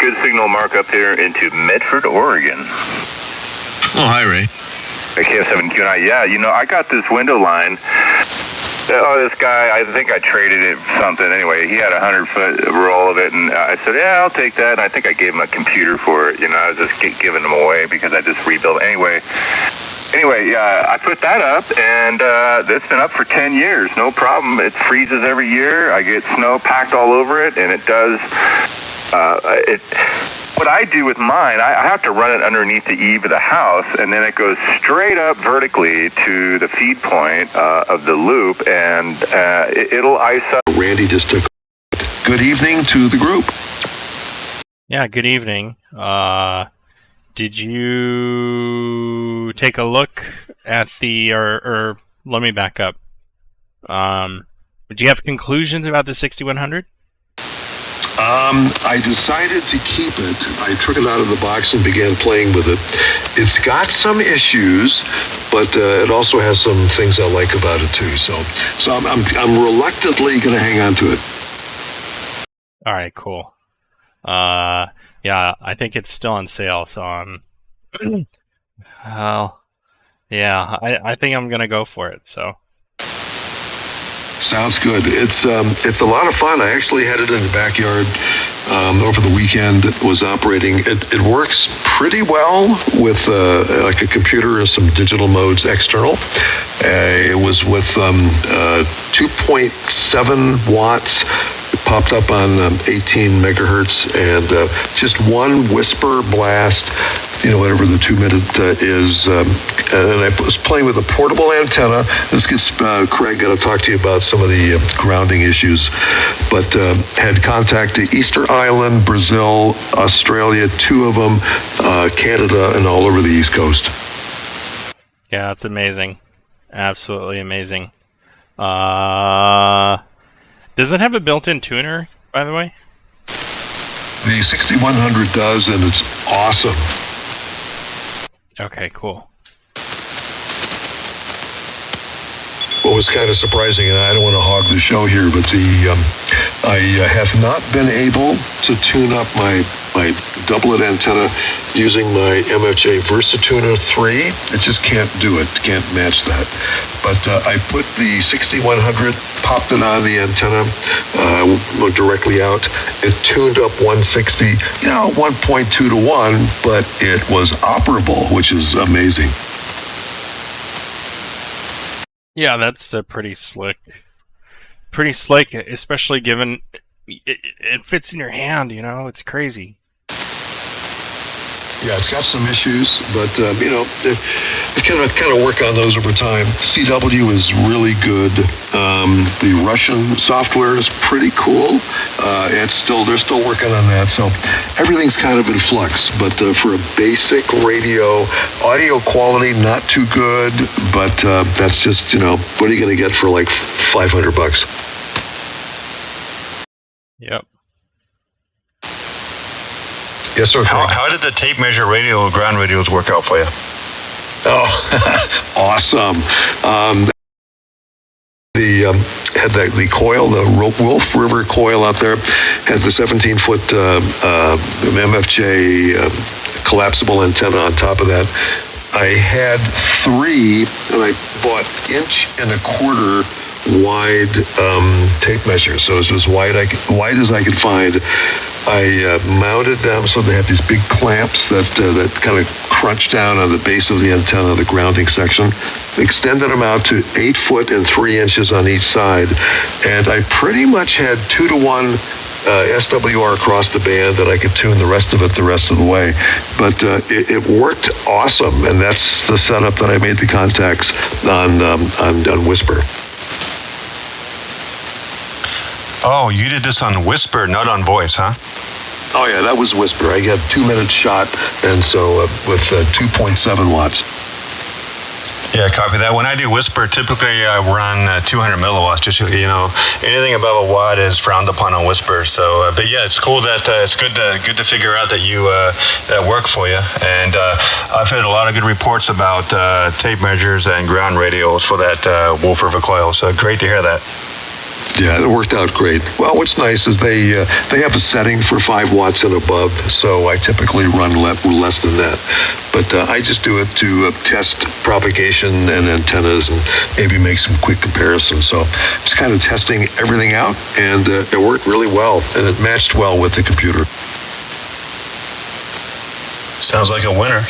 good signal markup here into Medford, Oregon. Oh, hi, Ray. KF7QNI. Yeah, I got this window line. This guy, I think I traded it for something. Anyway, he had a 100-foot roll of it, and I said, yeah, I'll take that. And I think I gave him a computer for it. I was just giving them away because I just rebuilt Anyway, I put that up, and it's been up for 10 years. No problem. It freezes every year. I get snow packed all over it, and it does. What I do with mine, I have to run it underneath the eave of the house, and then it goes straight up vertically to the feed point of the loop, and it'll ice up. Randy just took. Good evening to the group. Yeah, good evening. Did you take a look at the, or let me back up. Did you have conclusions about the 6100? I decided to keep it. I took it out of the box and began playing with it. It's got some issues, but it also has some things I like about it too. So I'm reluctantly going to hang on to it. All right, cool. Yeah, I think it's still on sale, so well, yeah, I think I'm going to go for it. So. Sounds good. It's a lot of fun. I actually had it in the backyard over the weekend. It was operating. It works pretty well with like a computer and some digital modes external. It was with 2.7 watts. It popped up on 18 megahertz and just one whisper blast. Whatever the 2 minute is. And I was playing with a portable antenna. This gets Craig got to talk to you about some of the grounding issues. But had contact to Easter Island, Brazil, Australia, 2 of them, Canada, and all over the East Coast. Yeah, it's amazing. Absolutely amazing. Does it have a built-in tuner, by the way? The 6100 does, and it's awesome. Okay, cool. What was kind of surprising, and I don't want to hog the show here, but I have not been able to tune up my doublet antenna using my MFJ VersaTuner 3. It just can't do it. Can't match that. But I put the 6100, popped it on the antenna directly out. It tuned up 160, 1.2 to 1, but it was operable, which is amazing. Yeah, that's pretty slick. Pretty slick, especially given it fits in your hand, it's crazy. Yeah, it's got some issues, but it kind of work on those over time. CW is really good. The Russian software is pretty cool. They're still working on that, so everything's kind of in flux. But for a basic radio, audio quality not too good, but that's just what are you going to get for like $500? Yep. Yes, sir. How did the tape measure radio ground radios work out for you? Oh, awesome. Had the coil, the Wolf River coil out there, has the 17-foot MFJ collapsible antenna on top of that. I had 3, and I bought 1.25 inch wide tape measures, so it's as wide as I could find. I mounted them so they have these big clamps that kind of crunch down on the base of the antenna, the grounding section. Extended them out to 8 foot and 3 inches on each side, and I pretty much had 2 to 1 SWR across the band that I could tune the rest of the way. But it worked awesome, and that's the setup that I made the contacts on Whisper. Oh, you did this on Whisper, not on voice, huh? Oh, yeah, that was Whisper. I got 2 minute shot, and so with 2.7 watts. Yeah, copy that. When I do Whisper, typically I run 200 milliwatts. Just anything above a watt is frowned upon on Whisper. So, but yeah, it's cool that it's good to figure out that you that work for you. And I've heard a lot of good reports about tape measures and ground radios for that Wolf River coil. So great to hear that. Yeah, it worked out great. Well, what's nice is they have a setting for 5 watts and above, so I typically run less than that. But I just do it to test propagation and antennas and maybe make some quick comparisons. So just kind of testing everything out, and it worked really well, and it matched well with the computer. Sounds like a winner.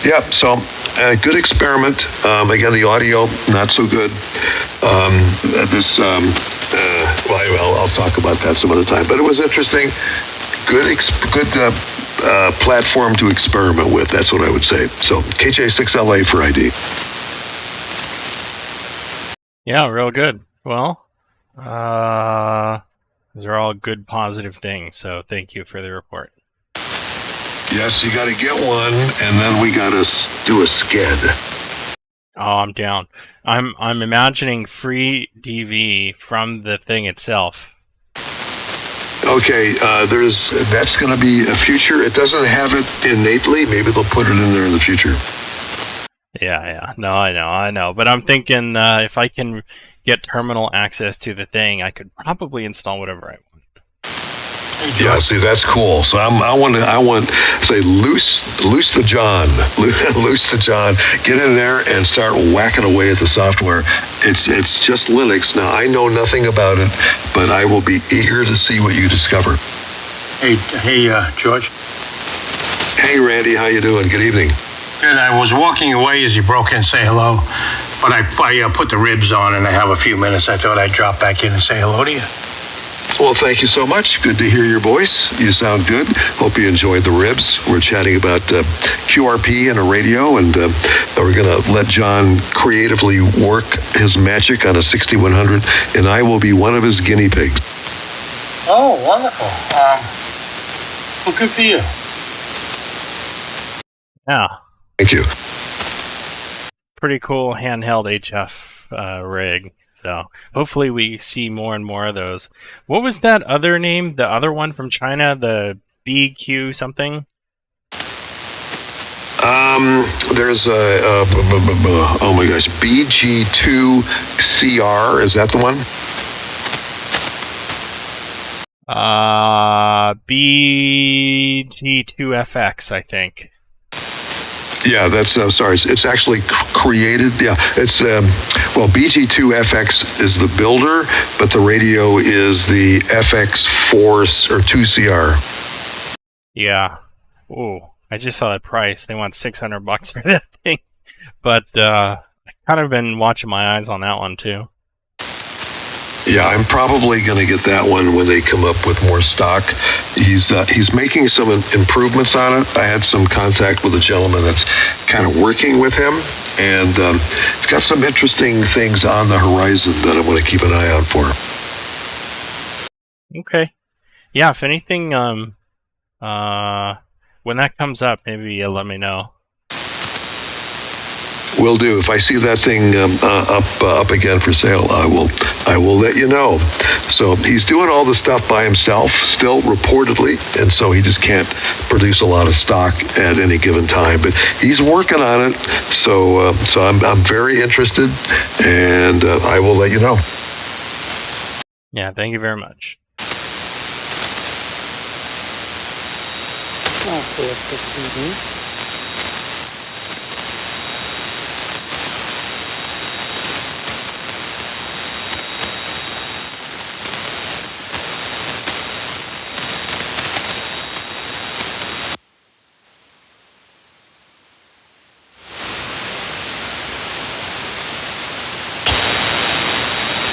Yeah, so good experiment. Again, the audio, not so good. I'll talk about that some other time. But it was interesting. Good platform to experiment with. That's what I would say. So KJ6LA for ID. Yeah, real good. Well, those are all good, positive things. So thank you for the report. Yes, you got to get one, and then we got to do a sked. Oh, I'm down. I'm imagining free DV from the thing itself. Okay, that's going to be a future. It doesn't have it innately. Maybe they'll put it in there in the future. Yeah. No, I know. But I'm thinking if I can get terminal access to the thing, I could probably install whatever I want. Yeah, see, that's cool. So I want to say loose the John, loose the John. Get in there and start whacking away at the software. It's just Linux. Now I know nothing about it, but I will be eager to see what you discover. Hey, George. Hey, Randy, how you doing? Good evening. Good. I was walking away as you broke in and say hello, but I put the ribs on and I have a few minutes. I thought I'd drop back in and say hello to you. Well, thank you so much. Good to hear your voice. You sound good. Hope you enjoyed the ribs. We're chatting about QRP and a radio, and we're going to let John creatively work his magic on a 6100, and I will be one of his guinea pigs. Oh, wonderful. Well, good for you. Yeah. Thank you. Pretty cool handheld HF rig. So hopefully we see more and more of those. What was that other name? The other one from China, the BQ something? There's oh my gosh, BG2CR. Is that the one? BG2FX, I think. Yeah, that's sorry. It's actually created. Yeah, it's BG2FX is the builder, but the radio is the FX4 or 2CR. Yeah. Oh, I just saw that price. They want $600 for that thing, but I kind of been watching my eyes on that one too. Yeah, I'm probably going to get that one when they come up with more stock. He's making some improvements on it. I had some contact with a gentleman that's kind of working with him, and it's got some interesting things on the horizon that I want to keep an eye out for. Okay. Yeah, if anything, when that comes up, maybe you'll let me know. Will do. If I see that thing up again for sale, I will let you know. So he's doing all the stuff by himself, still reportedly, and so he just can't produce a lot of stock at any given time. But he's working on it, so I'm very interested, and I will let you know. Yeah, thank you very much.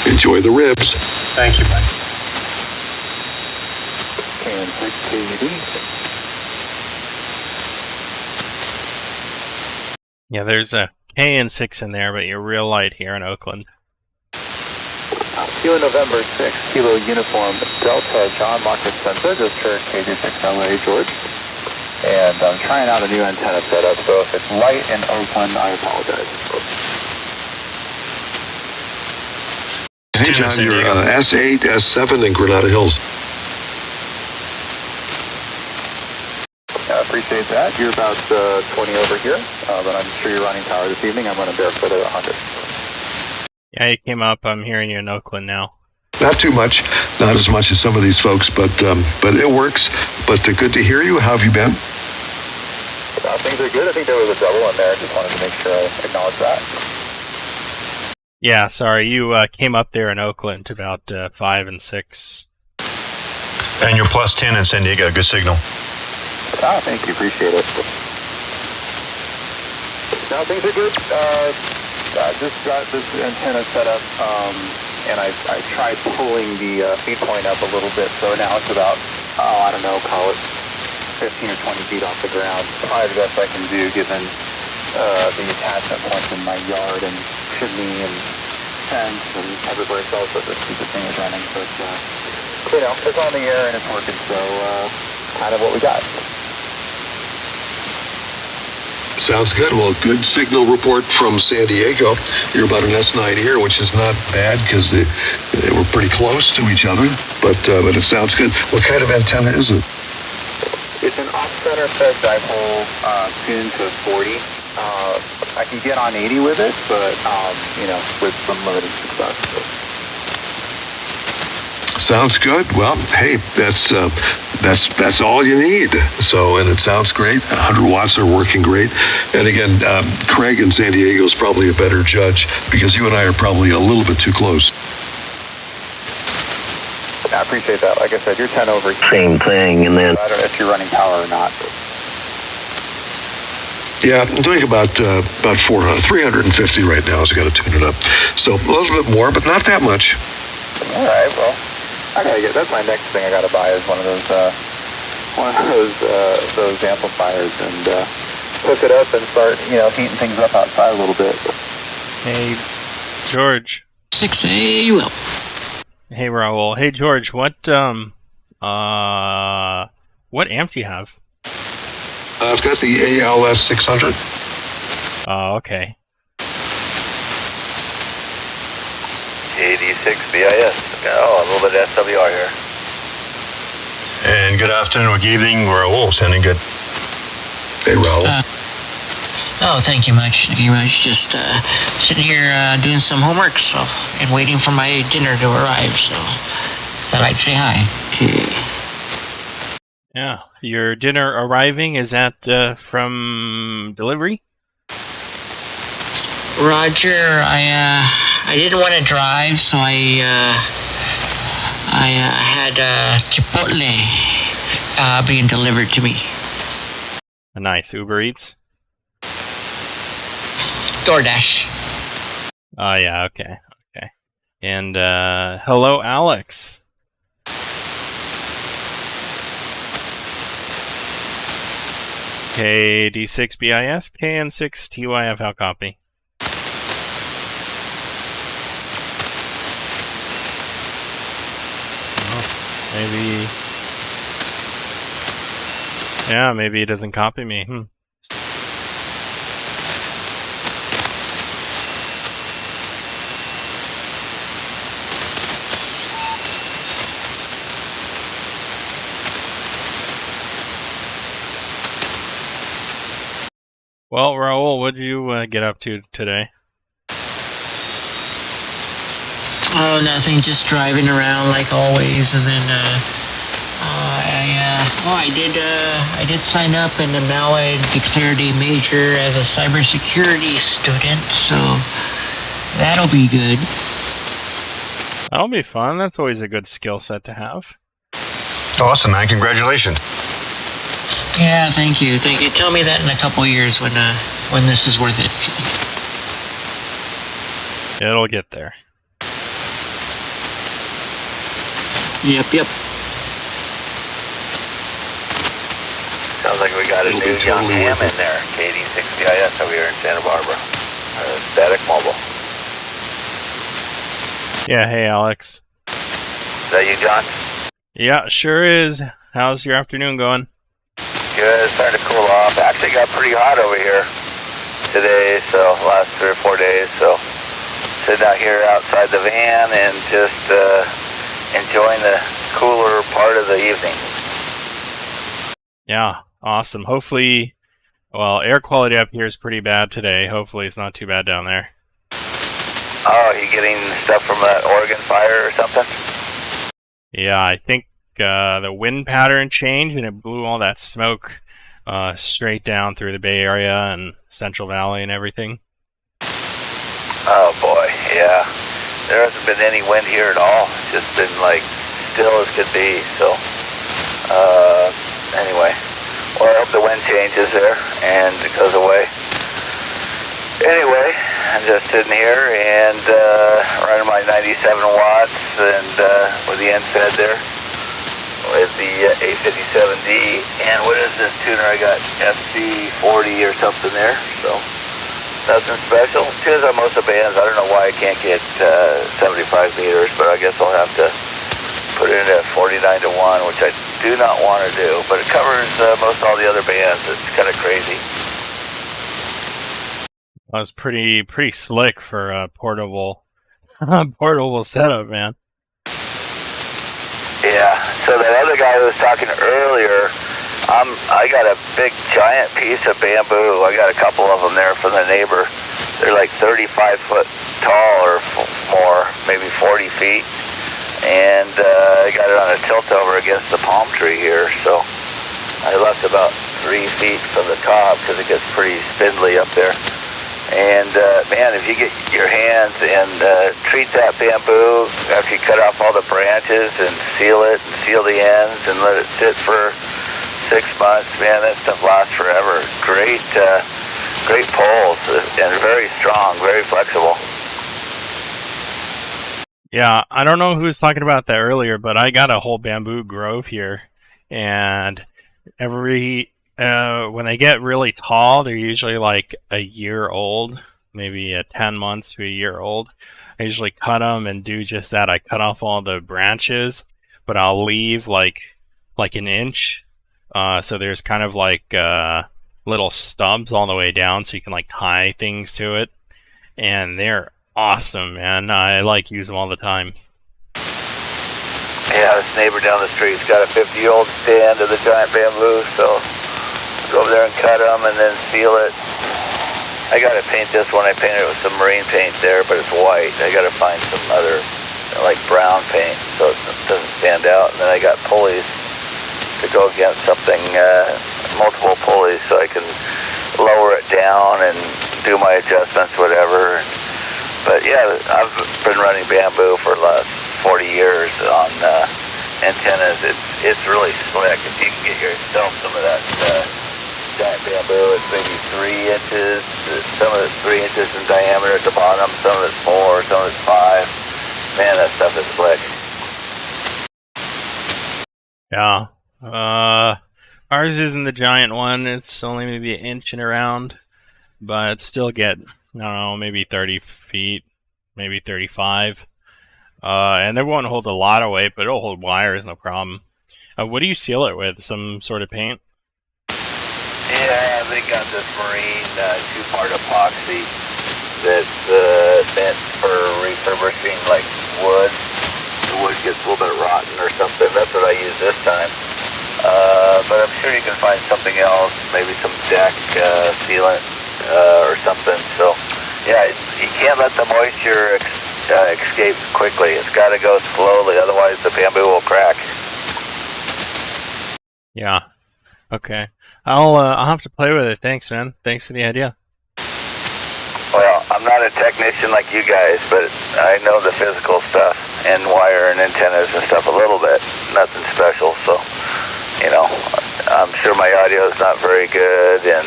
Enjoy the ribs. Thank you, Mike. And 6KD. Yeah, there's a K and 6 in there, but you're real light here in Oakland. Kilo November 6, Kilo Uniform Delta, John Marcus Spencer, just for KJ6LA, George. And I'm trying out a new antenna setup, so if it's light in Oakland, I apologize. Hey, John, you're S8, S7 in Granada Hills. I appreciate that. You're about 20 over here, but I'm sure you're running power this evening. I'm running barefoot at 100. Yeah, you came up. I'm hearing you in Oakland now. Not too much, not as much as some of these folks, but it works. But good to hear you. How have you been? Things are good. I think there was a double in there. Just wanted to make sure I acknowledge that. Yeah, sorry. You came up there in Oakland to about 5 and 6. And you're plus 10 in San Diego. Good signal. Oh, thank you. Appreciate it. No, things are good. Just got this antenna set up, and I tried pulling the feed point up a little bit, so now it's about, I don't know, call it 15 or 20 feet off the ground. Probably the best I can do given the attachment points in my yard and chimney and fence and everywhere else that this stupid thing is running. But, it's on the air and it's working, so kind of what we got. Sounds good. Well, good signal report from San Diego. You're about an S9 here, which is not bad because they were pretty close to each other, but it sounds good. What kind of antenna is it? It's an off-center fed dipole tuned to 40. I can get on 80 with it, but, with some limited success. Sounds good. Well, hey, that's all you need. So, and it sounds great. 100 watts are working great. And again, Craig in San Diego is probably a better judge because you and I are probably a little bit too close. I appreciate that. Like I said, you're 10 over. Same thing, and then I don't know if you're running power or not. Yeah, I'm doing about 400, 350 right now. So I got to tune it up. So a little bit more, but not that much. All right. Well, I gotta get. That's my next thing I gotta buy is one of those amplifiers and hook it up and start heating things up outside a little bit. Hey, George. 6A, you will. Hey, Raul. Hey, George. What amp do you have? I've got the ALS 600. Oh, okay. AD6 BIS. Oh, a little bit of SWR here. And good afternoon or good evening, Raul. Sounding good. Hey, Raul. Thank you much. Thank you much. Just sitting here doing some homework, and waiting for my dinner to arrive. So thought I'd say hi. Yeah, your dinner arriving, is that from delivery? Roger, I didn't want to drive, so I had Chipotle being delivered to me. Nice. Uber Eats? DoorDash. Oh, yeah, okay. And hello, Alex. KD6BIS, KN6TYF, how copy? Maybe... Yeah, maybe he doesn't copy me. Well, Raul, what did you get up to today? Oh, nothing. Just driving around like always, and then I did sign up, and now I declared a major as a cybersecurity student, so that'll be good. That'll be fun. That's always a good skill set to have. Awesome, man. Congratulations. Yeah, thank you. Tell me that in a couple years when this is worth it. It'll get there. Yep. Sounds like we got a new young ham in there. KD6BIS over here in Santa Barbara. Static mobile. Yeah, hey, Alex. Is that you, John? Yeah, sure is. How's your afternoon going? Good. It's starting to cool off. Actually got pretty hot over here today, so last 3 or 4 days. So sitting out here outside the van and just enjoying the cooler part of the evening. Yeah, awesome. Hopefully, well, air quality up here is pretty bad today. Hopefully it's not too bad down there. Oh, you getting stuff from that Oregon fire or something? Yeah, I think the wind pattern changed and it blew all that smoke straight down through the Bay Area and Central Valley and everything. Oh boy, yeah. There hasn't been any wind here at all. It's just been like still as could be. So, anyway, well, I hope the wind changes there and it goes away. Anyway, I'm just sitting here and running my 97 watts and with the end fed there with the A57D. And what is this tuner? I got FC40 or something there. So nothing special. Tunes on most of the bands. I don't know why I can't get 75 meters, but I guess I'll have to put it in at 49 to 1, which I do not want to do. But it covers most all the other bands. It's kind of crazy. That was pretty slick for a portable setup, man. Yeah. So that other guy who was talking earlier, I got a big giant piece of bamboo. I got a couple of them there from the neighbor. They're like 35 foot tall or more, maybe 40 feet. And I got it on a tilt over against the palm tree here. So I left about 3 feet from the top because it gets pretty spindly up there. And man, if you get your hands and treat that bamboo after you cut off all the branches and seal it and seal the ends and let it sit for 6 months, man, that stuff lasts forever. Great poles and very strong, very flexible. Yeah, I don't know who was talking about that earlier, but I got a whole bamboo grove here, and when they get really tall, they're usually like a year old, maybe 10 months to a year old. I usually cut them and do just that. I cut off all the branches, but I'll leave like an inch. So there's kind of like little stubs all the way down, so you can like tie things to it. And they're awesome, man. I like use them all the time. Yeah, this neighbor down the street's got a 50-year-old stand of the giant bamboo, so go over there and cut them and then seal it. I got to paint this one. I painted it with some marine paint there, but it's white. I got to find some other, like brown paint, so it doesn't stand out. And then I got pulleys to go against something, multiple pulleys, so I can lower it down and do my adjustments, whatever. But yeah, I've been running bamboo for the last 40 years on antennas. It's really slick. If you can get yourself some of that giant bamboo, it's maybe 3 inches. Some of it's 3 inches in diameter at the bottom. Some of it's 4. Some of it's 5. Man, that stuff is slick. Yeah. Ours isn't the giant one. It's only maybe an inch and around, but still get, I don't know, maybe 30 feet, maybe 35. And it won't hold a lot of weight, but it'll hold wires, no problem. What do you seal it with? Some sort of paint? Yeah, they got this marine 2-part epoxy that's meant for refurbishing like wood. The wood gets a little bit rotten or something. That's what I use this time. But I'm sure you can find something else, maybe some deck sealant or something. So, yeah, you can't let the moisture escape quickly. It's got to go slowly, otherwise the bamboo will crack. Yeah. Okay. I'll have to play with it. Thanks, man. Thanks for the idea. Well, I'm not a technician like you guys, but I know the physical stuff and wire and antennas and stuff a little bit. Nothing special, so, you know, I'm sure my audio is not very good and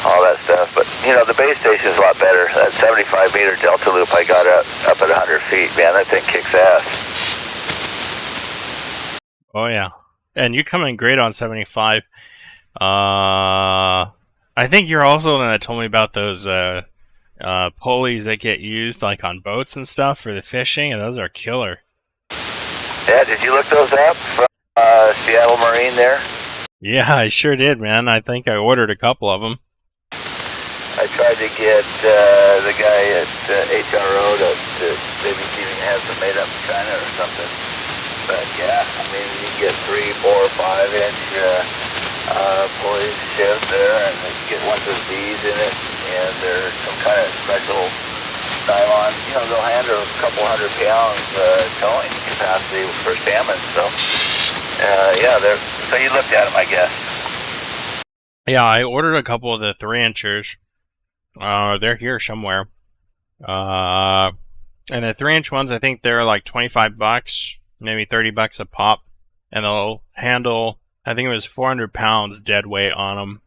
all that stuff, but, you know, the base station is a lot better. That 75-meter delta loop I got up at 100 feet, man, that thing kicks ass. Oh, yeah. And you come in great on 75. I think you're also the one that told me about those pulleys that get used like on boats and stuff for the fishing, and those are killer. Yeah, did you look those up from Seattle Marine there? Yeah, I sure did, man. I think I ordered a couple of them. I tried to get the guy at HRO to maybe see if he has them made up in China or something. But yeah, I mean, you get 3, 4, 5 inch pulleys shift there, and you get ones with V's in it, and there's some kind of special nylon, they'll handle a couple 100 pounds towing capacity for salmon. So, so you looked at them, I guess. Yeah, I ordered a couple of the 3-inchers. They're here somewhere. And the 3-inch ones, I think they're like $25, maybe $30 a pop, and they'll handle, I think it was 400 pounds dead weight on them.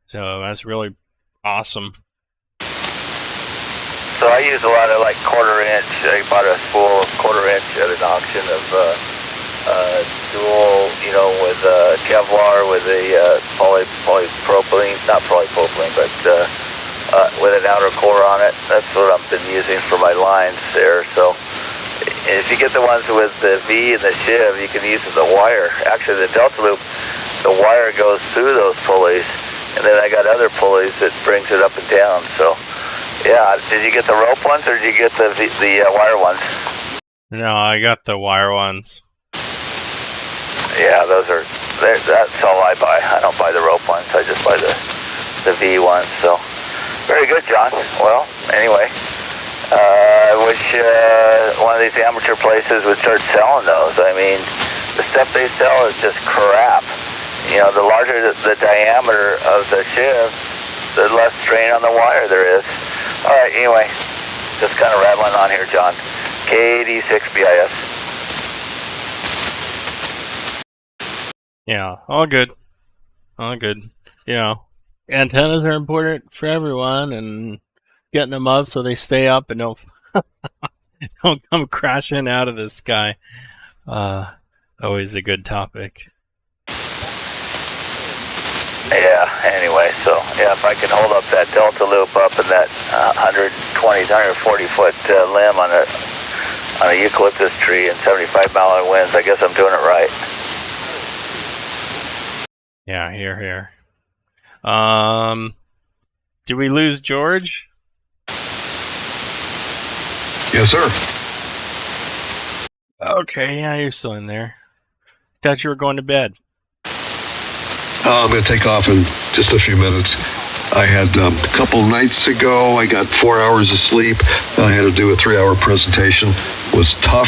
So that's really awesome. So I use a lot of like 1/4 inch. I bought a spool of 1/4 inch at an auction of dual, with Kevlar with a polypropylene, not polypropylene, but with an outer core on it. That's what I've been using for my lines there. So if you get the ones with the V and the sheave, you can use the wire. Actually, the Delta Loop, the wire goes through those pulleys, and then I got other pulleys that brings it up and down. So. Yeah, did you get the rope ones or did you get the wire ones? No, I got the wire ones. Yeah, that's all I buy. I don't buy the rope ones. I just buy the V ones. So, very good, John. Well, anyway, I wish one of these amateur places would start selling those. I mean, the stuff they sell is just crap. The larger the diameter of the sheave, the less strain on the wire there is. All right, anyway, just kind of rattling on here, John. KD6BIS. Yeah, all good. All good. Antennas are important for everyone, and getting them up so they stay up and don't come crashing out of the sky. Always a good topic. Yeah, anyway, so, if I can hold up that Delta Loop up in that 140-foot limb on a eucalyptus tree and 75-mile winds, I guess I'm doing it right. Yeah, here. Did we lose George? Yes, sir. Okay, yeah, you're still in there. Thought you were going to bed. I'm going to take off in just a few minutes. I had a couple nights ago, I got 4 hours of sleep. I had to do a 3-hour presentation. It was tough.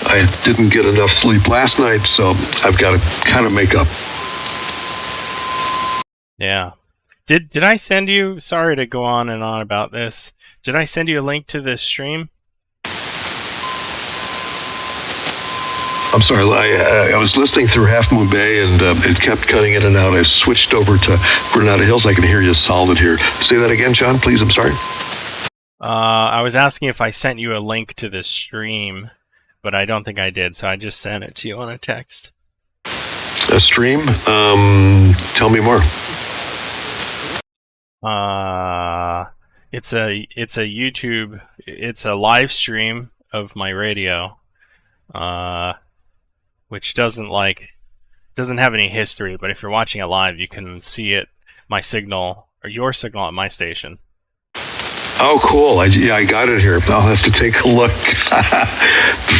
I didn't get enough sleep last night, so I've got to kind of make up. Yeah. Did I send you, sorry to go on and on about this, did I send you a link to this stream? I'm sorry, I was listening through Half Moon Bay, and it kept cutting in and out. I switched over to Granada Hills. I can hear you solid here. Say that again, John, please. I'm sorry. I was asking if I sent you a link to this stream, but I don't think I did, so I just sent it to you on a text. A stream? Tell me more. It's a YouTube, it's a live stream of my radio. Which doesn't have any history, but if you're watching it live, you can see it, my signal, or your signal at my station. Oh, cool. I got it here. I'll have to take a look.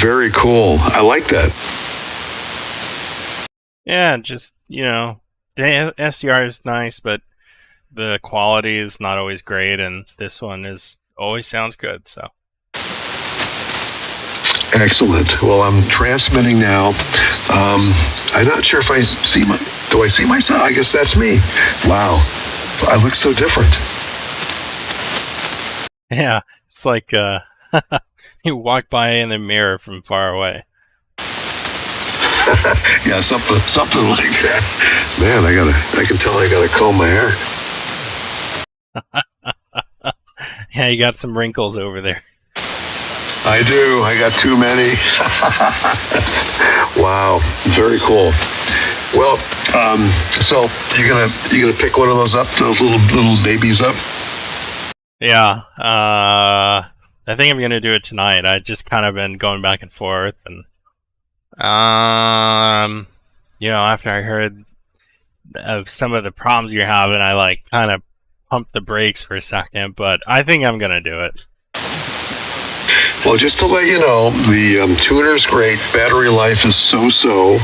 Very cool. I like that. Yeah, just, the SDR is nice, but the quality is not always great, and this one always sounds good, so. Excellent. Well, I'm transmitting now. I'm not sure if I see do I see myself? I guess that's me. Wow. I look so different. Yeah, it's like you walk by in the mirror from far away. Yeah, something like that. Man, I can tell I gotta comb my hair. Yeah, you got some wrinkles over there. I do. I got too many. Wow, very cool. Well, so you gonna pick one of those up, those little babies up? Yeah, I think I'm gonna do it tonight. I just kind of been going back and forth, and after I heard of some of the problems you're having, I kind of pumped the brakes for a second, but I think I'm gonna do it. Well, just to let you know, the tuner's great. Battery life is so-so.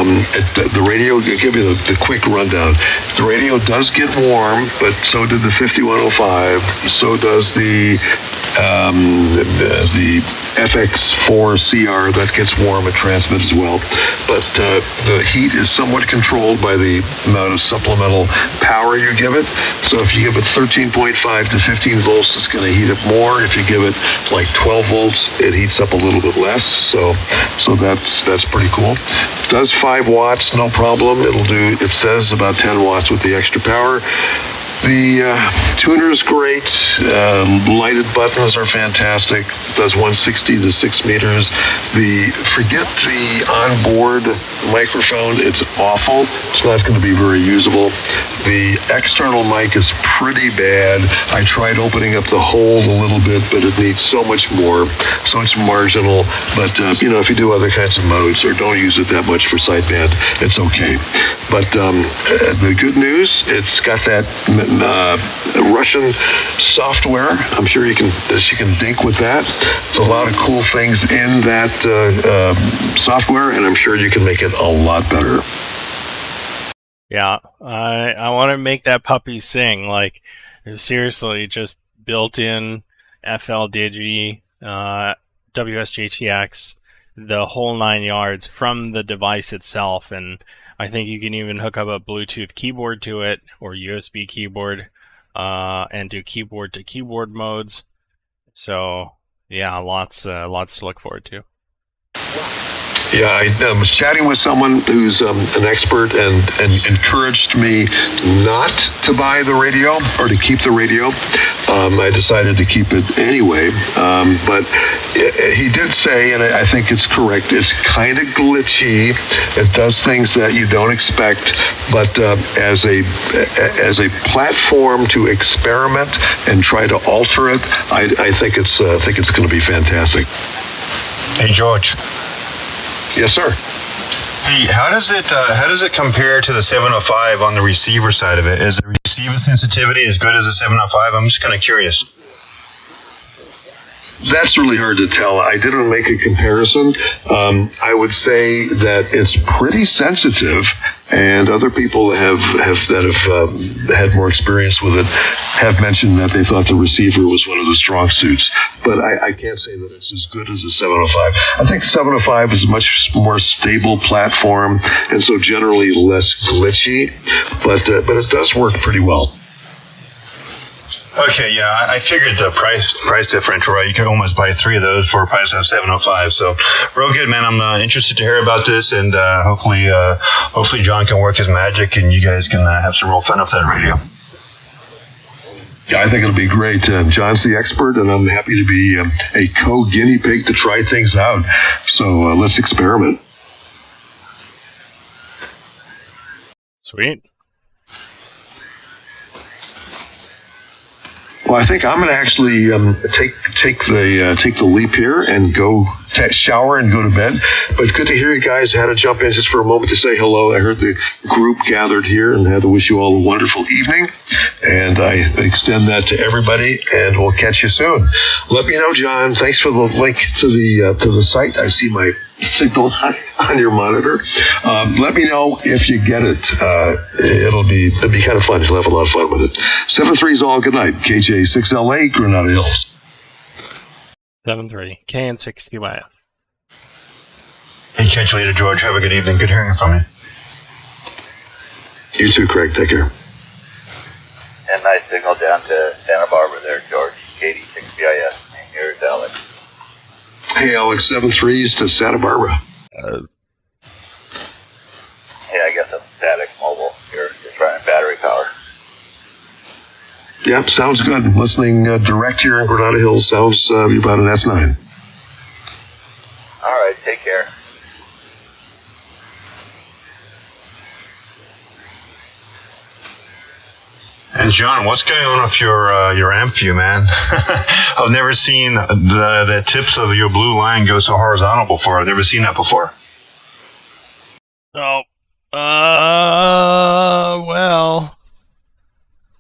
The radio, I'll give you the quick rundown. The radio does get warm, but so did the 5105. So does the FX4CR. That gets warm and transmits as well. But the heat is somewhat controlled by the amount of supplemental power you give it. So if you give it 13.5 to 15 volts, it's going to heat up more. If you give it like 12 volts, it heats up a little bit less. So that's pretty cool. It does 5 watts, no problem. It says about 10 watts with the extra power. The tuner is great. Lighted buttons are fantastic. It does 160 to 6 meters. Forget the onboard microphone. It's awful. It's not going to be very usable. The external mic is pretty bad. I tried opening up the hole a little bit, but it needs so much more. So it's marginal. But, if you do other kinds of modes or don't use it that much for sideband, it's okay. But the good news, it's got that Russian software. I'm sure she can dink with that. There's a lot of cool things in that software, and I'm sure you can make it a lot better. Yeah, I want to make that puppy sing. Like, seriously, just built-in FL Digi, WSJTX, the whole 9 yards from the device itself. And I think you can even hook up a Bluetooth keyboard to it or USB keyboard and do keyboard-to-keyboard modes. So, yeah, lots to look forward to. Yeah, I was chatting with someone who's an expert and encouraged me not to buy the radio or to keep the radio. I decided to keep it anyway. But he did say, and I think it's correct, it's kind of glitchy. It does things that you don't expect. But as a platform to experiment and try to alter it, I think it's going to be fantastic. Hey, George. Yes, sir. Hey, how does it compare to the 705 on the receiver side of it? Is the receiver sensitivity as good as the 705? I'm just kind of curious. That's really hard to tell. I didn't make a comparison. I would say that it's pretty sensitive, and other people that have had more experience with it have mentioned that they thought the receiver was one of the strong suits. But I can't say that it's as good as the 705. I think the 705 is a much more stable platform, and so generally less glitchy. But it does work pretty well. Okay, yeah, I figured the price differential, right? You can almost buy 3 of those for a price of 705. So, real good, man. I'm interested to hear about this, and hopefully John can work his magic, and you guys can have some real fun with that radio. Yeah, I think it'll be great. John's the expert, and I'm happy to be a co-guinea pig to try things out. So let's experiment. Sweet. Well, I think I'm going to actually take the leap here and go shower and go to bed. But good to hear you guys. Had to jump in just for a moment to say hello. I heard the group gathered here and had to wish you all a wonderful evening. And I extend that to everybody. And we'll catch you soon. Let me know, John. Thanks for the link to the site. I see my signal on your monitor. Let me know if you get it. It'll be kind of fun. You'll have a lot of fun with it. 7-3 is all. Good night. KJ6LA, Granada Hills. 7-3, KN6TYF. Hey, catch you later, George. Have a good evening. Good hearing from you. You too, Craig. Take care. And nice signal down to Santa Barbara there, George. KD6BIS. And here's Alex. Hey, Alex, 7-3s to Santa Barbara. Yeah, I guess I'm static mobile. You're running battery power. Yep, sounds good. Listening direct here in Granada Hills sounds about an S9. All right, take care. And John, what's going on with your amp view, man? I've never seen the tips of your blue line go so horizontal before. I've never seen that before. Oh, well,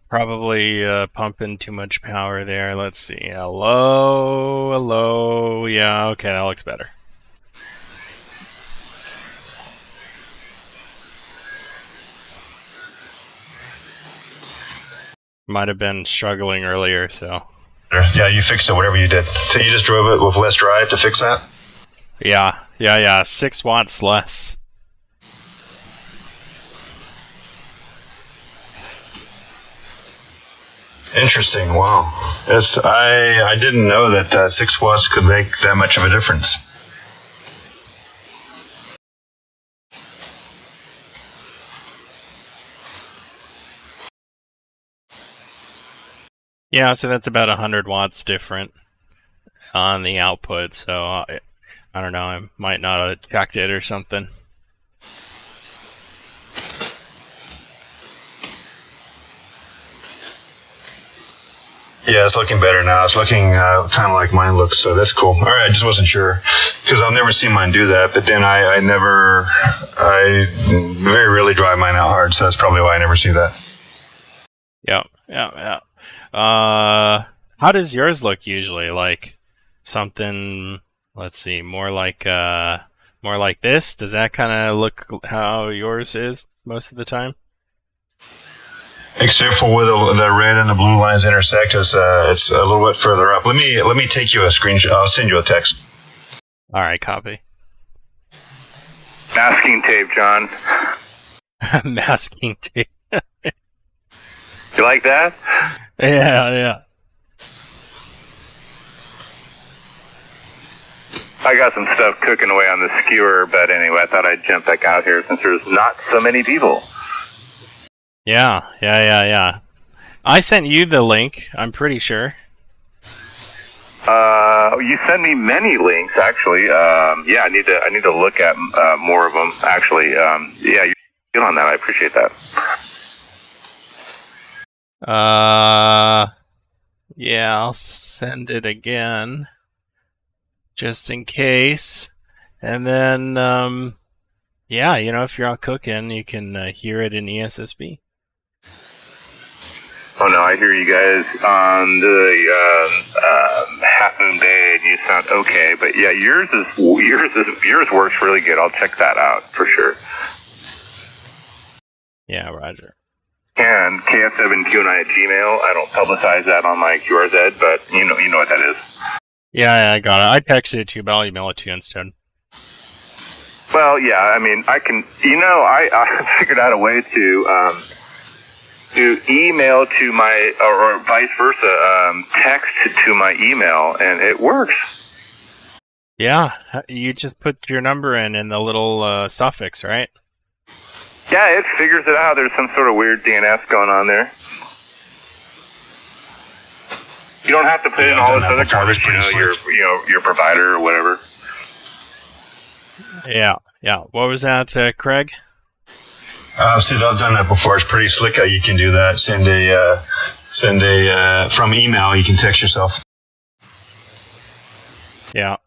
probably pumping too much power there. Let's see. Hello. Yeah, okay, that looks better. Might have been struggling earlier, so. Yeah, you fixed it, whatever you did. So you just drove it with less drive to fix that? Yeah. 6 watts less. Interesting. Wow. Yes, I didn't know that 6 watts could make that much of a difference. Yeah, so that's about 100 watts different on the output. So I don't know. I might not have checked it or something. Yeah, it's looking better now. It's looking kind of like mine looks, so that's cool. All right, I just wasn't sure because I've never seen mine do that. But then I very rarely drive mine out hard, so that's probably why I never see that. Yeah. How does yours look usually? Like something? Let's see, more like this. Does that kind of look how yours is most of the time? Except for where the red and the blue lines intersect, it's a little bit further up. Let me take you a screenshot. I'll send you a text. All right, copy. Masking tape, John. Masking tape. You like that? Yeah. I got some stuff cooking away on the skewer, but anyway, I thought I'd jump back out here since there's not so many people. Yeah. I sent you the link, I'm pretty sure. You send me many links, actually. Yeah, I need to look at more of them, actually. Yeah, you're good on that. I appreciate that. Yeah, I'll send it again, just in case. And then, yeah, if you're out cooking, you can hear it in ESSB. Oh no, I hear you guys on the Half Moon Bay, and you sound okay. But yeah, yours works really good. I'll check that out for sure. Yeah, Roger. And KF7Q9 at Gmail. I don't publicize that on my QRZ, but you know what that is. Yeah, I got it. I texted it to you, but I'll email it to you instead. Well, yeah, I mean, I can. I figured out a way to email to my, or vice versa, text to my email, and it works. Yeah, you just put your number in the little suffix, right? Yeah, it figures it out. There's some sort of weird DNS going on there. You don't have to put in all this other garbage, your provider or whatever. Yeah. What was that, Craig? See, I've done that before. It's pretty slick how you can do that. Send a from email. You can text yourself. Yeah.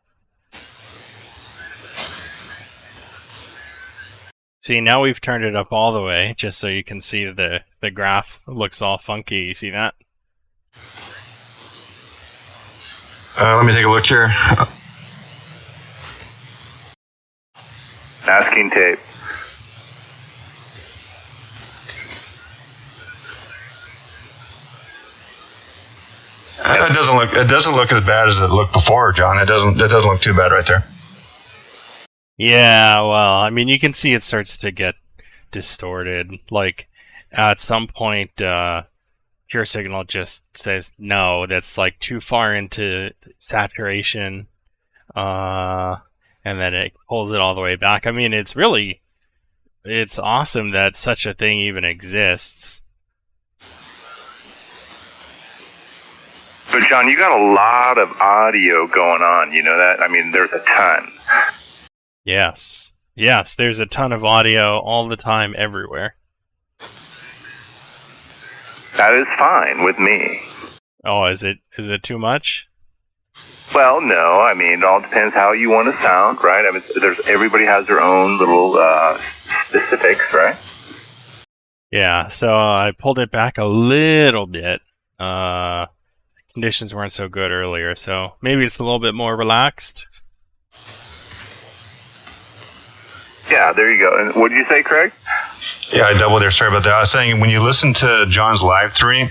See, now we've turned it up all the way, just so you can see the graph looks all funky. You see that? Let me take a look here. Masking tape. It doesn't look as bad as it looked before, John. That doesn't look too bad right there. Yeah, well, I mean, you can see it starts to get distorted. Like, at some point, Pure Signal just says, no, that's like too far into saturation, and then it pulls it all the way back. I mean, it's awesome that such a thing even exists. But John, you got a lot of audio going on, you know that? I mean, there's a ton. Yes, there's a ton of audio all the time, everywhere. That is fine with me. Oh, is it too much? Well, no. I mean, it all depends how you want to sound, right? I mean, everybody has their own little specifics, right? Yeah, so I pulled it back a little bit. Conditions weren't so good earlier, so maybe it's a little bit more relaxed. Yeah, there you go. And what did you say, Craig? Yeah, I doubled there. Sorry about that. I was saying when you listen to John's live stream,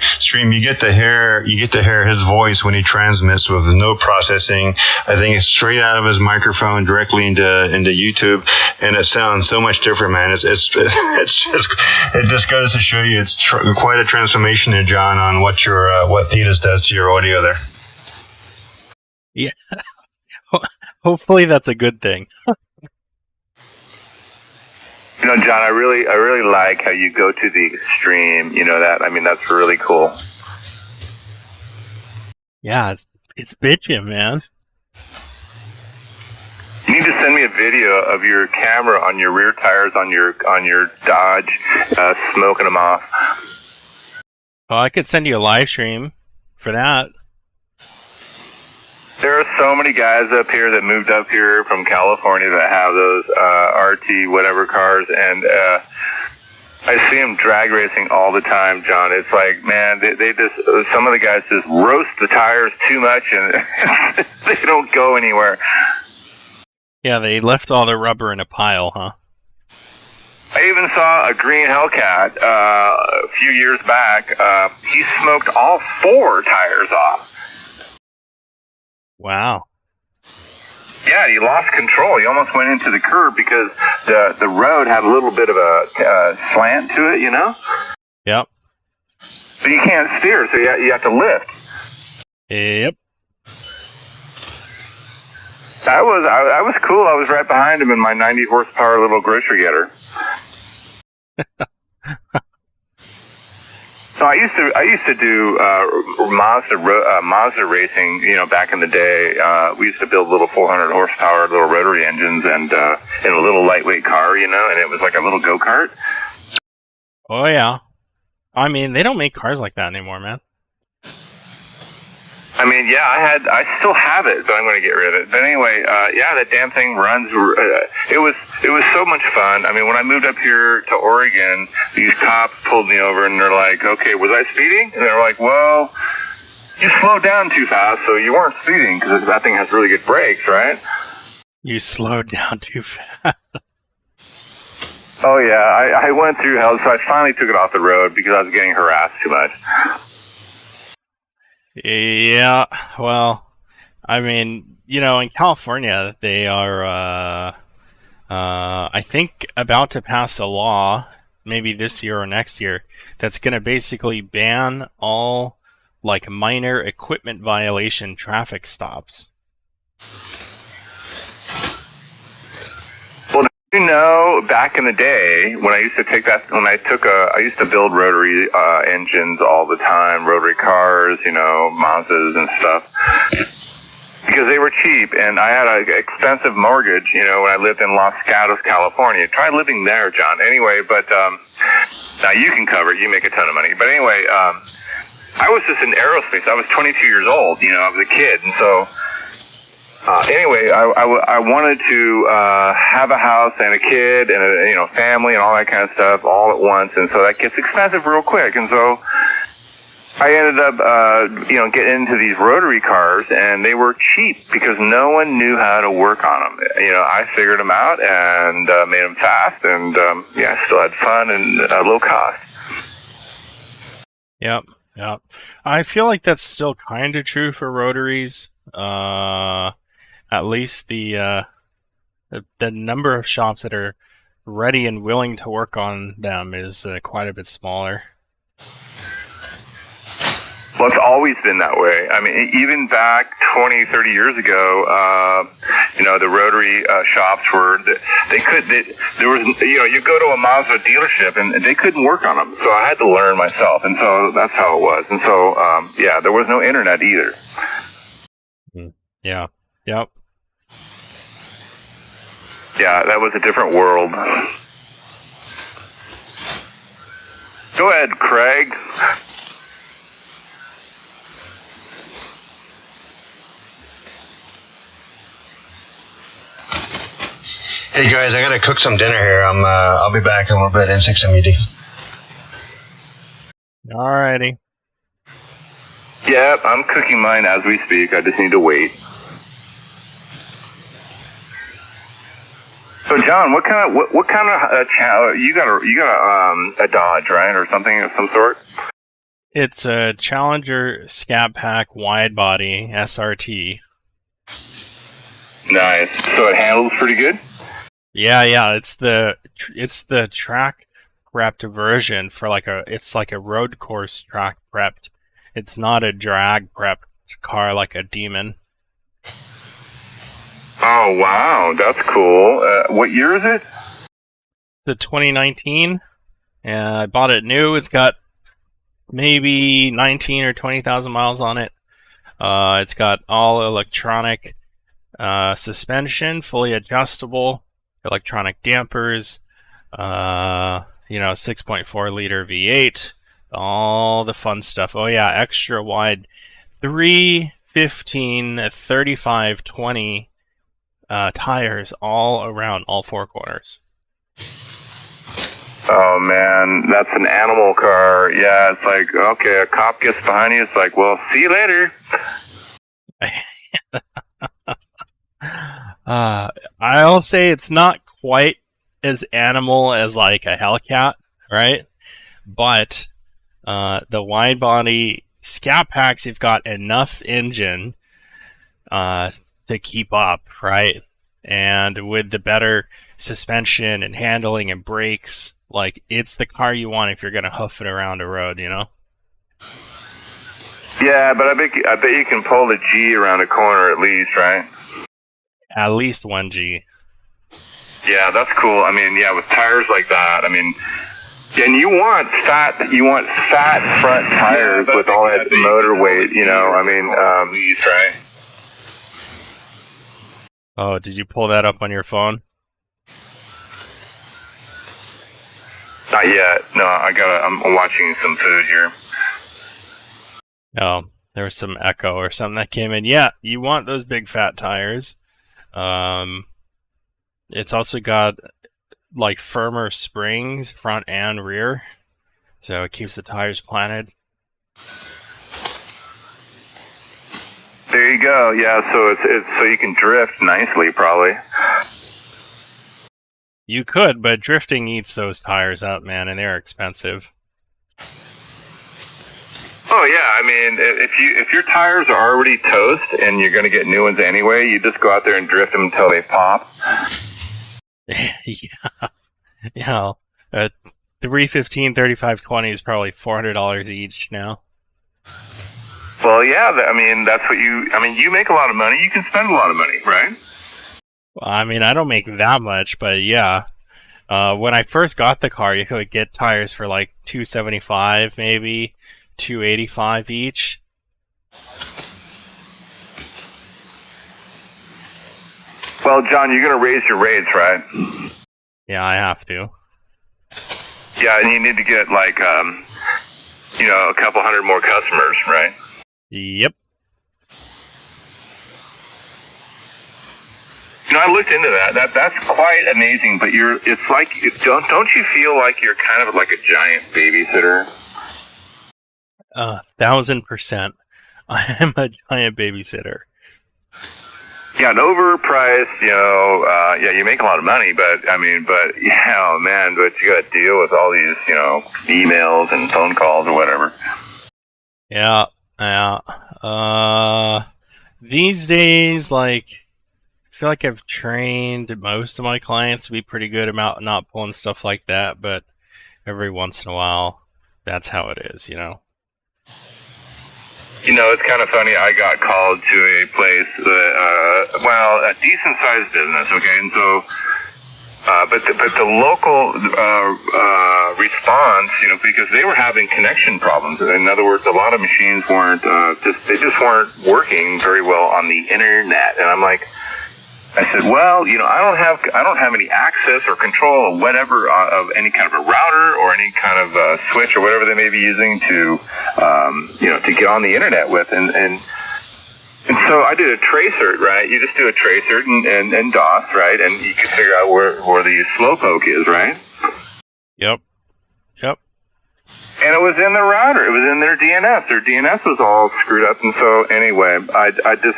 you get to hear his voice when he transmits with no processing. I think it's straight out of his microphone directly into YouTube, and it sounds so much different, man. It just goes to show you it's quite a transformation in John on what Thetis does to your audio there. Yeah. Hopefully that's a good thing. You know, John, I really like how you go to the extreme. You know that. I mean, that's really cool. Yeah, it's bitchin', man. You need to send me a video of your camera on your rear tires on your Dodge, smoking them off. Well, I could send you a live stream for that. There are so many guys up here that moved up here from California that have those RT whatever cars, and I see them drag racing all the time, John. It's like, man, they just, some of the guys just roast the tires too much, and they don't go anywhere. Yeah, they left all their rubber in a pile, huh? I even saw a green Hellcat a few years back. He smoked all 4 tires off. Wow. Yeah, he lost control. He almost went into the curb because the road had a little bit of a slant to it, you know? Yep. So you can't steer, so you have to lift. Yep. I was cool. I was right behind him in my 90 horsepower little grocery getter. So I used to do Mazda racing, you know, back in the day. We used to build little 400 horsepower little rotary engines and in a little lightweight car, you know, and it was like a little go-kart. Oh yeah. I mean, they don't make cars like that anymore, man. I mean, yeah, I still have it, but I'm going to get rid of it. But anyway, yeah, that damn thing runs. It was so much fun. I mean, when I moved up here to Oregon, these cops pulled me over and they're like, "Okay, was I speeding?" And they're like, "Well, you slowed down too fast, so you weren't speeding because that thing has really good brakes, right?" You slowed down too fast. Oh yeah, I went through hell, so I finally took it off the road because I was getting harassed too much. Yeah, well, I mean, you know, in California, they are, I think, about to pass a law, maybe this year or next year, that's going to basically ban all, like, minor equipment violation traffic stops. Well, you know, back in the day, when I used to I used to build rotary engines all the time, rotary cars, you know, Mazdas and stuff, because they were cheap, and I had an expensive mortgage, you know, when I lived in Los Gatos, California. Try living there, John. Anyway, but now you can cover it. You make a ton of money. But anyway, I was just in aerospace. I was 22 years old, you know, I was a kid, and so... anyway, I wanted to have a house and a kid and a family and all that kind of stuff all at once, and so that gets expensive real quick. And so I ended up getting into these rotary cars, and they were cheap because no one knew how to work on them. You know, I figured them out and made them fast, and yeah, still had fun and low cost. Yep. I feel like that's still kind of true for rotaries. At least the number of shops that are ready and willing to work on them is quite a bit smaller. Well, it's always been that way. I mean, even back 20, 30 years ago, the rotary shops there was, you go to a Mazda dealership and they couldn't work on them. So I had to learn myself. And so that's how it was. And so, yeah, there was no internet either. Yeah. Yep. Yeah, that was a different world. Go ahead, Craig. Hey guys, I gotta cook some dinner here. I'll be back in a little bit. N6 meeting. Alrighty. Yeah, I'm cooking mine as we speak. I just need to wait. So John, what kind of you got a Dodge, right, or something of some sort? It's a Challenger Scat Pack wide body SRT. Nice. So it handles pretty good. Yeah. It's the track prepped version for it's like a road course track prepped. It's not a drag prepped car like a Demon. Oh wow, that's cool. What year is it? The 2019. And I bought it new. It's got maybe 19 or 20,000 miles on it. It's got all electronic suspension, fully adjustable, electronic dampers, 6.4 liter V8, all the fun stuff. Oh yeah, extra wide 3, 15, 35, 20 tires all around all four corners. Oh man, that's an animal car. Yeah, it's like, okay, a cop gets behind you, it's like, well, see you later. I'll say it's not quite as animal as like a Hellcat, right? But the wide body Scat Packs have got enough engine to keep up, right? And with the better suspension and handling and brakes, like it's the car you want if you're gonna hoof it around a road, you know? Yeah, but I bet you can pull the G around a corner at least, right? At least 1G. Yeah, that's cool. I mean, yeah, with tires like that, I mean, and you want fat front tires with all that motor weight, you know. I mean, right? Oh, did you pull that up on your phone? Not yet. No, I'm watching some food here. Oh, there was some echo or something that came in. Yeah, you want those big fat tires. It's also got like firmer springs, front and rear, so it keeps the tires planted. There you go. Yeah, so it's so you can drift nicely, probably. You could, but drifting eats those tires up, man, and they're expensive. Oh yeah, I mean, if your tires are already toast and you're going to get new ones anyway, you just go out there and drift them until they pop. Yeah. 315, 35, 20 is probably $400 each now. Well, yeah, I mean, you make a lot of money, you can spend a lot of money, right? Well, I mean, I don't make that much, but yeah. When I first got the car, you could get tires for like $275, maybe $285 each. Well, John, you're going to raise your rates, right? Yeah, I have to. Yeah, and you need to get like, a couple hundred more customers, right? Yep. I looked into that. That's quite amazing. But it's like, don't you feel like you're kind of like a giant babysitter? 1,000%. I am a giant babysitter. Yeah, an overpriced. Yeah, you make a lot of money, but yeah, man, but you got to deal with all these, emails and phone calls or whatever. Yeah. These days, like, I feel like I've trained most of my clients to be pretty good about not pulling stuff like that, but every once in a while, that's how it is, you know? It's kind of funny. I got called to a place, a decent-sized business, okay? And so, but the local response, because they were having connection problems. In other words, a lot of machines weren't weren't working very well on the internet. And I'm like, I said, well, I don't have any access or control or whatever of any kind of a router or any kind of switch or whatever they may be using to get on the internet with. And so I did a tracer, right? You just do a tracer and DOS, right? And you can figure out where the slowpoke is, right? Yep. And it was in the router. It was in their DNS. Their DNS was all screwed up. And so anyway, I just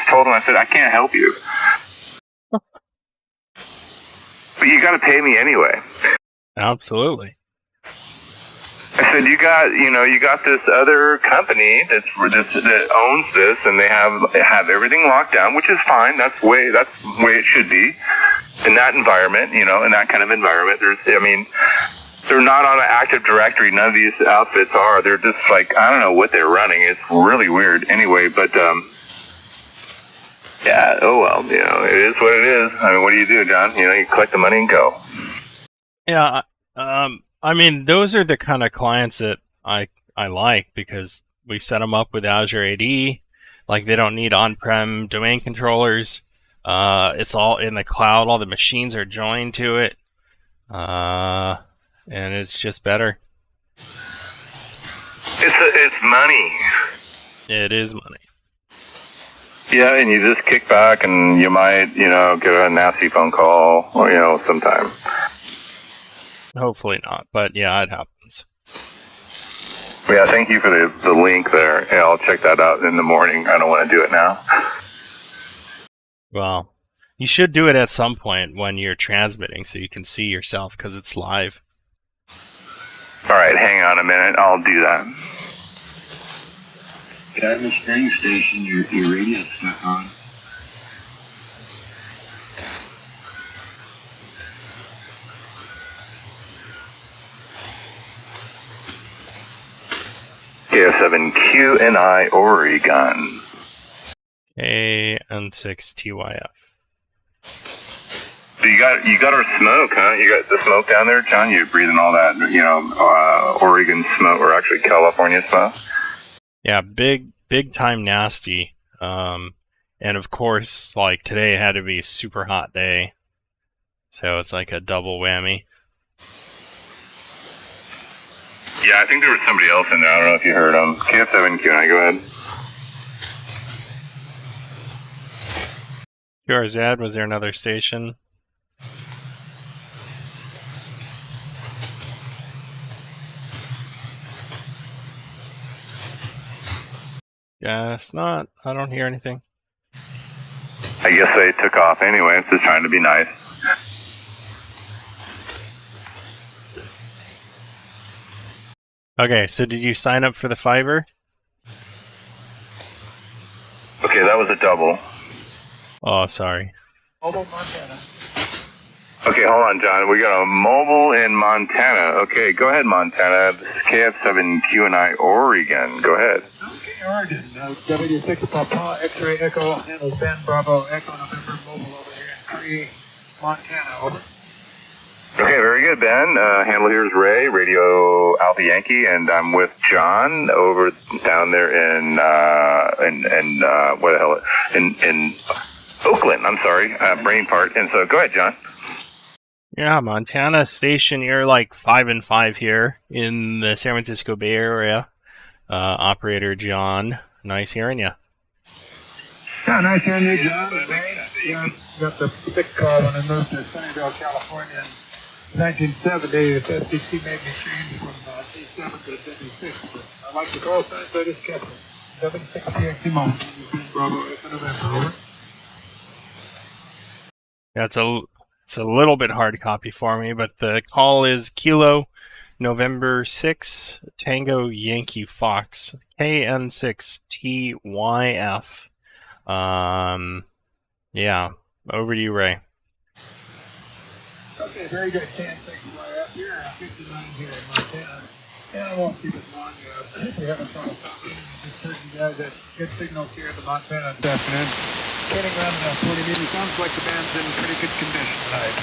told them, I said, I can't help you. but you got to pay me anyway. Absolutely. I said, you got this other company that owns this, and they have everything locked down, which is fine. That's the way it should be in that environment. In that kind of environment. They're not on an active directory. None of these outfits are. They're just like, I don't know what they're running. It's really weird. Anyway, but yeah. Oh well. It is what it is. What do you do, John? You collect the money and go. Yeah. Those are the kind of clients that I like, because we set them up with Azure AD. Like, they don't need on-prem domain controllers. It's all in the cloud. All the machines are joined to it. And it's just better. It's money. It is money. Yeah, and you just kick back, and you might, get a nasty phone call, sometime. Hopefully not, but yeah, it happens. Yeah, thank you for the link there. Yeah, I'll check that out in the morning. I don't want to do it now. Well, you should do it at some point when you're transmitting, so you can see yourself, because it's live. All right, hang on a minute. I'll do that. Cadmus String Station, your radio's stuck on. KF7QNI Oregon. AN6TYF. So you got our smoke, huh? You got the smoke down there, John? You're breathing all that, Oregon smoke, or actually California smoke? Yeah, big time nasty. And of course, like today had to be a super hot day. So it's like a double whammy. Yeah, I think there was somebody else in there. I don't know if you heard them. KF7QNI, go ahead. QRZ, was there another station? Guess not. I don't hear anything. I guess they took off anyway. It's just trying to be nice. Okay, so did you sign up for the fiber? Okay, that was a double. Oh, sorry. Mobile Montana. Okay, hold on, John. We got a mobile in Montana. Okay, go ahead, Montana. This is KF7QNI Oregon. Go ahead. Okay, Oregon. W6 Papa, X-ray Echo, handle Ben Bravo, Echo November, mobile over here in Cree, Montana. Over. Okay, very good, Ben. Handle here is Ray, Radio Alpha Yankee, and I'm with John over down there in where the hell? In Oakland. I'm sorry, brain part. And so, go ahead, John. Yeah, Montana station. You're like 5 and 5 here in the San Francisco Bay Area. Operator John, nice hearing you. Yeah, nice hearing you, John. Yeah, got the big call when I moved to Sunnyvale, California in 1970. The FCC made me change from D7 to W6. But I like the call sign, so I just kept it. W6PXT moment. Bravo, Echo November, over. Yeah, it's a little bit hard to copy for me, but the call is Kilo November 6 Tango Yankee Fox KN6TYF. Yeah, over to you, Ray. Okay, very good. KN6TYF here, 59 here in Montana. And I won't keep it long. We haven't trouble talking. Just heard you guys that good signals here in the Montana this afternoon. Getting around 40 meters. Sounds like the band's in pretty good condition tonight.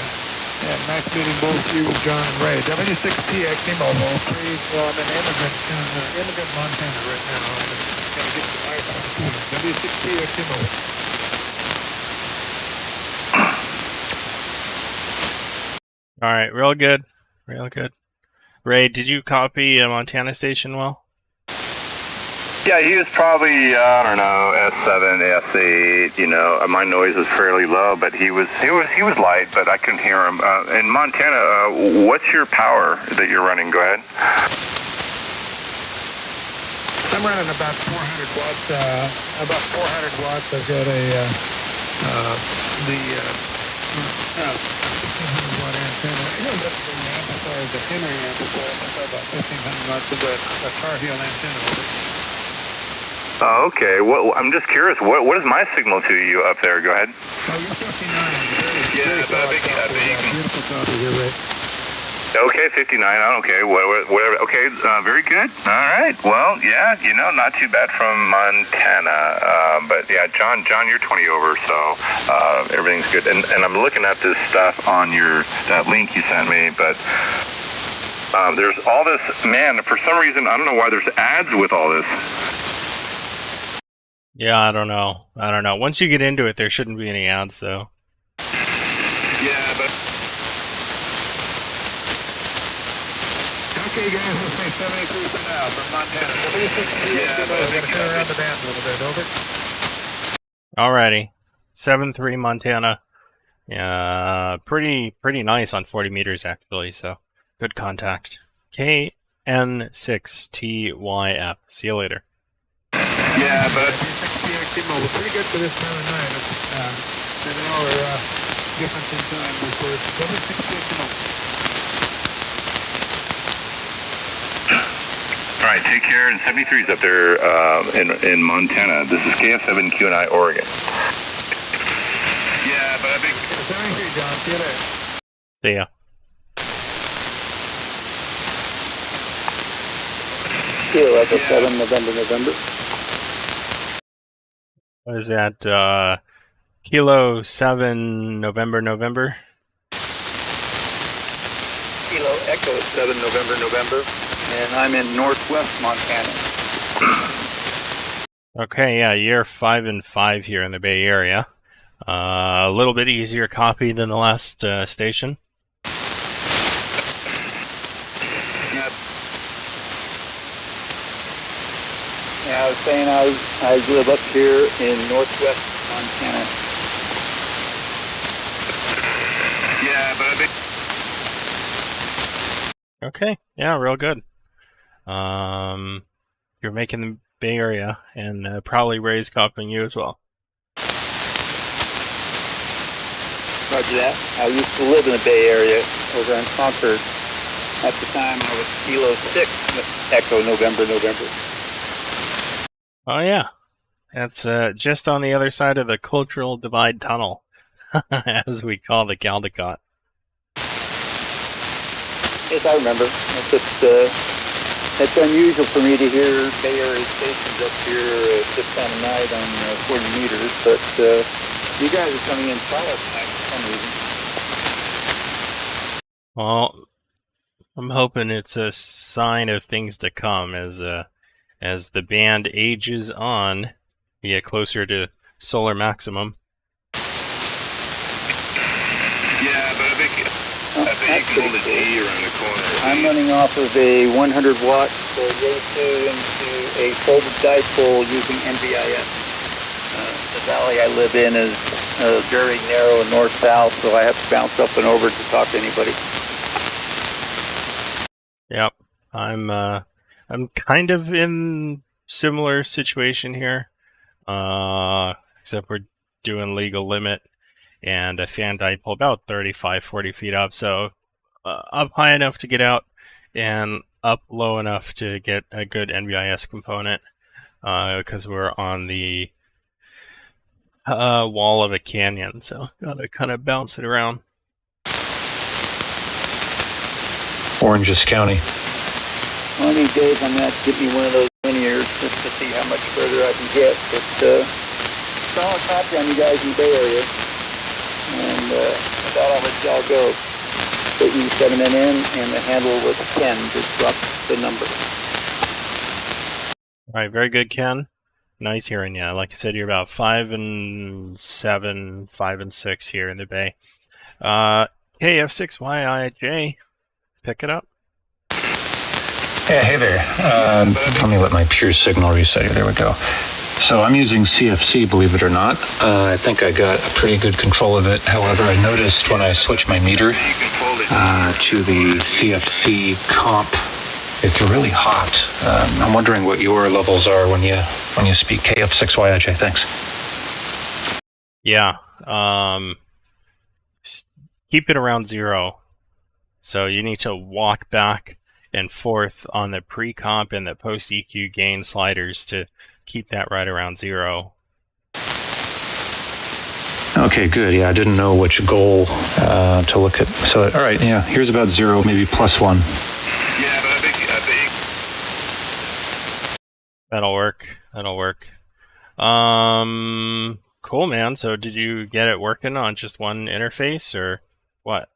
Yeah, nice meeting both you, John and Ray. W6TXT mobile. Please, I'm in Immigrant, Montana right now. I'm going to get to my W6TXT mobile. All right, real good. Real good. Ray, did you copy a Montana station well? Yeah, he was probably, I don't know, S7, S8, my noise was fairly low, but he was light, but I couldn't hear him. In Montana, what's your power that you're running? Go ahead. I'm running about 400 watts. I've got the watt antenna. The amplifier is a Henry amplifier. It's about 1,500 watts of a car heel antenna. Oh, okay. Well, I'm just curious. What is my signal to you up there? Go ahead. Oh, you're 59. Yeah, but I think beautiful copy here, Rick. Okay, 59. Okay, whatever. Okay, very good. All right. Well, yeah, not too bad from Montana. But yeah, John, you're 20 over, so everything's good. And I'm looking at this stuff on that link you sent me, but there's all this. Man, for some reason, I don't know why there's ads with all this. Yeah, I don't know. Once you get into it, there shouldn't be any ads, though. Yeah, but... Okay, guys, let's say 73 for now from Montana. Yeah, but I think turn around the band a little bit, over. Alrighty. 7-3 Montana. Yeah, pretty nice on 40 meters, actually, so good contact. KN6TYF. See you later. Yeah, but... Pretty good for this time of night. An hour difference in time before it's over 6 All right, take care. And 73 is up there in Montana. This is KF7QNI, Oregon. Yeah, but I think... 73, John. See you later. See ya. Kilo Echo 7, November. What is that? Kilo 7, November. Kilo Echo 7, November. And I'm in northwest Montana. Okay, yeah, you're 5 and 5 here in the Bay Area. A little bit easier copy than the last station. Yeah, I was saying I live up here in northwest Montana. Yeah, but I think... Okay, yeah, real good. You're making the Bay Area, and probably Ray's copying you as well. Roger that. I used to live in the Bay Area over in Concord. At the time, I was Kilo 6, Echo November. Oh, yeah. That's just on the other side of the Cultural Divide Tunnel, as we call the Caldecott. Yes, I remember. It's unusual for me to hear Bay Area stations up here this time of night on 40 meters, but you guys are coming in solid tonight for some reason. Well, I'm hoping it's a sign of things to come as the band ages on, we get closer to solar maximum. Yeah, but I think you can hold a D around the corner. I'm running off of a 100 watt Roku into a folded dipole using NVIS. The valley I live in is very narrow and north-south, so I have to bounce up and over to talk to anybody. Yep, I'm kind of in similar situation here, except we're doing legal limit and a fan dipole about 35-40 feet up, so up high enough to get out and up low enough to get a good NVIS component, because we're on the wall of a canyon, so gotta kind of bounce it around. Oranges County. One of these days I'm going to have to get me one of those linears just to see how much further I can get. But solid copy on you guys in the Bay Area. And with that, I'll let y'all go. The E7NN and the handle was Ken. Just drop the number. All right, very good, Ken. Nice hearing you. Like I said, you're about 5 and 7, 5 and 6 here in the Bay. KF6YIJ, pick it up. Yeah, hey there. Let me let my pure signal reset here. There we go. So I'm using CFC, believe it or not. I think I got a pretty good control of it. However, I noticed when I switched my meter to the CFC comp, it's really hot. I'm wondering what your levels are when you speak. KF6YIJ, thanks. Yeah. keep it around 0. So you need to walk back and forth on the pre-comp and the post-EQ gain sliders to keep that right around 0. Okay, good. Yeah, I didn't know which goal to look at. So, all right, yeah, here's about 0, maybe +1. Yeah, but I think That'll work. Cool, man. So did you get it working on just one interface or what?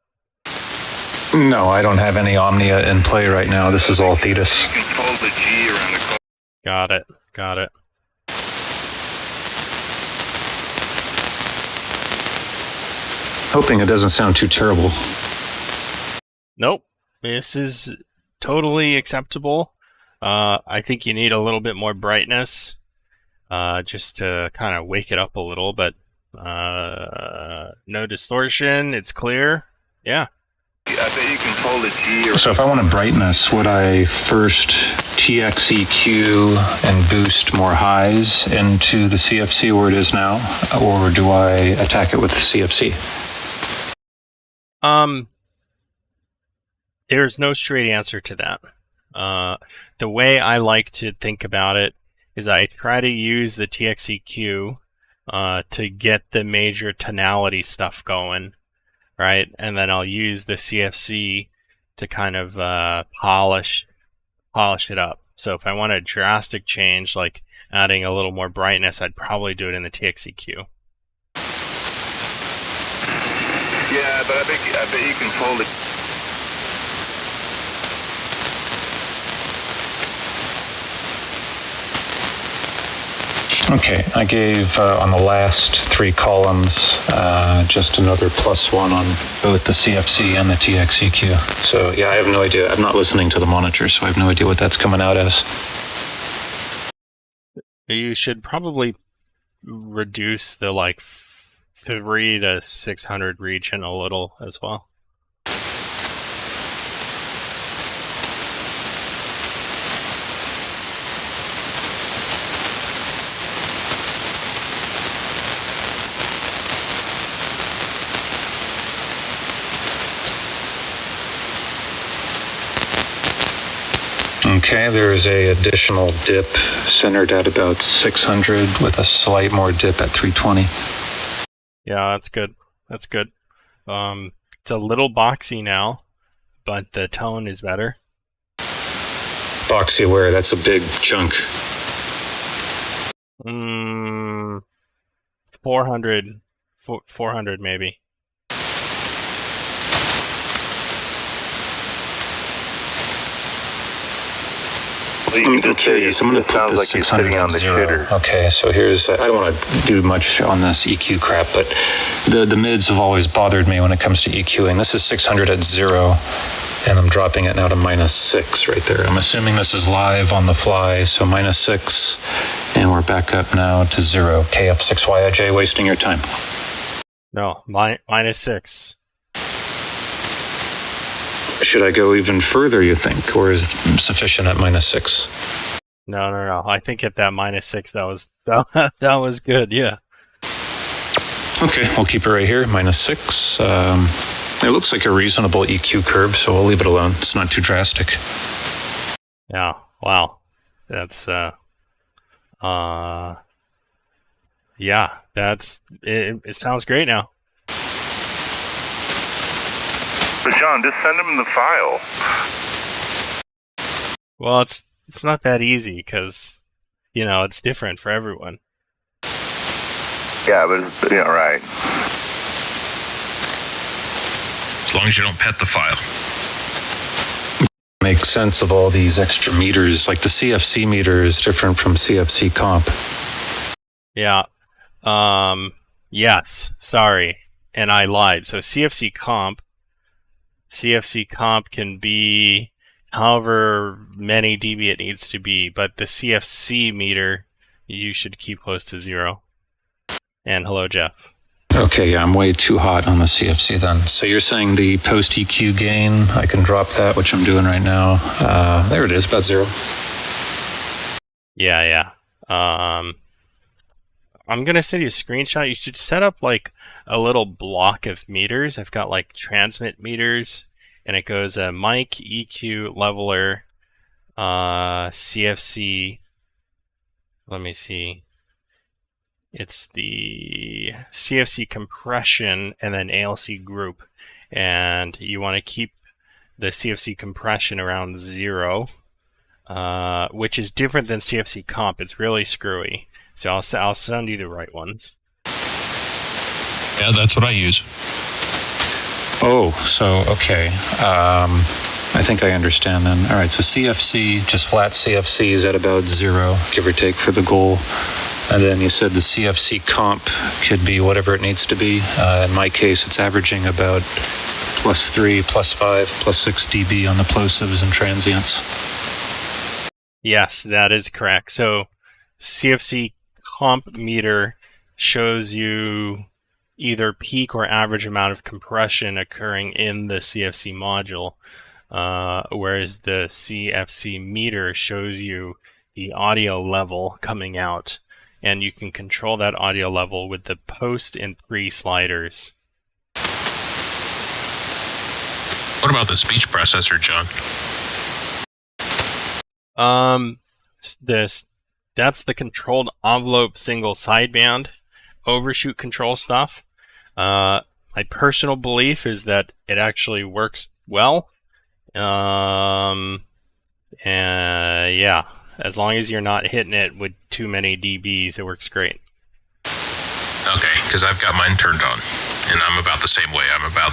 No, I don't have any Omnia in play right now. This is all Thetis. you can fold the G around the car. Got it. Hoping it doesn't sound too terrible. Nope. This is totally acceptable. I think you need a little bit more brightness just to kind of wake it up a little, but no distortion. It's clear. Yeah. I bet you can fold the G around. So if I want a brightness, would I first TXEQ and boost more highs into the CFC where it is now, or do I attack it with the CFC? There's no straight answer to that. The way I like to think about it is I try to use the TXEQ to get the major tonality stuff going, right? And then I'll use the CFC to kind of polish it up. So if I want a drastic change, like adding a little more brightness, I'd probably do it in the TXEQ. Yeah, but I bet you can fold it. Okay, I gave on the last 3 columns just another +1 on both the CFC and the TXEQ. So yeah, I have no idea. I'm not listening to the monitor, so I have no idea what that's coming out as. You should probably reduce the 3 to 600 region a little as well. Okay, there is a additional dip centered at about 600 with a slight more dip at 320. Yeah, that's good. It's a little boxy now, but the tone is better. Boxy where? That's a big chunk. 400 maybe. I'm curious. I'm going to put this 600 on the shitter. Okay, so here's. I don't want to do much on this EQ crap, but the mids have always bothered me when it comes to EQing. This is 600 at 0, and I'm dropping it now to -6 right there. I'm assuming this is live on the fly, so -6, and we're back up now to 0. KF6YIJ, wasting your time. No, -6. Should I go even further, you think, or is it sufficient at -6? No. I think at that -6, that was good. Yeah. Okay, we'll keep it right here, -6. It looks like a reasonable EQ curve, so we'll leave it alone. It's not too drastic. Yeah. Wow. That's yeah. That's it. It sounds great now. But John, just send him the file. Well, it's not that easy because it's different for everyone. Yeah, but right. As long as you don't pet the file. Make sense of all these extra meters, like the CFC meter is different from CFC comp. Yeah. Yes. Sorry, and I lied. So CFC comp can be however many dB it needs to be, but the CFC meter you should keep close to 0. And hello, Jeff. Okay, yeah, I'm way too hot on the CFC then. So you're saying the post EQ gain, I can drop that, which I'm doing right now. There it is, about 0. Yeah. All I'm going to send you a screenshot. You should set up like a little block of meters. I've got like transmit meters, and it goes mic, EQ, leveler, CFC. Let me see. It's the CFC compression and then ALC group. And you want to keep the CFC compression around 0, which is different than CFC comp. It's really screwy. So I'll send you the right ones. Yeah, that's what I use. Oh, so, okay. I think I understand then. All right, so CFC, just flat CFC is at about 0, give or take, for the goal. And then you said the CFC comp could be whatever it needs to be. In my case, it's averaging about +3, +5, +6 dB on the plosives and transients. Yes, that is correct. So CFC comp meter shows you either peak or average amount of compression occurring in the CFC module, whereas the CFC meter shows you the audio level coming out, and you can control that audio level with the post and pre sliders. What about the speech processor, John? That's the controlled envelope single sideband overshoot control stuff. My personal belief is that it actually works well. And yeah, as long as you're not hitting it with too many dBs, it works great. Okay, because I've got mine turned on, and I'm about the same way. I'm about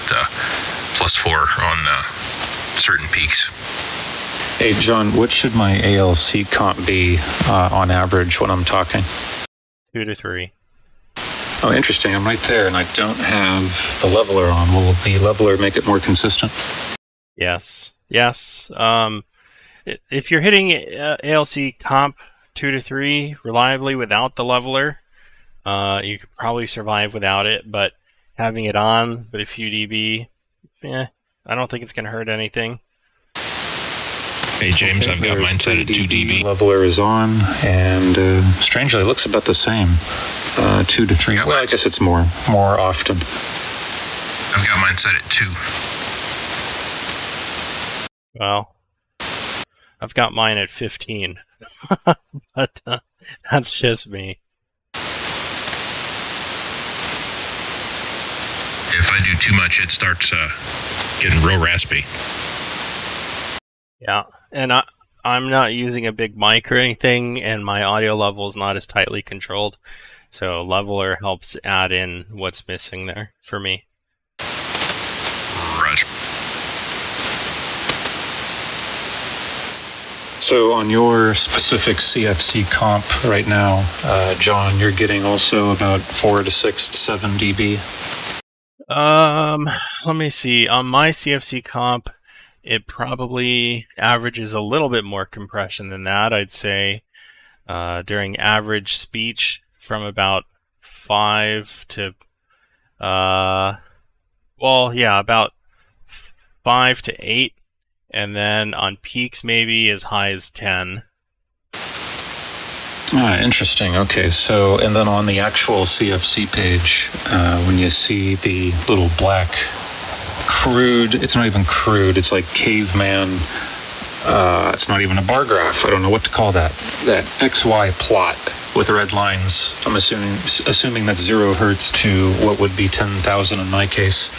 +4 on certain peaks. Hey, John, what should my ALC comp be on average when I'm talking? 2 to 3. Oh, interesting. I'm right there, and I don't have the leveler on. Will the leveler make it more consistent? Yes. Yes. If you're hitting ALC comp 2 to 3 reliably without the leveler, you could probably survive without it, but having it on with a few dB, I don't think it's going to hurt anything. Hey, James, I've got mine set at 2 dB. Leveler is on, and strangely, it looks about the same. 2 to 3. Well, I guess it's more often. I've got mine set at 2. Well, I've got mine at 15, but that's just me. If I do too much, it starts getting real raspy. Yeah, and I'm not using a big mic or anything, and my audio level is not as tightly controlled, so leveler helps add in what's missing there for me. Roger. So on your specific CFC comp right now, John, you're getting also about 4 to 6 to 7 dB? Let me see. On my CFC comp, it probably averages a little bit more compression than that. I'd say during average speech from about 5 to, about 5 to 8. And then on peaks, maybe as high as 10. Interesting. Okay, so, and then on the actual CFC page, when you see the little black crude, it's not even crude, it's like caveman, it's not even a bar graph, I don't know what to call that XY plot with red lines. I'm assuming that's 0 hertz to what would be 10,000 in my case.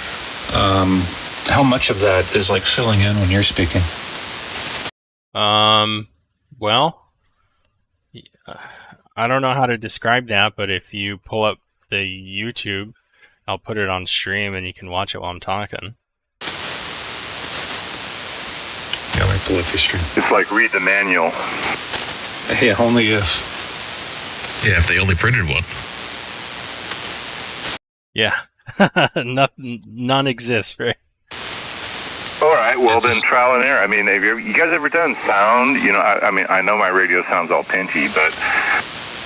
How much of that is like filling in when you're speaking? Well, I don't know how to describe that, but if you pull up the YouTube, I'll put it on stream and you can watch it while I'm talking. Yeah, let me pull up your stream. It's like read the manual. Yeah, only if. Yeah, if they only printed one. Yeah, none exists, right? All right, well then trial and error. I mean, have you guys ever done sound? You know, I mean, I know my radio sounds all pinchy, but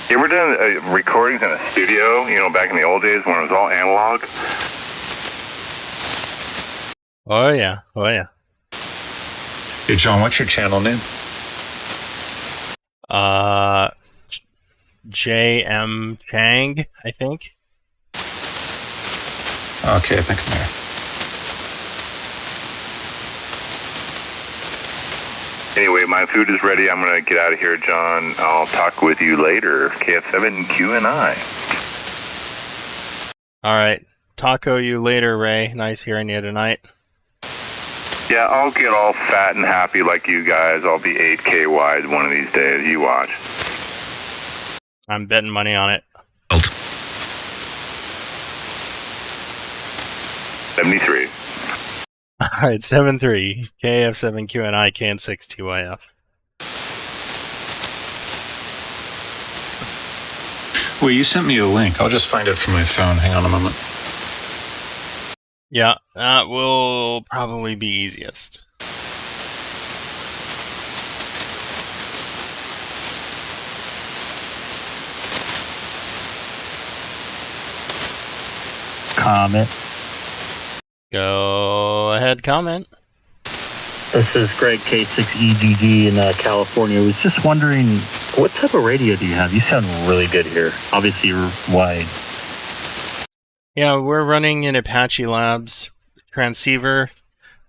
you ever done recordings in a studio? You know, back in the old days when it was all analog. Oh yeah, oh yeah. Hey John, what's your channel name? J.M. Chang, I think. Okay, I think I'm there. Anyway, my food is ready. I'm going to get out of here, John. I'll talk with you later. KF7Q and I. All right. Taco you later, Ray. Nice hearing you tonight. Yeah, I'll get all fat and happy like you guys. I'll be 8K wide one of these days. You watch. I'm betting money on it. 73. All right, 7-3. KF7QNI, KN6TYF. Well, you sent me a link. I'll just find it from my phone. Hang on a moment. Yeah, that will probably be easiest. Comment. Go ahead, comment. This is Greg K6EGG in California. I was just wondering, what type of radio do you have? You sound really good here. Obviously, you're wide. Yeah, we're running an Apache-Labs transceiver.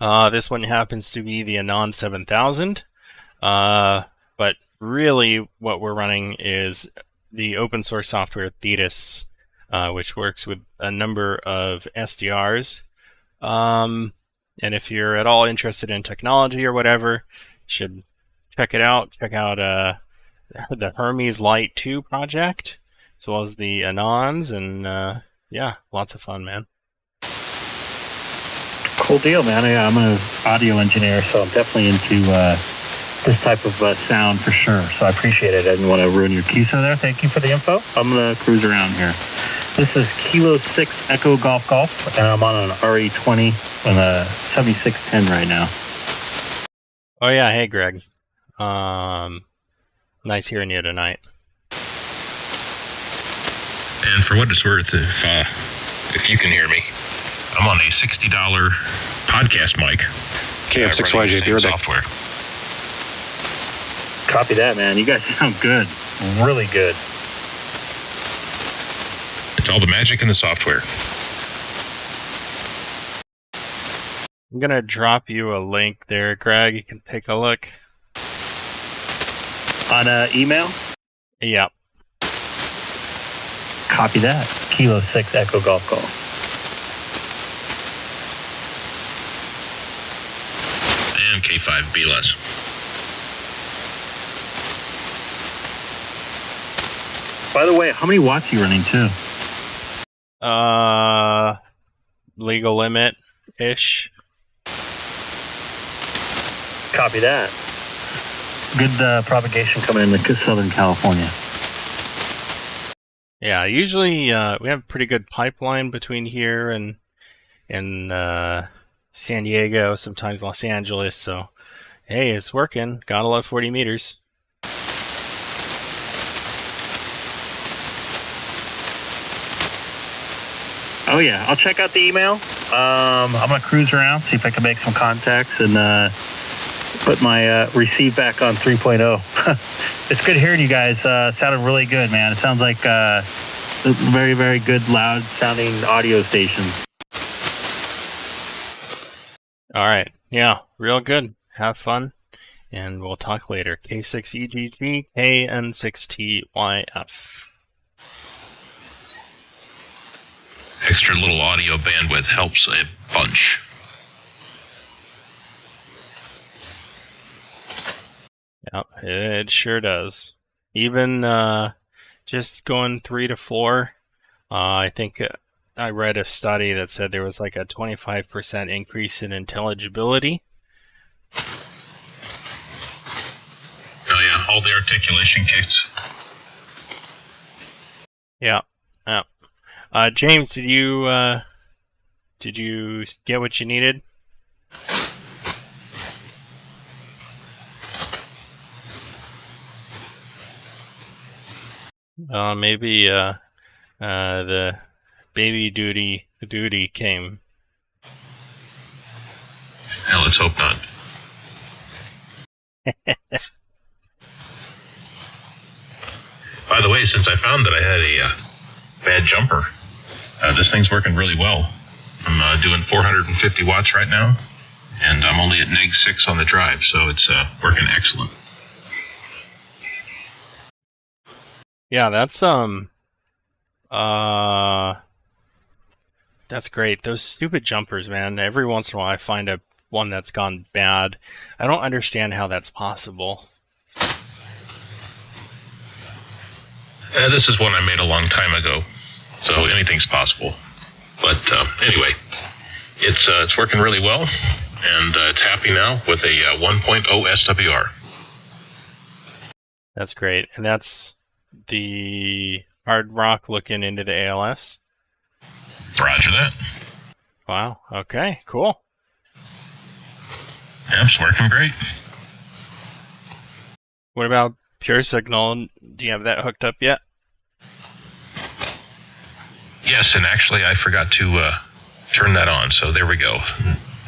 This one happens to be the ANAN-7000. But really, what we're running is the open source software Thetis, which works with a number of SDRs. And if you're at all interested in technology or whatever, you should check it out. Check out the Hermes Lite 2 project, as well as the Anons, and yeah, lots of fun, man. Cool deal, man. I'm an audio engineer, so I'm definitely into this type of sound for sure. So I appreciate it. I didn't want to ruin your QSO there. Thank you for the info. I'm going to cruise around here. This is Kilo 6 Echo Golf Golf, and I'm on an RE20 on a 7610 right now. Oh yeah, hey Greg. Nice hearing you tonight. And for what it's worth, if you can hear me, I'm on a $60 podcast mic. KF6YJ, you're there. Software. Copy that, man. You guys sound good. Really good. It's all the magic in the software. I'm going to drop you a link there, Greg. You can take a look. On email? Yep. Copy that. Kilo 6 Echo Golf Golf. And K5 BLS. By the way, how many watts are you running too? Legal limit-ish. Copy that. Good propagation coming into Southern California. Yeah, usually we have a pretty good pipeline between here and San Diego, sometimes Los Angeles, so hey, it's working. Gotta love 40 meters. Oh yeah, I'll check out the email. I'm gonna cruise around, see if I can make some contacts, and put my receive back on 3.0. It's good hearing you guys. Sounded really good, man. It sounds like very, very good, loud sounding audio stations. All right, yeah, real good. Have fun, and we'll talk later. K6EGG, KN6TYF. Extra little audio bandwidth helps a bunch. Yep, it sure does. Even just going 3 to 4, I think I read a study that said there was like a 25% increase in intelligibility. Oh yeah, all the articulation kits. Yeah, yeah. James, did you get what you needed? Maybe the baby duty came. Hell, let's hope not. By the way, since I jumper. This thing's working really well. I'm doing 450 watts right now, and I'm only at -6 on the drive, so it's working excellent. Yeah, that's great. Those stupid jumpers, man. Every once in a while I find one that's gone bad. I don't understand how that's possible. This is one I made a long time ago, so anything's possible. But anyway, it's working really well, and it's happy now with a 1.0 SWR. That's great. And that's the Hard Rock looking into the ALS? Roger that. Wow. Okay, cool. Yeah, it's working great. What about Pure Signal? Do you have that hooked up yet? Yes, and actually I forgot to turn that on, so there we go.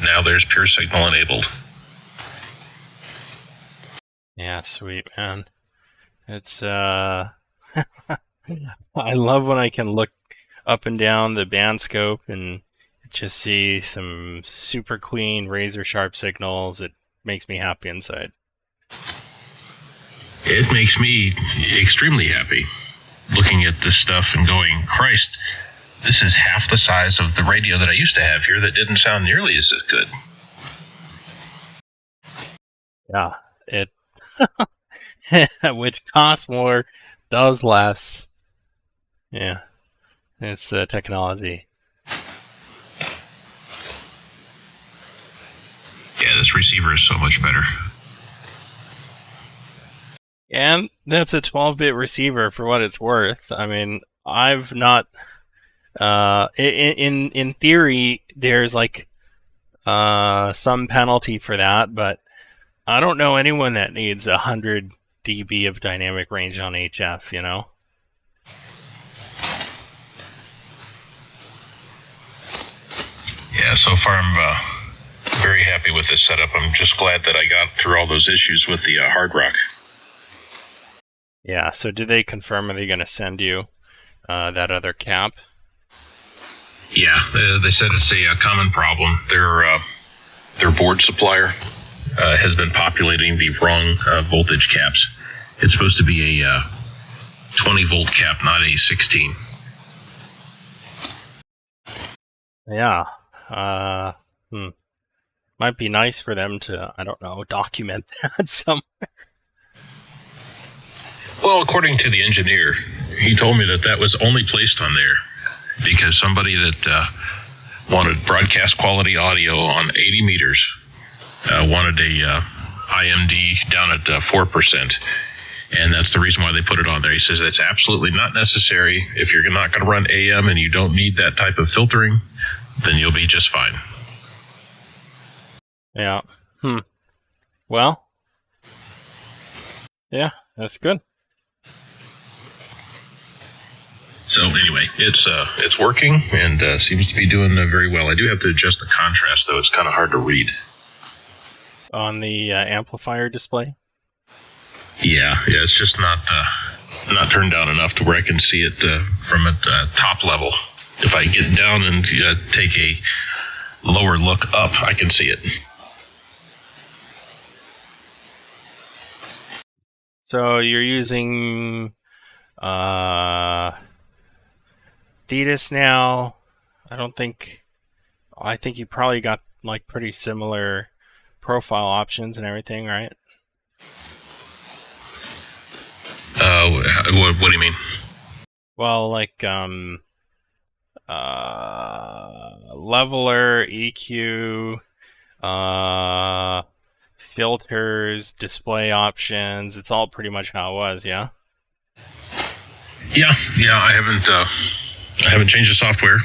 Now there's Pure Signal enabled. Yeah, sweet, man. It's I love when I can look up and down the band scope and just see some super clean, razor sharp signals. It makes me happy inside. It makes me extremely happy looking at this stuff and going, Christ, this is half the size of the radio that I used to have here that didn't sound nearly as good. Yeah, it which costs more, does less. Yeah, it's technology. Yeah, this receiver is so much better. And that's a 12-bit receiver for what it's worth. I mean, I've not... in theory, there's like some penalty for that, but I don't know anyone that needs 100 dB of dynamic range on HF, you know? Yeah, so far I'm very happy with this setup. I'm just glad that I got through all those issues with the Hard Rock. Yeah, so did they confirm, are they going to send you that other cap? Yeah, they said it's a common problem. Their board supplier has been populating the wrong voltage caps. It's supposed to be a 20-volt cap, not a 16. Yeah. Might be nice for them to, I don't know, document that somewhere. Well, according to the engineer, he told me that was only placed on there because somebody that wanted broadcast quality audio on 80 meters wanted a IMD down at 4%. And that's the reason why they put it on there. He says it's absolutely not necessary. If you're not going to run AM and you don't need that type of filtering, then you'll be just fine. Yeah. Well. Yeah, that's good. So anyway, it's working and seems to be doing very well. I do have to adjust the contrast, though. It's kind of hard to read. On the amplifier display? Yeah, it's just not turned down enough to where I can see it from at top level. If I get down and take a lower look up, I can see it. So you're using Thetis now. I think you probably got like pretty similar profile options and everything, right? What do you mean? Well, like leveler, EQ, filters, display options. It's all pretty much how it was, yeah? Yeah. I haven't changed the software.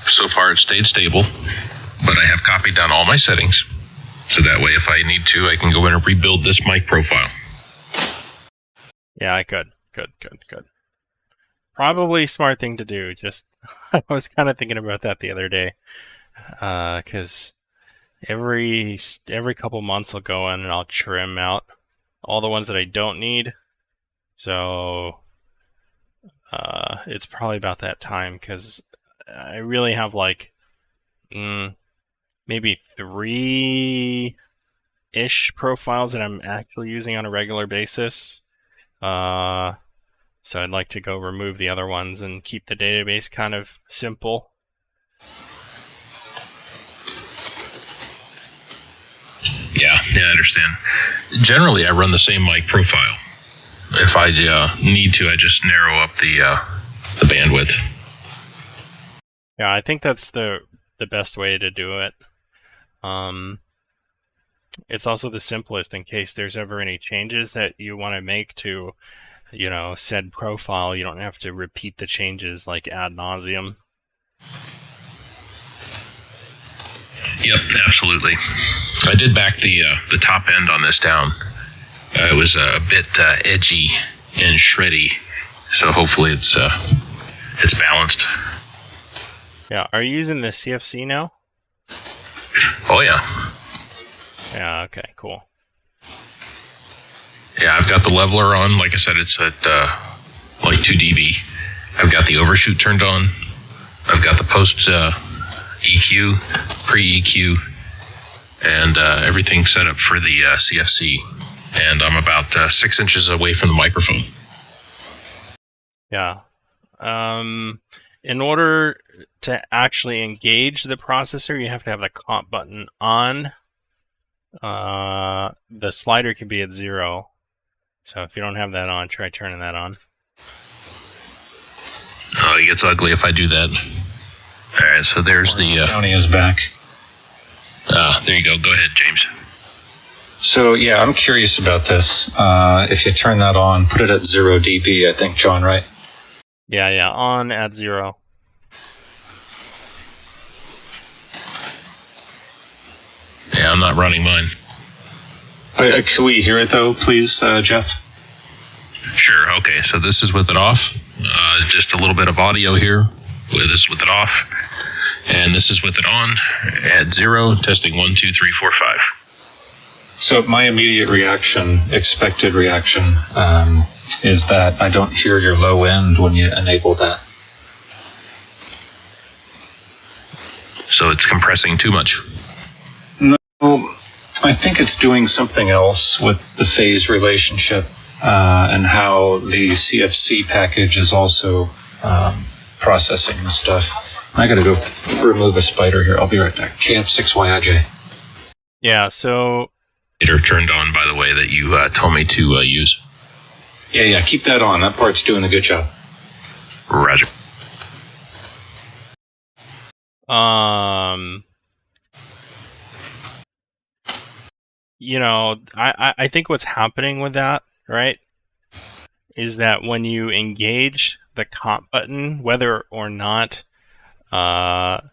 So far, it's stayed stable, but I have copied down all my settings, so that way, if I need to, I can go in and rebuild this mic profile. Yeah, I could. Good. Probably smart thing to do. Just I was kind of thinking about that the other day, because every couple months I'll go in and I'll trim out all the ones that I don't need. So it's probably about that time, because I really have like maybe 3-ish profiles that I'm actually using on a regular basis. So I'd like to go remove the other ones and keep the database kind of simple. Yeah, I understand. Generally, I run the same mic profile. If I need to, I just narrow up the bandwidth. Yeah, I think that's the best way to do it. It's also the simplest in case there's ever any changes that you want to make to, said profile. You don't have to repeat the changes like ad nauseum. Yep, absolutely. I did back the top end on this down. It was a bit edgy and shreddy, so hopefully it's balanced. Yeah, are you using the CFC now? Oh yeah. Yeah. Okay. Cool. Yeah, I've got the leveler on. Like I said, it's at like 2 dB. I've got the overshoot turned on. I've got the post EQ, pre-EQ, and everything set up for the CFC. And I'm about 6 inches away from the microphone. Yeah. In order to actually engage the processor, you have to have the comp button on. The slider can be at 0. So if you don't have that on, try turning that on. Oh, it gets ugly if I do that. All right, so there's the... County is back. There you go. Go ahead, James. So, yeah, I'm curious about this. If you turn that on, put it at 0 dB, I think, John, right? Yeah, on at 0. Yeah, I'm not running mine. Can we hear it, though, please, Jeff? Sure, okay. So this is with it off. Just a little bit of audio here. This is with it off. And this is with it on at 0, testing 1, 2, 3, 4, 5. So my immediate reaction, expected reaction, is that I don't hear your low end when you enable that. So it's compressing too much? No, I think it's doing something else with the phase relationship and how the CFC package is also processing the stuff. I gotta go remove a spider here. I'll be right back. KF6YIJ. Yeah, so... Turned on, by the way, that you told me to use. Yeah, keep that on. That part's doing a good job. Roger. I think what's happening with that, right, is that when you engage the comp button, whether or not CESSB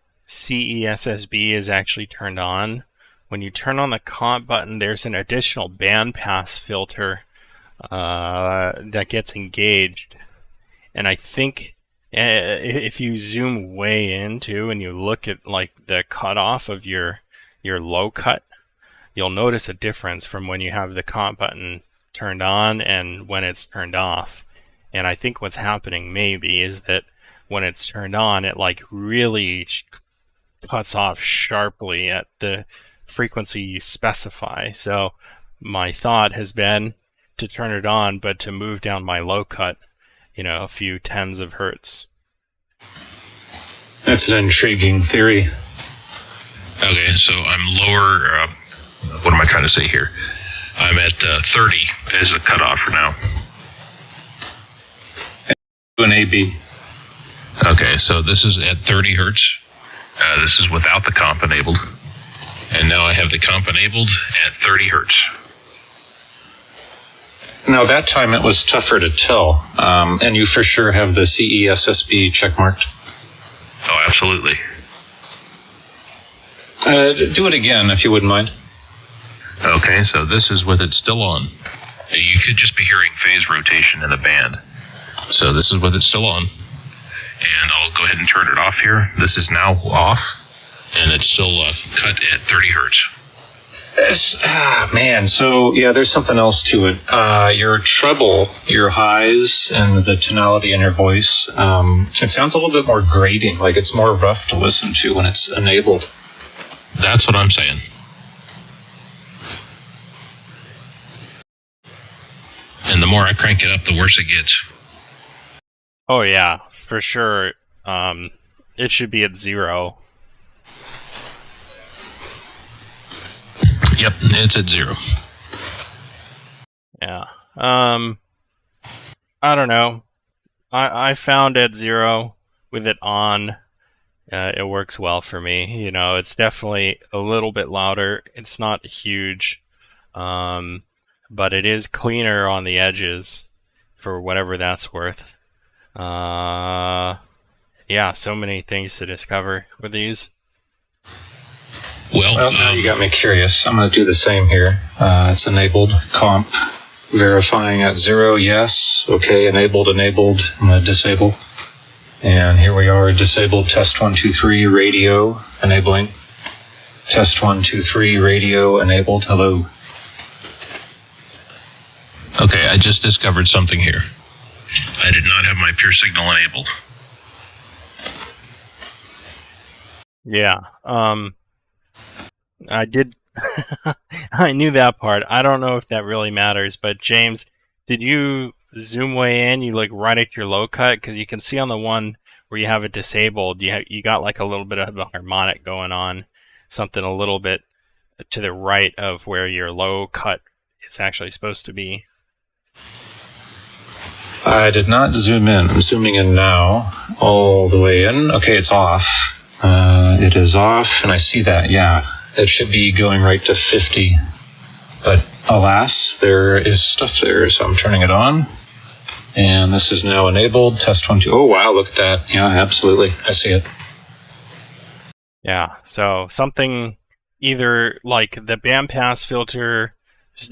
is actually turned on, when you turn on the comp button, there's an additional bandpass filter that gets engaged. And I think if you zoom way into and you look at like the cutoff of your low cut, you'll notice a difference from when you have the comp button turned on and when it's turned off. And I think what's happening maybe is that when it's turned on, it like really cuts off sharply at the frequency you specify. So my thought has been to turn it on, but to move down my low cut, a few tens of hertz. That's an intriguing theory. Okay, so I'm lower. What am I trying to say here? I'm at 30 as a cutoff for now. An AB. Okay, so this is at 30 hertz. This is without the comp enabled. And now I have the comp enabled at 30 hertz. Now, that time it was tougher to tell. And you for sure have the CESSB checkmarked. Oh, absolutely. Do it again, if you wouldn't mind. Okay, so this is with it still on. You could just be hearing phase rotation in the band. So this is with it still on. And I'll go ahead and turn it off here. This is now off. And it's still cut at 30 hertz. Man, so yeah, there's something else to it. Your treble, your highs, and the tonality in your voice, it sounds a little bit more grating, like it's more rough to listen to when it's enabled. That's what I'm saying. And the more I crank it up, the worse it gets. Oh yeah, for sure. It should be at 0. Yep, it's at 0. Yeah. I don't know. I found at 0 with it on, it works well for me. You know, it's definitely a little bit louder. It's not huge, but it is cleaner on the edges, for whatever that's worth. Yeah, so many things to discover with these. Well, now you got me curious. I'm going to do the same here. It's enabled. Comp. Verifying at 0. Yes. Okay. Enabled. I'm going to disable. And here we are. Disabled. Test 1, 2, 3. Radio. Enabling. Test 1, 2, 3. Radio. Enabled. Hello. Okay, I just discovered something here. I did not have my pure signal enabled. Yeah. I did. I knew that part. I don't know if that really matters, but James, did you zoom way in? You look right at your low cut, because you can see on the one where you have it disabled, you got like a little bit of a harmonic going on, something a little bit to the right of where your low cut is actually supposed to be. I did not zoom in. I'm zooming in now, all the way in. Okay, it's off. It is off, and I see that, yeah. It should be going right to 50. But alas, there is stuff there, so I'm turning it on. And this is now enabled. Test 1, 2. Oh, wow, look at that. Yeah, absolutely. I see it. Yeah, so something either like the bandpass filter,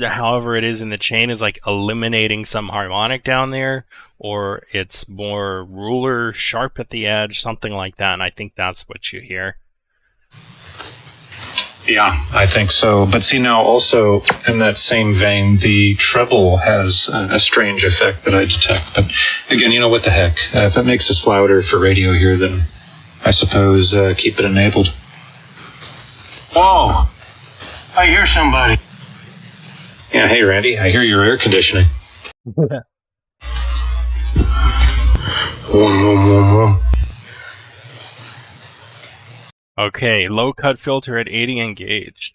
however it is in the chain, is like eliminating some harmonic down there, or it's more ruler sharp at the edge, something like that, and I think that's what you hear. Yeah, I think so. But see, now also in that same vein, the treble has a strange effect that I detect. But again, you know, what the heck? If it makes us louder for radio here, then I suppose keep it enabled. Whoa! I hear somebody. Yeah, hey Randy, I hear your air conditioning. Okay, low cut filter at 80 engaged.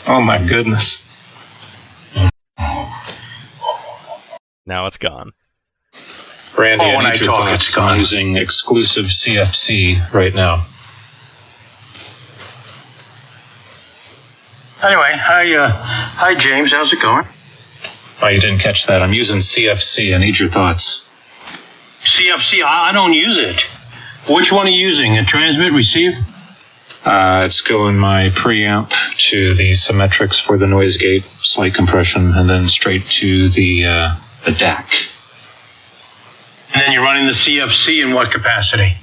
Oh my goodness. Now it's gone. Randy, when I talk, it's gone. I'm using exclusive CFC right now. Anyway, hi James, how's it going? Oh, you didn't catch that. I'm using CFC. I need your thoughts. CFC, I don't use it. Which one are you using? A transmit, receive? It's going my preamp to the symmetrics for the noise gate, slight compression, and then straight to the DAC. And then you're running the CFC in what capacity?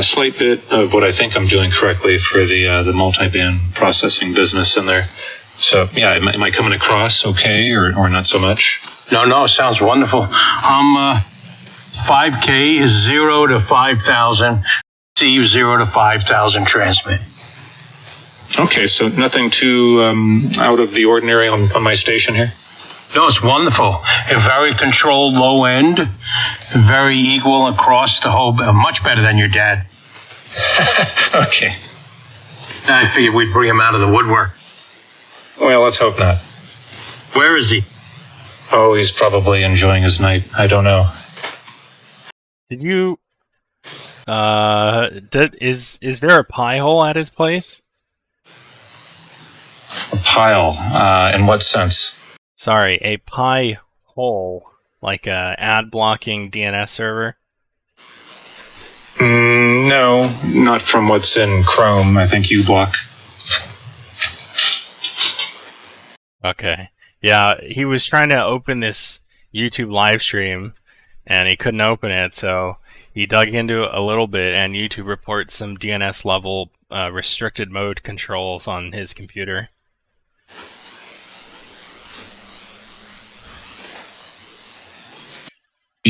Slight bit of what I think I'm doing correctly for the multi-band processing business in there. So, yeah, am I coming across okay or not so much? No, sounds wonderful. 5K is 0 to 5,000. Receive 0 to 5,000 transmit. Okay, so nothing too out of the ordinary on my station here? No, it's wonderful. A very controlled low end, very equal across the whole, much better than your dad. Okay. I figured we'd bring him out of the woodwork. Well, let's hope not. Where is he? Oh, he's probably enjoying his night. I don't know. Did you... is there a pie hole at his place? A pile? In what sense? Sorry, a pie hole, like a ad blocking DNS server? No, not from what's in Chrome. I think uBlock. Okay. Yeah, he was trying to open this YouTube live stream, and he couldn't open it, so he dug into it a little bit, and YouTube reports some DNS level restricted mode controls on his computer.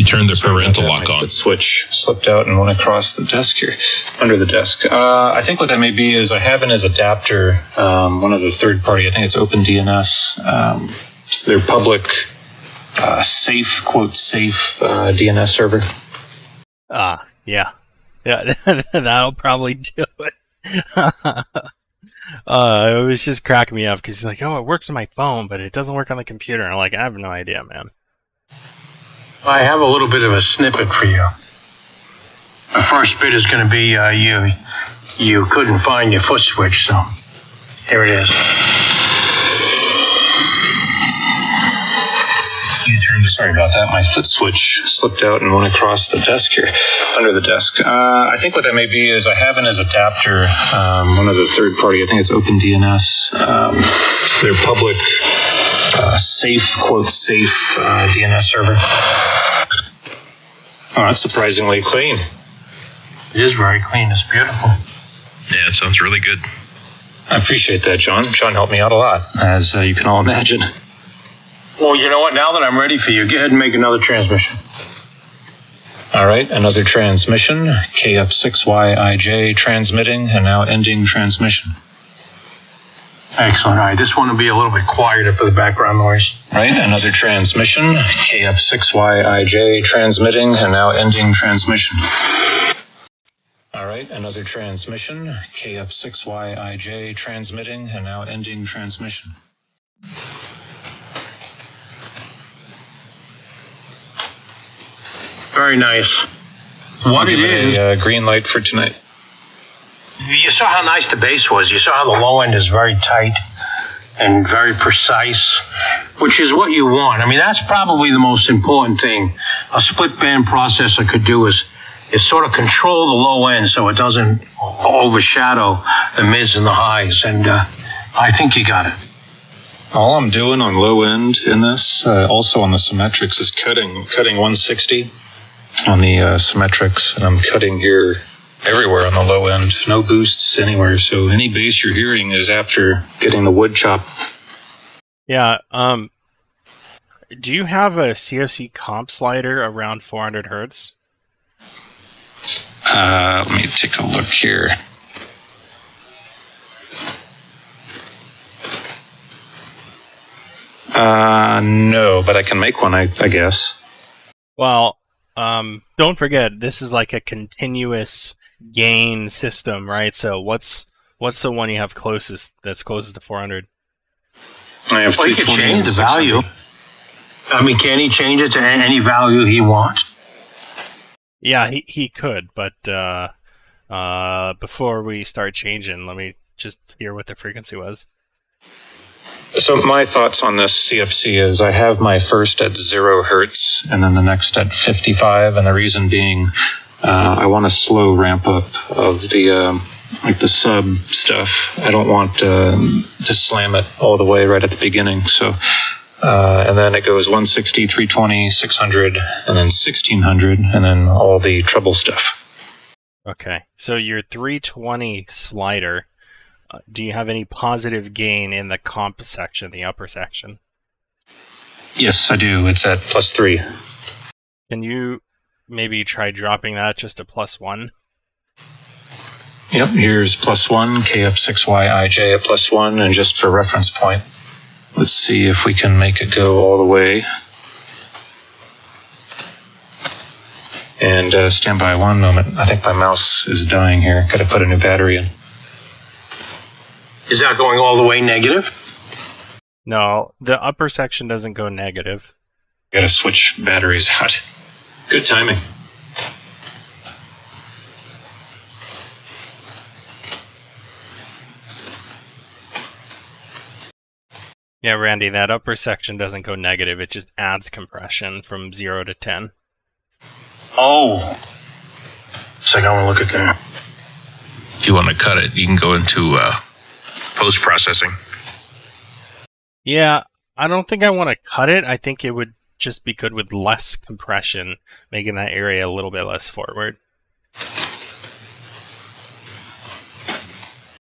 You turned the parental lock on. The switch slipped out and went across the desk here, under the desk. I think what that may be is I have in as adapter one of the third party. I think it's OpenDNS. Their public safe, quote, safe DNS server. Yeah. That'll probably do it. It was just cracking me up because he's like, oh, it works on my phone, but it doesn't work on the computer. And I'm like, I have no idea, man. I have a little bit of a snippet for you. The first bit is going to be you couldn't find your foot switch, so here it is. Sorry about that. My foot switch slipped out and went across the desk here, under the desk. I think what that may be is I have in as adapter one of the third party. I think it's OpenDNS. Their public safe, quote, safe DNS server. Oh, that's surprisingly clean. It is very clean. It's beautiful. Yeah, it sounds really good. I appreciate that, John. John helped me out a lot, as you can all imagine. Well, you know what? Now that I'm ready for you, go ahead and make another transmission. All right, another transmission. KF6YIJ transmitting and now ending transmission. Excellent. All right, this one will be a little bit quieter for the background noise. Right, another transmission. KF6YIJ transmitting and now ending transmission. All right, another transmission. KF6YIJ transmitting and now ending transmission. Very nice. What it is... green light for tonight. You saw how nice the bass was. You saw how the low end is very tight and very precise, which is what you want. I mean, that's probably the most important thing a split band processor could do is sort of control the low end so it doesn't overshadow the mids and the highs. And I think you got it. All I'm doing on low end in this, also on the symmetrics, is cutting 160 on the symmetrics, and I'm cutting here everywhere on the low end. No boosts anywhere, so any bass you're hearing is after getting the wood chop. Yeah, do you have a CFC comp slider around 400 hertz? Let me take a look here. No, but I can make one, I guess. Well, don't forget, this is like a continuous gain system, right? So what's the one you have that's closest to 400? I have he can change the value. I mean, can he change it to any value he wants? Yeah, he could, but before we start changing, let me just hear what the frequency was. So my thoughts on this CFC is I have my first at 0 hertz and then the next at 55, and the reason being I want a slow ramp up of the like the sub stuff. I don't want to slam it all the way right at the beginning. So and then it goes 160, 320, 600, and then 1600, and then all the treble stuff. Okay, so your 320 slider. Do you have any positive gain in the comp section, the upper section? Yes, I do. It's at +3. Can you maybe try dropping that just to +1? Yep, here's +1, KF6YIJ at +1, and just for reference point, let's see if we can make it go all the way. And stand by one moment. I think my mouse is dying here. Got to put a new battery in. Is that going all the way negative? No, the upper section doesn't go negative. Got to switch batteries out. Good timing. Yeah, Randy, that upper section doesn't go negative. It just adds compression from 0 to 10. Oh. So I want to look at that. If you want to cut it, you can go into post-processing. Yeah, I don't think I want to cut it. I think it would just be good with less compression, making that area a little bit less forward.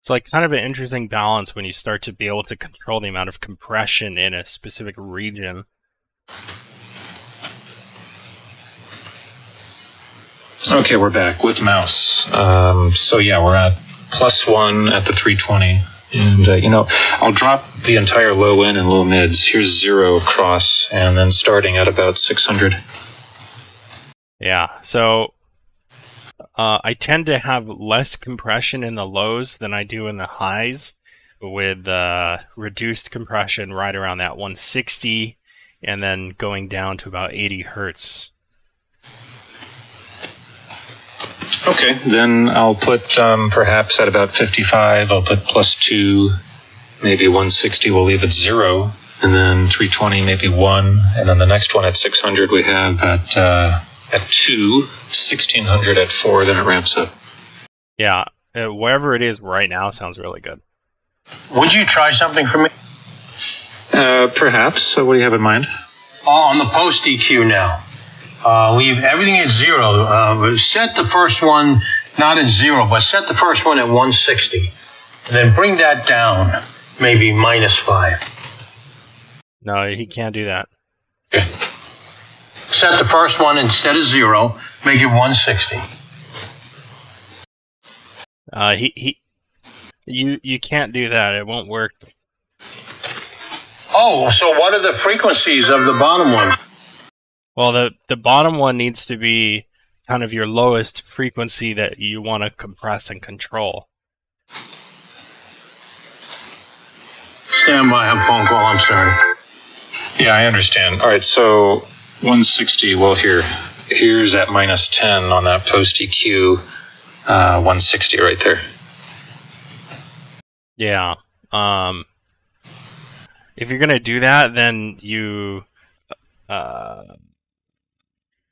It's like kind of an interesting balance when you start to be able to control the amount of compression in a specific region. Okay, we're back with mouse. So yeah, we're at +1 at the 320. And, I'll drop the entire low end and low mids. Here's 0 across, and then starting at about 600. Yeah, so I tend to have less compression in the lows than I do in the highs, with reduced compression right around that 160, and then going down to about 80 hertz. Okay, then I'll put perhaps at about 55, I'll put +2, maybe 160, we'll leave it 0, and then 320, maybe 1, and then the next one at 600 we have at 2, 1600 at 4, then it ramps up. Yeah, wherever it is right now sounds really good. Would you try something for me? Perhaps. So what do you have in mind? On the post EQ now. Leave everything at 0. Set the first one not at 0, but set the first one at 160. Then bring that down, maybe -5. No, he can't do that. Okay. Set the first one instead of 0, make it 160. You can't do that. It won't work. Oh, so what are the frequencies of the bottom one? Well, the bottom one needs to be kind of your lowest frequency that you want to compress and control. Stand by, I have a phone call, I'm sorry. Yeah, I understand. All right, so 160, well, here's at -10 on that post EQ, 160 right there. Yeah. If you're going to do that, then you...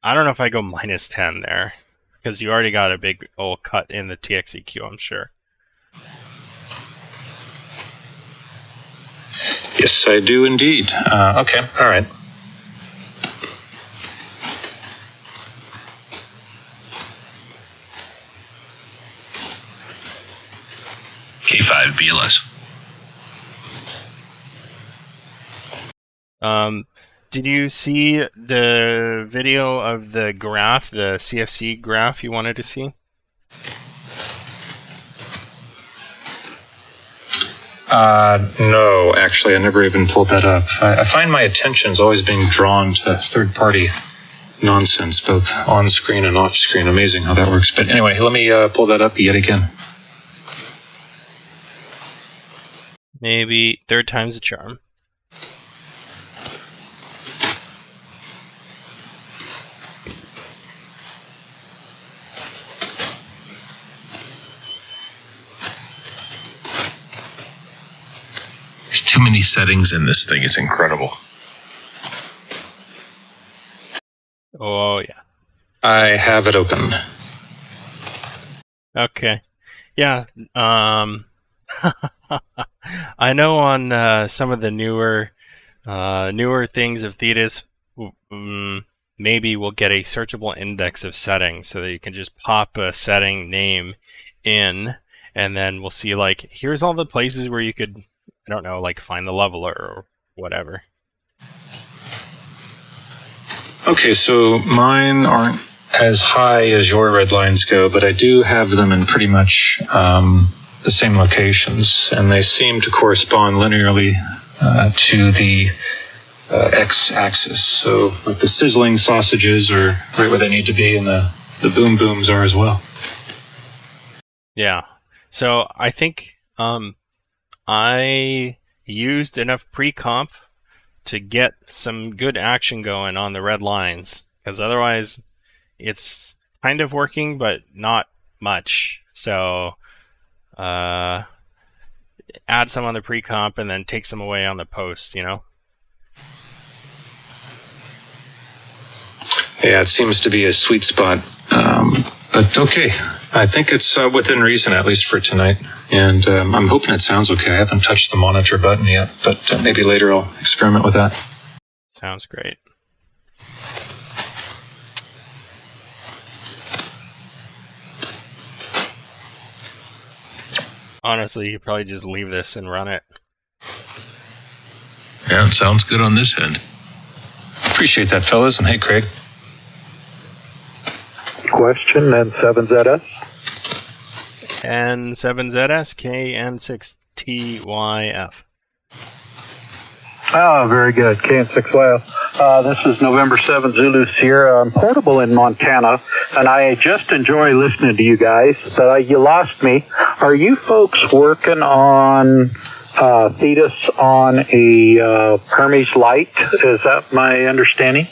I don't know if I go -10 there, because you already got a big old cut in the TXEQ, I'm sure. Yes, I do indeed. Okay, all right. K5 BLS. Did you see the video of the graph, the CFC graph you wanted to see? No, actually, I never even pulled that up. I find my attention's always being drawn to third-party nonsense, both on-screen and off-screen. Amazing how that works. But anyway, let me pull that up yet again. Maybe third time's a charm. Too many settings in this thing. It's incredible. Oh, yeah. I have it open. Okay. Yeah. I know on some of the newer things of Thetis, maybe we'll get a searchable index of settings so that you can just pop a setting name in, and then we'll see, like, here's all the places where you could, I don't know, like find the leveler or whatever. Okay, so mine aren't as high as your red lines go, but I do have them in pretty much the same locations, and they seem to correspond linearly to the x-axis. So like the sizzling sausages are right where they need to be, and the boom booms are as well. Yeah. So I think I used enough pre-comp to get some good action going on the red lines, because otherwise it's kind of working, but not much. So add some on the pre-comp and then take some away on the post, you know? Yeah, it seems to be a sweet spot. But okay, I think it's within reason, at least for tonight. And I'm hoping it sounds okay. I haven't touched the monitor button yet, but maybe later I'll experiment with that. Sounds great. Honestly, you could probably just leave this and run it. Yeah, it sounds good on this end. Appreciate that, fellas. And hey, Craig. question, N7ZS. N7ZS, KN6TYF. Oh, very good. KN6YF. This is November 7 Zulu Sierra. I'm portable in Montana, and I just enjoy listening to you guys, but you lost me. Are you folks working on Thetis on a Hermes Light? Is that my understanding?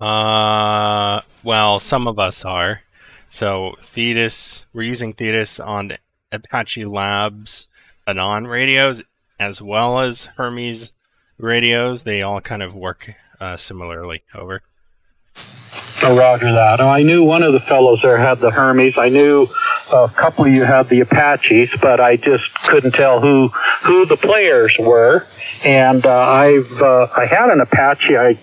Well, some of us are. So Thetis, we're using Thetis on Apache-Labs ANAN radios as well as Hermes radios. They all kind of work similarly. Over. Oh, roger that. Oh, I knew one of the fellows there had the Hermes. I knew a couple of you had the Apaches, but I just couldn't tell who the players were. And I had an Apache.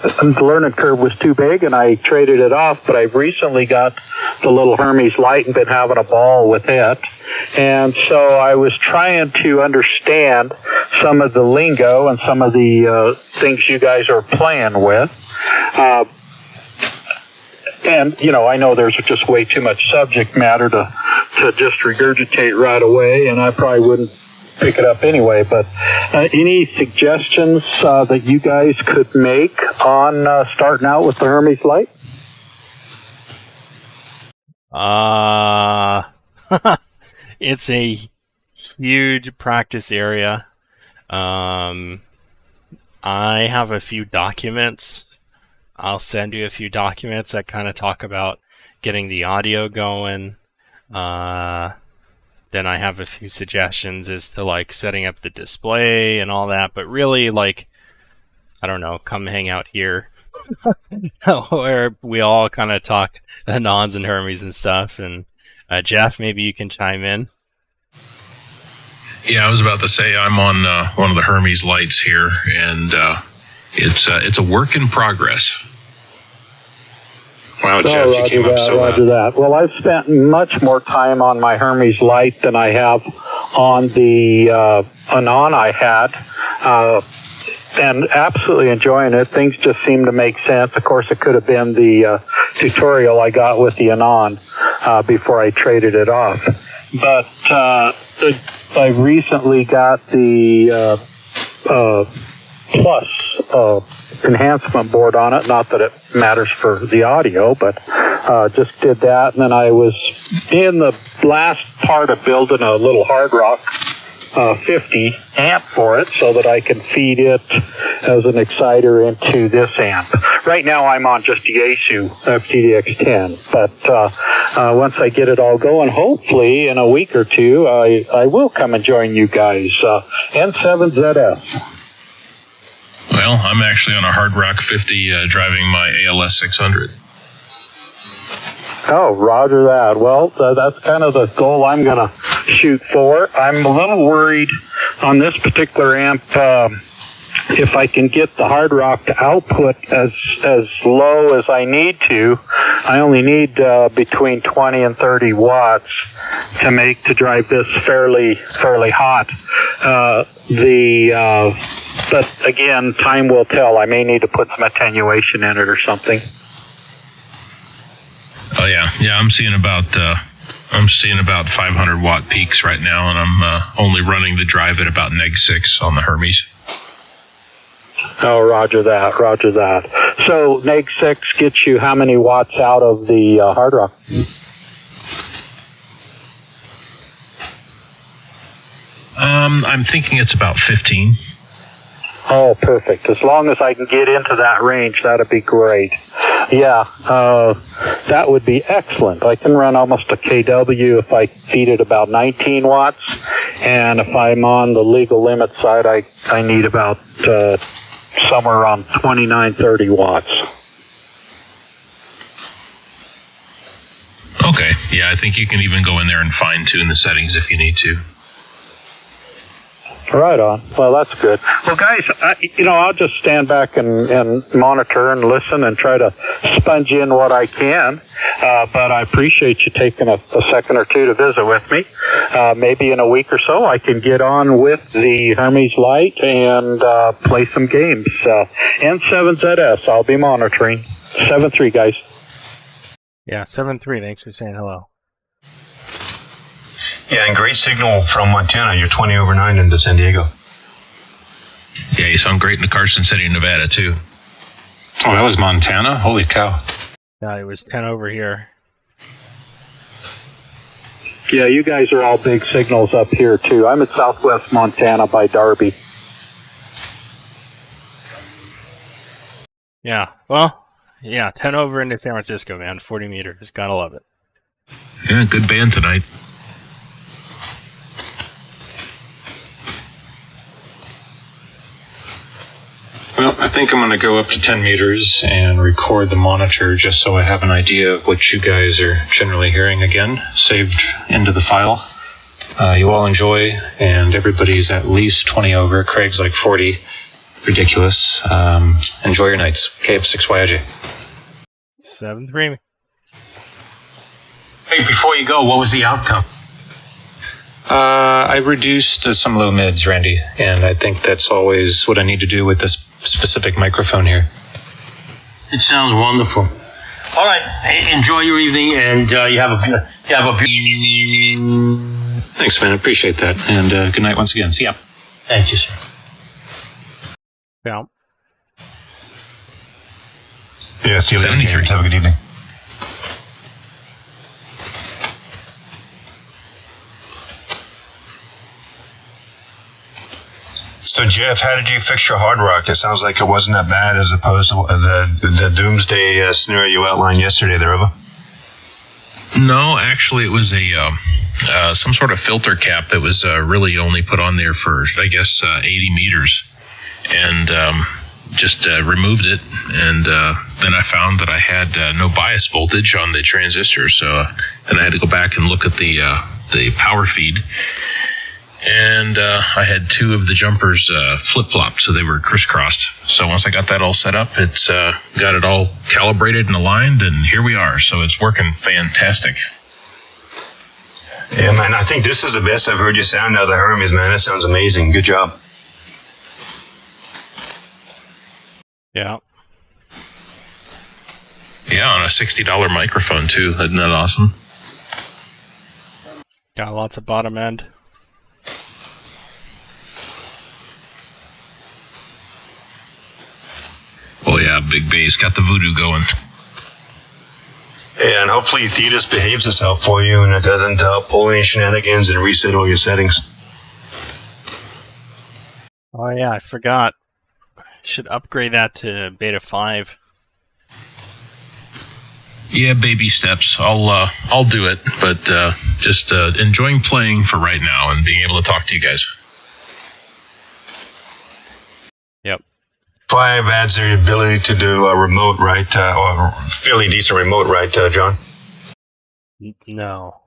The learning curve was too big, and I traded it off, but I've recently got the little Hermes Light and been having a ball with it. And so I was trying to understand some of the lingo and some of the things you guys are playing with. And, you know, I know there's just way too much subject matter to just regurgitate right away, and I probably wouldn't pick it up anyway, but any suggestions that you guys could make on starting out with the Hermes Light? It's a huge practice area. I have a few documents. I'll send you a few documents that kind of talk about getting the audio going. Then I have a few suggestions as to like setting up the display and all that. But really, like, I don't know, come hang out here where we all kind of talk Anons and Hermes and stuff. And Jeff, maybe you can chime in. Yeah, I was about to say I'm on one of the Hermes lights here, and it's a work in progress. Wow, Jeff, you came up so Roger that. Well, I've spent much more time on my Hermes Light than I have on the Anan I had, and absolutely enjoying it. Things just seem to make sense. Of course, it could have been the tutorial I got with the Anan before I traded it off. But I recently got the Plus enhancement board on it. Not that it matters for the audio, but just did that. And then I was in the last part of building a little Hard Rock 50 amp for it so that I can feed it as an exciter into this amp. Right now I'm on just the Yaesu FTDX10, but once I get it all going, hopefully in a week or two, I will come and join you guys. N7ZS. Well, I'm actually on a Hard Rock 50 driving my ALS 600. Oh, roger that. Well, that's kind of the goal I'm going to shoot for. I'm a little worried on this particular amp if I can get the Hard Rock to output as low as I need to. I only need between 20 and 30 watts to drive this fairly hot. But again, time will tell. I may need to put some attenuation in it or something. Oh yeah. I'm seeing about 500 watt peaks right now, and I'm only running the drive at about -6 on the Hermes. Oh, roger that. So -6 gets you how many watts out of the Hard Rock? I'm thinking it's about 15. Oh, perfect. As long as I can get into that range, that'd be great. Yeah, that would be excellent. I can run almost a kW if I feed it about 19 watts, and if I'm on the legal limit side, I need about somewhere around 29, 30 watts. Okay, yeah, I think you can even go in there and fine-tune the settings if you need to. Right on. Well, that's good. Well, guys, I'll just stand back and monitor and listen and try to sponge in what I can. But I appreciate you taking a second or two to visit with me. Maybe in a week or so, I can get on with the Hermes Light and play some games. N7ZS, I'll be monitoring. 7-3, guys. Yeah, 7-3. Thanks for saying hello. Yeah, and great signal from Montana. You're 20 over 9 into San Diego. Yeah, you sound great in the Carson City, Nevada, too. Oh, that was Montana? Holy cow. Yeah, it was 10 over here. Yeah, you guys are all big signals up here, too. I'm in southwest Montana by Darby. Yeah, well, yeah, 10 over into San Francisco, man. 40 meters. Gotta love it. Yeah, good band tonight. Well, I think I'm going to go up to 10 meters and record the monitor just so I have an idea of what you guys are generally hearing again, saved into the file. You all enjoy, and everybody's at least 20 over. Craig's like 40. Ridiculous. Enjoy your nights. KF6YJ. 7-3. Hey, before you go, what was the outcome? I reduced some low mids, Randy, and I think that's always what I need to do with this specific microphone here. It sounds wonderful. All right, enjoy your evening, and you have a Thanks, man. I appreciate that, and good night once again. See ya. Thank you, sir. Yeah. Yeah, see you later. Have a good evening. So, Jeff, how did you fix your hard rock? It sounds like it wasn't that bad as opposed to the doomsday scenario you outlined yesterday there, Eva. No, actually, it was some sort of filter cap that was really only put on there for, I guess, 80 meters. And just removed it. And then I found that I had no bias voltage on the transistor. So then I had to go back and look at the power feed. And I had two of the jumpers flip-flopped, so they were crisscrossed. So once I got that all set up, it's got it all calibrated and aligned, and here we are. So it's working fantastic. Yeah, man, I think this is the best I've heard you sound out of the Hermes, man. That sounds amazing. Good job. Yeah. Yeah, on a $60 microphone, too. Isn't that awesome? Got lots of bottom end. Oh, yeah, big bass. Got the voodoo going. Yeah, and hopefully Thetis behaves itself for you and it doesn't pull any shenanigans and reset all your settings. Oh, yeah, I forgot. Should upgrade that to Beta 5. Yeah, baby steps. I'll do it, but just enjoying playing for right now and being able to talk to you guys. Yep. 5 adds the ability to do a remote, right? Or fairly decent remote, right, John? No.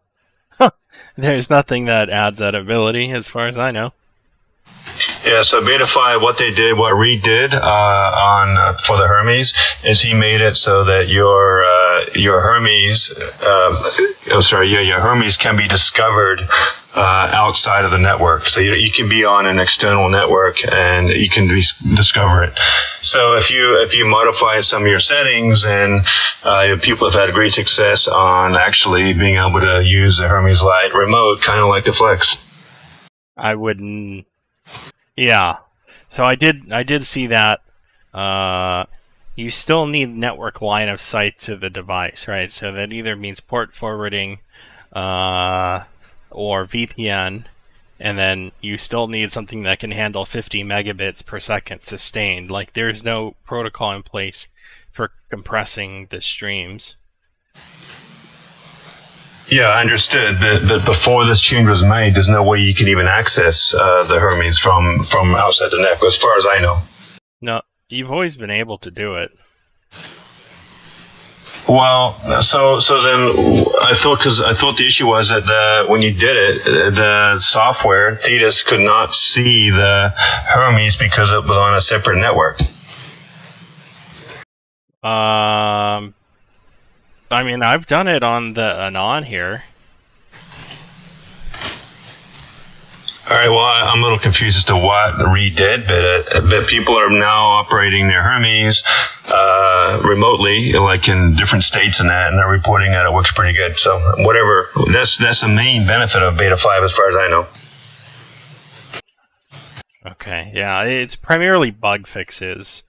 There's nothing that adds that ability, as far as I know. Yeah, so Beta 5, what Reed did for the Hermes is he made it so that your Hermes, your Hermes can be discovered outside of the network. So you can be on an external network and you can discover it. So if you modify some of your settings, and people have had great success on actually being able to use the Hermes Lite remote, kind of like the Flex. I wouldn't. Yeah, so I did see that. You still need network line of sight to the device, right? So that either means port forwarding or VPN, and then you still need something that can handle 50 megabits per second sustained. Like, there's no protocol in place for compressing the streams. Yeah, I understood, but before this change was made, there's no way you can even access the Hermes from outside the network, as far as I know. No, you've always been able to do it. Well, so then I thought the issue was that when you did it, the software Thetis could not see the Hermes because it was on a separate network. I mean, I've done it on the ANAN here. All right, well, I'm a little confused as to what Reed did, but people are now operating their Hermes remotely, like in different states and that, and they're reporting that it works pretty good. So whatever, that's the main benefit of Beta 5 as far as I know. Okay, yeah, it's primarily bug fixes,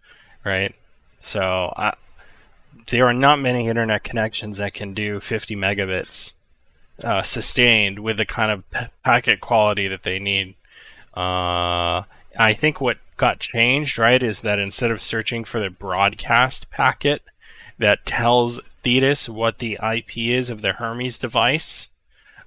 right? So there are not many internet connections that can do 50 megabits sustained with the kind of packet quality that they need. I think what got changed, right, is that instead of searching for the broadcast packet that tells Thetis what the IP is of the Hermes device,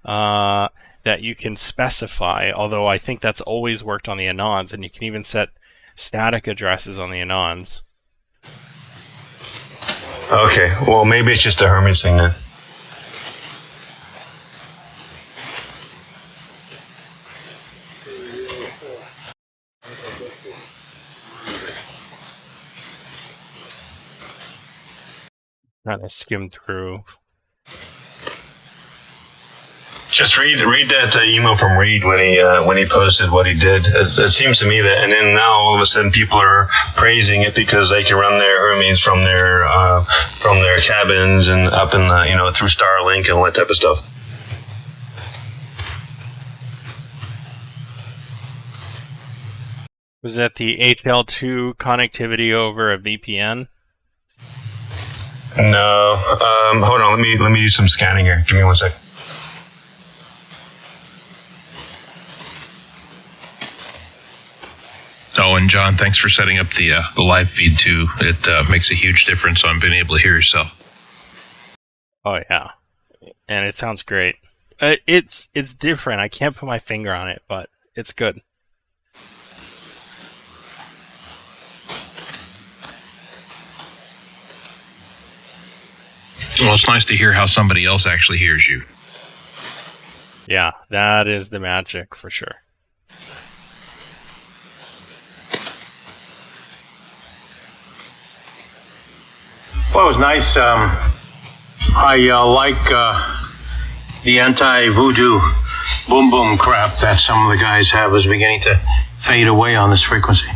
that you can specify, although I think that's always worked on the Anons, and you can even set static addresses on the Anons. Okay, well, maybe it's just a Hermes thing then. Kind of skim through. Just read that email from Reed when he posted what he did. It seems to me that, and then now all of a sudden people are praising it because they can run their Hermes from their cabins and up in the through Starlink and all that type of stuff. Was that the HL2 connectivity over a VPN? No. Hold on. Let me do some scanning here. Give me 1 sec. Oh, and John, thanks for setting up the live feed too. It makes a huge difference on being able to hear yourself. Oh yeah, and it sounds great. It's different. I can't put my finger on it, but it's good. Well, it's nice to hear how somebody else actually hears you. Yeah, that is the magic for sure. Well, it was nice. I like the anti-voodoo boom boom crap that some of the guys have is beginning to fade away on this frequency.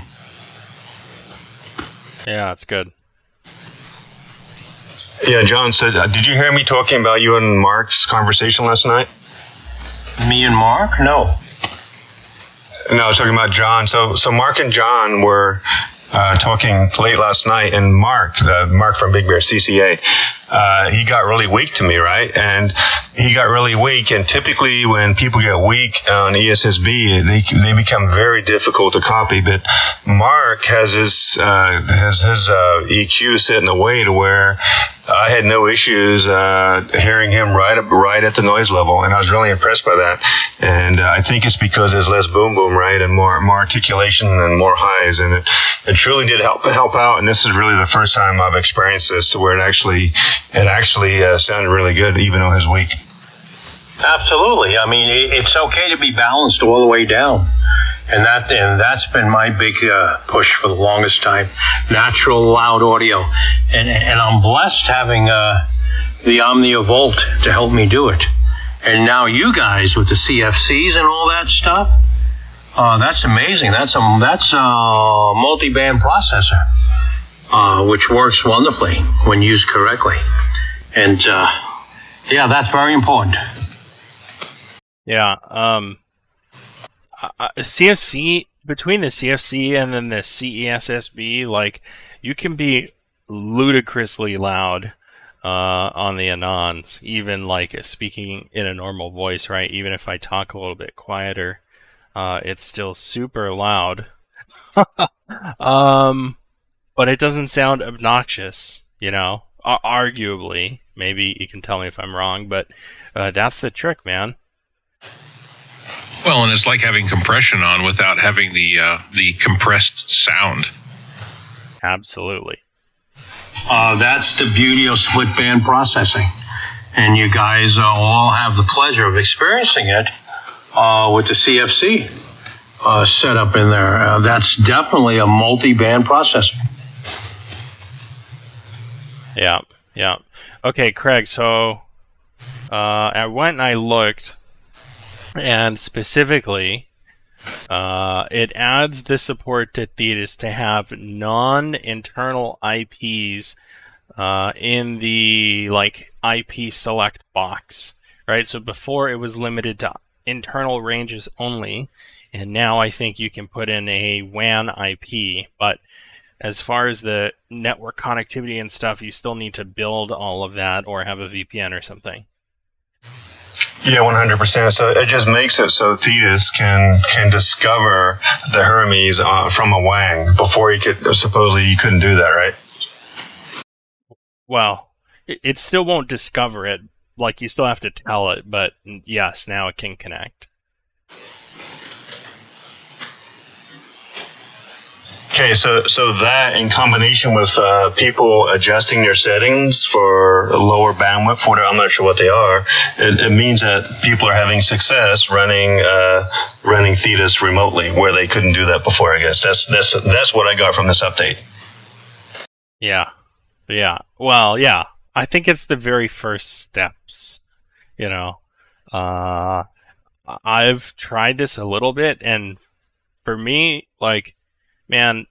Yeah, it's good. Yeah, John said, did you hear me talking about you and Mark's conversation last night? Me and Mark? No. No, I was talking about John. So Mark and John were talking late last night, and Mark from Big Bear CCA, he got really weak to me, right? And he got really weak, and typically when people get weak on ESSB, they become very difficult to copy. But Mark has his EQ set in a way to where I had no issues hearing him right at the noise level, and I was really impressed by that. And I think it's because there's less boom boom, right, and more articulation and more highs, and it truly did help out. And this is really the first time I've experienced this to where it actually sounded really good, even though it was weak. Absolutely. I mean, it's okay to be balanced all the way down. And that's been my big push for the longest time. Natural, loud audio. And I'm blessed having the Omnia Volt to help me do it. And now you guys with the CFCs and all that stuff, that's amazing. That's a multi-band processor, which works wonderfully when used correctly. And yeah, that's very important. Yeah, CFC, between the CFC and then the CESSB, like, you can be ludicrously loud on the Anons, even like speaking in a normal voice, right? Even if I talk a little bit quieter, it's still super loud. But it doesn't sound obnoxious, arguably. Maybe you can tell me if I'm wrong, but that's the trick, man. Well, and it's like having compression on without having the compressed sound. Absolutely. That's the beauty of split band processing. And you guys all have the pleasure of experiencing it with the CFC setup in there. That's definitely a multi-band processor. Yeah. Okay, Craig, so I went and I looked, and specifically, It adds the support to Thetis to have non-internal IPs in the IP select box, right? So before it was limited to internal ranges only, and now I think you can put in a WAN IP, but as far as the network connectivity and stuff, you still need to build all of that or have a VPN or something. Yeah, 100%. So it just makes it so Thetis can discover the Hermes from a WAN. Before supposedly you couldn't do that, right? Well, it still won't discover it. You still have to tell it, but yes, now it can connect. Okay, so that in combination with people adjusting their settings for lower bandwidth, I'm not sure what they are, it means that people are having success running Thetis remotely, where they couldn't do that before. I guess that's what I got from this update. Yeah. Well, yeah. I think it's the very first steps. I've tried this a little bit, and for me, man,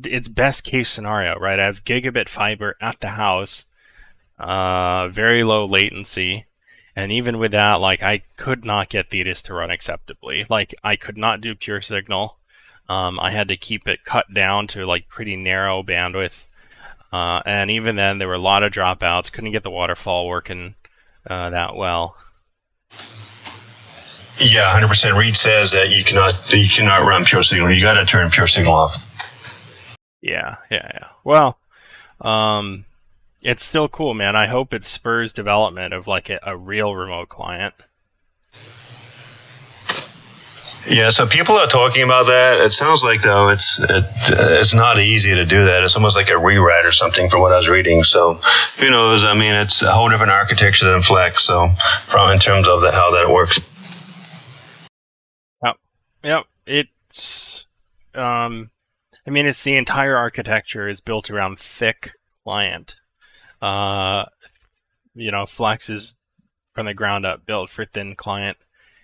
it's best case scenario, right? I have gigabit fiber at the house, very low latency, and even with that, I could not get Thetis to run acceptably. I could not do pure signal. I had to keep it cut down to pretty narrow bandwidth, and even then there were a lot of dropouts. Couldn't get the waterfall working that well. Yeah, 100%. Reed says that you cannot run pure signal. You got to turn pure signal off. Yeah. Well, it's still cool, man. I hope it spurs development of a real remote client. Yeah, so people are talking about that. It sounds like though it's not easy to do that. It's almost like a rewrite or something from what I was reading. So who knows? I mean, it's a whole different architecture than Flex. So in terms of how that works. Yep. It's it's the entire architecture is built around thick client. Flex is from the ground up built for thin client,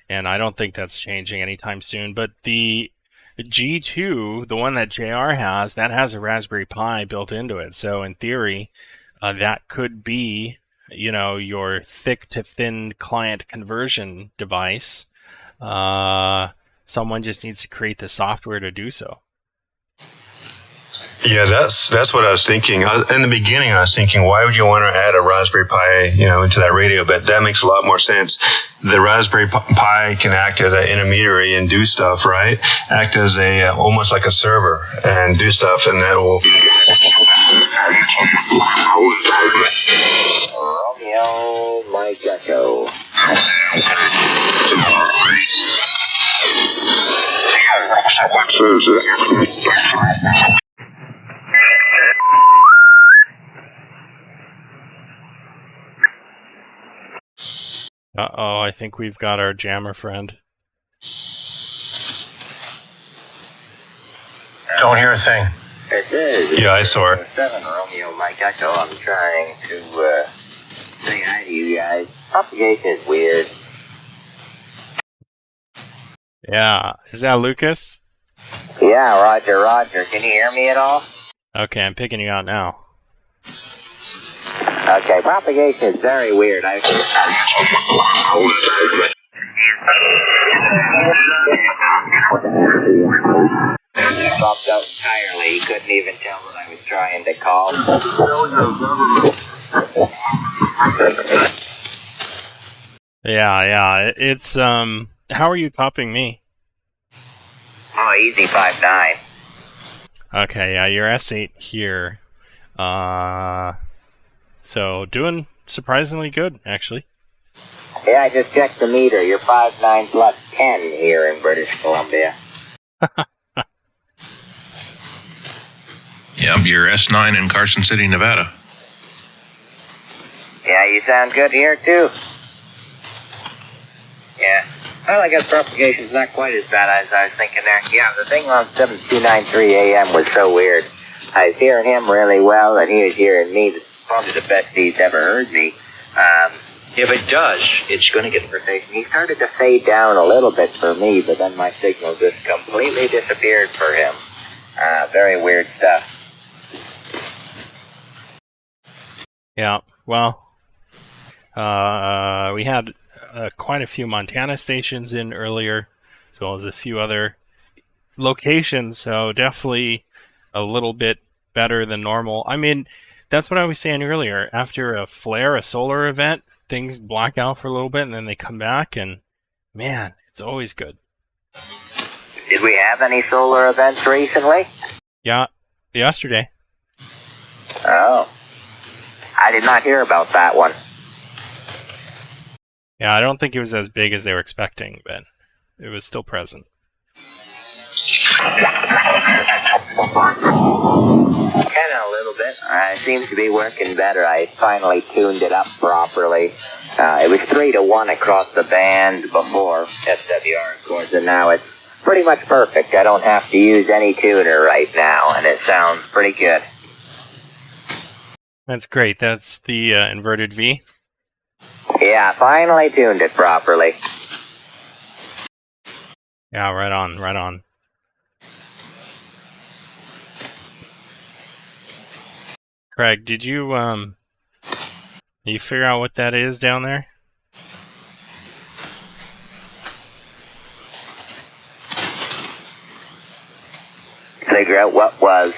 and I don't think that's changing anytime soon. But the G2, the one that JR has, that has a Raspberry Pi built into it. So in theory, that could be, your thick to thin client conversion device. Someone just needs to create the software to do so. Yeah, that's what I was thinking. In the beginning, I was thinking, why would you want to add a Raspberry Pi, into that radio? But that makes a lot more sense. The Raspberry Pi can act as an intermediary and do stuff, right? Act as almost like a server and do stuff, and that will. Romeo, Mike Echo. Uh-oh, I think we've got our jammer friend. Don't hear a thing. Yeah, I saw it. 7 Romeo, Mike Echo. I'm trying to say hi to you guys. Propagation is weird. Yeah, is that Lucas? Yeah, Roger. Can you hear me at all? Okay, I'm picking you out now. Okay, propagation is very weird. Dropped out entirely. He couldn't even tell what I was trying to call. Yeah. It's, how are you copying me? Oh, easy 5.9. Okay, yeah, you're S8 here. So doing surprisingly good, actually. Yeah, I just checked the meter. You're 5.9 plus 10 here in British Columbia. Yeah, you're S9 in Carson City, Nevada. Yeah, you sound good here, too. Yeah. Well, I guess propagation's not quite as bad as I was thinking there. Yeah, the thing on 7293 AM was so weird. I was hearing him really well, and he was hearing me. Probably the best he's ever heard me. If it does, it's going to get... He started to fade down a little bit for me, but then my signal just completely disappeared for him. Very weird stuff. Yeah, well, we had quite a few Montana stations in earlier, as well as a few other locations, so definitely a little bit better than normal. I mean, that's what I was saying earlier. After a flare, a solar event, things black out for a little bit, and then they come back, and man, it's always good. Did we have any solar events recently? Yeah, yesterday. Oh. I did not hear about that one. Yeah, I don't think it was as big as they were expecting, but it was still present. Kind of a little bit. It seems to be working better. I finally tuned it up properly. It was 3 to 1 across the band before SDR, of course, and now it's pretty much perfect. I don't have to use any tuner right now, and it sounds pretty good. That's great. That's the inverted V? Yeah, finally tuned it properly. Yeah, right on, right on. Craig, did you figure out what that is down there? Figure out what was?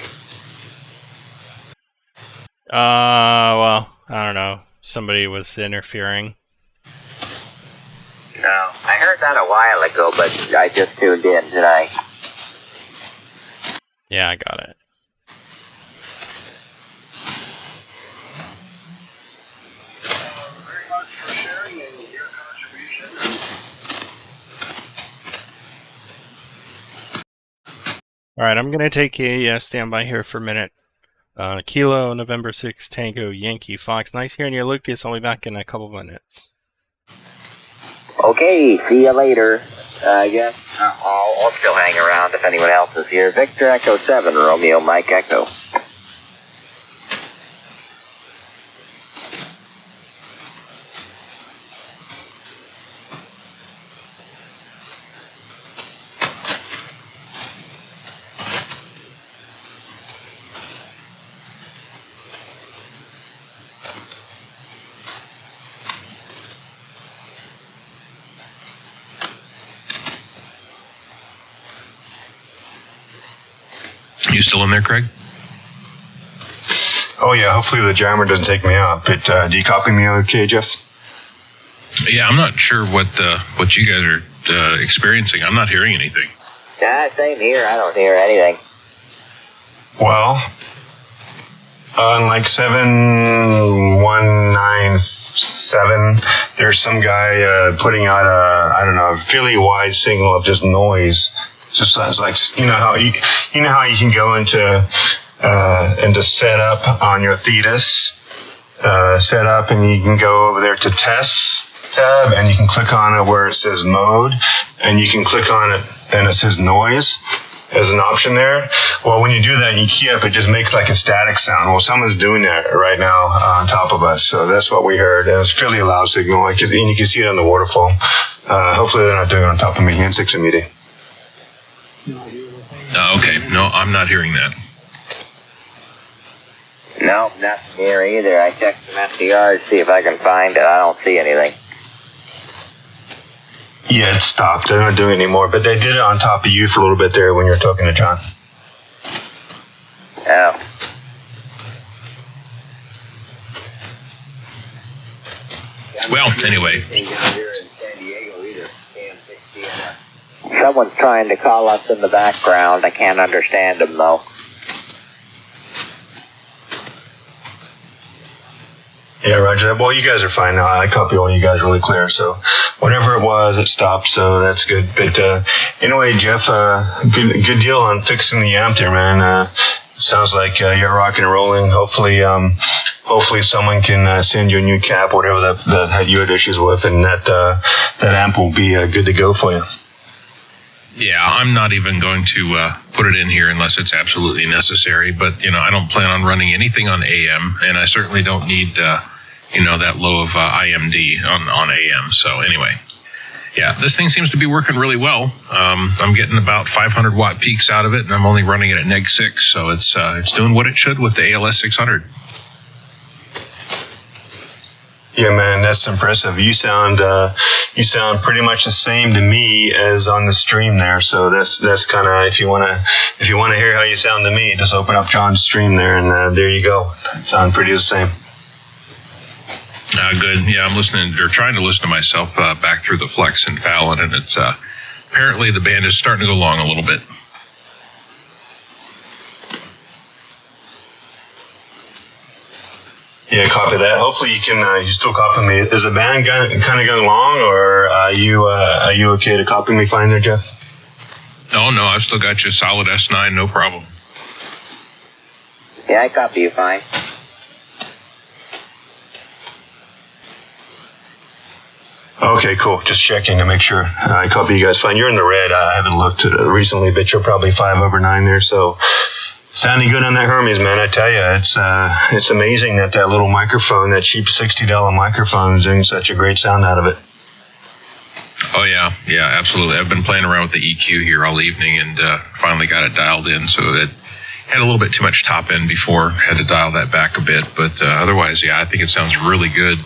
Well, I don't know. Somebody was interfering. No, I heard that a while ago, but I just tuned in today. Yeah, I got it. All right, I'm going to take a standby here for a minute. Kilo, November 6, Tango, Yankee, Fox. Nice hearing you, Lucas. I'll be back in a couple of minutes. Okay, see you later. Yes, I'll still hang around if anyone else is here. Victor Echo 7, Romeo Mike Echo. You still in there, Craig? Oh yeah, hopefully the jammer doesn't take me out. But do you copy me okay, Jeff? Yeah, I'm not sure what you guys are experiencing. I'm not hearing anything. Yeah, same here. I don't hear anything. Well, on like 7197, there's some guy putting out a fairly wide signal of just noise. Just sounds like you know how you can go into setup on your Thetis setup, and you can go over there to test tab, and you can click on it where it says mode, and you can click on it and it says noise as an option there. Well, when you do that and you key up, it just makes like a static sound. Well, someone's doing that right now on top of us, so that's what we heard. And it's fairly loud signal, and you can see it on the waterfall. Hopefully they're not doing it on top of me. Hand 6 meeting. Okay, no, I'm not hearing that. No, nothing here either. I checked some SDR to see if I can find it. I don't see anything. Yeah, it stopped. They're not doing it anymore, but they did it on top of you for a little bit there when you were talking to John. Oh. Well, anyway. Someone's trying to call us in the background. I can't understand them, though. Yeah, Roger. Well, you guys are fine now. I copy all you guys really clear. So whatever it was, it stopped. So that's good. But anyway, Jeff, good deal on fixing the amp there, man. Sounds like you're rocking and rolling. Hopefully someone can send you a new cap, whatever that you had issues with, and that amp will be good to go for you. Yeah, I'm not even going to put it in here unless it's absolutely necessary. But, I don't plan on running anything on AM, and I certainly don't need that low of IMD on AM. So anyway, yeah, this thing seems to be working really well. I'm getting about 500 watt peaks out of it, and I'm only running it at -6, so it's doing what it should with the ALS 600. Yeah, man, that's impressive. You sound pretty much the same to me as on the stream there. So that's kind of, if you wanna hear how you sound to me, just open up John's stream there, and there you go. Sound pretty the same. Good. Yeah, I'm listening, or trying to listen to myself back through the Flex and Fallon, and it's apparently the band is starting to go along a little bit. Yeah, copy that. Hopefully you can you still copy me. Is the band kind of going long, or are you okay to copy me fine there, Jeff? No, I've still got you solid S9, no problem. Yeah, I copy you fine. Okay, cool. Just checking to make sure I copy you guys fine. You're in the red. I haven't looked at it recently, but you're probably 5/9 there, so sounding good on that Hermes, man. I tell you, it's amazing that little microphone, that cheap $60 microphone, is doing such a great sound out of it. Oh yeah, absolutely. I've been playing around with the EQ here all evening, and finally got it dialed in. So it had a little bit too much top end before. Had to dial that back a bit, but otherwise, yeah, I think it sounds really good.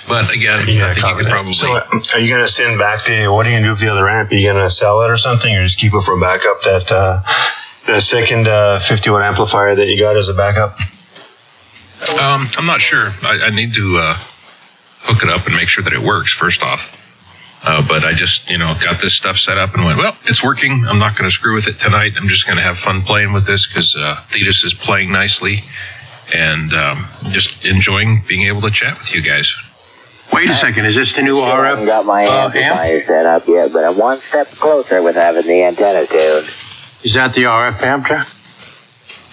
But again, I think you could probably... So are you going to send back what are you going to do with the other amp? Are you going to sell it or something, or just keep it for backup, the second 50-watt amplifier that you got as a backup? I'm not sure. I need to hook it up and make sure that it works, first off. But I just, got this stuff set up and went, well, it's working. I'm not going to screw with it tonight. I'm just going to have fun playing with this because Thetis is playing nicely, and just enjoying being able to chat with you guys. Wait a second, is this the new RF? I haven't got my amplifier set up yet, but I'm one step closer with having the antenna tuned. Is that the RF amp, Jeff?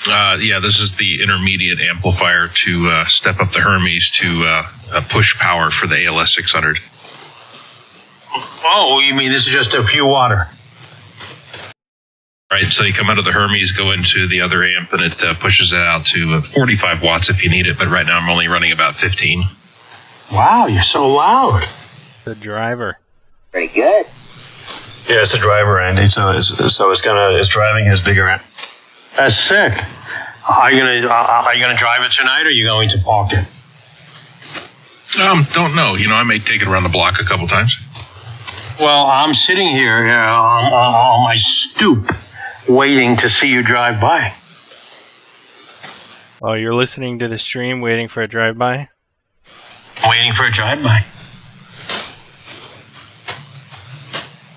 Yeah, this is the intermediate amplifier to step up the Hermes to push power for the ALS 600. Oh, you mean this is just a few water? Right, so you come out of the Hermes, go into the other amp, and it pushes it out to 45 watts if you need it, but right now I'm only running about 15. Wow, you're so loud. The driver. Pretty good. Yeah, it's a driver, Andy. So it's driving his bigger amp. That's sick. Are you gonna drive it tonight, or are you going to park it? Don't know. I may take it around the block a couple times. Well, I'm sitting here on my stoop, waiting to see you drive by. Oh, you're listening to the stream, waiting for a drive-by? Waiting for a drive-by.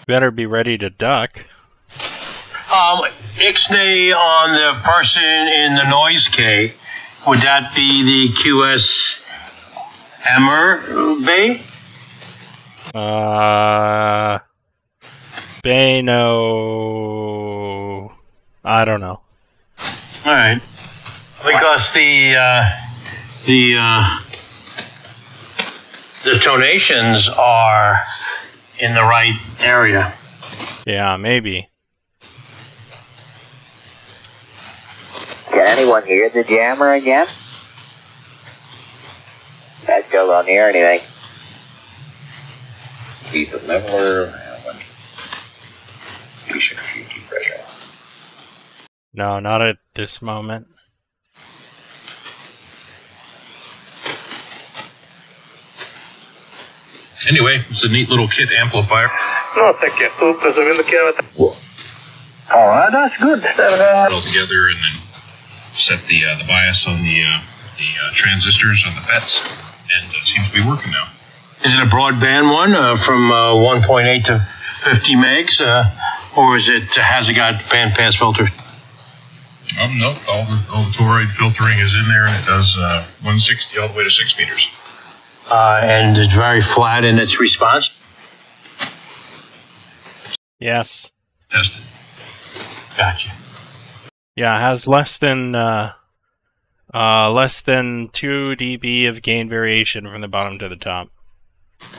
Better be ready to duck. Ixnay on the person in the noise K, would that be the QS Emmer Bay? Bay, no. I don't know. All right. Because the tonations are in the right area. Yeah, maybe. Can anyone hear the jammer again? I still don't hear anything. Keep it leveler. No, not at this moment. Anyway, it's a neat little kit amplifier. No, thank you. Oh, that's good. Put it all together and then set the bias on the transistors on the FETs, and it seems to be working now. Is it a broadband one from 1.8 to 50 megs, or has it got bandpass filter? No, all the toroid filtering is in there, and it does 160 all the way to 6 meters. And it's very flat in its response? Yes. Tested. Gotcha. Yeah, it has less than 2 dB of gain variation from the bottom to the top.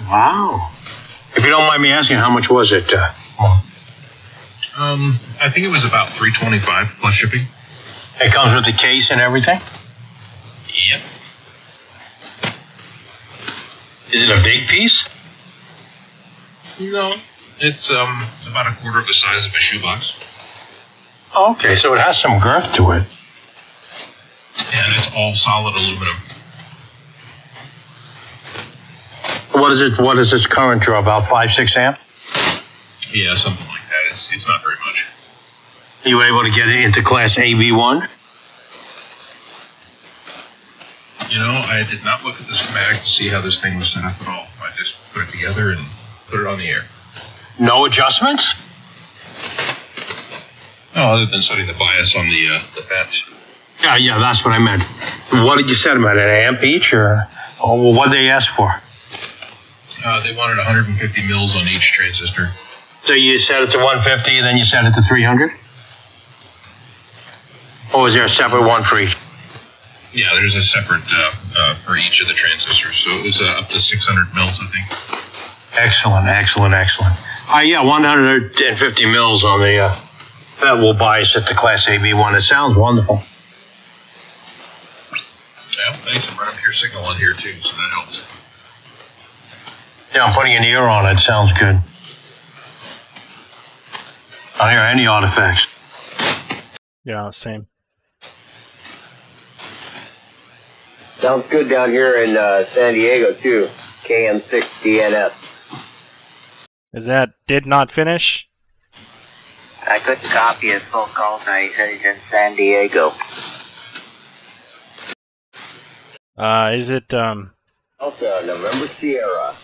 Wow. If you don't mind me asking, how much was it? I think it was about $325 plus shipping. It comes with the case and everything? Yep. Is it a big piece? No, it's about a quarter of the size of a shoebox. Oh, okay, so it has some girth to it. And it's all solid aluminum. What is its current draw? About 5-6 amp? Yeah, something like that. It's not very much. You were able to get it into class AB1? You know, I did not look at the schematic to see how this thing was set up at all. I just put it together and put it on the air. No adjustments? No, other than setting the bias on the fats. Yeah, that's what I meant. What did you set them at? An amp each, or what did they ask for? They wanted 150 mils on each transistor. So you set it to 150 and then you set it to 300? Or was there a separate one for each? Yeah, there's a separate for each of the transistors. So it was up to 600 mils, I think. Excellent. Yeah, 150 mils on the that will bias it to class AB1. It sounds wonderful. Yeah, thanks. I'm running pure signal on here too, so that helps. Yeah, I'm putting an ear on it. Sounds good. I don't hear any artifacts. Yeah, same. Sounds good down here in San Diego, too. KM6DNS. Is that did not finish? I couldn't copy his full call now. He said he's in San Diego. Is it, Also, November Sierra.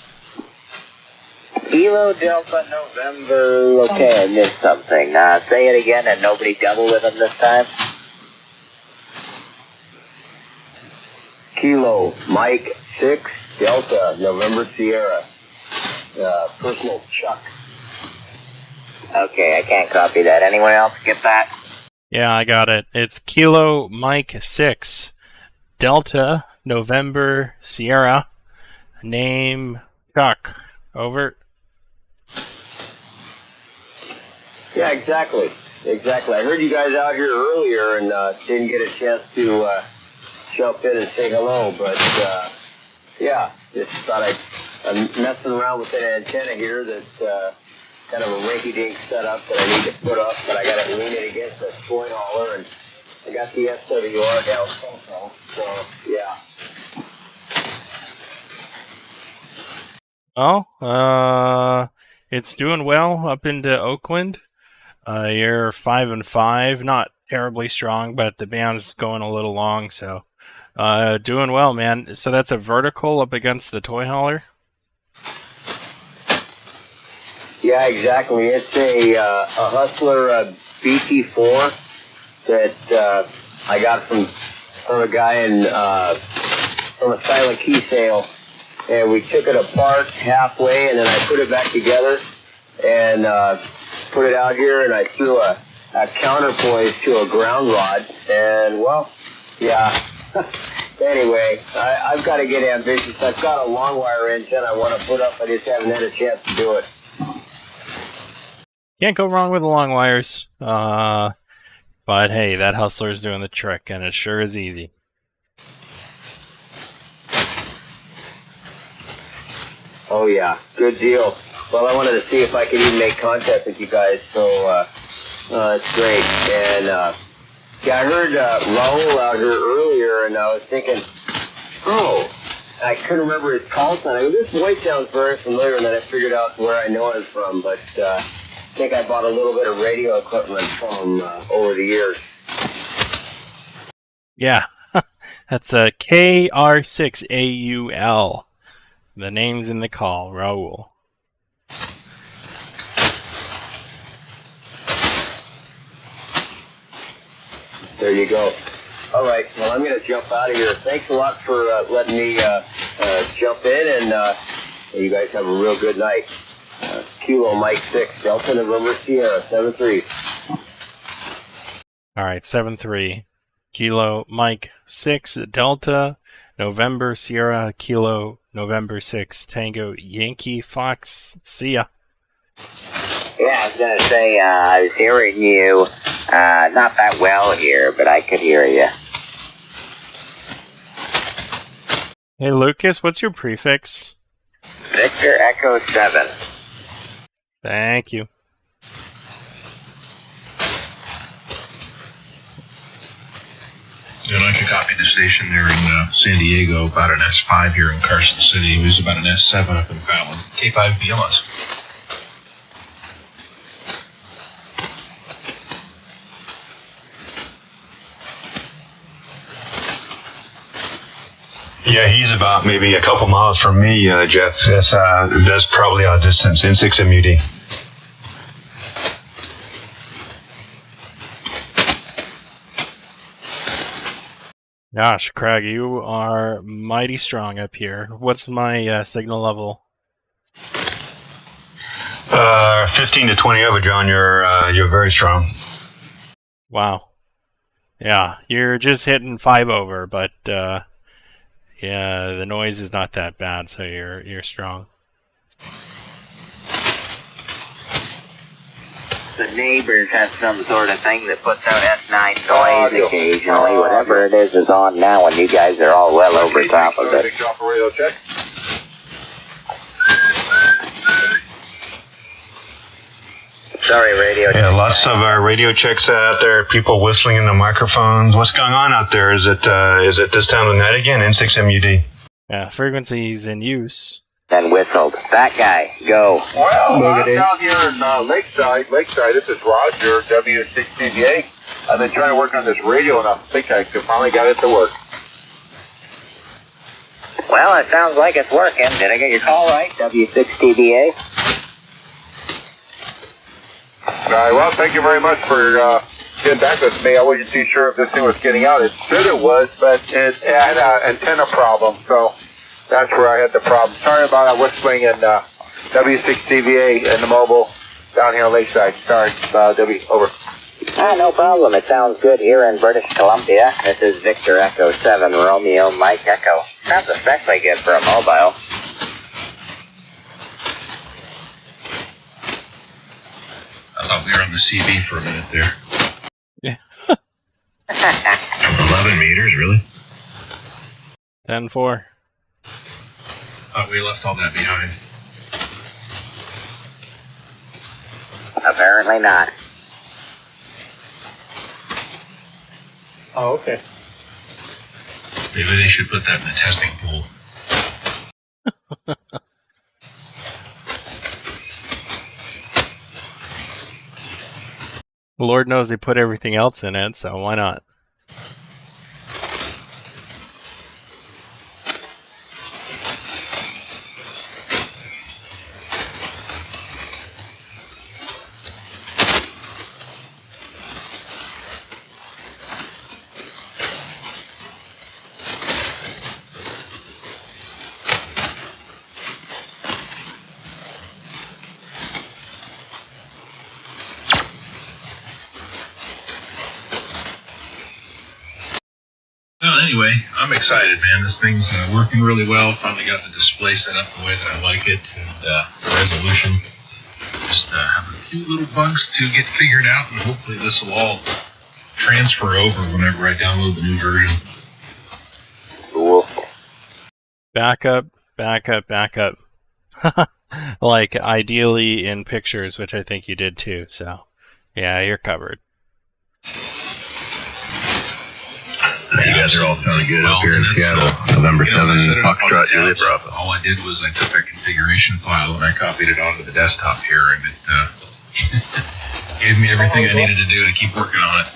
Kilo Delta November. Okay, I missed something. Say it again and nobody double with him this time. Kilo Mike 6 Delta November Sierra. Personal Chuck. Okay, I can't copy that. Anyone else get that? Yeah, I got it. It's Kilo Mike 6 Delta November Sierra. Name Chuck. Over. Yeah, exactly. I heard you guys out here earlier and didn't get a chance to jump in and say hello, but yeah, just thought I'm messing around with an antenna here that's kind of a rinky-dink setup that I need to put up, but I got to lean it against a toy hauler, and I got the SWR down so yeah. Oh, it's doing well up into Oakland. You're 5-5, not terribly strong, but the band's going a little long, so doing well, man. So that's a vertical up against the toy hauler? Yeah, exactly. It's a Hustler BT4 that I got from a guy from a silent key sale. And we took it apart halfway, and then I put it back together and put it out here, and I threw a counterpoise to a ground rod. And, well, yeah. Anyway, I've got to get ambitious. I've got a long wire antenna I want to put up. I just haven't had a chance to do it. Can't go wrong with the long wires. But, hey, that Hustler's doing the trick, and it sure is easy. Oh, yeah. Good deal. Well, I wanted to see if I could even make contact with you guys, so that's great. And, yeah, I heard Raul out here earlier, and I was thinking, oh, I couldn't remember his call sign. I go, this voice sounds very familiar, and then I figured out where I know him from, but I think I bought a little bit of radio equipment from him over the years. Yeah, that's a KR6AUL. The name's in the call, Raul. There you go. All right, well, I'm going to jump out of here. Thanks a lot for letting me jump in, and you guys have a real good night. Kilo Mike 6, Delta November Sierra, 7-3. All right, 7-3. Kilo Mike 6, Delta November Sierra, Kilo November 6, Tango Yankee Fox. See ya. Yeah, I was going to say, I was hearing you, not that well here, but I could hear you. Hey, Lucas, what's your prefix? Victor Echo 7. Thank you. And I could copy the station there in San Diego, about an S5 here in Carson City. It was about an S7 up in Fallon. K5 BLS. Yeah, he's about maybe a couple miles from me, Jeff. That's probably our distance, in 6MUD. Gosh, Craig, you are mighty strong up here. What's my signal level? 15 to 20 over, John. You're very strong. Wow. Yeah, you're just hitting 5 over, but yeah, the noise is not that bad, so you're strong. The neighbors have some sort of thing that puts out S9 noise occasionally. Whatever it is on now, and you guys are all well over top of it. Sorry, radio. Yeah, lots of radio checks out there. People whistling in the microphones. What's going on out there? Is it this time of night again? In 6MUD. Yeah, frequencies in use. And whistled. That guy, go. Well, I'm down here in Lakeside. This is Roger, W6TVA. I've been trying to work on this radio, and I think I finally got it to work. Well, it sounds like it's working. Did I get your call right, W6TVA? All right, well, thank you very much for getting back with me. I wasn't too sure if this thing was getting out. It said it was, but it had an antenna problem, so that's where I had the problem. Sorry about that whistling in W6TVA in the mobile down here on Lakeside. Sorry, over. No problem. It sounds good here in British Columbia. This is Victor Echo 7, Romeo Mike Echo. Sounds especially good for a mobile. I thought we were on the CB for a minute there. Yeah. 11 meters, really? 10-4. Thought we left all that behind. Apparently not. Oh, okay. Maybe they should put that in the testing pool. Lord knows they put everything else in it, so why not? Anyway, I'm excited, man. This thing's working really well. Finally got the display set up the way that I like it, and the resolution. Just have a few little bugs to get figured out, and hopefully this will all transfer over whenever I download the new version. Cool. Back up. Like, ideally in pictures, which I think you did too, so yeah, you're covered. You guys are all sounding good up here in Seattle. November 7, Foxtrot, Juliet Bravo. All I did was I took that configuration file and I copied it onto the desktop here, and it gave me everything I needed to do to keep working on it.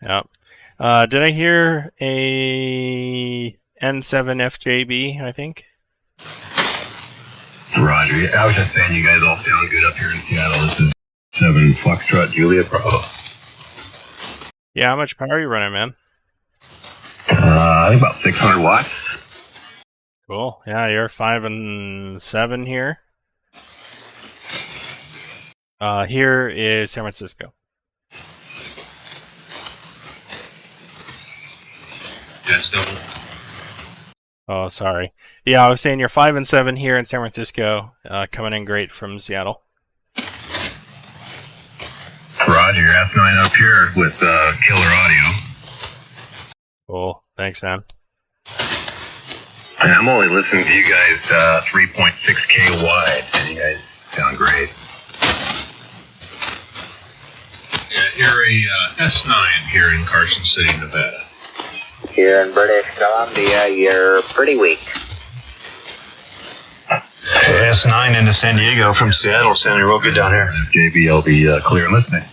Yep. Did I hear a N7FJB, I think? Roger. I was just saying you guys all sound good up here in Seattle. This is 7 Foxtrot, Juliet Bravo. Yeah, how much power are you running, man? I think about 600 watts. Cool. Yeah, you're 5 and 7 here. Here is San Francisco. That's double. Oh, sorry. Yeah, I was saying you're 5 and 7 here in San Francisco, coming in great from Seattle. Roger, S9 up here with killer audio. Cool. Thanks, man. I'm only listening to you guys 3.6K wide, and you guys sound great. Yeah, you're a S9 here in Carson City, Nevada. Here in British Columbia, you're pretty weak. S9 into San Diego from Seattle, sounding real good down here. JB, I'll be clear and listening.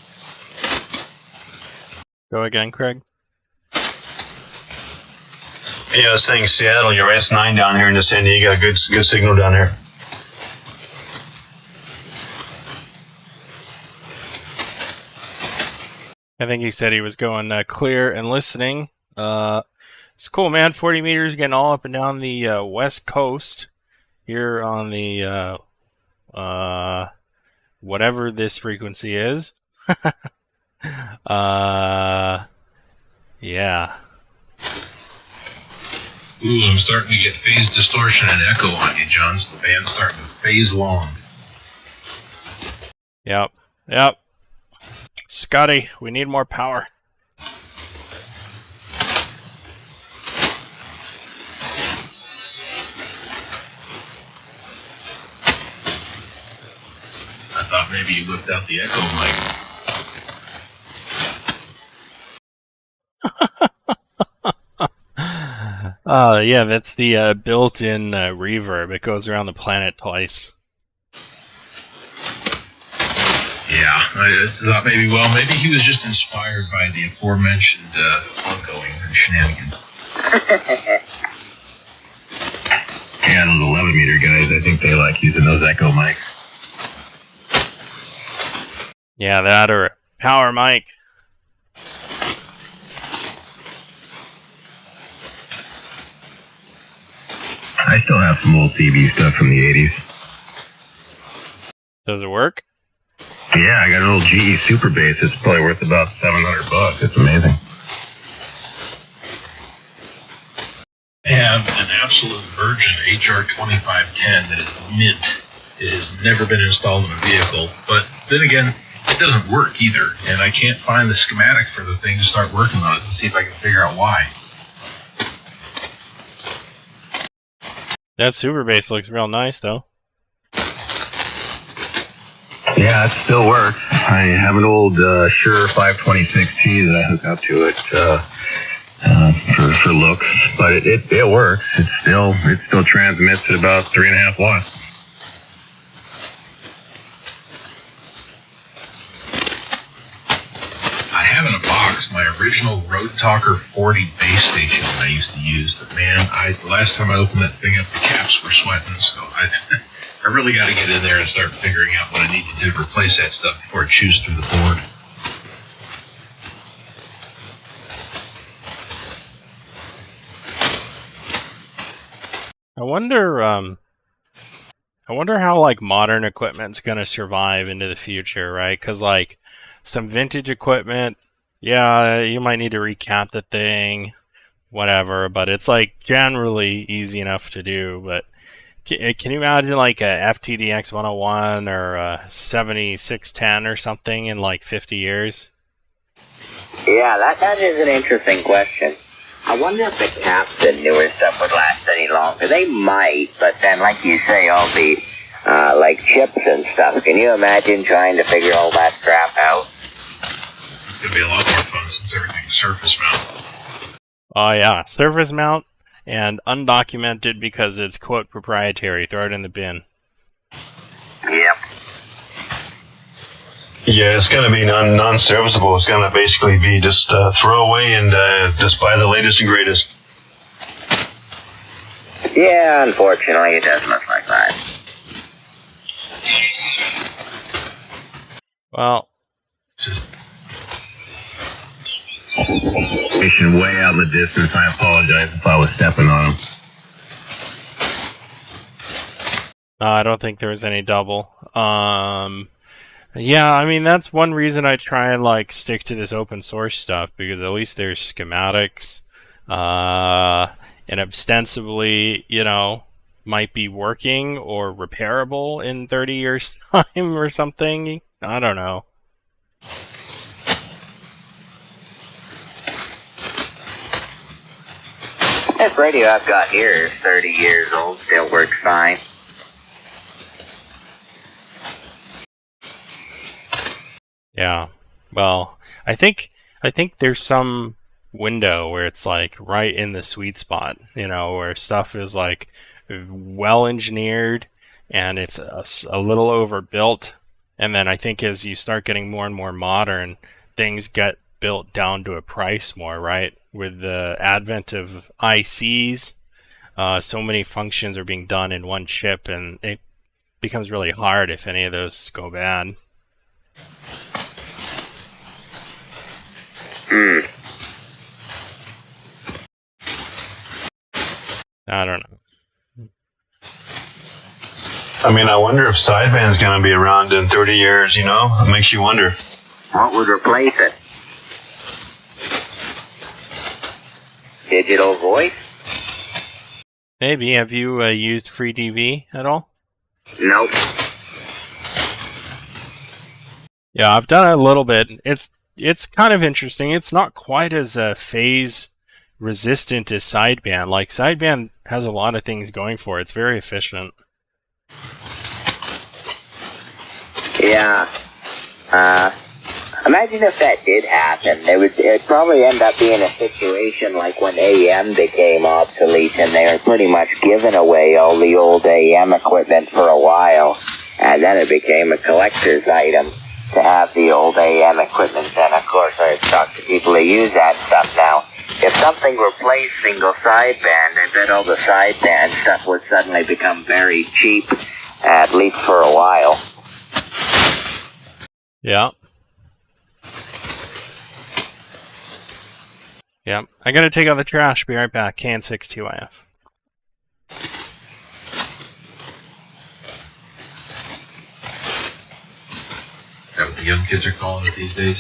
Go again, Craig. Yeah, I was saying Seattle, your S9 down here into San Diego, good signal down here. I think he said he was going clear and listening. It's cool, man. 40 meters getting all up and down the west coast here on the whatever this frequency is. Yeah. Ooh, I'm starting to get phase distortion and echo on you, John. The band's starting to phase long. Yep. Scotty, we need more power. I thought maybe you whipped out the echo mic. Yeah, that's the built-in reverb. It goes around the planet twice. Yeah, I thought maybe he was just inspired by the aforementioned ongoings and shenanigans. Yeah, those 11 meter guys, I think they like using those echo mics. Yeah, that or power mic. I still have some old CB stuff from the 80s. Does it work? Yeah, I got an old GE Super Bass. It's probably worth about $700. It's amazing. I have an absolute virgin HR2510 that is mint. It has never been installed in a vehicle, but then again, it doesn't work either, and I can't find the schematic for the thing to start working on it to see if I can figure out why. That Super Bass looks real nice, though. Yeah, it still works. I have an old Shure 526T that I hook up to it for looks, but it works. It still transmits at about 3.5 watts. I have in a box my original Road Talker 40 base station that I used to use, but man, the last time I opened that thing up, the caps were sweating, so I really got to get in there and start figuring out what I need to do to replace that stuff before it chews through the board. I wonder how like modern equipment's gonna survive into the future, right? Because like some vintage equipment, yeah, you might need to recount the thing, whatever, but it's like generally easy enough to do. But can you imagine like a FTDX 101 or a 7610 or something in like 50 years? Yeah, that is an interesting question. I wonder if the caps and newer stuff would last any longer. They might, but then, like you say, all the like chips and stuff. Can you imagine trying to figure all that crap out? It's gonna be a lot more fun since everything's surface mount. Oh yeah, surface mount and undocumented because it's quote proprietary. Throw it in the bin. Yep. Yeah, it's going to be non-serviceable. It's going to basically be just throw away and just buy the latest and greatest. Yeah, unfortunately, it does look like that. Well, Station way out in the distance. I apologize if I was stepping on them. I don't think there was any double. Yeah, I mean, that's one reason I try and like stick to this open source stuff, because at least there's schematics. and ostensibly, might be working or repairable in 30 years' time or something. I don't know. This radio I've got here is 30 years old, still works fine. Yeah. Well, I think there's some window where it's like right in the sweet spot, where stuff is like well engineered and it's a little overbuilt. And then I think as you start getting more and more modern, things get built down to a price more, right? With the advent of ICs, so many functions are being done in one chip, and it becomes really hard if any of those go bad. I don't know. I mean, I wonder if sideband's going to be around in 30 years, It makes you wonder. What would replace it? Digital voice? Maybe. Have you used FreeDV at all? Nope. Yeah, I've done it a little bit. It's kind of interesting. It's not quite as phase resistant as sideband. Like, sideband has a lot of things going for it. It's very efficient. Yeah. Imagine if that did happen. It'd probably end up being a situation like when AM became obsolete and they were pretty much giving away all the old AM equipment for a while. And then it became a collector's item to have the old AM equipment. And of course, I've talked to people who use that stuff now. If something replaced single sideband, I bet all the sideband stuff would suddenly become very cheap, at least for a while. Yeah. Yeah. I gotta take out the trash. Be right back. KN6TYF. Is that what the young kids are calling it these days?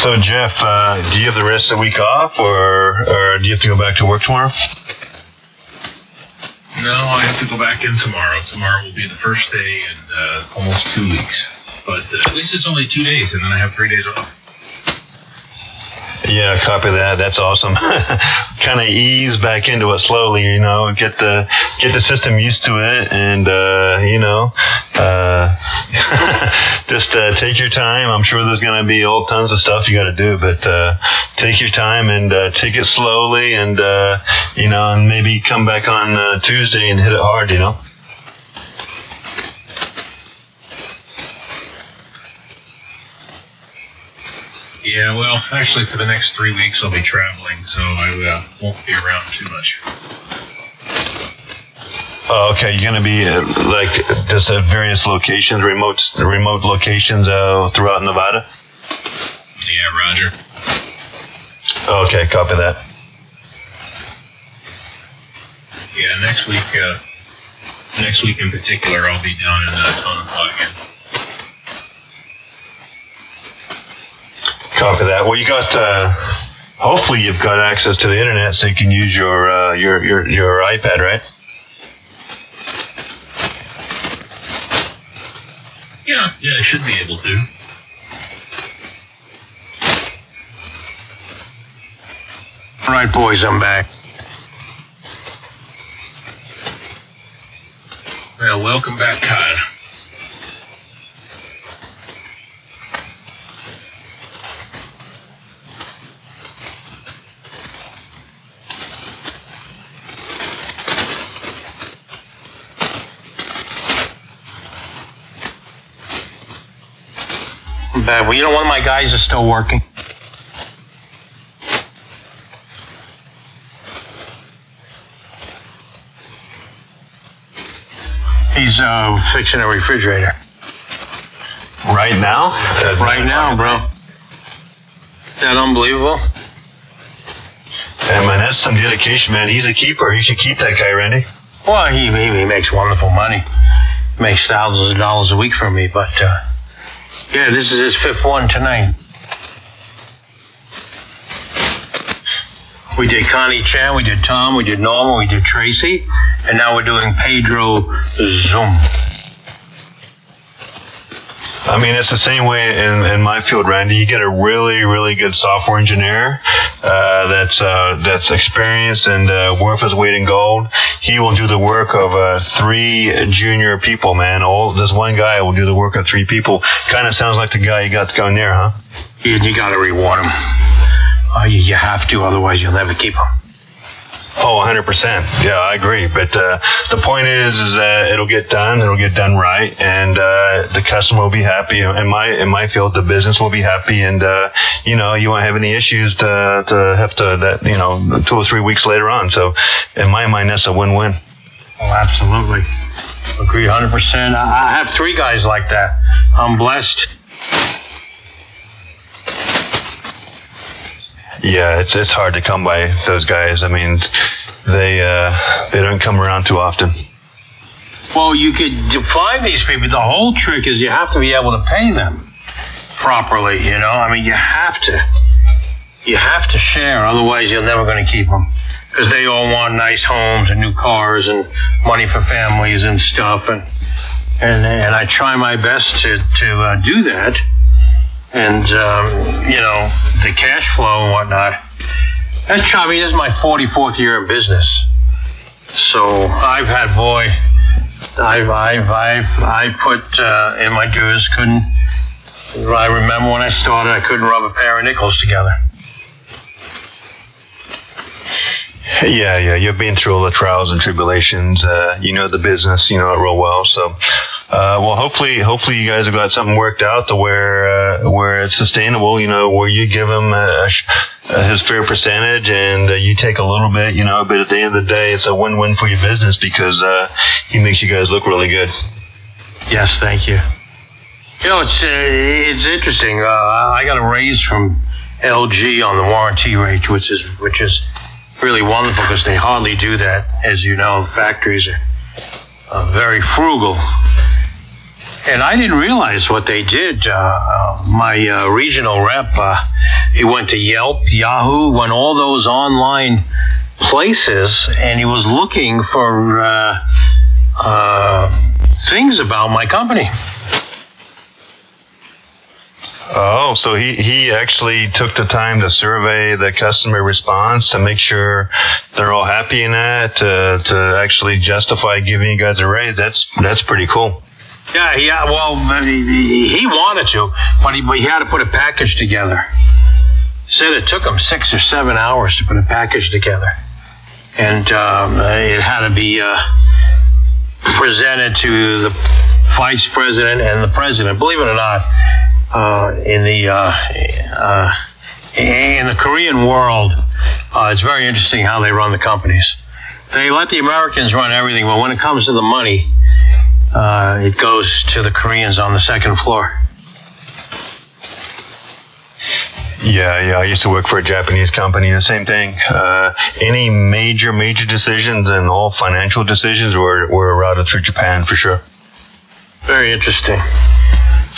So, Jeff, do you have the rest of the week off, or do you have to go back to work tomorrow? No, I have to go back in tomorrow. Tomorrow will be the first day in almost 2 weeks. But at least it's only 2 days, and then I have 3 days off. Yeah, copy that. That's awesome. Kind of ease back into it slowly, get the system used to it, and just take your time. I'm sure there's going to be all tons of stuff you got to do, but take your time and take it slowly, and and maybe come back on Tuesday and hit it hard, Yeah, well, actually, for the next 3 weeks I'll be traveling, so I won't be around too much. Oh, okay. You're going to be just at various locations, remote locations throughout Nevada? Yeah, Roger. Okay, copy that. Yeah, next week in particular, I'll be down in Tonopah again. Copy that. Well, you got. Hopefully, you've got access to the internet, so you can use your iPad, right? Yeah, I should be able to. All right, boys, I'm back. Well, welcome back, Kyle. Bad. Well, one of my guys is still working. He's fixing a refrigerator. Right now? Right now, bro. Isn't that unbelievable? Hey, man, that's some dedication, man. He's a keeper. You should keep that guy, Randy. Well, he makes wonderful money. Makes thousands of dollars a week from me, but yeah, this is his fifth one tonight. We did Connie Chan, we did Tom, we did Norma, we did Tracy, and now we're doing Pedro Zoom. I mean, it's the same way in my field, Randy. You get a really, really good software engineer that's experienced and worth his weight in gold. He will do the work of 3 junior people, man. This one guy will do the work of 3 people. Kind of sounds like the guy you got going there, huh? You got to reward him. You have to, otherwise you'll never keep him. Oh, 100%. Yeah, I agree. But the point is that it'll get done right, and the customer will be happy. In my field, the business will be happy, and you won't have any issues to have to 2 or 3 weeks later on. So, in my mind, that's a win-win. Oh, absolutely. Agree 100%. I have 3 guys like that. I'm blessed. Yeah, it's hard to come by those guys. I mean, they don't come around too often. Well, you could find these people. The whole trick is you have to be able to pay them properly. I mean, you have to share. Otherwise, you're never going to keep them, because they all want nice homes and new cars and money for families and stuff. And I try my best to do that. And, the cash flow and whatnot. This is my 44th year in business. So I put in my dues. I remember when I started, I couldn't rub a pair of nickels together. Yeah. You've been through all the trials and tribulations. You know the business, you know it real well. So, well, hopefully you guys have got something worked out to where it's sustainable. Where you give him his fair percentage, and you take a little bit. But at the end of the day, it's a win-win for your business, because he makes you guys look really good. Yes, thank you. It's interesting. I got a raise from LG on the warranty rate, which is really wonderful, because they hardly do that. As you know, factories are very frugal. And I didn't realize what they did. My regional rep, he went to Yelp, Yahoo, went all those online places, and he was looking for things about my company. Oh, so he actually took the time to survey the customer response to make sure they're all happy in that, to actually justify giving you guys a raise. That's pretty cool. Yeah. Well, he wanted to, but he had to put a package together. Said it took him 6 or 7 hours to put a package together, and it had to be presented to the vice president and the president. Believe it or not, in the Korean world, it's very interesting how they run the companies. They let the Americans run everything, but when it comes to the money, it goes to the Koreans on the second floor. Yeah. I used to work for a Japanese company. The same thing. Any major decisions and all financial decisions were routed through Japan for sure. Very interesting.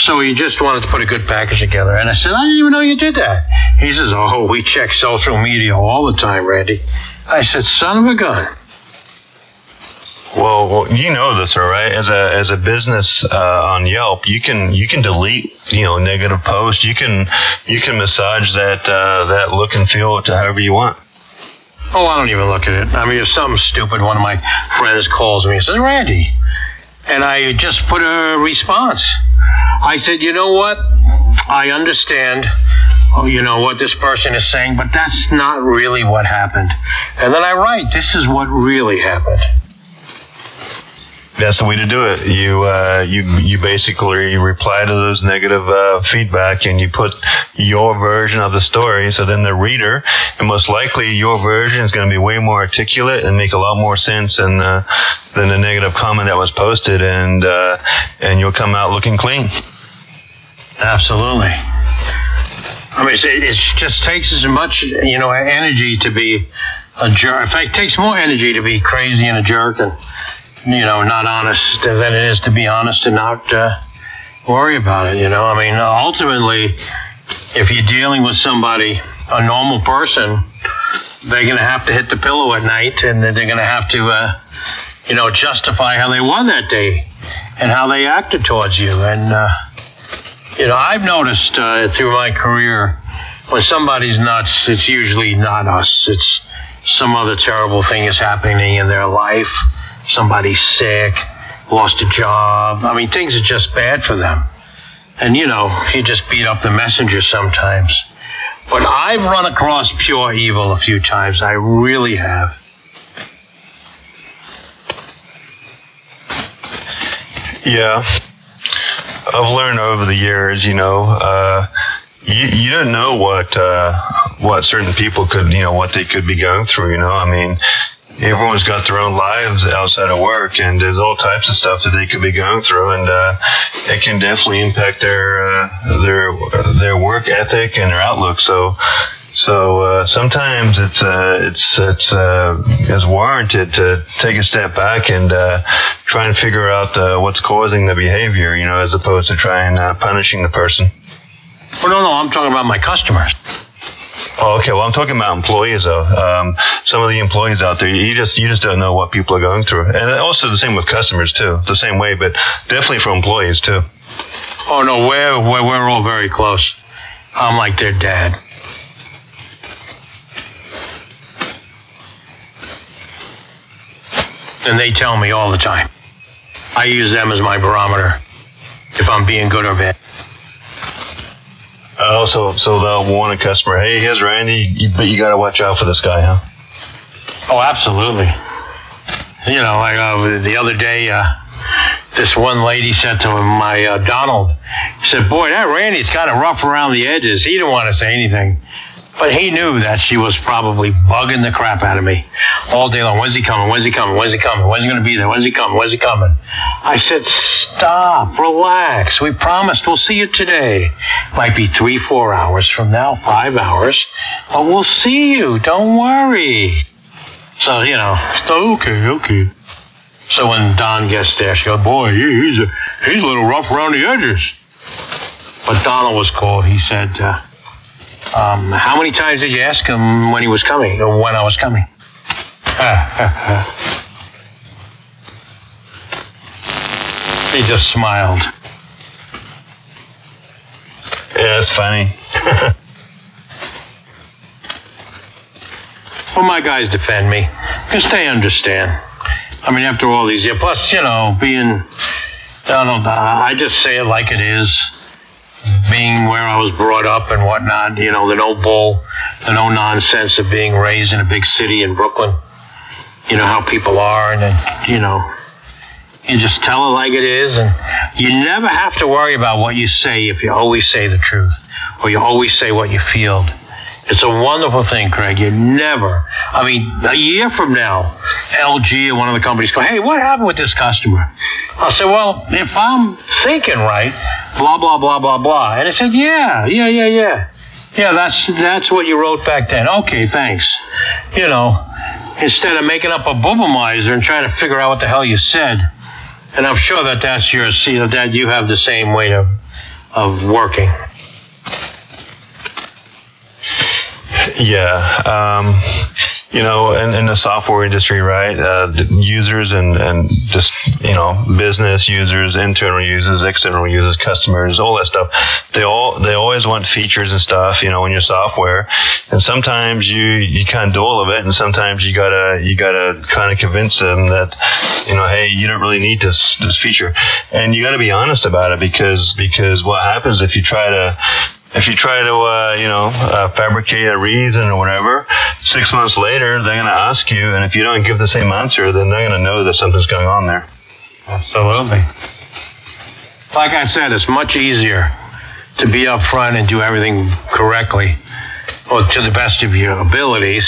So he just wanted to put a good package together. And I said, I didn't even know you did that. He says, we check social media all the time, Randy. I said, son of a gun. Well, you know this, all right? As a business on Yelp, you can delete negative posts. You can massage that look and feel to however you want. Oh, I don't even look at it. I mean, if something stupid, one of my friends calls me and says, Randy, and I just put a response. I said, you know what? I understand, what this person is saying, but that's not really what happened. And then I write, this is what really happened. That's the way to do it. You basically reply to those negative feedback, and you put your version of the story. So then the reader, and most likely your version is going to be way more articulate and make a lot more sense than the negative comment that was posted, and you'll come out looking clean. Absolutely. I mean, it just takes as much energy to be a jerk. In fact, it takes more energy to be crazy and a jerk than not honest than it is to be honest and not worry about it. I mean, ultimately, if you're dealing with somebody, a normal person, they're going to have to hit the pillow at night, and they're going to have to, justify how they won that day and how they acted towards you. And, I've noticed through my career, when somebody's nuts, it's usually not us. It's some other terrible thing is happening in their life. Somebody's sick, lost a job. I mean, things are just bad for them. And, you just beat up the messenger sometimes. But I've run across pure evil a few times. I really have. Yeah. I've learned over the years, you don't know what certain people could, what they could be going through, I mean, everyone's got their own lives outside of work, and there's all types of stuff that they could be going through, and it can definitely impact their work ethic and their outlook. So sometimes it's warranted to take a step back and try and figure out what's causing the behavior, as opposed to trying punishing the person. Well, no, I'm talking about my customers. Oh, okay. Well, I'm talking about employees, though. Some of the employees out there, you just don't know what people are going through, and also the same with customers too. The same way, but definitely for employees too. Oh no, we're all very close. I'm like their dad. And they tell me all the time. I use them as my barometer if I'm being good or bad. So they'll warn a customer, hey, here's Randy, but you got to watch out for this guy, huh? Oh, absolutely. Like the other day, this one lady said to my Donald, he said, boy, that Randy's kind of rough around the edges. He didn't want to say anything. But he knew that she was probably bugging the crap out of me all day long. When's he coming? When's he coming? When's he coming? When's he going to be there? When's he coming? When's he coming? I said, stop, relax. We promised we'll see you today. Might be 3-4 hours from now, 5 hours, but we'll see you. Don't worry. So, okay. So when Don gets there, she goes, boy, he's a little rough around the edges. But Donald was cool. He said, how many times did you ask him when he was coming, or when I was coming? He just smiled. Yeah, it's funny. Well, my guys defend me, because they understand. I mean, after all these years, plus, I just say it like it is. Being where I was brought up and whatnot, the no bull, the no nonsense of being raised in a big city in Brooklyn. You know how people are, and then, you just tell it like it is, and you never have to worry about what you say if you always say the truth, or you always say what you feel. It's a wonderful thing, Craig. You never, a year from now, LG or one of the companies go, hey, what happened with this customer? I'll say, well, if I'm thinking right, blah, blah, blah, blah, blah. And I said, yeah. Yeah, that's what you wrote back then. Okay, thanks. Instead of making up a boobomizer and trying to figure out what the hell you said. And I'm sure that's that you have the same way of working. Yeah. In the software industry, right? Users and just, business users, internal users, external users, customers, all that stuff. They always want features and stuff, in your software. And sometimes you can't do all of it, and sometimes you gotta kind of convince them that, hey, you don't really need this feature. And you gotta be honest about it, because what happens if you try to fabricate a reason or whatever, 6 months later, they're going to ask you, and if you don't give the same answer, then they're going to know that something's going on there. Absolutely. Like I said, it's much easier to be up front and do everything correctly, or to the best of your abilities,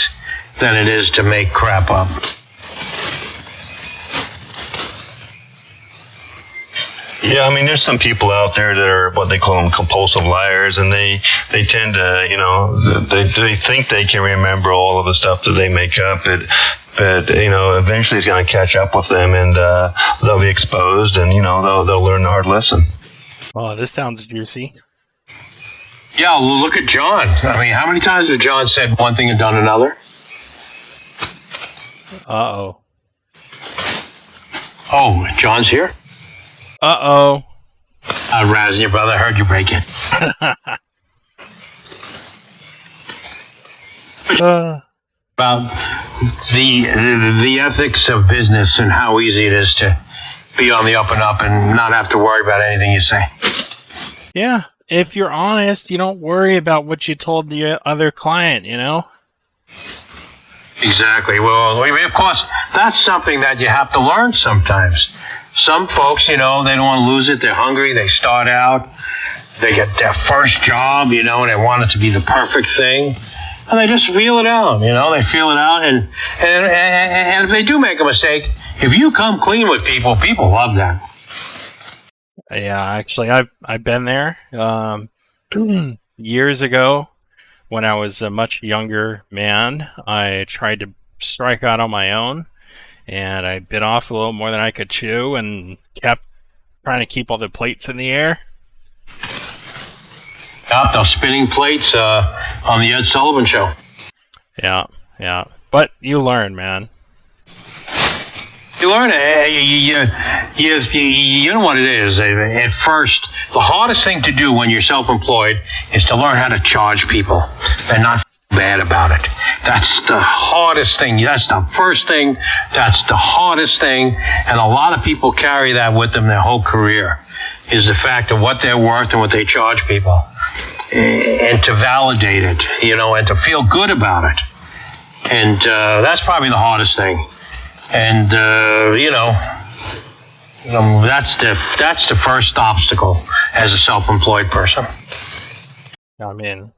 than it is to make crap up. Yeah, there's some people out there that are what they call them compulsive liars, and they tend to, they think they can remember all of the stuff that they make up. but eventually it's going to catch up with them, and they'll be exposed, and they'll learn the hard lesson. Oh, this sounds juicy. Yeah, well, look at John. I mean, how many times has John said one thing and done another? Uh-oh. Oh, John's here? Uh-oh. Raz, your brother, I heard you break in. About the ethics of business and how easy it is to be on the up and up and not have to worry about anything you say. Yeah. If you're honest, you don't worry about what you told the other client, Exactly. Well, of course, that's something that you have to learn sometimes. Some folks, they don't want to lose it. They're hungry. They start out. They get their first job, and they want it to be the perfect thing. And they just feel it out, they feel it out. And if they do make a mistake, if you come clean with people, people love that. Yeah, actually, I've been there. Years ago, when I was a much younger man, I tried to strike out on my own, and I bit off a little more than I could chew, and kept trying to keep all the plates in the air. Out those spinning plates on the Ed Sullivan Show. Yeah. But you learn, man. You learn you know what it is. At first, the hardest thing to do when you're self-employed is to learn how to charge people and not feel bad about it. That's the hardest thing. That's the first thing. That's the hardest thing. And a lot of people carry that with them their whole career, is the fact of what they're worth and what they charge people. And to validate it, and to feel good about it. And that's probably the hardest thing. And that's the first obstacle as a self-employed person. I mean,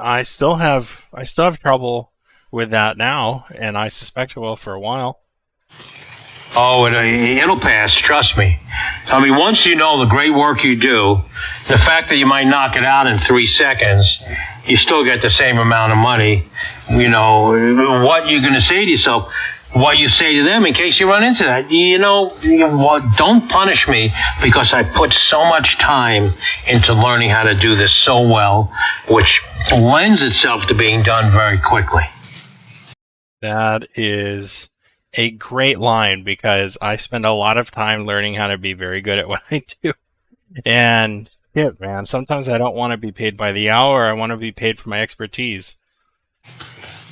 I still have trouble with that now, and I suspect it will for a while. Oh, it'll pass. Trust me. I mean, once you know the great work you do, the fact that you might knock it out in 3 seconds, you still get the same amount of money. What you're going to say to yourself, what you say to them in case you run into that. Don't punish me because I put so much time into learning how to do this so well, which lends itself to being done very quickly. That is a great line, because I spend a lot of time learning how to be very good at what I do. And shit, man, sometimes I don't want to be paid by the hour. I want to be paid for my expertise.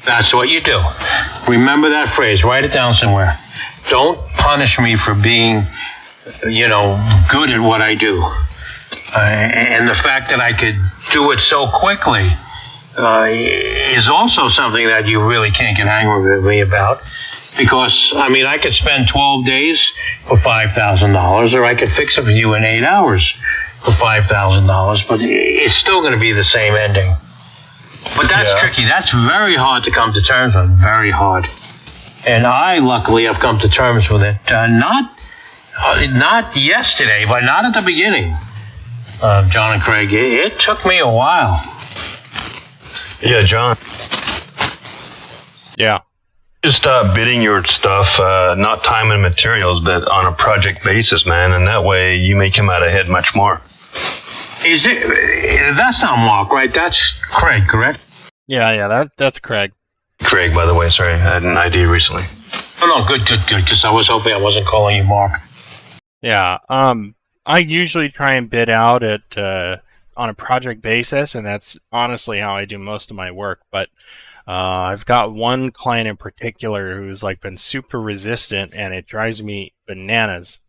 That's what you do. Remember that phrase. Write it down somewhere. Don't punish me for being, good at what I do. And the fact that I could do it so quickly is also something that you really can't get angry with me about. Because, I could spend 12 days for $5,000, or I could fix it for you in 8 hours for $5,000, but it's still going to be the same ending. But that's tricky. That's very hard to come to terms with. Very hard. And I, luckily, have come to terms with it. Not yesterday, but not at the beginning. John and Craig, it took me a while. Yeah, John. Yeah. Just bidding your stuff, not time and materials, but on a project basis, man. And that way you may come out ahead much more. That's not Mark, right? That's Craig, correct? Yeah, that's Craig. Craig, by the way, sorry, I had an ID recently. Oh, no, good, because I was hoping I wasn't calling you Mark. Yeah, I usually try and bid out at on a project basis, and that's honestly how I do most of my work, but I've got one client in particular who's been super resistant, and it drives me bananas.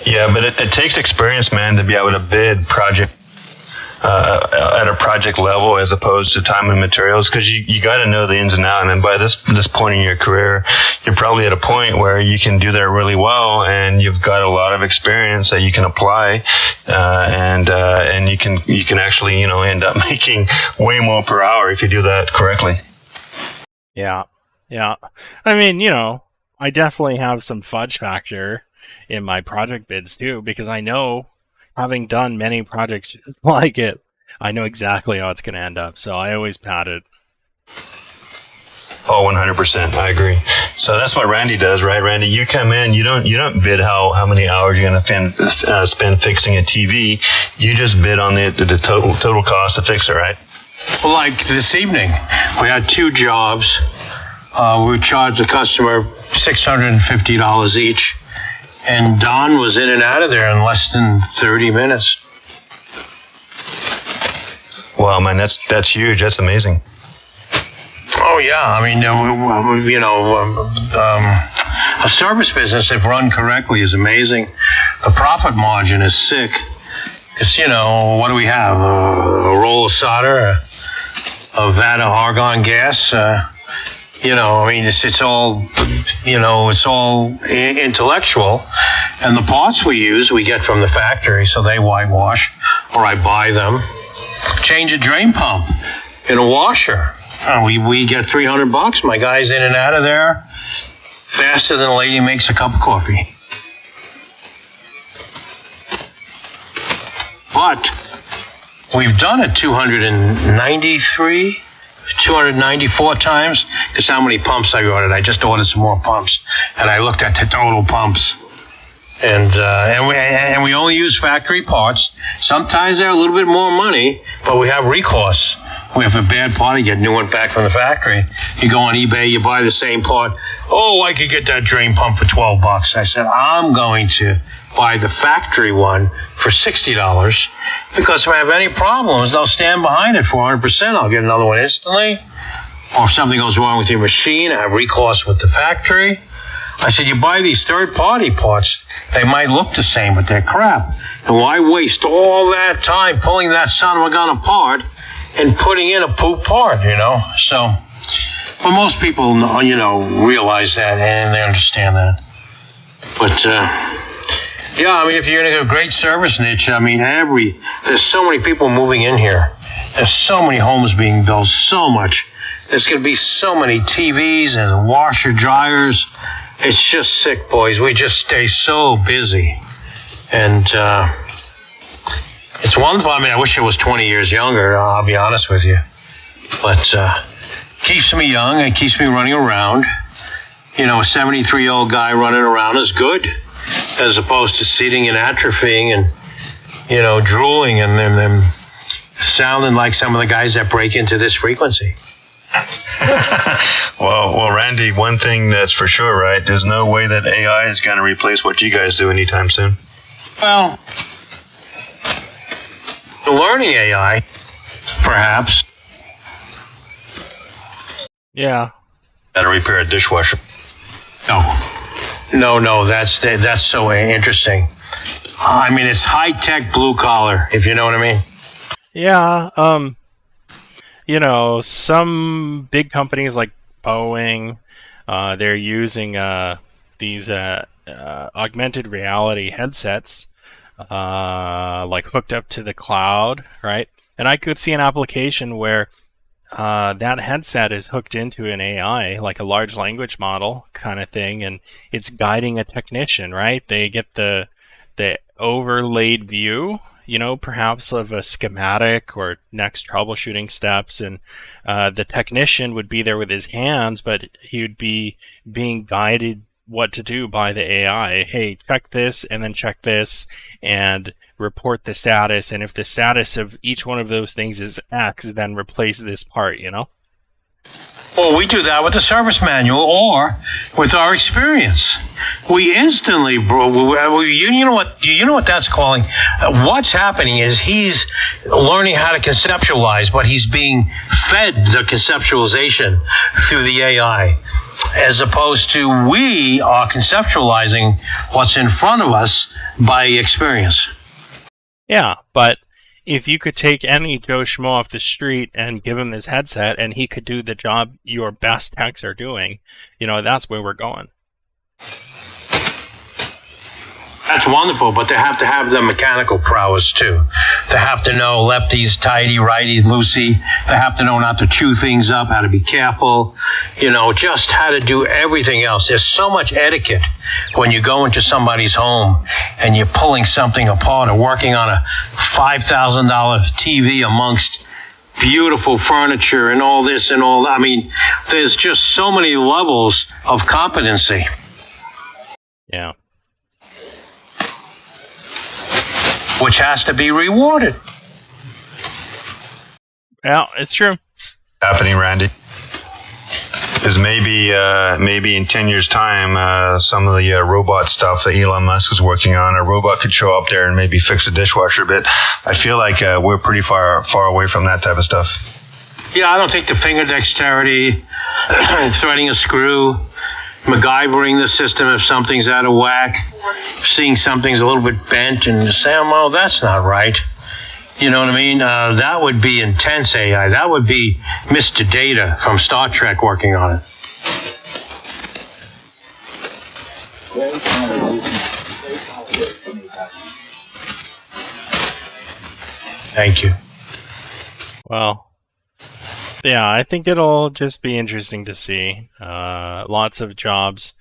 Yeah, but it takes experience, man, to be able to bid project at a project level as opposed to time and materials, because you got to know the ins and outs. And by this point in your career, you're probably at a point where you can do that really well, and you've got a lot of experience that you can apply, and you can actually end up making way more per hour if you do that correctly. Yeah. I definitely have some fudge factor in my project bids too, because I know, having done many projects just like it, I know exactly how it's going to end up. So I always pad it. Oh, 100%. I agree. So that's what Randy does, right, Randy? You come in, you don't bid how many hours you're going to spend fixing a TV. You just bid on the total cost to fix it, right? Well, like this evening, we had 2 jobs. We charged the customer $650 each, and Don was in and out of there in less than 30 minutes. Wow, man, that's huge. That's amazing. Oh, yeah. I mean, a service business, if run correctly, is amazing. The profit margin is sick. It's, what do we have? A roll of solder, a vat of argon gas. It's all, it's all intellectual. And the parts we use, we get from the factory, so they whitewash, or I buy them. Change a drain pump in a washer. We get $300. My guy's in and out of there faster than a lady makes a cup of coffee. But we've done it 294 times, because how many pumps I ordered. I just ordered some more pumps, and I looked at the total pumps. And we only use factory parts. Sometimes they're a little bit more money, but we have recourse. We have a bad part, you get a new one back from the factory. You go on eBay, you buy the same part. Oh, I could get that drain pump for $12. I said, I'm going to buy the factory one for $60, because if I have any problems, they'll stand behind it for 100%. I'll get another one instantly. Or if something goes wrong with your machine, I have recourse with the factory. I said, you buy these third-party parts, they might look the same, but they're crap. And why waste all that time pulling that son of a gun apart and putting in a poop part, So, but most people, realize that and they understand that. But, if you're in a great service niche, there's so many people moving in here. There's so many homes being built, so much. There's going to be so many TVs and washer dryers. It's just sick, boys. We just stay so busy. And it's wonderful. I wish I was 20 years younger, I'll be honest with you. But keeps me young and keeps me running around. A 73-year-old guy running around is good, as opposed to sitting and atrophying and, drooling and then sounding like some of the guys that break into this frequency. Well, Randy, one thing that's for sure, right? There's no way that AI is going to replace what you guys do anytime soon. Well, the learning AI, perhaps. Yeah. How to repair a dishwasher. No, that's so interesting. It's high-tech blue-collar, if you know what I mean. Yeah, some big companies like Boeing, they're using these augmented reality headsets, like hooked up to the cloud, right? And I could see an application where that headset is hooked into an AI, like a large language model kind of thing, and it's guiding a technician, right? They get the overlaid view, perhaps of a schematic or next troubleshooting steps, and the technician would be there with his hands, but he would be being guided what to do by the AI. Hey, check this, and then check this, and report the status, and if the status of each one of those things is X, then replace this part, Well, we do that with the service manual or with our experience. We instantly, you know what that's calling? What's happening is he's learning how to conceptualize, but he's being fed the conceptualization through the AI, as opposed to we are conceptualizing what's in front of us by experience. Yeah, but if you could take any Joe Schmo off the street and give him this headset and he could do the job your best techs are doing, that's where we're going. That's wonderful, but they have to have the mechanical prowess too. They have to know lefties, tighty, righties, loosey. They have to know not to chew things up, how to be careful, just how to do everything else. There's so much etiquette when you go into somebody's home and you're pulling something apart or working on a $5,000 TV amongst beautiful furniture and all this and all that. I mean, there's just so many levels of competency. Yeah. Which has to be rewarded. Yeah, it's true. Happening, Randy, is maybe in 10 years' time, some of the robot stuff that Elon Musk is working on, a robot could show up there and maybe fix a dishwasher. But I feel like we're pretty far away from that type of stuff. Yeah, I don't think the finger dexterity, threading a screw, MacGyvering the system if something's out of whack, seeing something's a little bit bent and saying, well, that's not right. You know what I mean? That would be intense AI. That would be Mr. Data from Star Trek working on it. Thank you. Well, yeah, I think it'll just be interesting to see. Lots of jobs.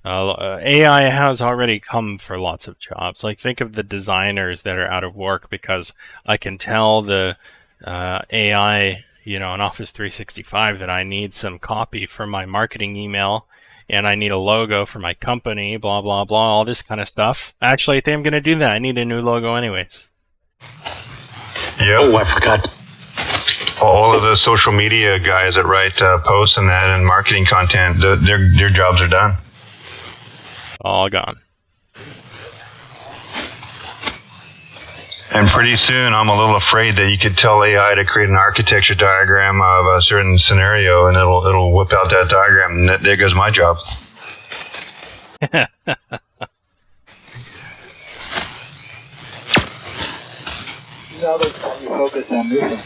AI has already come for lots of jobs. Like, think of the designers that are out of work because I can tell the AI, in Office 365 that I need some copy for my marketing email and I need a logo for my company, blah, blah, blah, all this kind of stuff. Actually, I think I'm going to do that. I need a new logo anyways. Yeah. Oh, I forgot. All of the social media guys that write posts and that and marketing content, their jobs are done. All gone. And pretty soon, I'm a little afraid that you could tell AI to create an architecture diagram of a certain scenario, and it'll whip out that diagram, and there goes my job. Now that's how you focus on movement.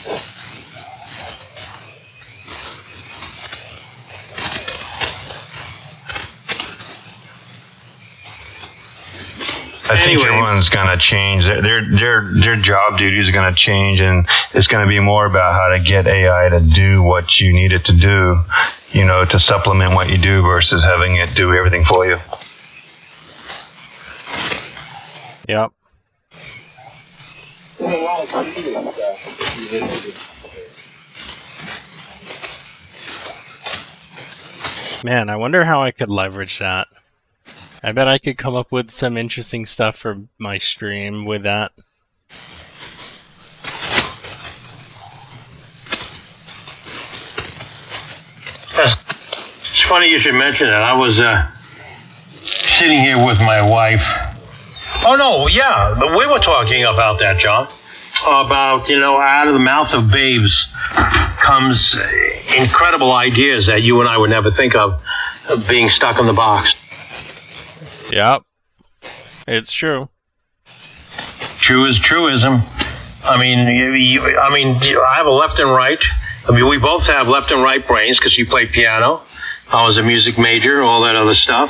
I think everyone's going to change. Their job duties are going to change, and it's going to be more about how to get AI to do what you need it to do, to supplement what you do versus having it do everything for you. Yep. There's a lot of creative stuff. Man, I wonder how I could leverage that. I bet I could come up with some interesting stuff for my stream with that. It's funny you should mention that. I was sitting here with my wife. Oh, no, yeah, we were talking about that, John. About, out of the mouth of babes comes incredible ideas that you and I would never think of being stuck in the box. Yep. It's true. True is truism. I mean, I have a left and right. I mean, we both have left and right brains because you play piano. I was a music major, all that other stuff.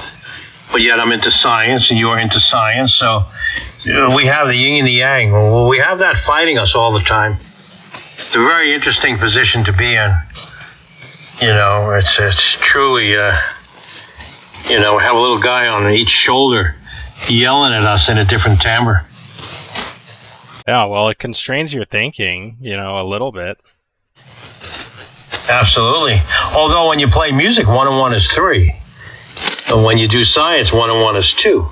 But yet I'm into science and you're into science. So we have the yin and the yang. We have that fighting us all the time. It's a very interesting position to be in. It's truly... we have a little guy on each shoulder yelling at us in a different timbre. Yeah, well, it constrains your thinking, a little bit. Absolutely. Although when you play music, 1 and 1 is 3. And when you do science, 1 and 1 is 2.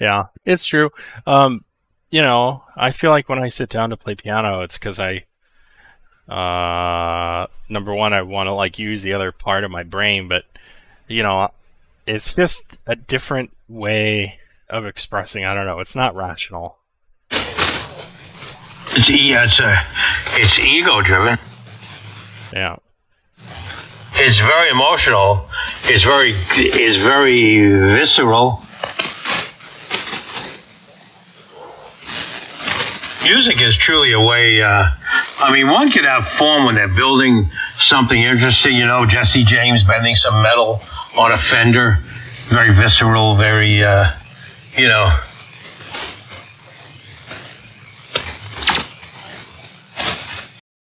Yeah, it's true. I feel like when I sit down to play piano, it's because number one, I want to use the other part of my brain, but it's just a different way of expressing. I don't know. It's not rational. It's ego driven. Yeah. It's very emotional. It's very visceral. Music is truly a way. One could have fun when they're building something interesting. Jesse James bending some metal on a fender. Very visceral, very,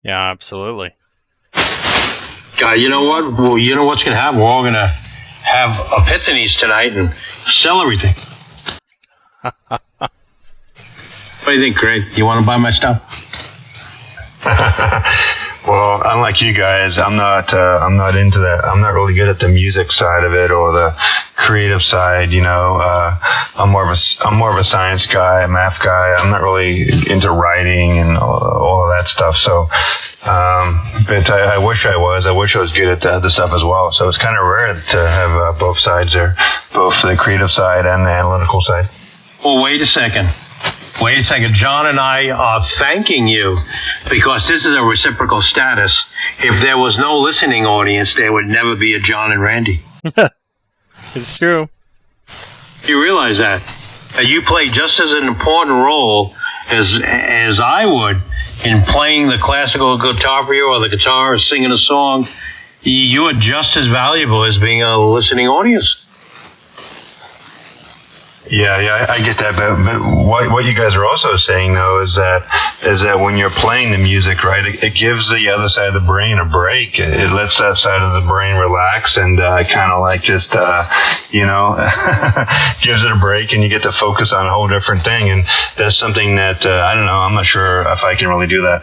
Yeah, absolutely. You know what? Well, you know what's going to happen? We're all going to have epiphanies tonight and sell everything. What do you think, Craig? You want to buy my stuff? Well, unlike you guys, I'm not into that. I'm not really good at the music side of it or the creative side. I'm more of a science guy, a math guy. I'm not really into writing and all of that stuff. So, but I wish I was. I wish I was good at the other stuff as well. So it's kind of rare to have both sides there, both the creative side and the analytical side. Well, wait a second. John and I are thanking you because this is a reciprocal status. If there was no listening audience, there would never be a John and Randy. It's true. You realize that you play just as an important role as I would in playing the classical guitar for you or the guitar or singing a song. You are just as valuable as being a listening audience. Yeah, I get that, but what you guys are also saying though is that when you're playing the music, right, it gives the other side of the brain a break. It lets that side of the brain relax and kind of like just gives it a break, and you get to focus on a whole different thing. And that's something that I don't know. I'm not sure if I can really do that.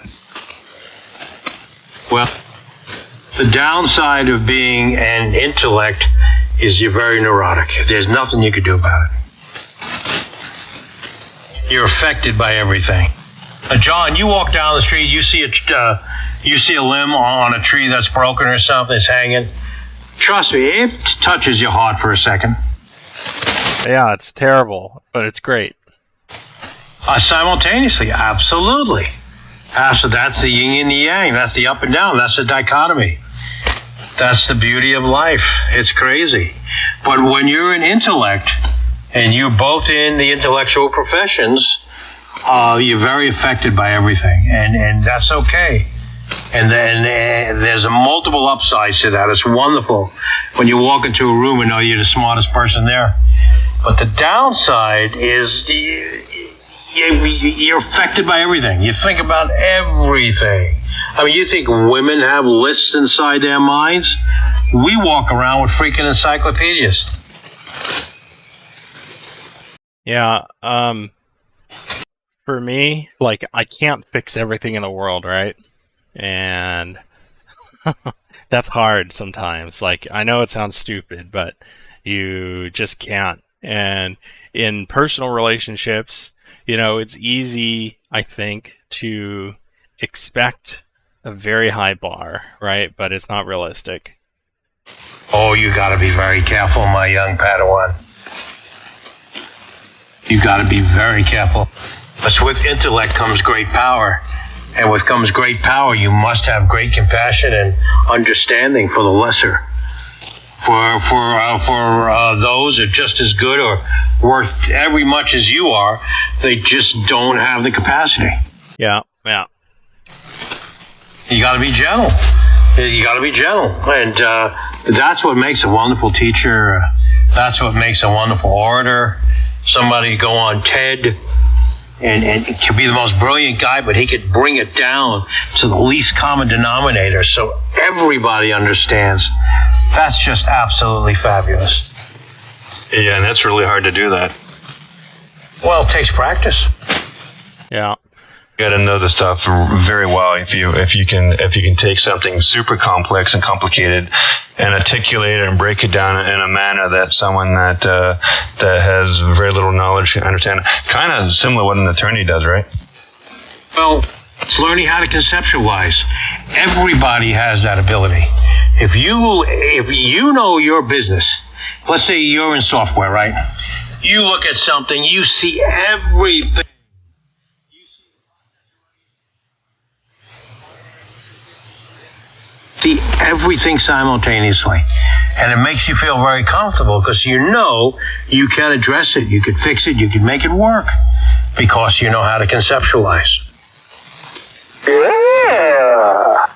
Well, the downside of being an intellect is you're very neurotic. There's nothing you could do about it. You're affected by everything. John, you walk down the street, you see a limb on a tree that's broken or something that's hanging. Trust me, it touches your heart for a second. Yeah, it's terrible, but it's great. Simultaneously, absolutely. So that's the yin and the yang. That's the up and down. That's the dichotomy. That's the beauty of life. It's crazy. But when you're an intellect, and you're both in the intellectual professions, you're very affected by everything, and that's okay. And then there's a multiple upsides to that. It's wonderful when you walk into a room and know you're the smartest person there. But the downside is you're affected by everything. You think about everything. I mean, you think women have lists inside their minds? We walk around with freaking encyclopedias. Yeah, for me, like, I can't fix everything in the world, right? And that's hard sometimes. Like, I know it sounds stupid, but you just can't. And in personal relationships, it's easy, I think, to expect a very high bar, right? But it's not realistic. Oh, you gotta be very careful, my young Padawan. You got to be very careful. But with intellect comes great power. And with comes great power, you must have great compassion and understanding for the lesser. For those that are just as good or worth every much as you are, they just don't have the capacity. Yeah. You got to be gentle. And that's what makes a wonderful teacher. That's what makes a wonderful orator. Somebody go on TED and could be the most brilliant guy, but he could bring it down to the least common denominator so everybody understands. That's just absolutely fabulous. Yeah, and that's really hard to do that. Well, it takes practice. Yeah. You got to know the stuff very well. If you can take something super complex and complicated and articulate it and break it down in a manner that someone that has very little knowledge can understand. Kind of similar to what an attorney does, right? Well, it's learning how to conceptualize. Everybody has that ability. If you know your business, let's say you're in software, right? You look at something, you see everything. See everything simultaneously, and it makes you feel very comfortable because you know you can address it, you can fix it, you can make it work because you know how to conceptualize. Yeah.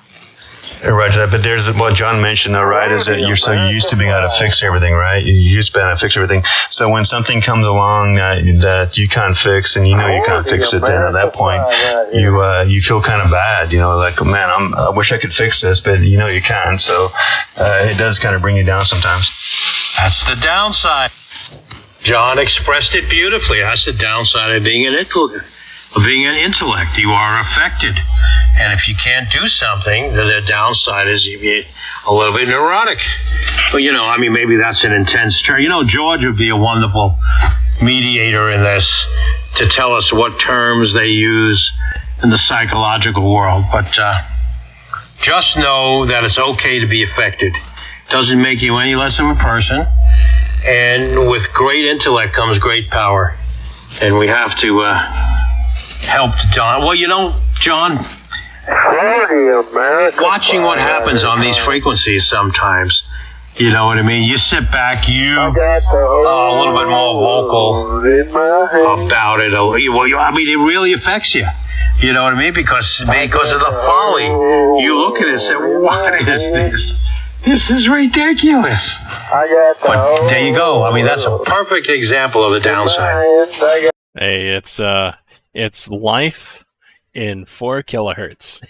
Roger that, but there's what John mentioned though, right, is that you're so used to being able to fix everything, right? You're used to being able to fix everything. So when something comes along that you can't fix and you know you can't fix it, then at that point you feel kind of bad, like, man, I wish I could fix this, but you can't. So it does kind of bring you down sometimes. That's the downside. John expressed it beautifully. That's the downside of being an intellect. You are affected. And if you can't do something, the downside is you get a little bit neurotic. But, maybe that's an intense term. George would be a wonderful mediator in this to tell us what terms they use in the psychological world. But just know that it's okay to be affected. Doesn't make you any less of a person. And with great intellect comes great power. And we have to help John. Well, John, watching what happens on these frequencies sometimes, you know what I mean? You sit back, a little bit more vocal about it. It really affects you. You know what I mean? Because of the folly. You look at it and say, what is this? This is ridiculous. But there you go. That's a perfect example of the downside. Hey, it's life in 4 kilohertz,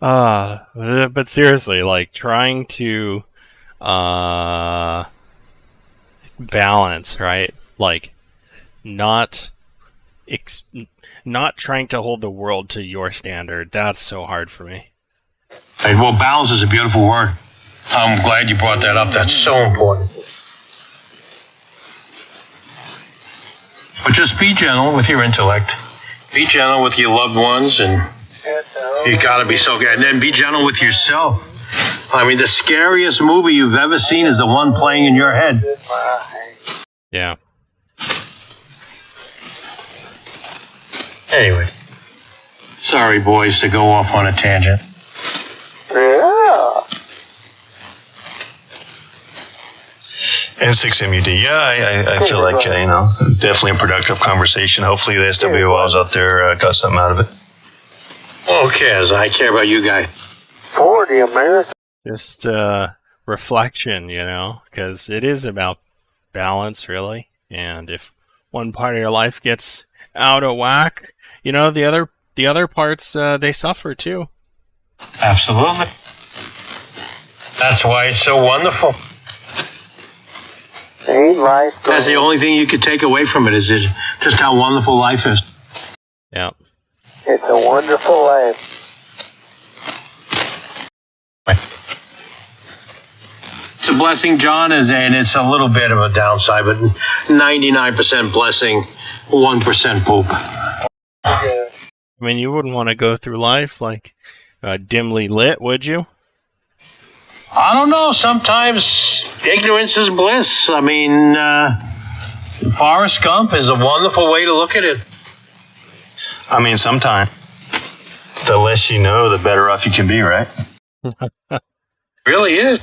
but seriously, like trying to balance, right? Like not trying to hold the world to your standard. That's so hard for me. Hey, well, balance is a beautiful word. I'm glad you brought that up. That's so important. But just be gentle with your intellect. Be gentle with your loved ones, and you got to be so good. And then be gentle with yourself. The scariest movie you've ever seen is the one playing in your head. Yeah. Anyway. Sorry, boys, to go off on a tangent. Yeah. N6MUD, I feel like, definitely a productive conversation. Hopefully the SWOs out there got something out of it. Okay, as I care about you guys. 40 America. Just reflection, because it is about balance, really. And if one part of your life gets out of whack, the other parts, they suffer too. Absolutely. That's why it's so wonderful. That's the only thing you could take away from it is just how wonderful life is. Yeah. It's a wonderful life. It's a blessing, John, and it's a little bit of a downside, but 99% blessing, 1% poop. You wouldn't want to go through life like dimly lit, would you? I don't know. Sometimes ignorance is bliss. Forrest Gump is a wonderful way to look at it. Sometimes the less you know, the better off you can be, right? Really is.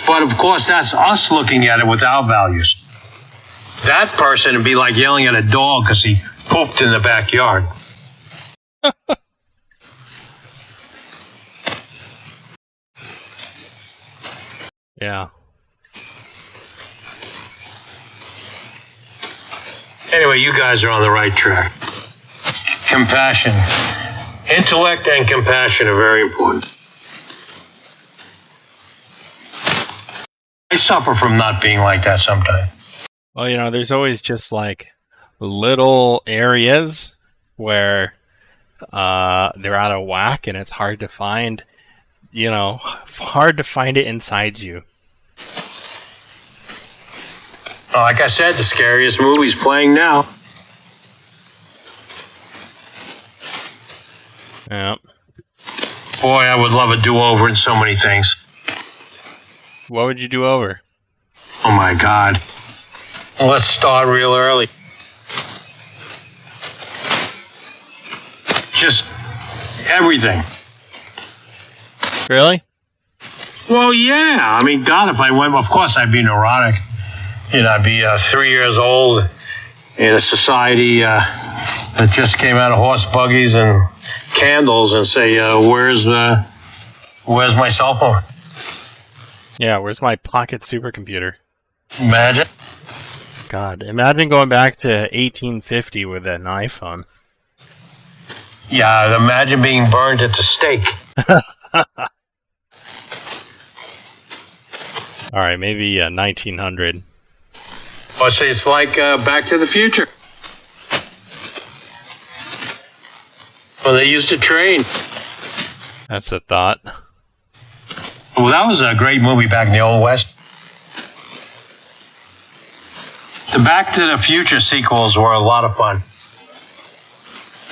But of course, that's us looking at it with our values. That person would be like yelling at a dog because he pooped in the backyard. Yeah. Anyway, you guys are on the right track. Compassion. Intellect and compassion are very important. I suffer from not being like that sometimes. Well, there's always just like little areas where they're out of whack, and it's hard to find, hard to find it inside you. Like I said, the scariest movie's playing now. Yeah. Boy, I would love a do-over in so many things. What would you do over? Oh, my God. Well, let's start real early. Just everything. Really? Well, yeah. God, if I went, of course I'd be neurotic. I'd be 3 years old in a society that just came out of horse buggies and candles and say, where's my cell phone? Yeah, where's my pocket supercomputer? Imagine. God, imagine going back to 1850 with an iPhone. Yeah, imagine being burned at the stake. All right, maybe 1900. Well, see, it's like Back to the Future. Well, they used to train. That's a thought. Well, that was a great movie back in the Old West. The Back to the Future sequels were a lot of fun.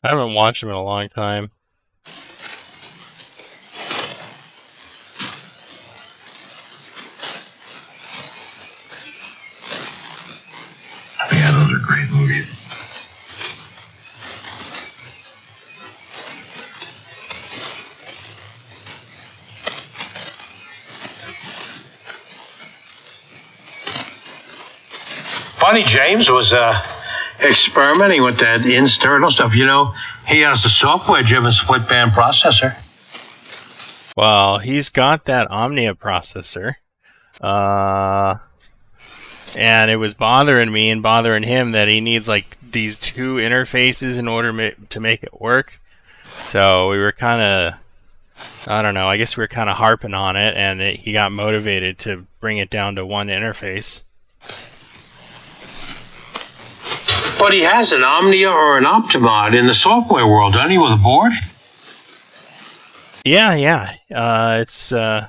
I haven't watched them in a long time. Yeah, those are great movies. Funny, James was experimenting with that internal stuff. You know, he has a software-driven split-band processor. Well, he's got that Omnia processor. And it was bothering me and bothering him that he needs like these two interfaces in order to make it work. So we were kind of, I don't know, I guess we were kind of harping on it, and he got motivated to bring it down to one interface. But he has an Omnia or an Optimod in the software world, doesn't he, with a board? Yeah. It's, I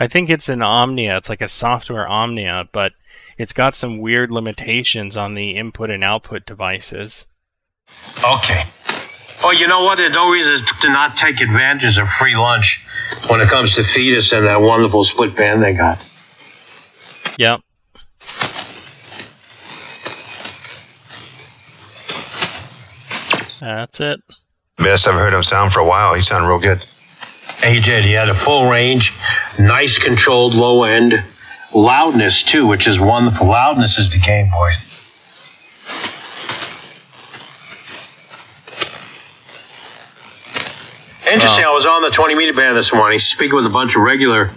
think it's an Omnia. It's like a software Omnia, but it's got some weird limitations on the input and output devices. Okay. Well, you know what? There's no reason to not take advantage of free lunch when it comes to Thetis and that wonderful split band they got. Yep. That's it. Best I've heard him sound for a while. He sounded real good. He did. He had a full range, nice controlled low end, loudness too, which is wonderful. Loudness is the game, boys. Interesting. I was on the 20-meter band this morning, speaking with a bunch of regular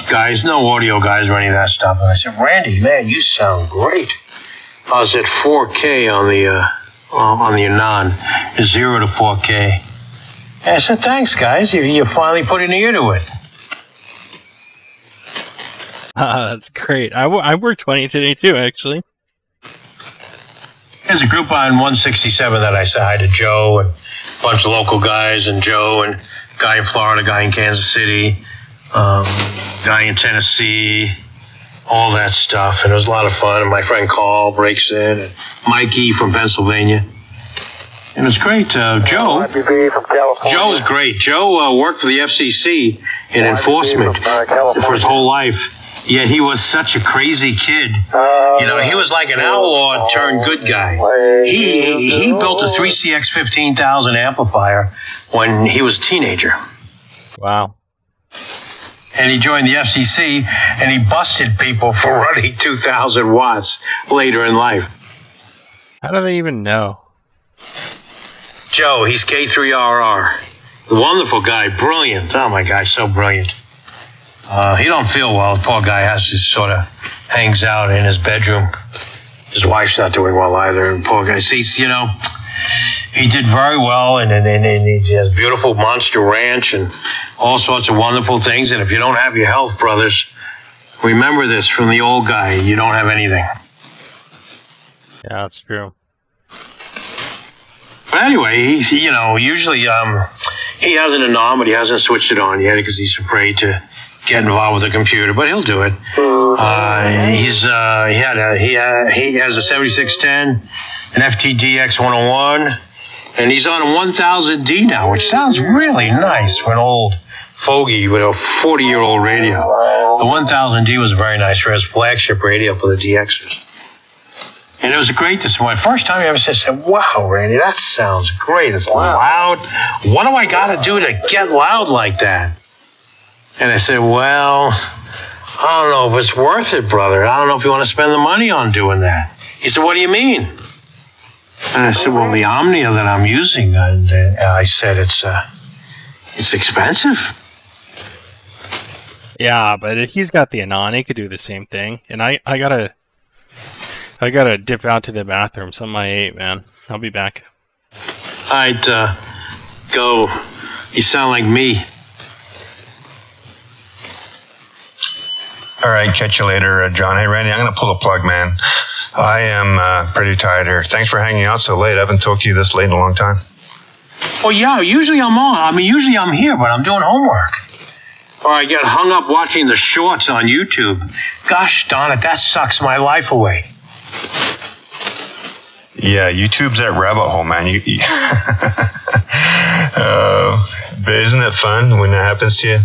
guys, no audio guys or any of that stuff. And I said, Randy, man, you sound great. I was at 4K on the ANAN, 0 to 4K. And I said, thanks, guys. You finally put an ear to it. That's great. I worked 20 today, too, actually. There's a group on 167 that I said hi to Joe and a bunch of local guys, and Joe and guy in Florida, guy in Kansas City, guy in Tennessee, all that stuff. And it was a lot of fun. And my friend Carl breaks in, and Mikey from Pennsylvania. And it was great. Joe is great. Joe worked for the FCC in enforcement for his whole life. Yet he was such a crazy kid. You know, he was like an outlaw turned good guy. He built a 3CX 15,000 amplifier when he was a teenager. Wow. And he joined the FCC, and he busted people for running 2,000 watts later in life. How do they even know? Joe, he's K3RR. Wonderful guy, brilliant. Oh my gosh, so brilliant. He don't feel well. The poor guy has to sort of hangs out in his bedroom. His wife's not doing well either. And poor guy sees, you know, he did very well, and he has a beautiful monster ranch and all sorts of wonderful things. And if you don't have your health, brothers, remember this from the old guy: you don't have anything. Yeah, that's true. But anyway, he, you know, usually he has an ANAN, but he hasn't switched it on yet because he's afraid to get involved with the computer. But he'll do it. He has a 7610, an FTDX 101, and he's on a 1000D now, which sounds really nice for an old fogey with a 40-year-old radio. The 1000D was very nice for his flagship radio for the DXers. And it was great this morning. First time I ever said, wow, Randy, that sounds great. It's loud. What do I got to do to get loud like that? And I said, well, I don't know if it's worth it, brother. I don't know if you want to spend the money on doing that. He said, what do you mean? And I said, well, the Omnia that I'm using, and I said, it's expensive. Yeah, but if he's got the ANAN, he could do the same thing. And I gotta dip out to the bathroom. Something I ate, man. I'll be back. I'd go. You sound like me. All right, catch you later, John. Hey, Randy, I'm going to pull a plug, man. I am pretty tired here. Thanks for hanging out so late. I haven't talked to you this late in a long time. Well, yeah, usually I'm on. I mean, usually I'm here, but I'm doing homework. Or I get hung up watching the shorts on YouTube. Gosh darn it, that sucks my life away. Yeah, YouTube's that rabbit hole, man. But isn't it fun when that happens to you?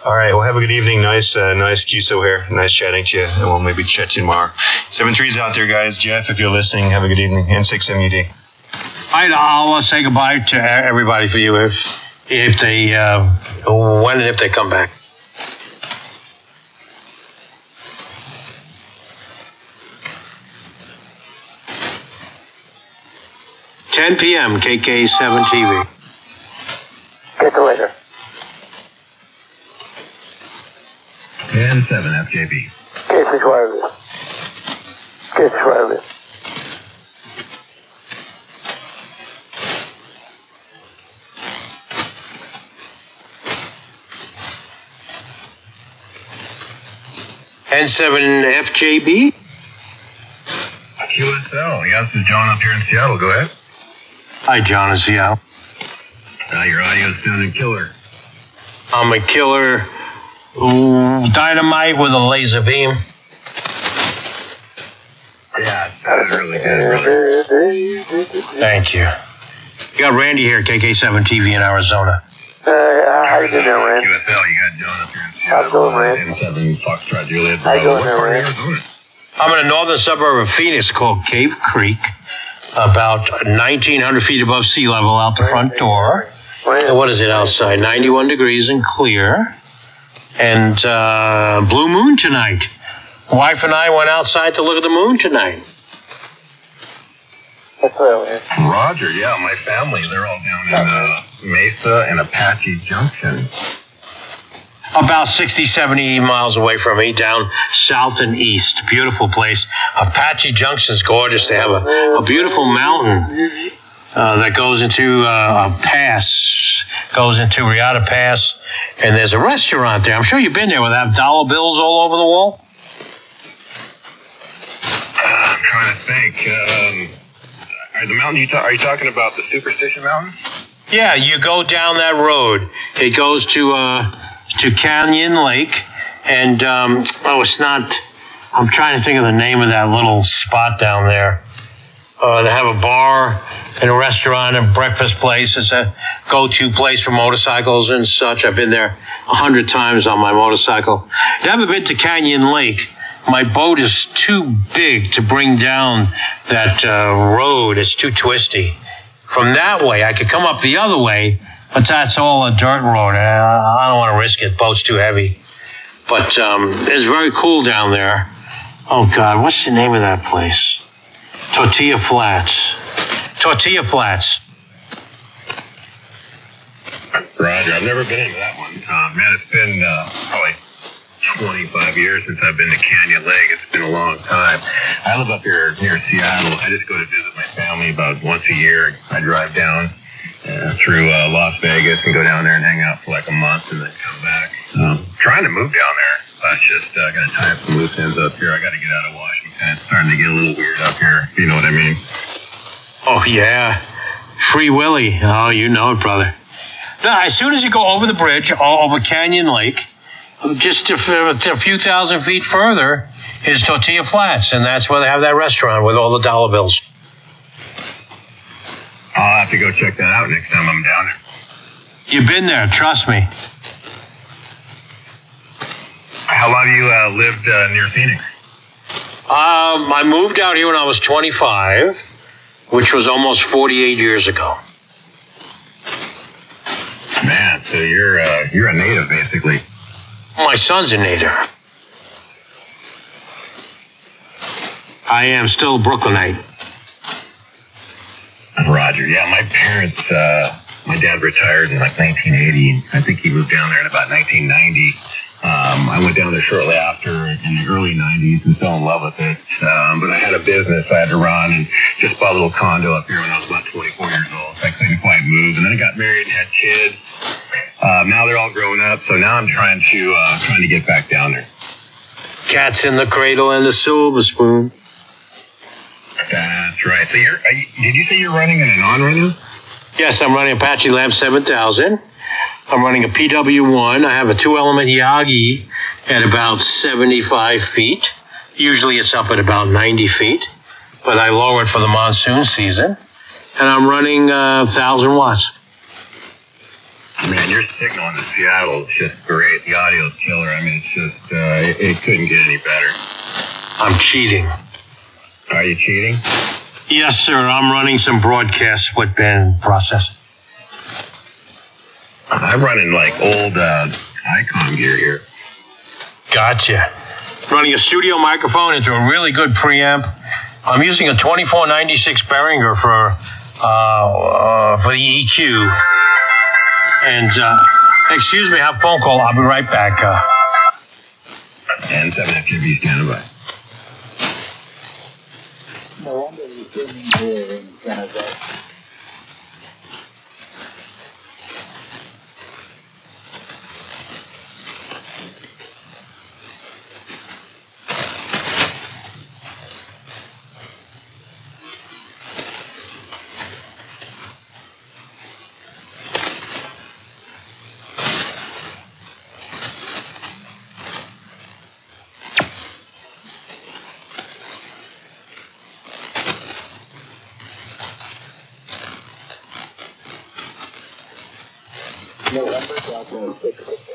All right, well, have a good evening. Nice QSO here. Nice chatting to you. And we'll maybe chat to you tomorrow. 7-3's out there, guys. Jeff, if you're listening, have a good evening. N6MUD. All right, I'll say goodbye to everybody for you if they when and if they come back. $10 p.m. KK7 TV. Catch you later. N7 FJB. K6 wireless. K6 wireless. N7 FJB? QSL. Yeah, this is John up here in Seattle. Go ahead. Hi, John in Seattle. Your audio's sounding killer. I'm a killer. Dynamite with a laser beam. Yeah, that was really good, brother. Thank you. You got Randy here at KK7 TV in Arizona. How you doing, Randy? QSL, you got John up here in Seattle. How's it going, Randy? N7 Foxtrot Juliet. How you doing, Randy? Arizona? I'm in a northern suburb of Phoenix called Cave Creek, about 1,900 feet above sea level out the front door. And what is it outside? 91 degrees and clear. And blue moon tonight. Wife and I went outside to look at the moon tonight. That's right, Roger, yeah, my family, they're all down in Mesa and Apache Junction. About 60, 70 miles away from me, down south and east. Beautiful place. Apache Junction's gorgeous. They have a beautiful mountain that goes into a pass, goes into Riata Pass, and there's a restaurant there. I'm sure you've been there with that dollar bills all over the wall. I'm trying to think. The mountain are you talking about the Superstition Mountain? Yeah, you go down that road. It goes to Canyon Lake, and it's not. I'm trying to think of the name of that little spot down there. They have a bar and a restaurant and breakfast place. It's a go-to place for motorcycles and such. I've been there 100 times on my motorcycle. Never been to Canyon Lake. My boat is too big to bring down that road. It's too twisty. From that way, I could come up the other way, but that's all a dirt road. I don't want to risk it. Boat's too heavy. But it's very cool down there. Oh, God, what's the name of that place? Tortilla Flats. Tortilla Flats. Roger, I've never been into that one. Man, it's been probably 25 years since I've been to Canyon Lake. It's been a long time. I live up here near Seattle. I just go to visit my family about once a year. I drive down through Las Vegas and go down there and hang out for like a month and then come back. Trying to move down there. I just got to tie up some loose ends up here. I got to get out of Washington. It's starting to get a little weird up here, if you know what I mean. Oh, yeah. Free Willy. Oh, you know it, brother. Now, as soon as you go over the bridge, over Canyon Lake, just a few thousand feet further is Tortilla Flats, and that's where they have that restaurant with all the dollar bills. I'll have to go check that out next time I'm down there. You've been there, trust me. How long have you lived near Phoenix? I moved out here when I was 25, which was almost 48 years ago. Man, so you're a native, basically. My son's a native. I am still a Brooklynite. Roger. Yeah, my parents, my dad retired in like 1980. I think he moved down there in about 1990. I went down there shortly after in the early 90s and fell in love with it. But I had a business I had to run and just bought a little condo up here when I was about 24 years old. So I couldn't quite move. And then I got married and had kids. Now they're all grown up. So now I'm trying to get back down there. Cat's in the cradle and the silver spoon. That's right. So did you say you're running an ANAN right now? Yes, I'm running Apache-Labs 7000. I'm running a PW1. I have a 2-element Yagi at about 75 feet. Usually it's up at about 90 feet, but I lower it for the monsoon season. And I'm running 1,000 watts. Man, your signal in Seattle is just great. The audio's killer. I mean, it's just, it couldn't get any better. I'm cheating. Are you cheating? Yes, sir. I'm running some broadcast split band processing. I'm running like old Icon gear here. Gotcha. Running a studio microphone into a really good preamp. I'm using a 2496 Behringer for the EQ. And, excuse me, I have a phone call. I'll be right back. And 7 FJB standing by. No wonder you're sitting here in Canada. November 6th.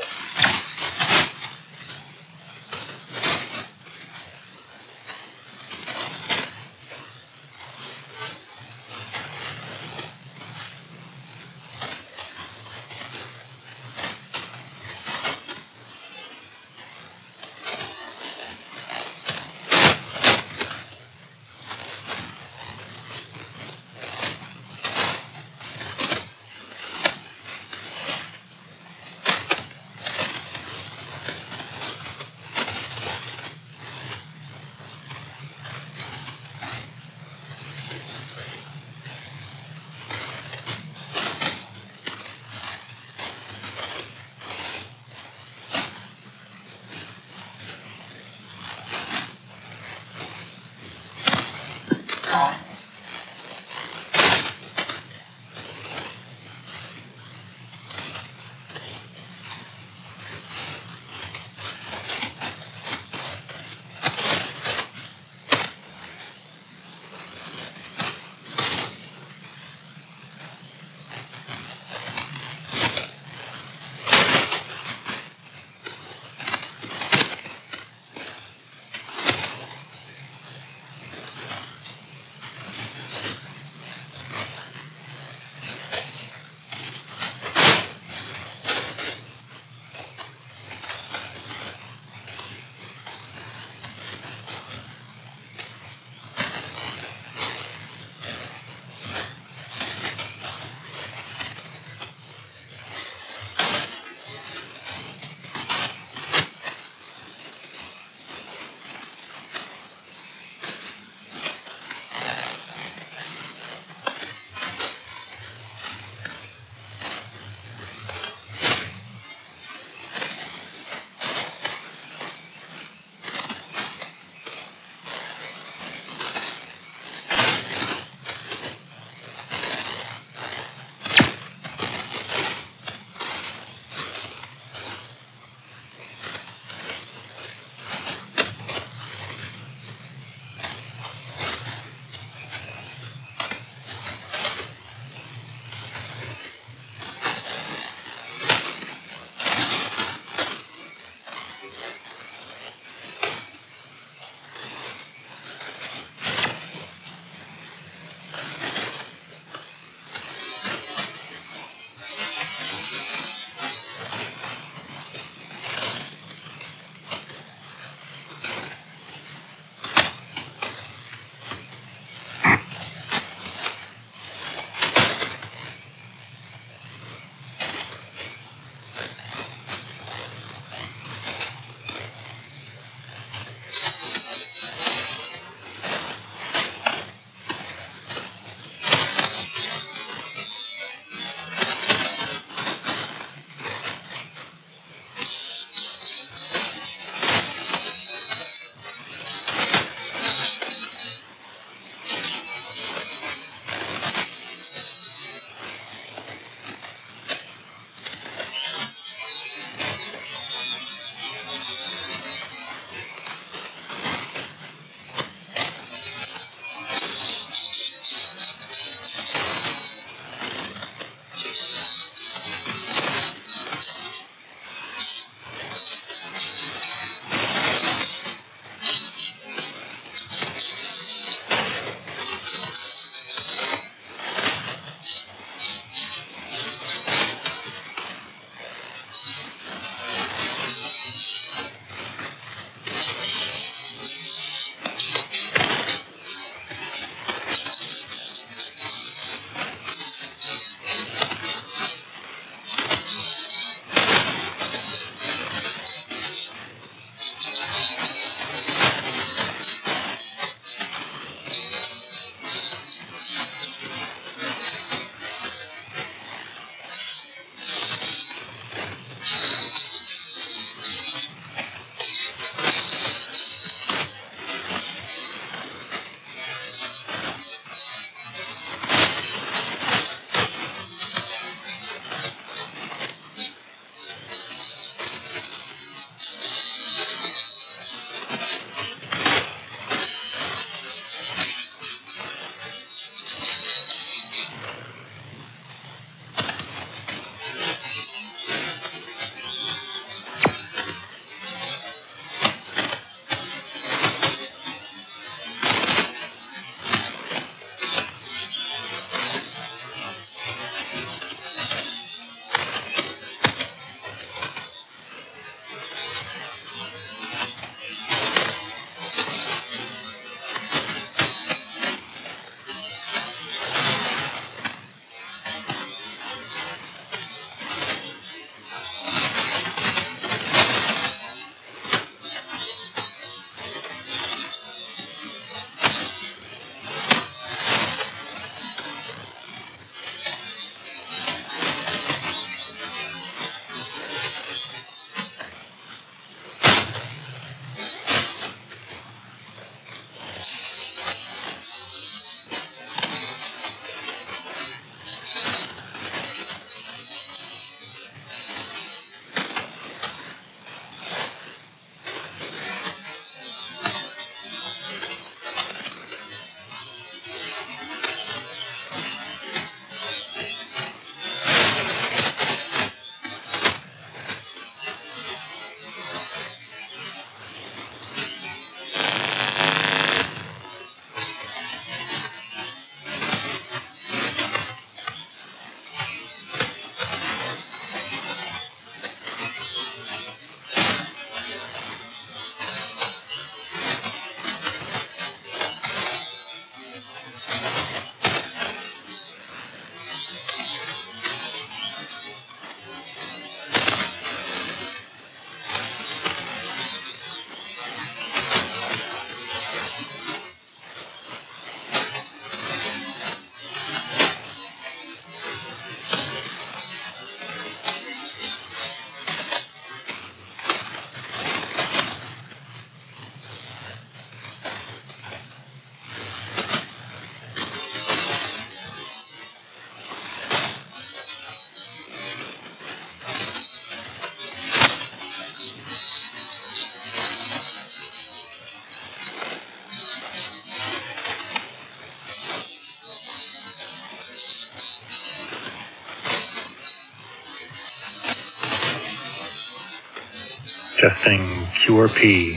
Testing QRP.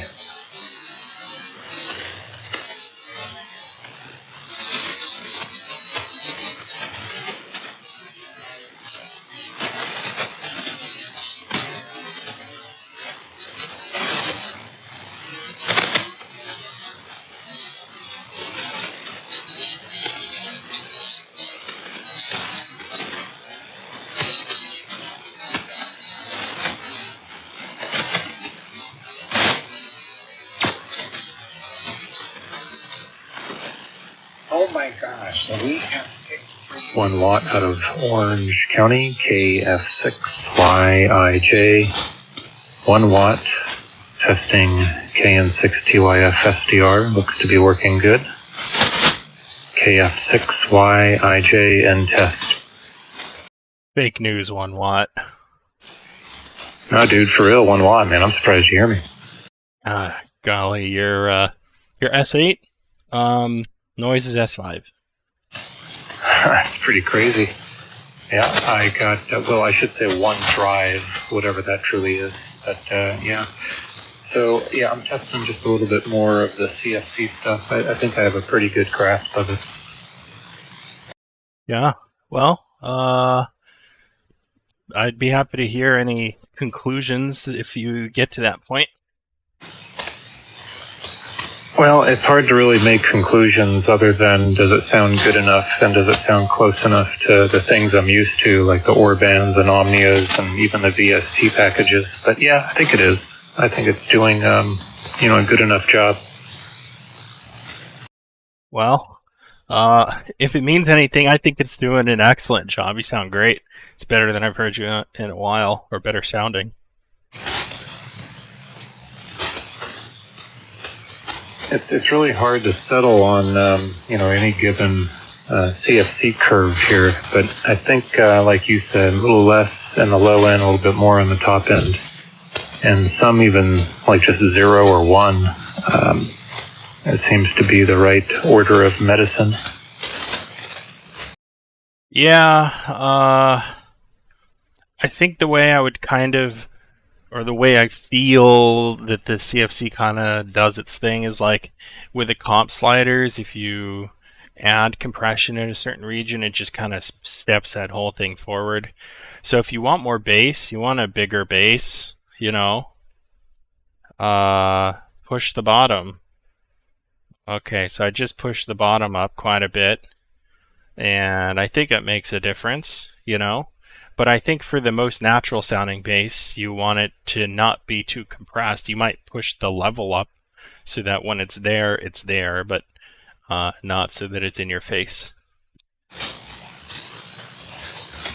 Oh my gosh, so we have 1 watt out of Orange County, KF6YIJ. 1 watt, testing KN6TYF SDR, looks to be working good. KF6YIJ and test. Fake news, 1 watt. No, dude, for real, 1 watt, man. I'm surprised you hear me. Golly, your S8 noise is S5. That's pretty crazy. Yeah, I got, well, I should say 1 drive, whatever that truly is. But, yeah. So, yeah, I'm testing just a little bit more of the CFC stuff. I think I have a pretty good grasp of it. Yeah, well, I'd be happy to hear any conclusions if you get to that point. Well, it's hard to really make conclusions other than does it sound good enough and does it sound close enough to the things I'm used to, like the Orbans and Omnias and even the VST packages. But yeah, I think it is. I think it's doing, a good enough job. Well, if it means anything, I think it's doing an excellent job. You sound great. It's better than I've heard you in a while, or better sounding. It's really hard to settle on, any given CFC curve here, but I think, like you said, a little less in the low end, a little bit more on the top end, and some even like just 0 or 1. It seems to be the right order of medicine. Yeah, I think the way I would or the way I feel that the CFC kind of does its thing is like with the comp sliders, if you add compression in a certain region, it just kind of steps that whole thing forward. So if you want more bass, you want a bigger bass, push the bottom. Okay, so I just pushed the bottom up quite a bit, and I think it makes a difference, But I think for the most natural sounding bass, you want it to not be too compressed. You might push the level up so that when it's there, but not so that it's in your face.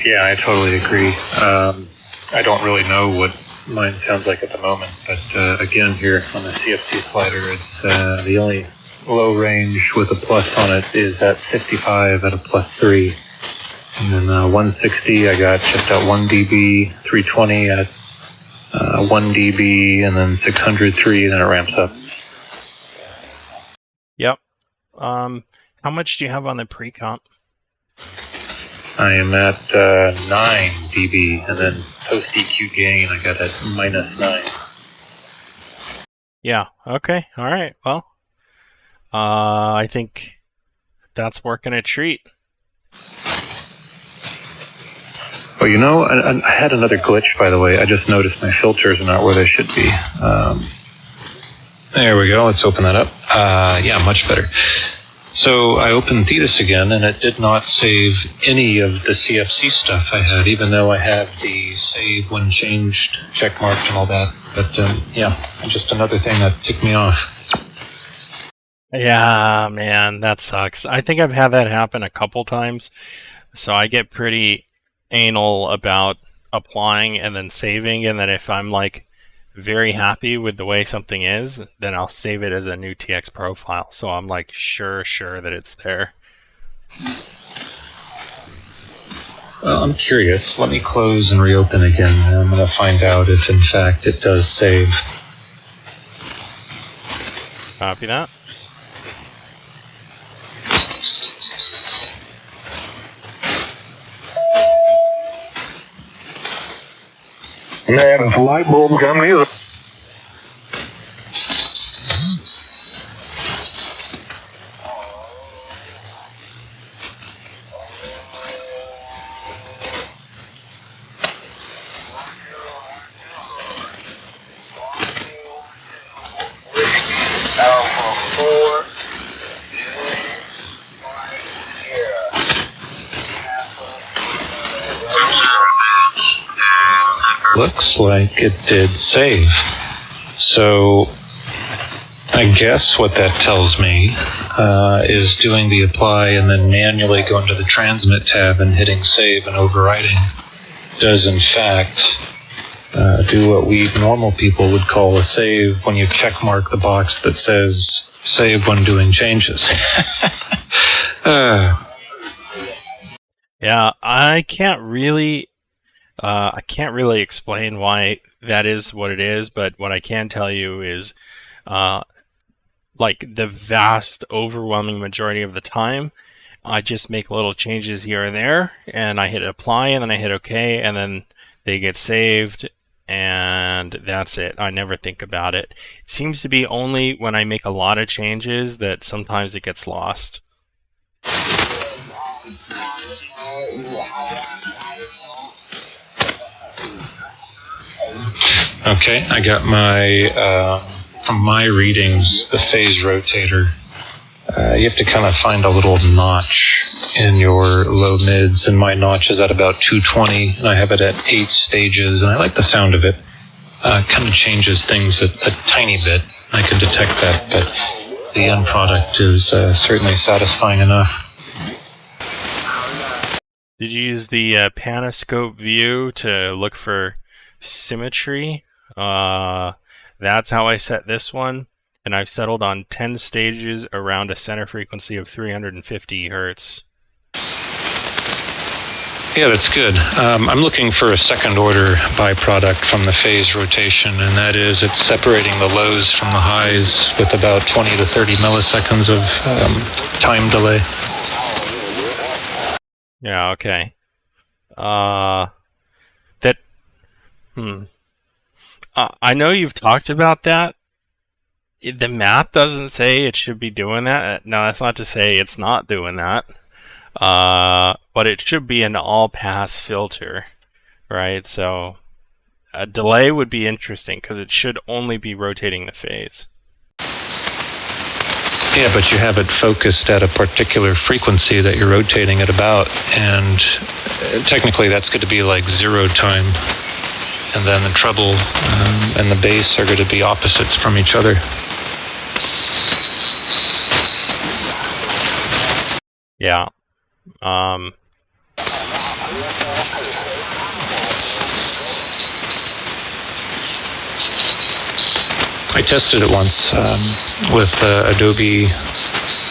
Yeah, I totally agree. I don't really know what mine sounds like at the moment, but again, here on the CFC slider, it's the only low range with a plus on it is at 55 at a +3. And then 160, I got just at 1 dB, 320 at 1 dB, and then 603, and then it ramps up. Yep. How much do you have on the pre-comp? I am at 9 dB, and then post-EQ gain, I got at -9. Yeah, okay, all right, well, I think that's working a treat. Well, I had another glitch, by the way. I just noticed my filters are not where they should be. There we go. Let's open that up. Yeah, much better. So I opened Thetis again, and it did not save any of the CFC stuff I had, even though I had the save when changed checkmarked and all that. But, yeah, just another thing that ticked me off. Yeah, man, that sucks. I think I've had that happen a couple times, so I get pretty anal about applying and then saving, and then if I'm like very happy with the way something is, then I'll save it as a new TX profile, so I'm like sure that it's there. Well, I'm curious. Let me close and reopen again, and I'm going to find out if in fact it does save. Copy that. Man, it's a light bulb coming either. Looks like it did save. So I guess what that tells me is doing the apply and then manually going to the transmit tab and hitting save and overriding does in fact do what we normal people would call a save when you check mark the box that says save when doing changes. Yeah, I can't really I can't really explain why that is what it is, but what I can tell you is like the vast overwhelming majority of the time, I just make little changes here and there, and I hit apply, and then I hit OK, and then they get saved, and that's it. I never think about it. It seems to be only when I make a lot of changes that sometimes it gets lost. Okay, I got my, from my readings, the phase rotator. You have to kind of find a little notch in your low mids, and my notch is at about 220, and I have it at 8 stages, and I like the sound of it. Kind of changes things a tiny bit. I can detect that, but the end product is certainly satisfying enough. Did you use the Panoscope view to look for symmetry? That's how I set this one, and I've settled on 10 stages around a center frequency of 350 hertz. Yeah, that's good. I'm looking for a second order byproduct from the phase rotation, and that is it's separating the lows from the highs with about 20 to 30 milliseconds of time delay. Yeah, okay. I know you've talked about that. The map doesn't say it should be doing that. No, that's not to say it's not doing that. But it should be an all-pass filter, right? So a delay would be interesting because it should only be rotating the phase. Yeah, but you have it focused at a particular frequency that you're rotating at about, and technically that's going to be like 0 time, and then the treble and the bass are going to be opposites from each other. Yeah. I tested it once with Adobe,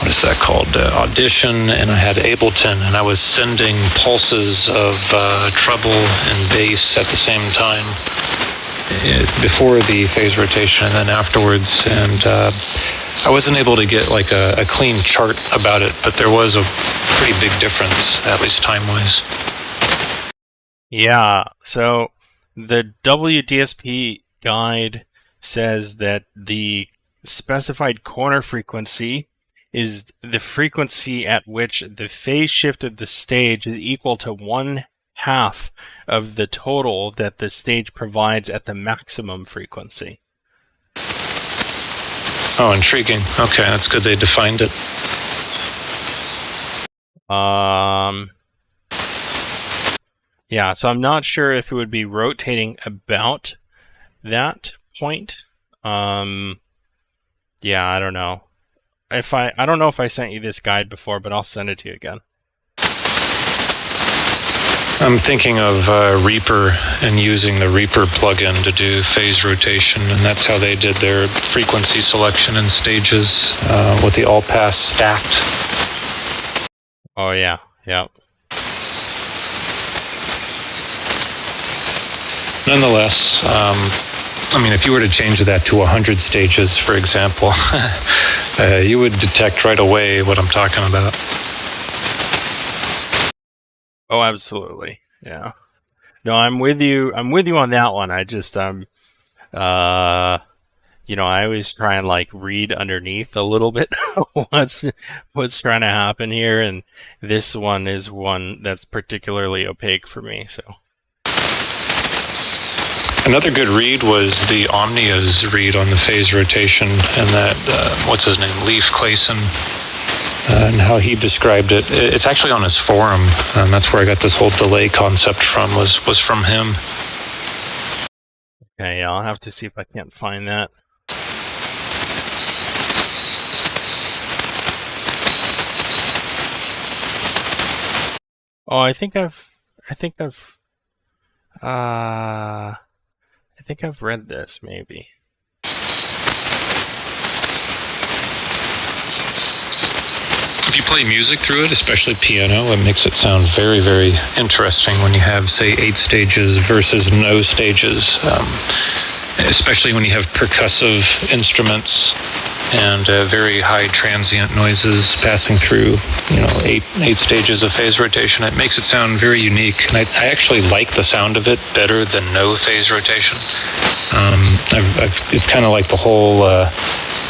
what is that called, Audition, and I had Ableton, and I was sending pulses of treble and bass at the same time before the phase rotation and then afterwards, and I wasn't able to get like a clean chart about it, but there was a pretty big difference, at least time-wise. Yeah, so the WDSP guide says that the specified corner frequency is the frequency at which the phase shift of the stage is equal to 1/2 of the total that the stage provides at the maximum frequency. Oh, intriguing. Okay, that's good they defined it. Yeah, so I'm not sure if it would be rotating about that point. Yeah, I don't know. I don't know if I sent you this guide before, but I'll send it to you again. I'm thinking of Reaper and using the Reaper plugin to do phase rotation, and that's how they did their frequency selection and stages with the all-pass stacked. Oh yeah, yeah. Nonetheless, I mean, if you were to change that to 100 stages, for example, you would detect right away what I'm talking about. Oh, absolutely. Yeah. No, I'm with you. I'm with you on that one. I just, you know, I always try and like read underneath a little bit what's trying to happen here, and this one is one that's particularly opaque for me. So. Another good read was the Omnia's read on the phase rotation, and that, what's his name, Leif Clayson, and how he described it. It's actually on his forum, and that's where I got this whole delay concept from, was from him. Okay, yeah, I'll have to see if I can't find that. Oh, I think I've read this, maybe. If you play music through it, especially piano, it makes it sound very, very interesting when you have, say, 8 stages versus no stages, especially when you have percussive instruments and very high transient noises passing through, 8 stages of phase rotation. It makes it sound very unique, and I actually like the sound of it better than no phase rotation. It's kind of like the whole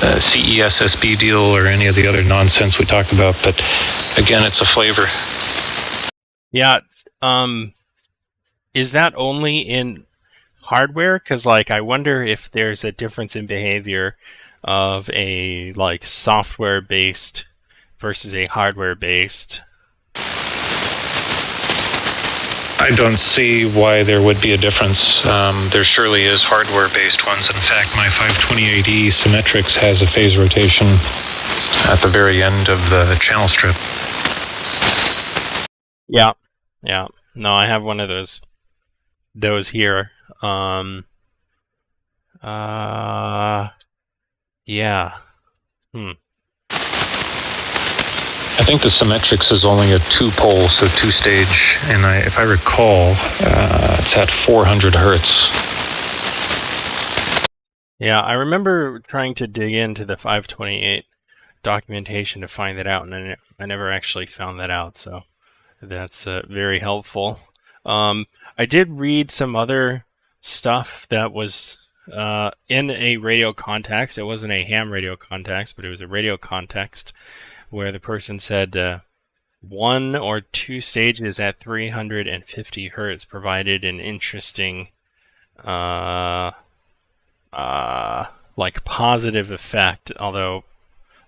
CESSB deal or any of the other nonsense we talked about, but again, it's a flavor. Yeah. Is that only in hardware? Because I wonder if there's a difference in behavior of a software based versus a hardware based. I don't see why there would be a difference. There surely is hardware based ones. In fact, my 528E Symmetrix has a phase rotation at the very end of the channel strip. Yeah. No, I have one of those here. Yeah. I think the Symmetrix is only a 2-pole, so 2-stage, and if I recall, it's at 400 hertz. Yeah, I remember trying to dig into the 528 documentation to find that out, and I never actually found that out, so that's very helpful. I did read some other stuff that was in a radio context. It wasn't a ham radio context, but it was a radio context where the person said 1 or 2 stages at 350 hertz provided an interesting positive effect, although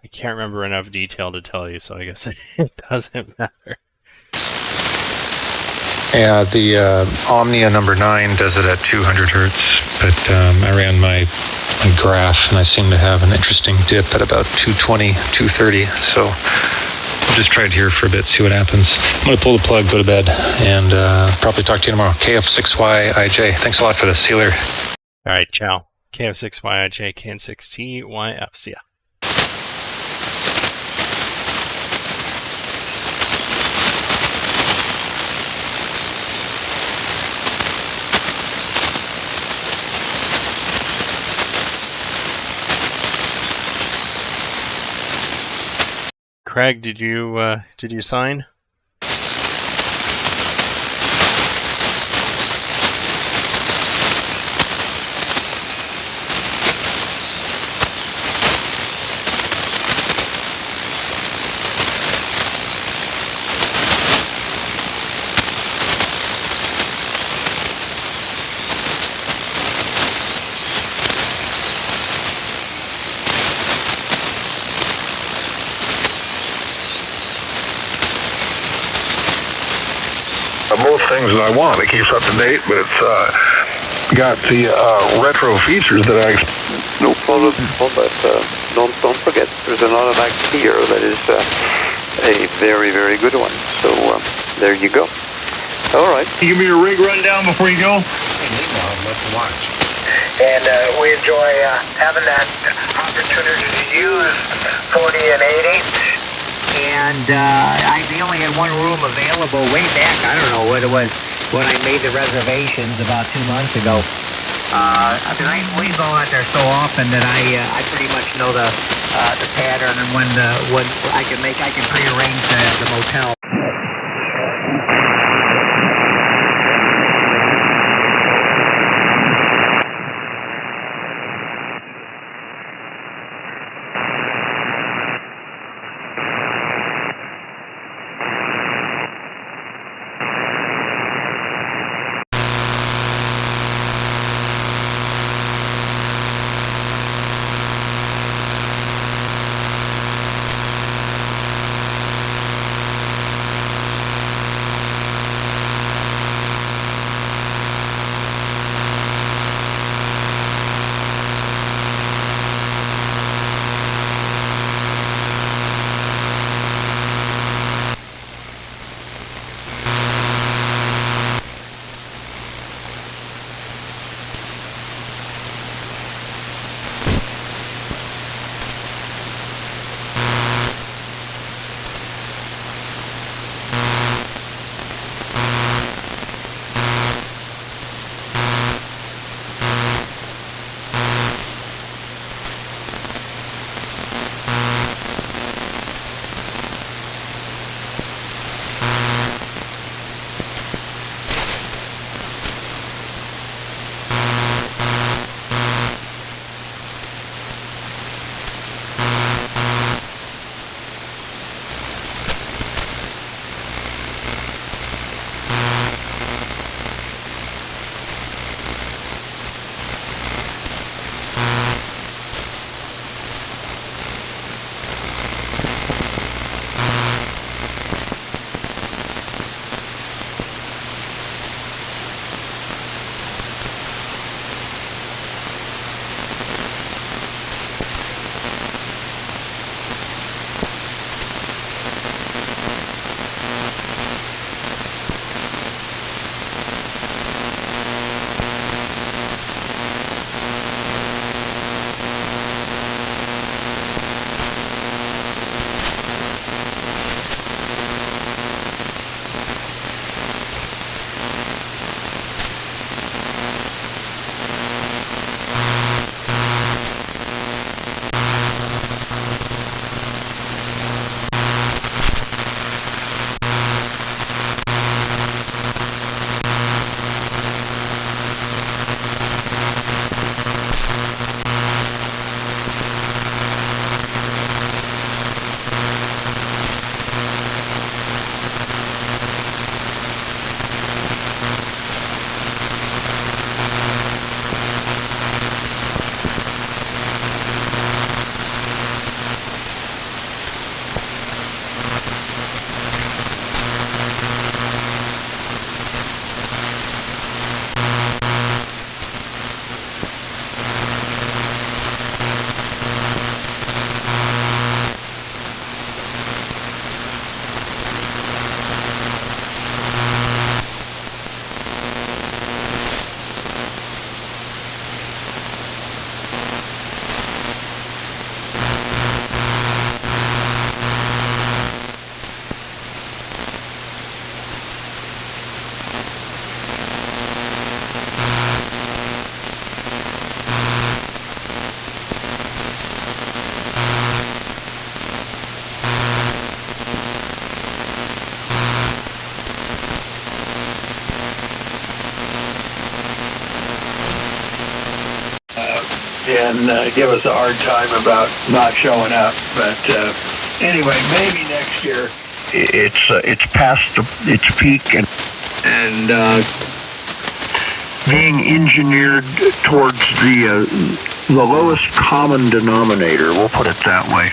I can't remember enough detail to tell you, so I guess it doesn't matter. Yeah, the Omnia number 9 does it at 200 hertz, but I ran my graph and I seem to have an interesting dip at about 220, 230, so I'll just try it here for a bit, see what happens. I'm going to pull the plug, go to bed, and probably talk to you tomorrow. KF6YIJ, thanks a lot for this. See you later. All right, ciao. KF6YIJ, KN6TYF. See ya. Craig, did you sign? Most things that I want. It keeps up to date, but it's got the retro features that I. No problem, but don't forget, there's another back here that is a very, very good one. So there you go. All right. Give me your rig rundown before you go. I'd love to watch. And we enjoy having that opportunity to use 40 and 80. And I only had one room available way back. I don't know what it was when I made the reservations about 2 months ago. We go out there so often that I pretty much know the pattern and when I can prearrange the motel. and give us a hard time about not showing up. But anyway, maybe next year. It's past its peak and being engineered towards the lowest common denominator. We'll put it that way.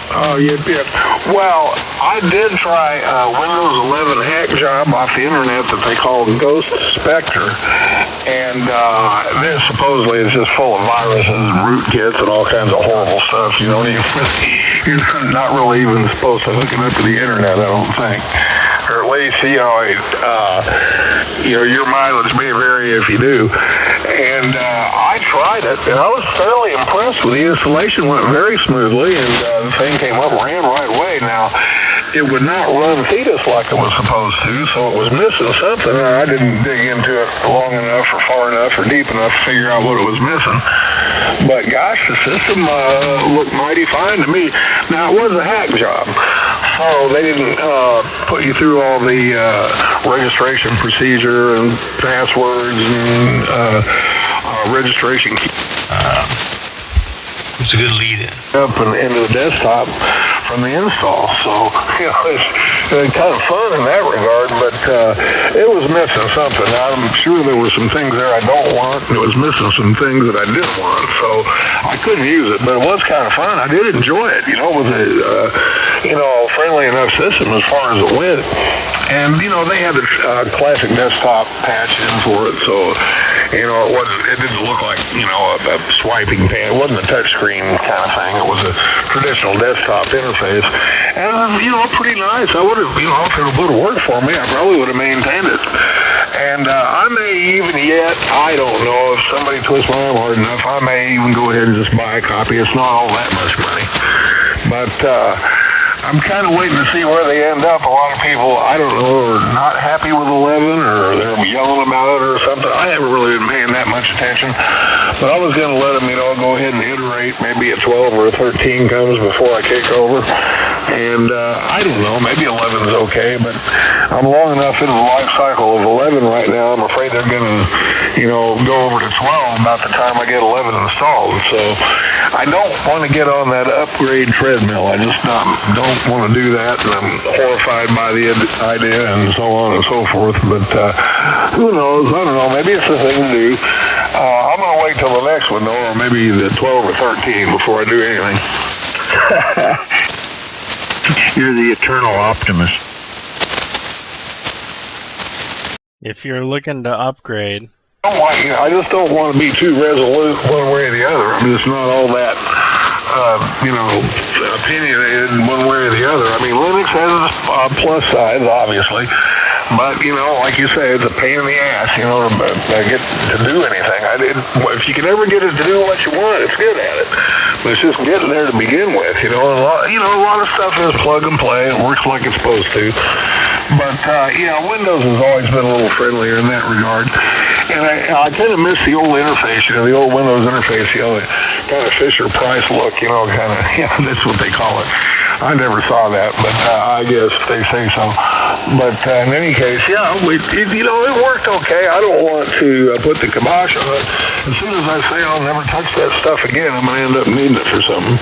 Oh, yeah. Well, I did try Windows 11 hack job off the internet that they call Ghost Spectre, and this supposedly is just full of viruses and rootkits and all kinds of horrible stuff. You don't even you're not really even supposed to hook it up to the internet, I don't think. Or at least, your mileage may vary if you do. And I tried it, and I was fairly impressed with the installation. Went very smoothly, and the thing came up and ran right away. Now, it would not run Thetis like it was supposed to, so it was missing something. I didn't dig into it long enough or far enough or deep enough to figure out what it was missing. But gosh, the system looked mighty fine to me. Now, it was a hack job, so they didn't put you through all the registration procedure and passwords and registration key. It's a good lead-in. Up and into the desktop from the install, so it's kind of fun in that regard, but it was missing something. I'm sure there were some things there I don't want, and it was missing some things that I did want, so I couldn't use it, but it was kind of fun. I did enjoy it, it was a friendly enough system as far as it went, and they had the classic desktop patch in for it, so it didn't look like a swiping pad. It wasn't a touchscreen kind of thing. It was a traditional desktop interface, and it was pretty nice. I would have, if it would have worked for me, I probably would have maintained it. And I may even yet, I don't know, if somebody twists my arm hard enough, I may even go ahead and just buy a copy. It's not all that much money, but I'm kind of waiting to see where they end up. A lot of people, I don't know, are not happy with 11, or they're yelling about it or something. I haven't really been paying that much attention, but I was going to let them, go ahead and iterate. Maybe a 12 or a 13 comes before I kick over. And I don't know, maybe 11's okay, but I'm long enough into the life cycle of 11 right now. I'm afraid they're going to, go over to 12 about the time I get 11 installed. So I don't want to get on that upgrade treadmill. I just don't want to do that, and I'm horrified by the idea and so on and so forth. But who knows? I don't know. Maybe it's the thing to do. I'm going to wait till the next one, though, or maybe the 12 or 13 before I do anything. You're the eternal optimist. If you're looking to upgrade, I just don't want to be too resolute one way or the other. I mean, it's not all that, opinionated one way or the other. I mean, Linux has its plus sides, obviously, but, like you say, it's a pain in the ass, to get to do anything. If you can ever get it to do what you want, it's good at it. But it's just getting there to begin with, a lot of stuff is plug and play. It works like it's supposed to. But, Windows has always been a little friendlier in that regard. And I kind of miss the old interface, the old Windows interface, the kind of Fisher-Price look, that's what they call it. I never saw that, but I guess they say so. But in any case, it worked okay. I don't want to put the kibosh on it. As soon as I say I'll never touch that stuff again, I'm going to end up needing it for something.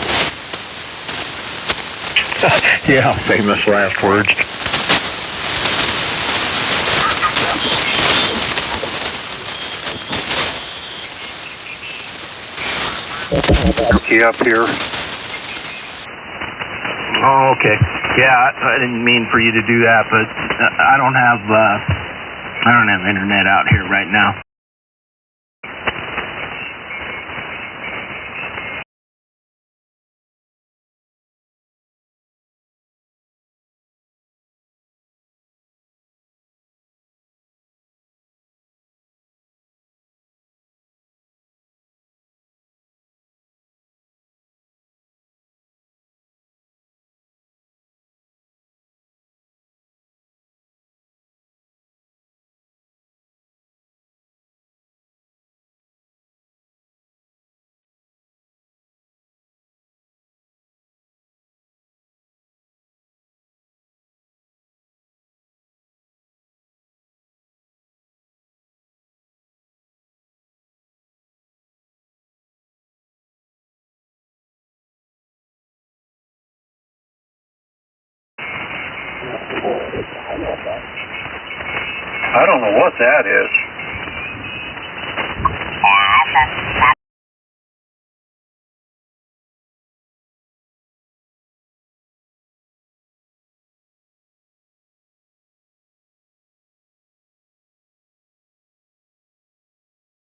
Yeah, famous last words. Key up here. Oh, okay. Yeah, I didn't mean for you to do that, but I don't have internet out here right now. I don't know what that is.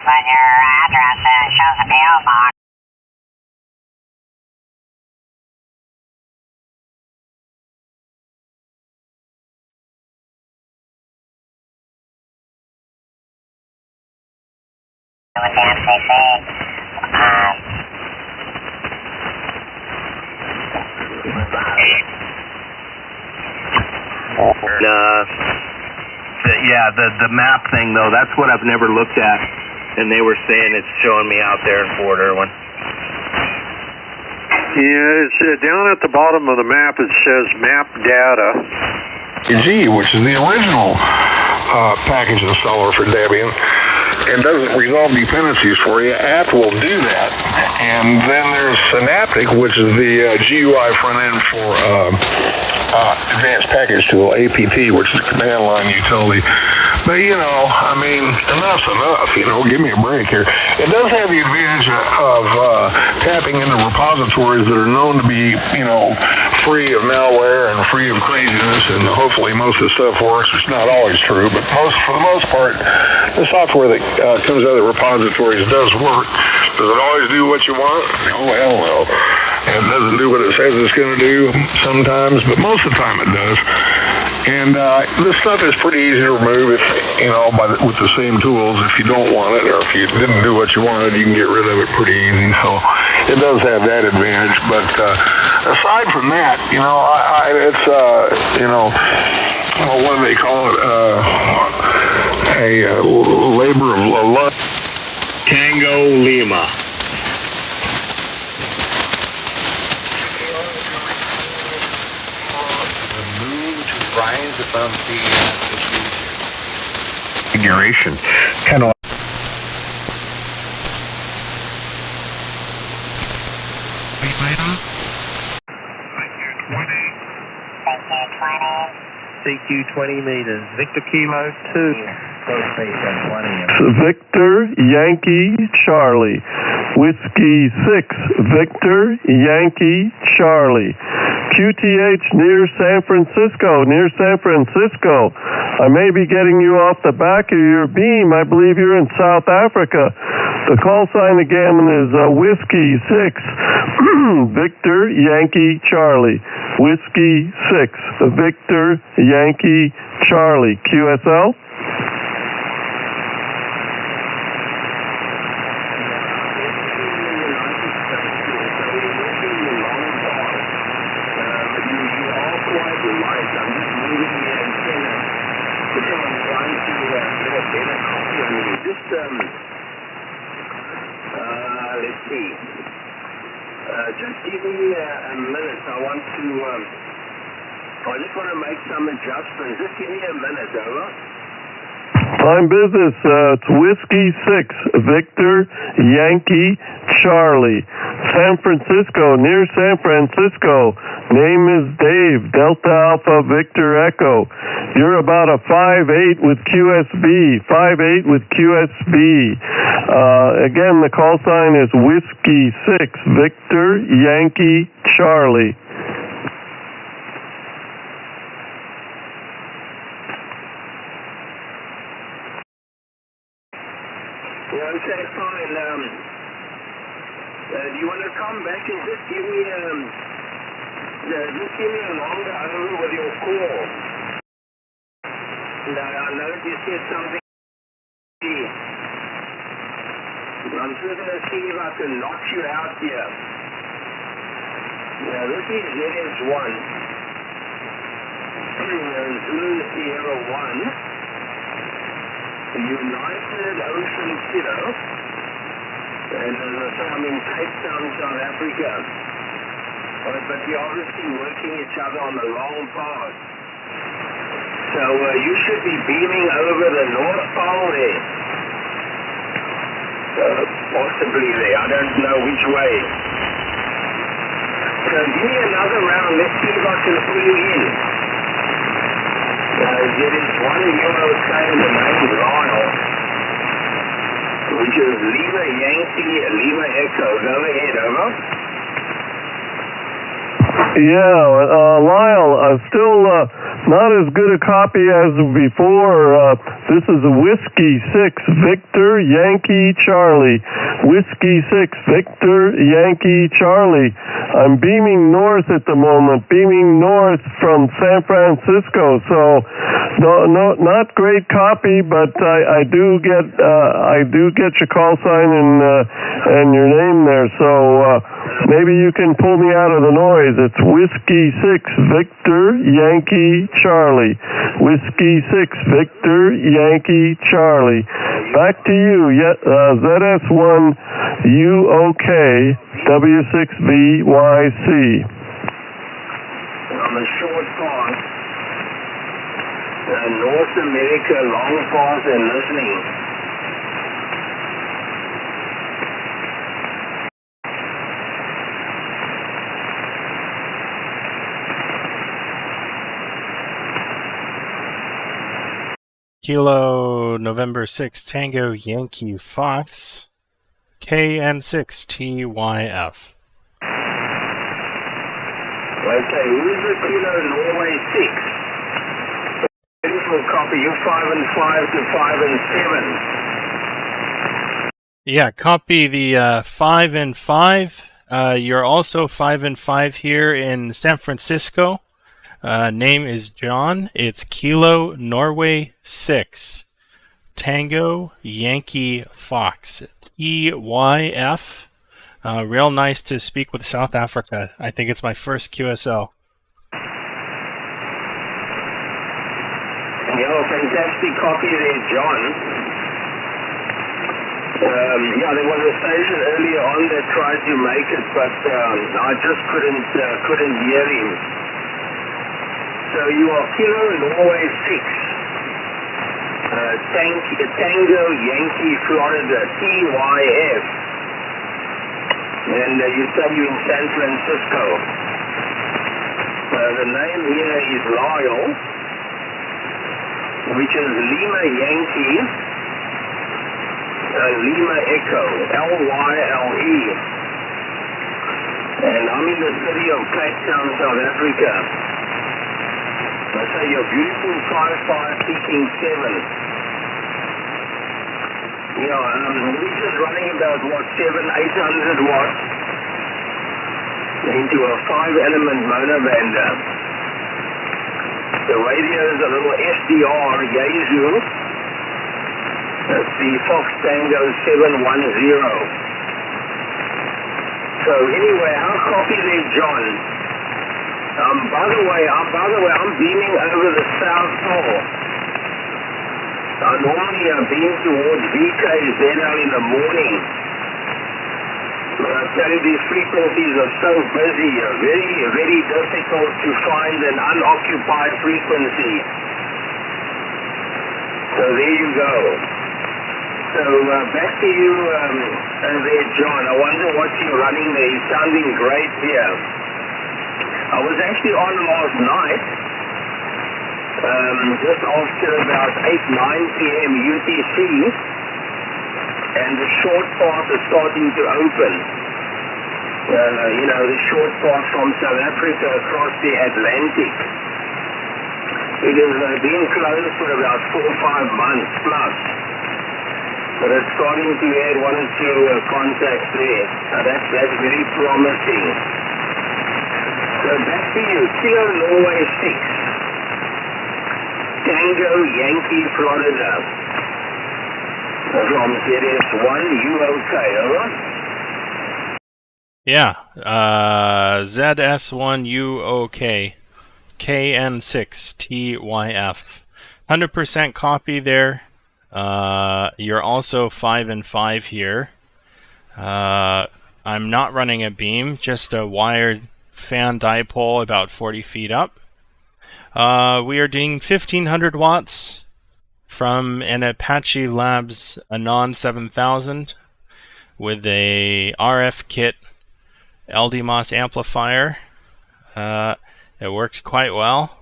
On your address, it shows a PO box. With the FCC, the map thing though, that's what I've never looked at, and they were saying it's showing me out there in Fort Irwin. Yeah, it's down at the bottom of the map. It says map data. Which is the original package installer for Debian, and doesn't resolve dependencies for you. Apt will do that. And then there's Synaptic, which is the GUI front end for Advanced Package Tool, APT, which is command line utility. But, you know, I mean, enough's enough, you know, give me a break here. It does have the advantage of tapping into repositories that are known to be, you know, free of malware and free of craziness, and hopefully most of the stuff works. It's not always true, but for the most part, the software that comes out of the repositories does work. Does it always do what you want? Oh, hell no. It doesn't do what it says it's going to do sometimes, but most of the time it does. And this stuff is pretty easy to remove if, you know, with the same tools. If you don't want it, or if you didn't do what you wanted, you can get rid of it pretty easy. So it does have that advantage. But aside from that, you know, it's, you know, well, what do they call it? A labor of love. Tango Lima. Rise above the configuration. Kind of. CQ 20 meters. Victor Kilo 2. Victor Yankee Charlie. Whiskey 6. Victor Yankee Charlie. QTH near San Francisco. I may be getting you off the back of your beam. I believe you're in South Africa. The call sign again is Whiskey 6. Victor Yankee Charlie. Whiskey 6. Victor Yankee Charlie. QSL? Let's see. Just give me a minute. I just want to make some adjustments. Just give me a minute, over. Fine business. It's Whiskey 6, Victor Yankee Charlie. San Francisco, near San Francisco. Name is Dave, Delta Alpha Victor Echo. You're about a 5'8" with QSB. 5'8" with QSB. Again, the call sign is Whiskey 6, Victor Yankee Charlie. Okay, fine. Do you want to come back and just give me a longer over with your call? I know you said something. I'm just going to see if I can knock you out here. Now, this is ZS1. Zulu Sierra 1. United Ocean Kilo, and I'm in Cape Town, South Africa. But we're obviously working each other on the long path. So you should be beaming over the North Pole there. Possibly there, I don't know which way. So give me another round, let's see if I can pull you in. ZS1 UK and the name Lyle, which is Lima Yankee, Lima Echo. Go ahead, over. Yeah, Lyle, still not as good a copy as before. This is a Whiskey 6 Victor Yankee Charlie. Whiskey 6 Victor Yankee Charlie. I'm beaming north at the moment, beaming north from San Francisco. So, not great copy, but I do get your call sign and your name there. So maybe you can pull me out of the noise. It's Whiskey 6 Victor Yankee Charlie. Whiskey 6 Victor Yankee Charlie. Back to you. ZS1 UK W6BYC. On the short pass, North America long pass and listening. Kilo November 6 Tango Yankee Fox KN6 TYF. Okay, who's the Kilo Norway 6? Beautiful copy, you 5 and 5 to 5 and 7. Yeah, copy the 5 and 5. You're also 5 and 5 here in San Francisco. Name is John. It's Kilo Norway 6 Tango Yankee Fox TYF. Real nice to speak with South Africa. I think it's my first QSL. Yeah, fantastic copy there, John. Yeah, there was a station earlier on that tried to make it, but I just couldn't hear him. So you are Kilo Norway 6 Tango Yankee Florida TYF. And you say you're in San Francisco. The name here is Lyle, which is Lima Yankee, Lima Echo, LYLE. And I'm in the city of Cape Town, South Africa. I say your beautiful 5.5 peaking 7. Yeah, we're just running about, 800 watts into a 5-element monobander. The radio is a little SDR Yaesu. That's the Fox Tango 710. So anyway, our copy there, John. By the way, I'm beaming over the South Pole. I normally beam towards VKZL in the morning. But I tell you, these frequencies are so busy, very, very difficult to find an unoccupied frequency. So there you go. So back to you there, John. I wonder what you're running there. You're sounding great here. I was actually on last night, just after about 8-9 p.m. UTC, and the short path is starting to open. The short path from South Africa across the Atlantic. It has been closed for about 4 or 5 months plus. But it's starting to add 1 or 2 contacts there. That's very promising. So back to you, Kilo Norway 6, Tango Yankee Florida, from ZS1 UK, over? Yeah, ZS1 UK KN6 TYF. 100% copy there. You're also 5 and 5 here. I'm not running a beam, just a wired fan dipole about 40 feet up. We are doing 1500 watts from an Apache-Labs ANAN-7000 with a RF kit LDMOS amplifier. It works quite well.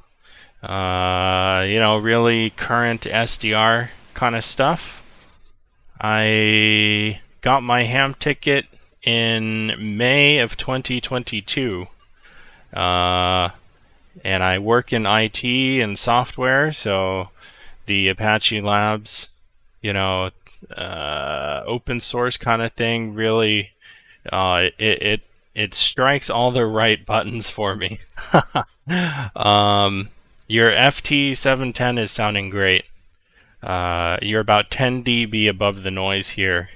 really current SDR kind of stuff. I got my ham ticket in May of 2022. And I work in IT and software, so the Apache-Labs, open source kind of thing really, it strikes all the right buttons for me. Your FT710 is sounding great. You're about 10 dB above the noise here.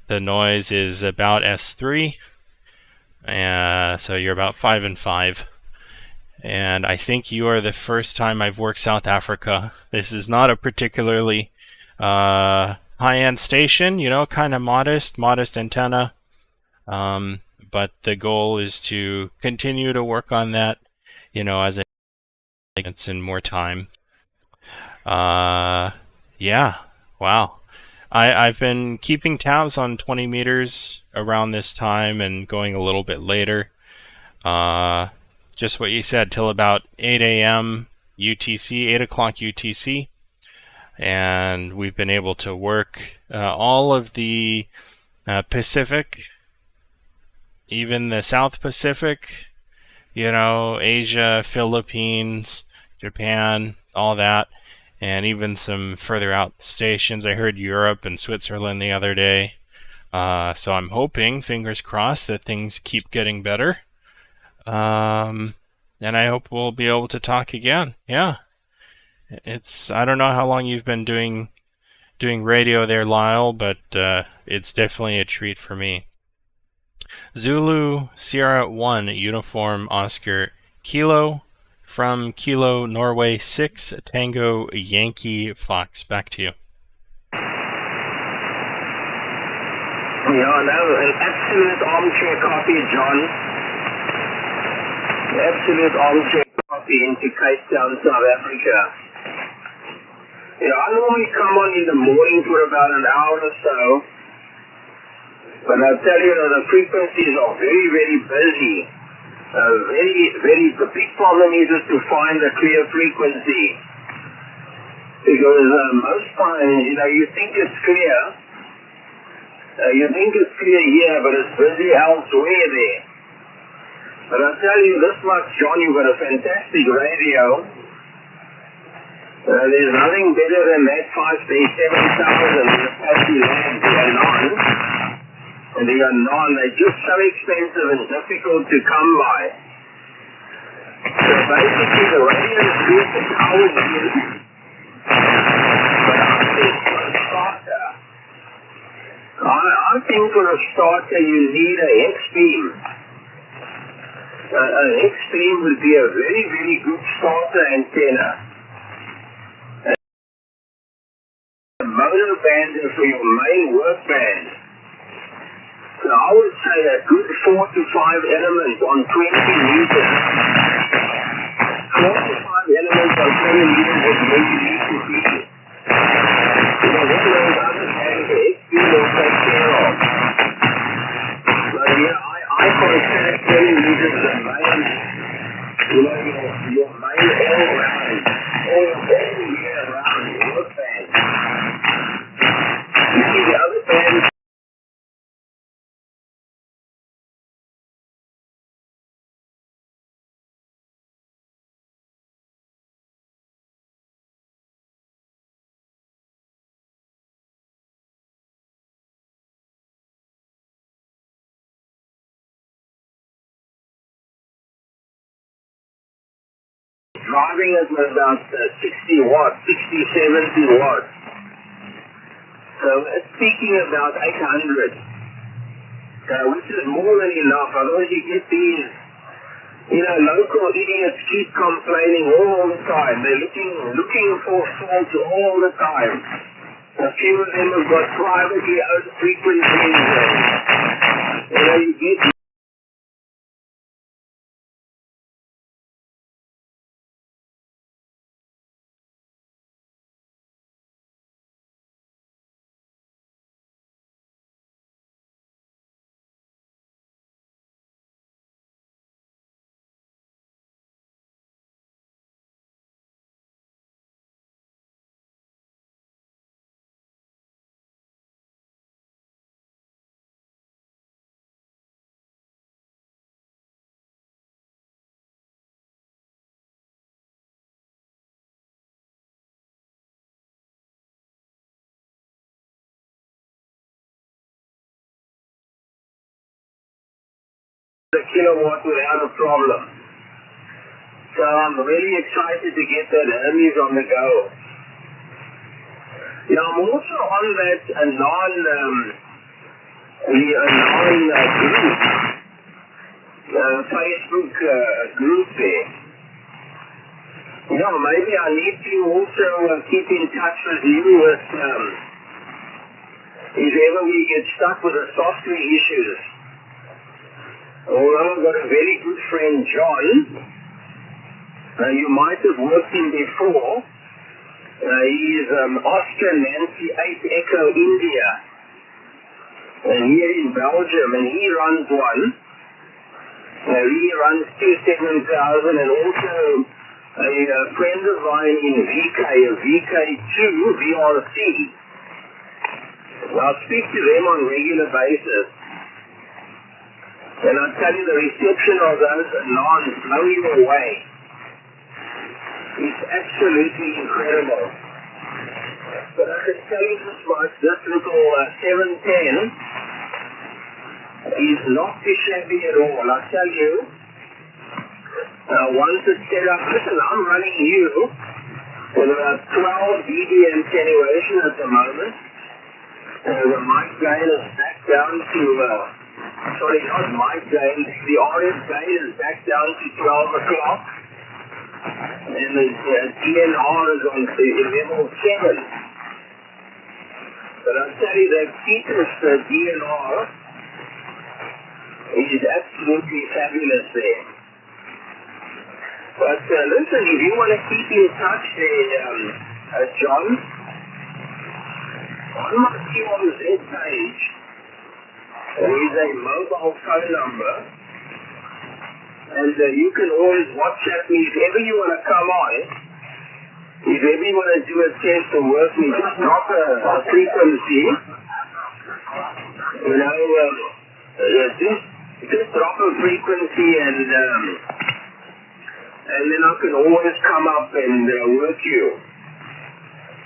The noise is about S3, so you're about 5 and 5. And I think you are the first time I've worked South Africa. This is not a particularly high-end station, kind of modest antenna. But the goal is to continue to work on that, as it's in more time. Yeah, wow. I've been keeping tabs on 20 meters around this time and going a little bit later. Just what you said, till about 8 a.m. UTC, 8 o'clock UTC. And we've been able to work all of the Pacific, even the South Pacific, Asia, Philippines, Japan, all that, and even some further out stations. I heard Europe and Switzerland the other day. So I'm hoping, fingers crossed, that things keep getting better. And I hope we'll be able to talk again. Yeah. I don't know how long you've been doing radio there, Lyle, but it's definitely a treat for me. Zulu Sierra 1 Uniform Oscar Kilo from Kilo Norway 6 Tango Yankee Fox. Back to you. Yeah, no, an absolute armchair copy, John. Absolute armchair copy into Cape Town, South Africa. I normally come on in the morning for about an hour or so, but I'll tell you that the frequencies are very, very busy. The big problem is to find a clear frequency. Because most times, you think it's clear. You think it's clear here, but it's busy elsewhere there. But I'll tell you this much, John, you've got a fantastic radio. There's nothing better than that 5-day 7000, the Apache-Labs, the ANAN. And the ANAN, they're just so expensive and difficult to come by. So basically the radio is good for power use. But I think for a starter, I think for a starter you need a hex beam. An hex beam would be a very, very good starter antenna. A mono band for your main work band. So I would say a good 4 to 5 elements on 20 meters. 4 to 5 elements on 20 meters is where you need to be. What those other bands, the hex beam will take care of. But I consider 20 meters the main, your main all-round, all year round work band. You see the other bands. Driving is about 60 watts, 60, 70 watts. So it's peaking about 800, which is more than enough. Otherwise you get these, local idiots keep complaining all the time. They're looking for fault all the time. A few of them have got privately owned frequencies. You get kilowatt without a problem. So I'm really excited to get that Hermes on the go. Yeah, I'm also on that ANAN group, Facebook group there. Maybe I need to also keep in touch with you with if ever we get stuck with the software issues. Although I've got a very good friend, John. You might have worked him before. He is Oscar Nancy 8 Echo India. And here in Belgium, and he runs one. He runs 27000 and also a friend of mine in VK, a VK2 VRC. I'll speak to them on a regular basis. And I'll tell you, the reception of those ANANs blow you away. It's absolutely incredible. But I can tell you this much, this little 710 is not too shabby at all. I'll tell you, once it's set up, listen, I'm running you with about 12 dB attenuation at the moment. The mic gain is back down to, sorry, not mic gain, the RF gain is back down to 12 o'clock. And the DNR is on level 7. But I'll tell you that Peter's DNR is absolutely fabulous there. But listen, if you want to keep in touch there, John, on my QOZ page, there is a mobile phone number, and you can always WhatsApp me if ever you want to come on. If ever you want to do a test or work me, just drop a frequency. Just drop a frequency and then I can always come up and work you.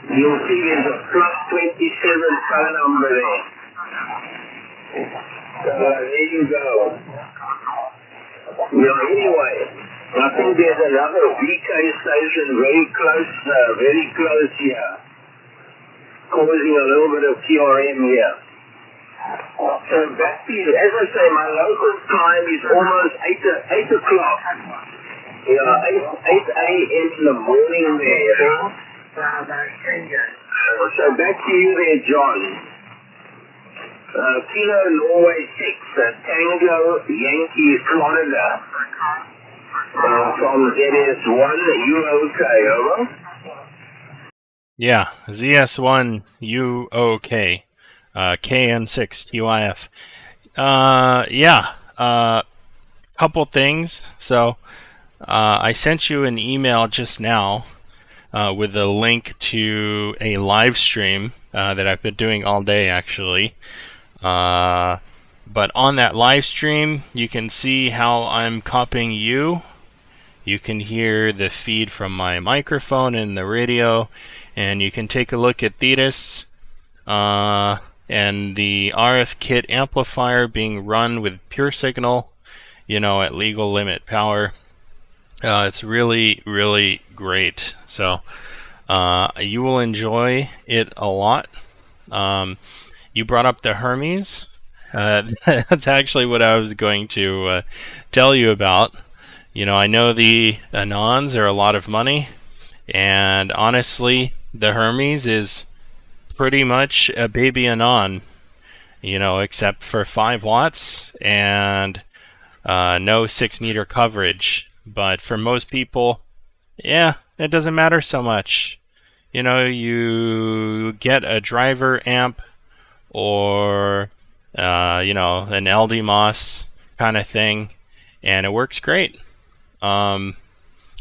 You'll see there's a +27 phone number there. There you go. Anyway, I think there's another VK station very close here, causing a little bit of TRM here. So back to you. As I say, my local time is almost 8 o'clock. 8 a.m. in the morning there. So back to you there, John. Kilo Norway 6, Tango Yankee Florida. From ZS1, UOK, over? Yeah, ZS1 UOK, KN6 TYF. Couple things. So, I sent you an email just now with a link to a live stream that I've been doing all day, actually. But on that live stream, you can see how I'm copying you. You can hear the feed from my microphone and the radio, and you can take a look at Thetis and the RF kit amplifier being run with pure signal, at legal limit power. It's really, really great. So you will enjoy it a lot. You brought up the Hermes. That's actually what I was going to tell you about. I know the ANANs are a lot of money, and honestly, the Hermes is pretty much a baby ANAN, except for 5 watts and no 6-meter coverage. But for most people, it doesn't matter so much. You get a driver amp or an LDMOS kind of thing, and it works great.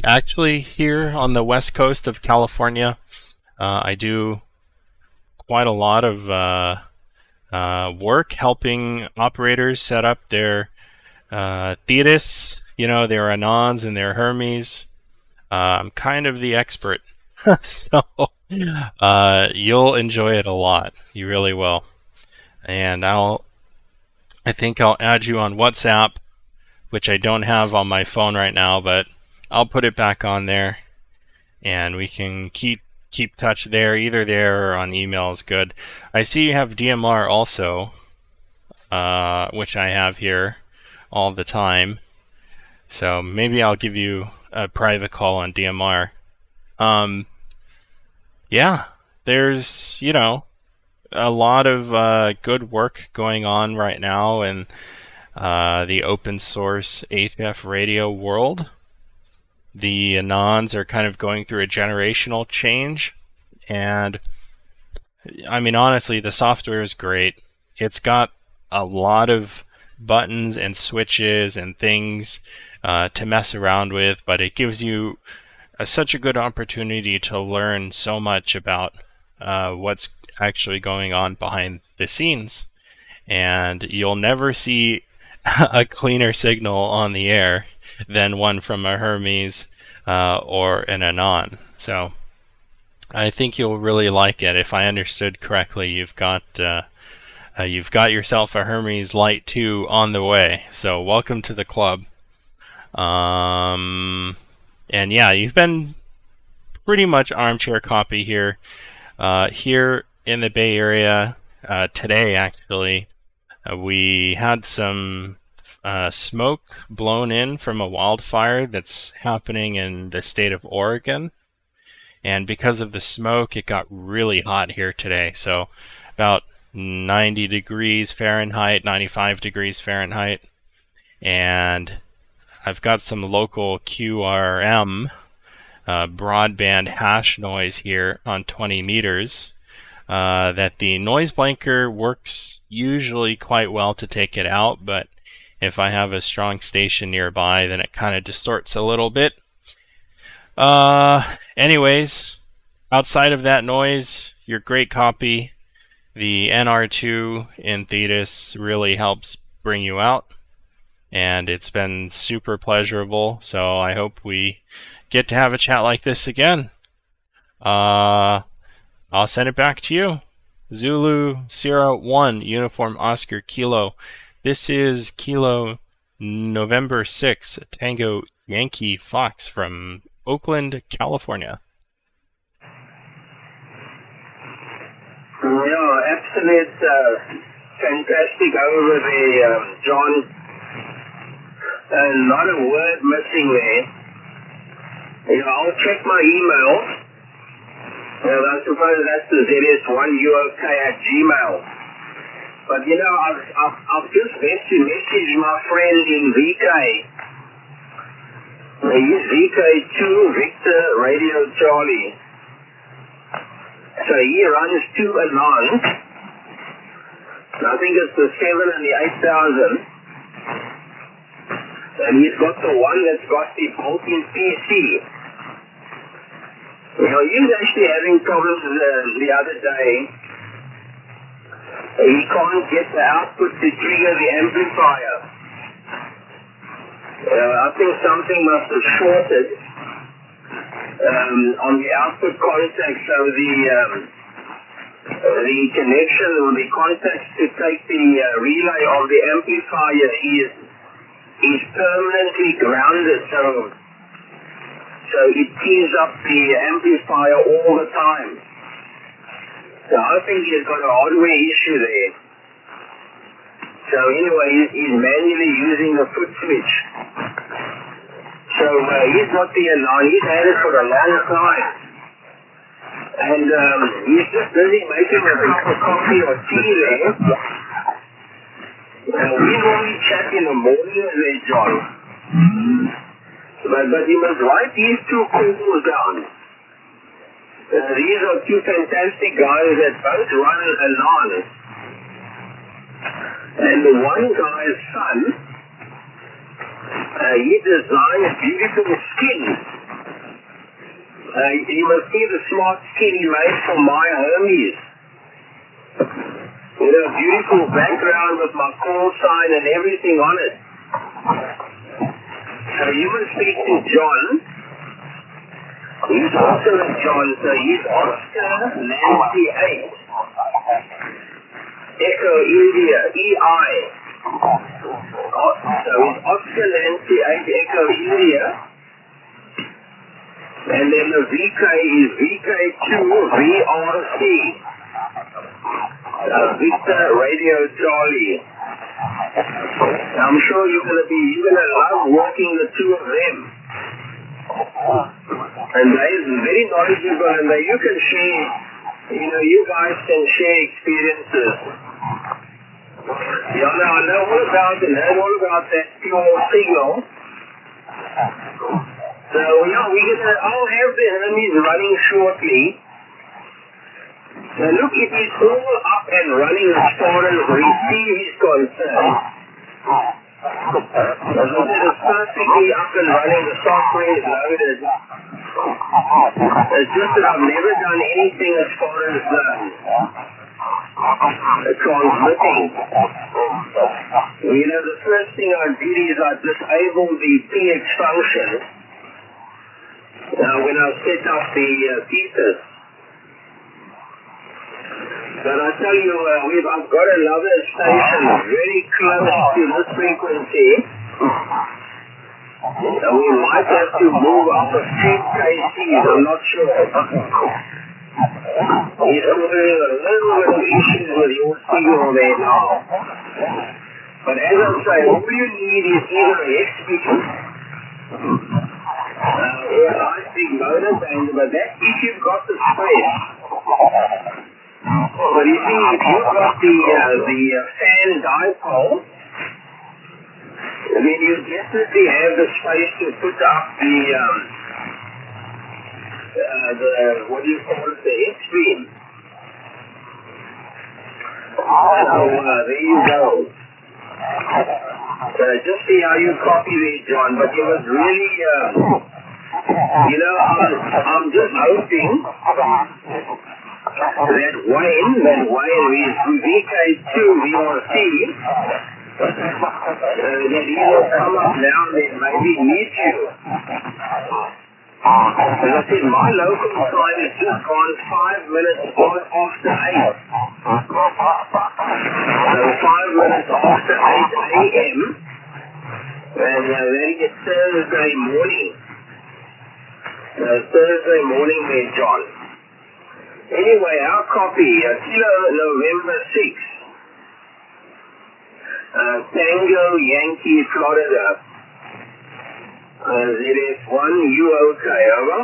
Actually, here on the west coast of California, I do quite a lot of work helping operators set up their Thetis, their ANANs and their Hermes. I'm kind of the expert, so you'll enjoy it a lot. You really will. And I think I'll add you on WhatsApp which I don't have on my phone right now, but I'll put it back on there, and we can keep touch there. Either there or on email is good. I see you have DMR also, which I have here all the time. So maybe I'll give you a private call on DMR. Yeah, there's, you know, a lot of good work going on right now in the open source HF radio world. The ANANs are kind of going through a generational change, and I mean, honestly, the software is great. It's got a lot of buttons and switches and things to mess around with, but it gives you such a good opportunity to learn so much about what's actually going on behind the scenes. And you'll never see a cleaner signal on the air than one from a Hermes or an ANAN. So I think you'll really like it. If I understood correctly, you've got yourself a Hermes Light 2 on the way. So welcome to the club. And yeah, you've been pretty much armchair copy here. Here in the Bay Area today, actually, we had some smoke blown in from a wildfire that's happening in the state of Oregon. And because of the smoke, it got really hot here today. So about 90 degrees Fahrenheit, 95 degrees Fahrenheit. And I've got some local QRM broadband hash noise here on 20 meters that the noise blanker works usually quite well to take it out, but if I have a strong station nearby, then it kind of distorts a little bit. Anyways, outside of that noise, your great copy, the NR2 in Thetis really helps bring you out. And it's been super pleasurable, so I hope we get to have a chat like this again. I'll send it back to you. Zulu Sierra 1 Uniform Oscar Kilo. This is Kilo November 6 Tango Yankee Fox from Oakland, California. Yeah, absolute fantastic over there, John. Not a word missing there. You know, I'll check my email. Well, I suppose that's the ZS1UK@gmail. But you know, I've just messaged my friend in VK. He's VK2 Victor Radio Charlie. So he runs two ANANs. I think it's the 7 and the 8000. And he's got the one that's got the built-in PC. You know, he was actually having problems the other day. He can't get the output to trigger the amplifier. I think something must have shorted on the output contact, so the connection or the contacts to take the relay of the amplifier is permanently grounded, so it tees up the amplifier all the time. So I think he's got a hardware issue there. So anyway, he's manually using the foot switch. So he's got the ANAN, he's had it for a long time. And he's just busy making a cup of coffee or tea there. We normally chat in the morning there, John. But you must write these two calls down. These are two fantastic guys that both run ANAN. And the one guy's son, he designs beautiful skins. You must see the smart skin he made for my Hermes. You know, beautiful background with my call sign and everything on it. So you must speak to John. He's also a John, so he's Oscar Nancy 8. Echo India, EI. So it's Oscar Nancy 8 Echo India. And then the VK is VK2 VRC. Victor Radio Charlie. I'm sure you're gonna love working the two of them. And they is very knowledgeable, and you can share, you guys can share experiences. I know all about and heard all about that pure signal. So I'll have the Hermes running shortly. Now look, it is all up and running as far as receive is concerned. As I said, it's perfectly up and running, the software is loaded. It's just that I've never done anything as far as transmitting. The first thing I did is I disabled the PX function when I set up the pieces. But I tell you, I've got another station very close to this frequency. We might have to move up a few kcs, I'm not sure. He's having a little bit of issues with your signal there now. But as I say, all you need is either an XP or a high-speed motor band, but that if you've got the space. But you see, if you've got the fan dipole, then you definitely have the space to put up the what do you call it, the X-beam. So there you go. Just see how you copy there, John, but it was really, I'm just hoping that Wayne is VK2 VRC, that he will come up now and then maybe meet you. As I said, my local time is just gone 5 minutes after 8. So 5 minutes after 8 a.m. And then it's Thursday morning. Thursday morning there, John. Anyway, our copy, Kilo November 6. Tango Yankee Florida. ZS1, you okay, over?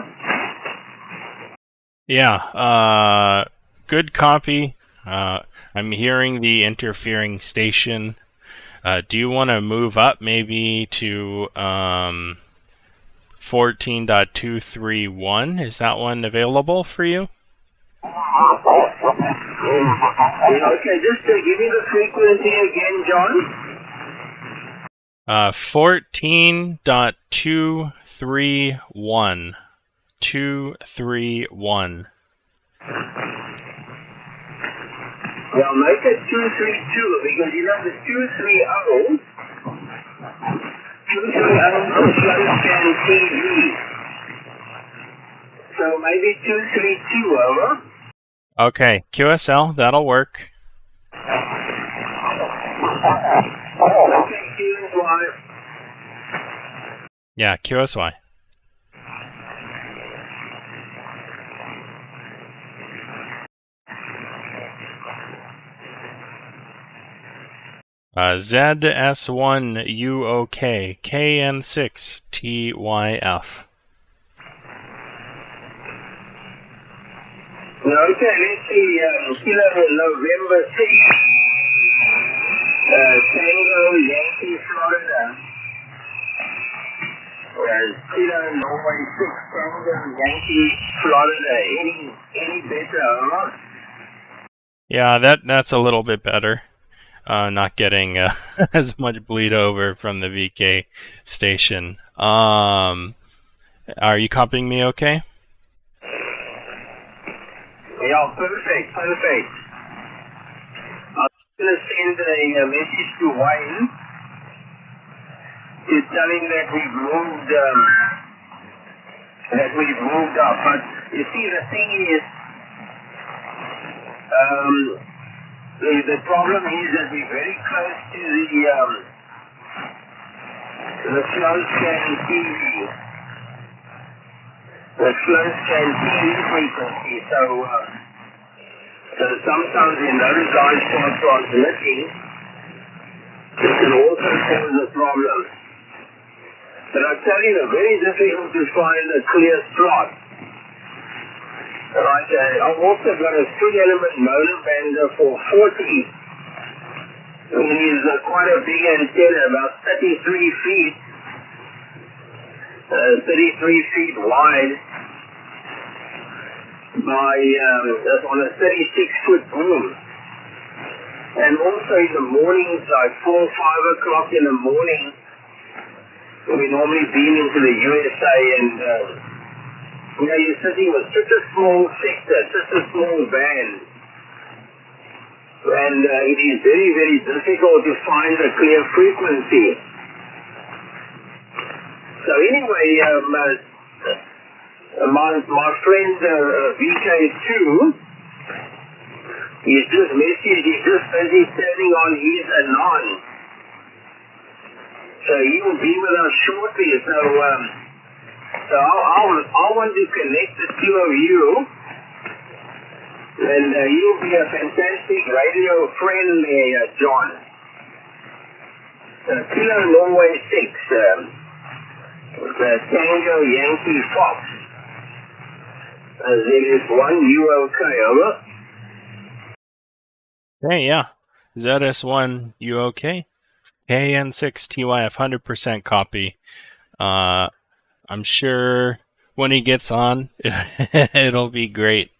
Yeah, good copy. I'm hearing the interfering station. Do you want to move up maybe to 14.231? Is that one available for you? Okay, just give me the frequency again, John. 14.231. 231. Well, make it 232 because the 230 is Slow-Scan TV. So maybe 232, over. Okay, QSL, that'll work. Okay, QSY. Yeah, QSY. ZS1UOK, KN6TYF. Okay, let's see, Kilo November 6, Tango Yankee Florida. Kilo Norway 6, Tango Yankee Florida. Any better, huh? Yeah, that's a little bit better. Not getting as much bleed over from the VK station. Are you copying me okay? Yeah, perfect. I'm going to send a message to Wayne to tell him that we've moved up. But you see, the thing is, The problem is that we're very close to the slow scan TV. The slow scan TV frequency. So sometimes when those guys start transmitting, it can also cause a problem. But I tell you, it's very difficult to find a clear slot. Right, I've also got a 3-element motor bender for 40. It is quite a big antenna, about 33 feet. 33 feet wide by on a 36-foot boom. And also in the mornings, like 4 or 5 o'clock in the morning, we normally beam into the USA, and you're sitting with such a small sector, such a small band, and it is very, very difficult to find a clear frequency. So anyway, my friend VK2, he's just messaged, he's just busy turning on his ANAN. So he will be with us shortly. So I want to connect the two of you, and you'll be a fantastic radio friend there, John. Kilo Norway 6, Tango Yankee Fox. ZS1, you okay, over? Hey, yeah. ZS1, you okay? KN6TYF 100% copy. I'm sure when he gets on, it'll be great.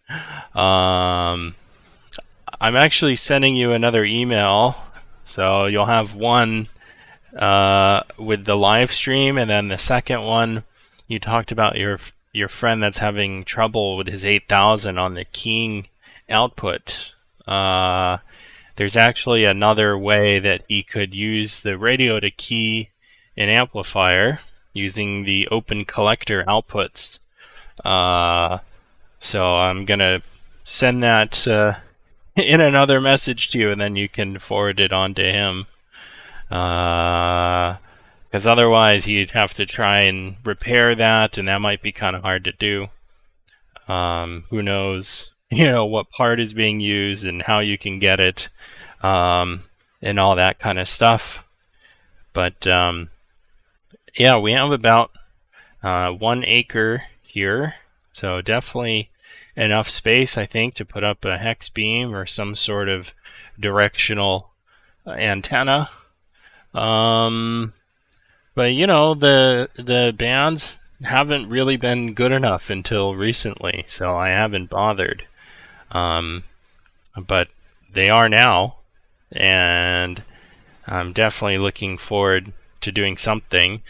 I'm actually sending you another email, so you'll have one with the live stream, and then the second one, you talked about your friend that's having trouble with his 8000 on the keying output. There's actually another way that he could use the radio to key an amplifier using the open collector outputs. So I'm gonna send that in another message to you, and then you can forward it on to him. Because otherwise he'd have to try and repair that, and that might be kind of hard to do. Who knows, what part is being used and how you can get it, and all that kind of stuff. But yeah, we have about 1 acre here, so definitely enough space, I think, to put up a hex beam or some sort of directional antenna. But the bands haven't really been good enough until recently, so I haven't bothered. But they are now, and I'm definitely looking forward to doing something.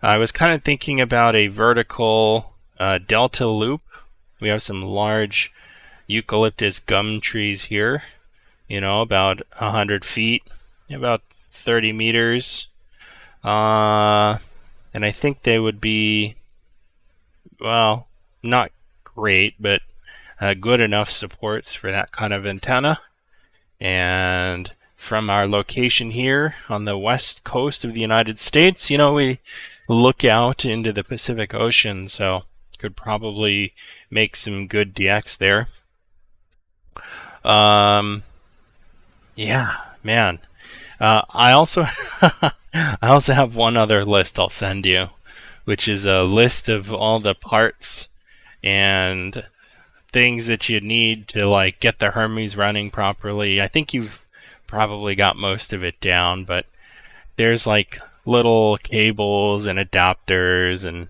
I was kind of thinking about a vertical delta loop. We have some large eucalyptus gum trees here, about 100 feet, about 30 meters. And I think they would be, well, not great, but good enough supports for that kind of antenna. And from our location here on the west coast of the United States, we look out into the Pacific Ocean, so could probably make some good DX there. Yeah, man. I also have one other list I'll send you, which is a list of all the parts and things that you need to get the Hermes running properly. I think you've probably got most of it down, but there's little cables and adapters and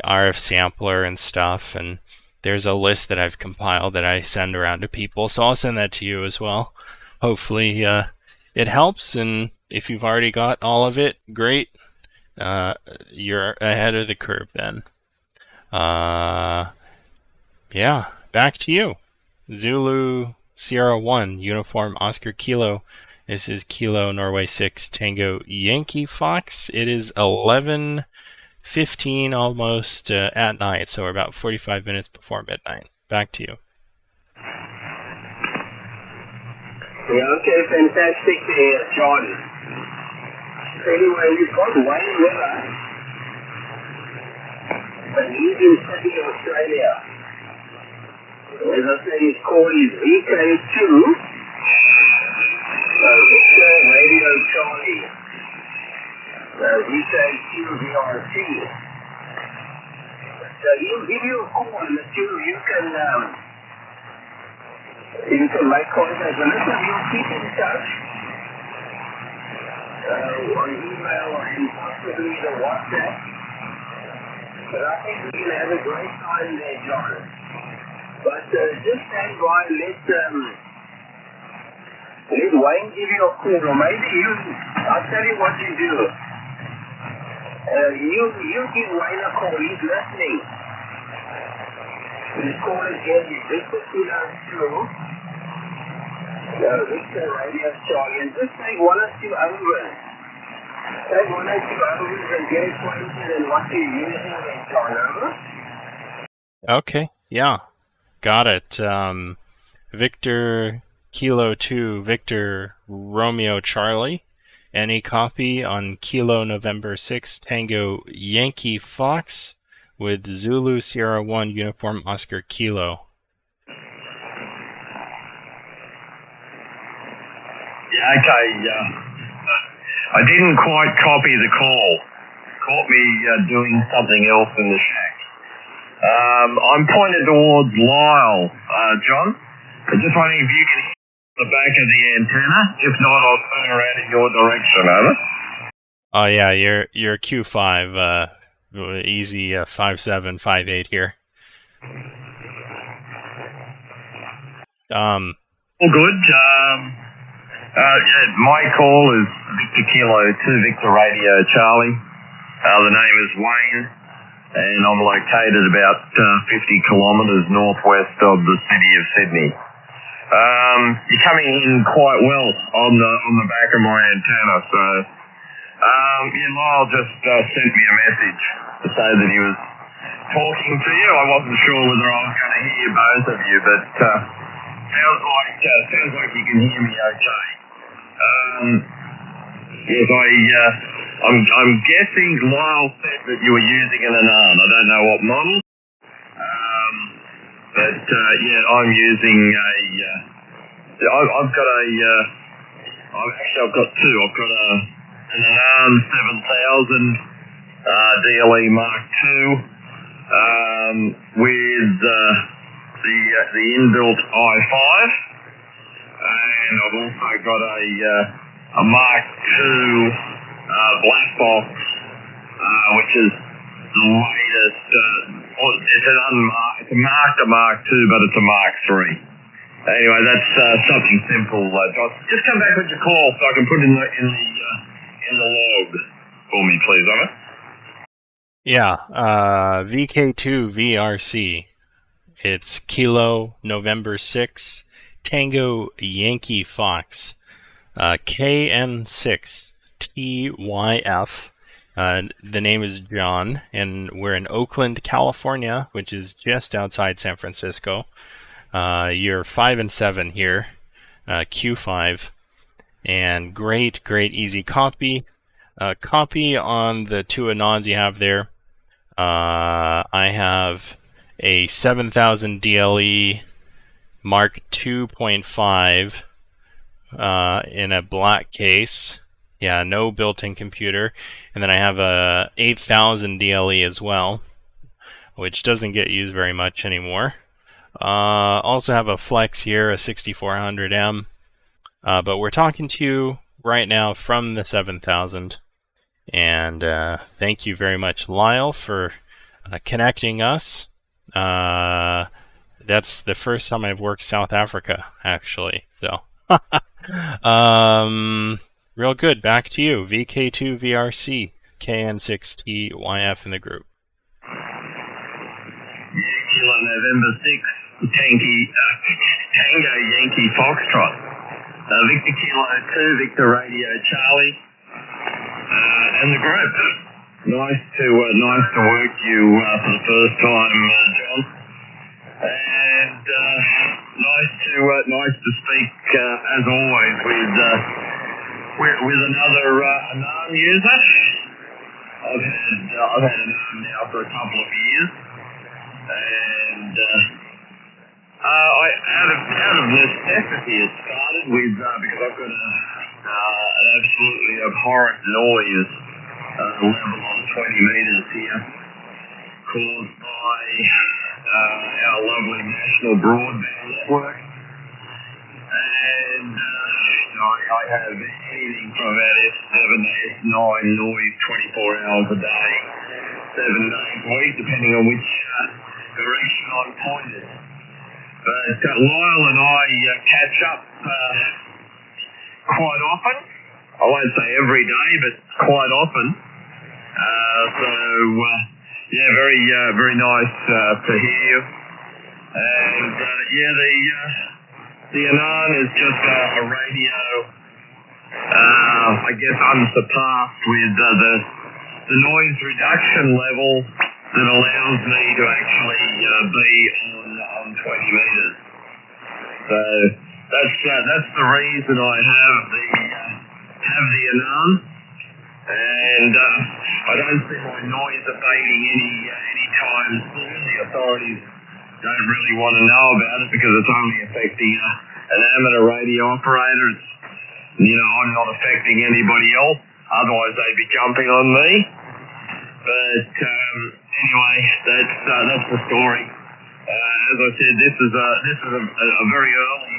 RF sampler and stuff, and there's a list that I've compiled that I send around to people, so I'll send that to you as well. Hopefully it helps, and if you've already got all of it, great. You're ahead of the curve then. Yeah, back to you. Zulu Sierra 1, Uniform Oscar Kilo. This is Kilo Norway 6 Tango Yankee Fox. It is 11:15 almost at night, so we're about 45 minutes before midnight. Back to you. Yeah, okay, fantastic there, John. Anyway, we've got Wayne with us. And he's in Sydney, Australia. As I said, his call is VK2. Victor Radio Charlie. VK2 VRC. So he'll give you a call and you can make contact. And listen, you'll keep in touch on email and possibly the WhatsApp. But I think we're going to have a great time there, John. But just stand by and let Wayne give you a call. Or maybe I'll tell you what you do. You give Wayne a call. He's listening. His call is here. Victor Kilo 2. Victor Radio Charlie. And just take one or two overs. Take one or two overs and get acquainted in what you're using there, John. Over? Okay, yeah. Got it. Victor Kilo 2, Victor Romeo Charlie. Any copy on Kilo November 6, Tango Yankee Fox with Zulu Sierra 1 Uniform Oscar Kilo. Yeah, okay. I didn't quite copy the call. Caught me doing something else in the shack. I'm pointed towards Lyle, John. I'm just wondering if you can hit the back of the antenna. If not, I'll turn around in your direction, over. Oh yeah, you're Q5, easy 57, 58 here. All good. Yeah, my call is Victor Kilo 2, Victor Radio Charlie. The name is Wayne, and I'm located about 50 kilometres northwest of the city of Sydney. You're coming in quite well on the back of my antenna, so Lyle just sent me a message to say that he was talking to you. I wasn't sure whether I was going to hear both of you, but sounds like you can hear me okay. Yes, I'm guessing Lyle said that you were using an ANAN. I don't know what model. But I'm using I've got two. I've got an ANAN-7000 DLE Mark II with the inbuilt i5, and I've also got a Mark II black box, which is the latest. It's a Mark II, but it's a Mark III. Anyway, that's something simple. Just come back with your call so I can put it in the log for me, please, over. Yeah, VK2 VRC. It's Kilo November 6, Tango Yankee Fox, KN6 TYF. The name is John, and we're in Oakland, California, which is just outside San Francisco. You're 5 and 7 here, Q5, and great easy copy. Copy on the two ANANs you have there. I have a 7000 DLE Mark 2.5 in a black case. Yeah, no built-in computer. And then I have a 8000 DLE as well, which doesn't get used very much anymore. Also have a Flex here, a 6400M. But we're talking to you right now from the 7000. And thank you very much, Lyle, for connecting us. That's the first time I've worked South Africa, actually. So, real good. Back to you. VK2 VRC, KN6TYF in the group. Kilo November 6, Tango Yankee Foxtrot. Victor Kilo 2, Victor Radio Charlie, and the group. Nice to work you for the first time, John. And nice to to speak as always with another ANAN user. I've had ANAN now for a couple of years, and out of necessity it started with because I've got an absolutely abhorrent noise level on 20 meters here, caused by our lovely national broadband network. And I have anything from about S7 to S9 noise 24 hours a day, 7 days a week, depending on which direction I'm pointed. But Lyle and I catch up quite often. I won't say every day, but quite often. Yeah, very nice to hear you. And the ANAN is just a radio, I guess, unsurpassed with the noise reduction level that allows me to actually be on 20 meters. So that's the reason I have the ANAN, and I don't see my noise abating any time soon. The authorities don't really want to know about it because it's only affecting an amateur radio operator. I'm not affecting anybody else. Otherwise, they'd be jumping on me. But anyway, that's the story. As I said, this is a very early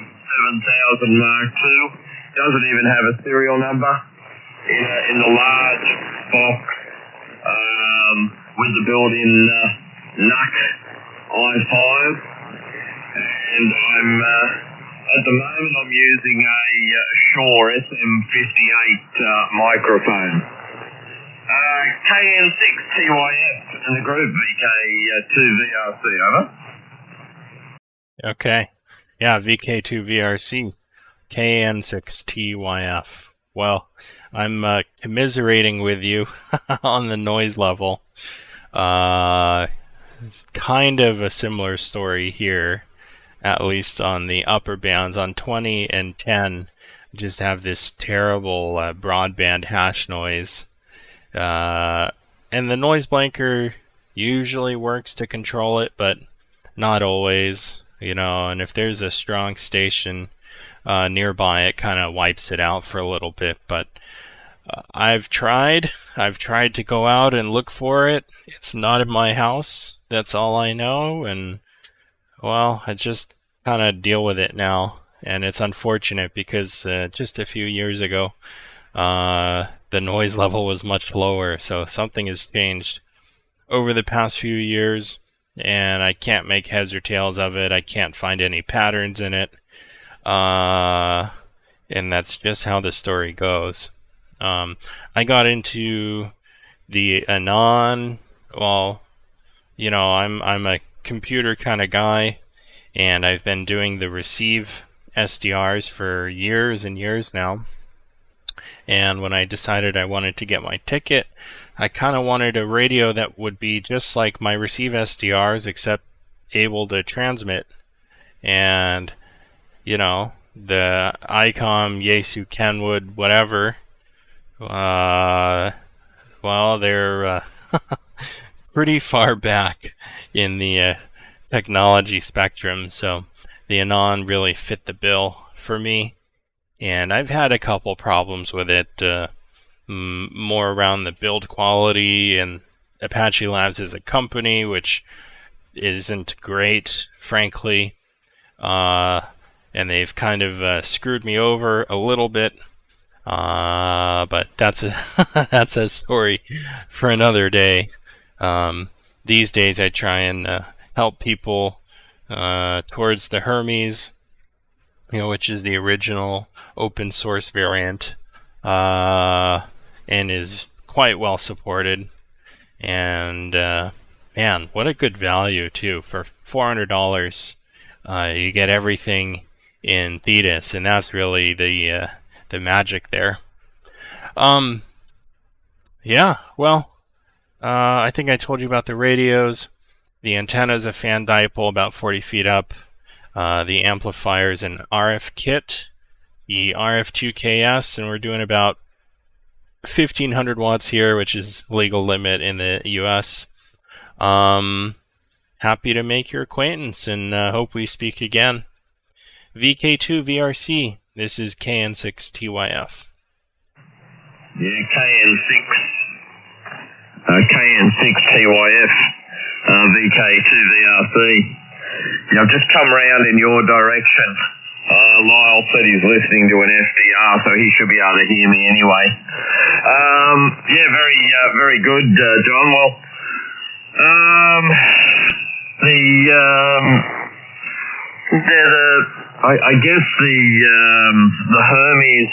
7000 Mark II. Doesn't even have a serial number in the large box with the built-in NUC i5, and at the moment I'm using a Shure SM58 microphone. KN6TYF in the group, VK2VRC, over. Okay. Yeah, VK2VRC, KN6TYF. Well, I'm commiserating with you on the noise level. It's kind of a similar story here, at least on the upper bands. On 20 and 10, just have this terrible broadband hash noise. And the noise blanker usually works to control it, but not always, and if there's a strong station nearby, it kind of wipes it out for a little bit. But I've tried to go out and look for it. It's not in my house. That's all I know, and well, I just kind of deal with it now. And it's unfortunate because just a few years ago, the noise level was much lower, so something has changed over the past few years, and I can't make heads or tails of it. I can't find any patterns in it, and that's just how the story goes. I got into the ANAN, well, I'm a computer kind of guy, and I've been doing the receive SDRs for years and years now. And when I decided I wanted to get my ticket, I kind of wanted a radio that would be just like my receive SDRs, except able to transmit. And, the ICOM, Yaesu, Kenwood, whatever, well, they're pretty far back in the technology spectrum, so the ANAN really fit the bill for me. And I've had a couple problems with it, more around the build quality, and Apache-Labs is a company which isn't great, frankly, and they've kind of screwed me over a little bit, but that's a story for another day. These days I try and help people towards the Hermes, which is the original open source variant, and is quite well supported. And man, what a good value too. For $400, you get everything in Thetis, and that's really the magic there. Yeah, well, I think I told you about the radios. The antenna is a fan dipole about 40 feet up. The amplifier is an RF kit, the RF2KS, and we're doing about 1,500 watts here, which is legal limit in the US. Happy to make your acquaintance and hope we speak again. VK2 VRC, this is KN6TYF. Yeah, KN6TYF, VK2 VRC. Yeah, I've just come round in your direction. Lyle said he's listening to an SDR, so he should be able to hear me anyway. Yeah, very good, John. Well, I guess the Hermes,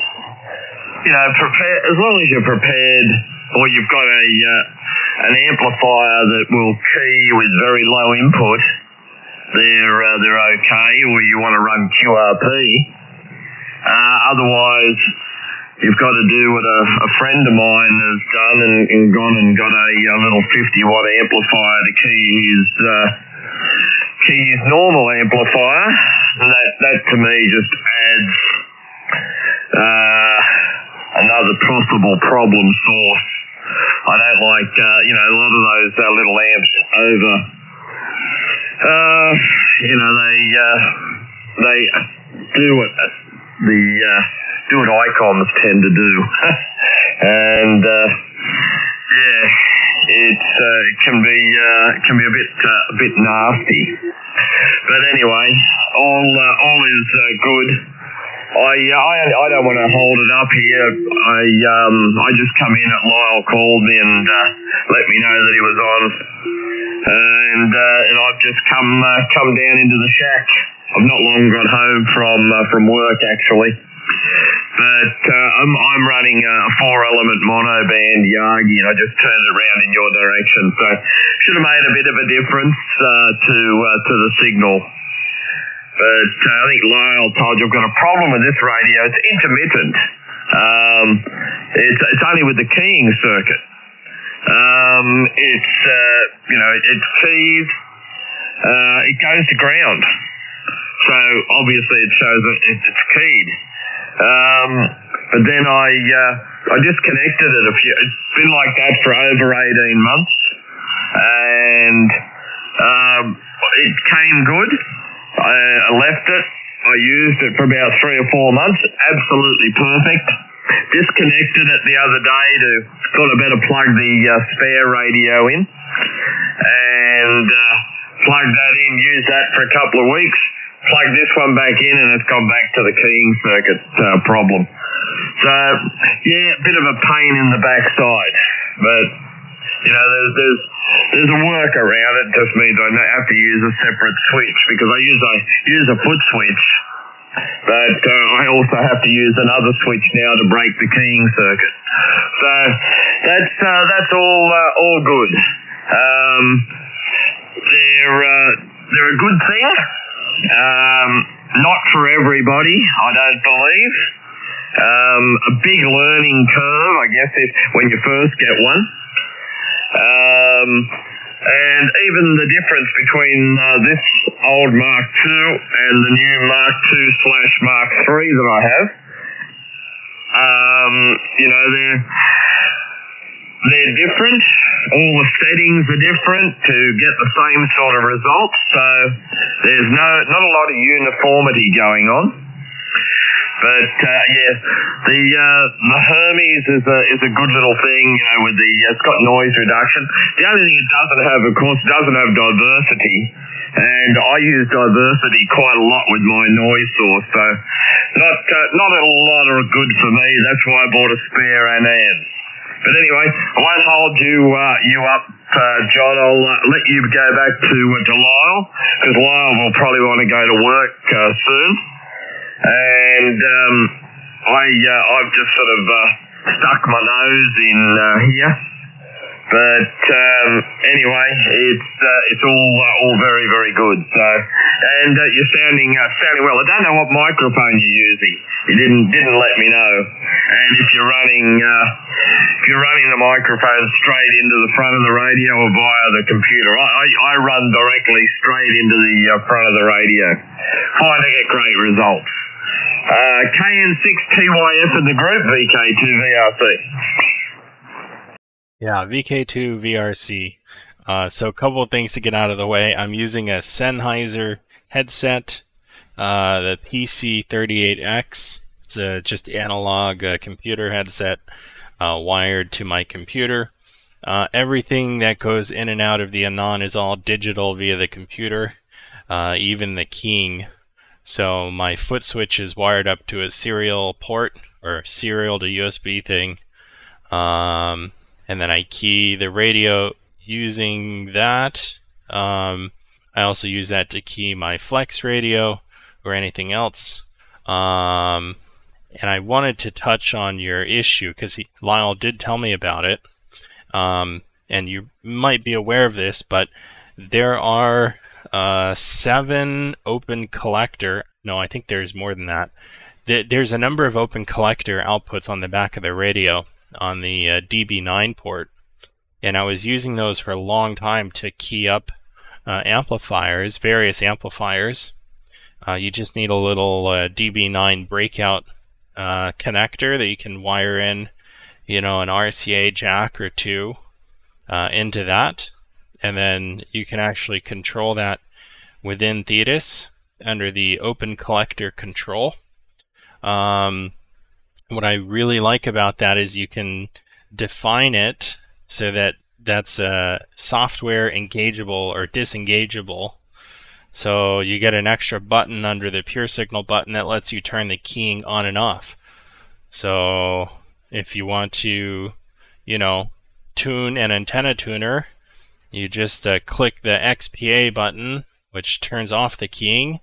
you know, prepare as long as you're prepared, or you've got an amplifier that will key with very low input, they're okay, or you want to run QRP. Otherwise, you've got to do what a friend of mine has done and gone and got a little 50-watt amplifier to key his normal amplifier. And that to me just adds another possible problem source. I don't like, you know, a lot of those little amps over. You know, they do what ICOMs tend to do, and yeah, it can be a bit nasty. But anyway, all is good. I don't want to hold it up here. I just come in. Lyle called me and let me know that he was on, and I've just come down into the shack. I've not long got home from work actually, but I'm running a 4-element mono band Yagi, and I just turned it around in your direction. So should have made a bit of a difference to the signal. But I think Lyle told you I've got a problem with this radio. It's intermittent. It's only with the keying circuit. It's you know, it keys. It goes to ground. So obviously it shows that it's keyed. But then I disconnected it it's been like that for over 18 months, and it came good. I left it. I used it for about 3 or 4 months. Absolutely perfect. Disconnected it the other day thought I better plug the spare radio in, and plugged that in, used that for a couple of weeks, plugged this one back in, and it's gone back to the keying circuit problem. So, yeah, a bit of a pain in the backside, but you know, there's a workaround. It just means I have to use a separate switch, because I use a foot switch, but I also have to use another switch now to break the keying circuit. So that's all good. They're a good thing. Not for everybody, I don't believe. A big learning curve, I guess, when you first get one. And even the difference between this old Mark II and the new Mark II/Mark III that I have, you know, they're different. All the settings are different to get the same sort of results. So there's not a lot of uniformity going on. But yeah, the Hermes is a good little thing, you know, with it's got noise reduction. The only thing it doesn't have, of course, doesn't have diversity, and I use diversity quite a lot with my noise source. So not a lot of good for me. That's why I bought a spare ANAN. But anyway, I won't hold you up, John. I'll let you go back to Lyle, because Lyle will probably want to go to work soon. And I've just sort of stuck my nose in here. But anyway, it's all very, very good. So, and you're sounding well. I don't know what microphone you're using. You didn't let me know. And if you're running the microphone straight into the front of the radio or via the computer, I run directly straight into the front of the radio. Find I get great results. KN6TYF in the group, VK2VRC. Yeah, VK2VRC. So a couple of things to get out of the way. I'm using a Sennheiser headset, the PC38X. It's a just analog computer headset wired to my computer. Everything that goes in and out of the ANAN is all digital via the computer, even the keying. So my foot switch is wired up to a serial port, or serial to USB thing. And then I key the radio using that. I also use that to key my Flex radio or anything else. And I wanted to touch on your issue because Lyle did tell me about it. And you might be aware of this, but there are 7 open collector. No, I think there's more than that. There's a number of open collector outputs on the back of the radio on the DB9 port, and I was using those for a long time to key up amplifiers, various amplifiers. You just need a little DB9 breakout connector that you can wire in, an RCA jack or 2 into that, and then you can actually control that within Thetis under the open collector control. What I really like about that is you can define it so that that's software engageable or disengageable. So you get an extra button under the pure signal button that lets you turn the keying on and off. So if you want to, tune an antenna tuner, you just click the XPA button, which turns off the keying.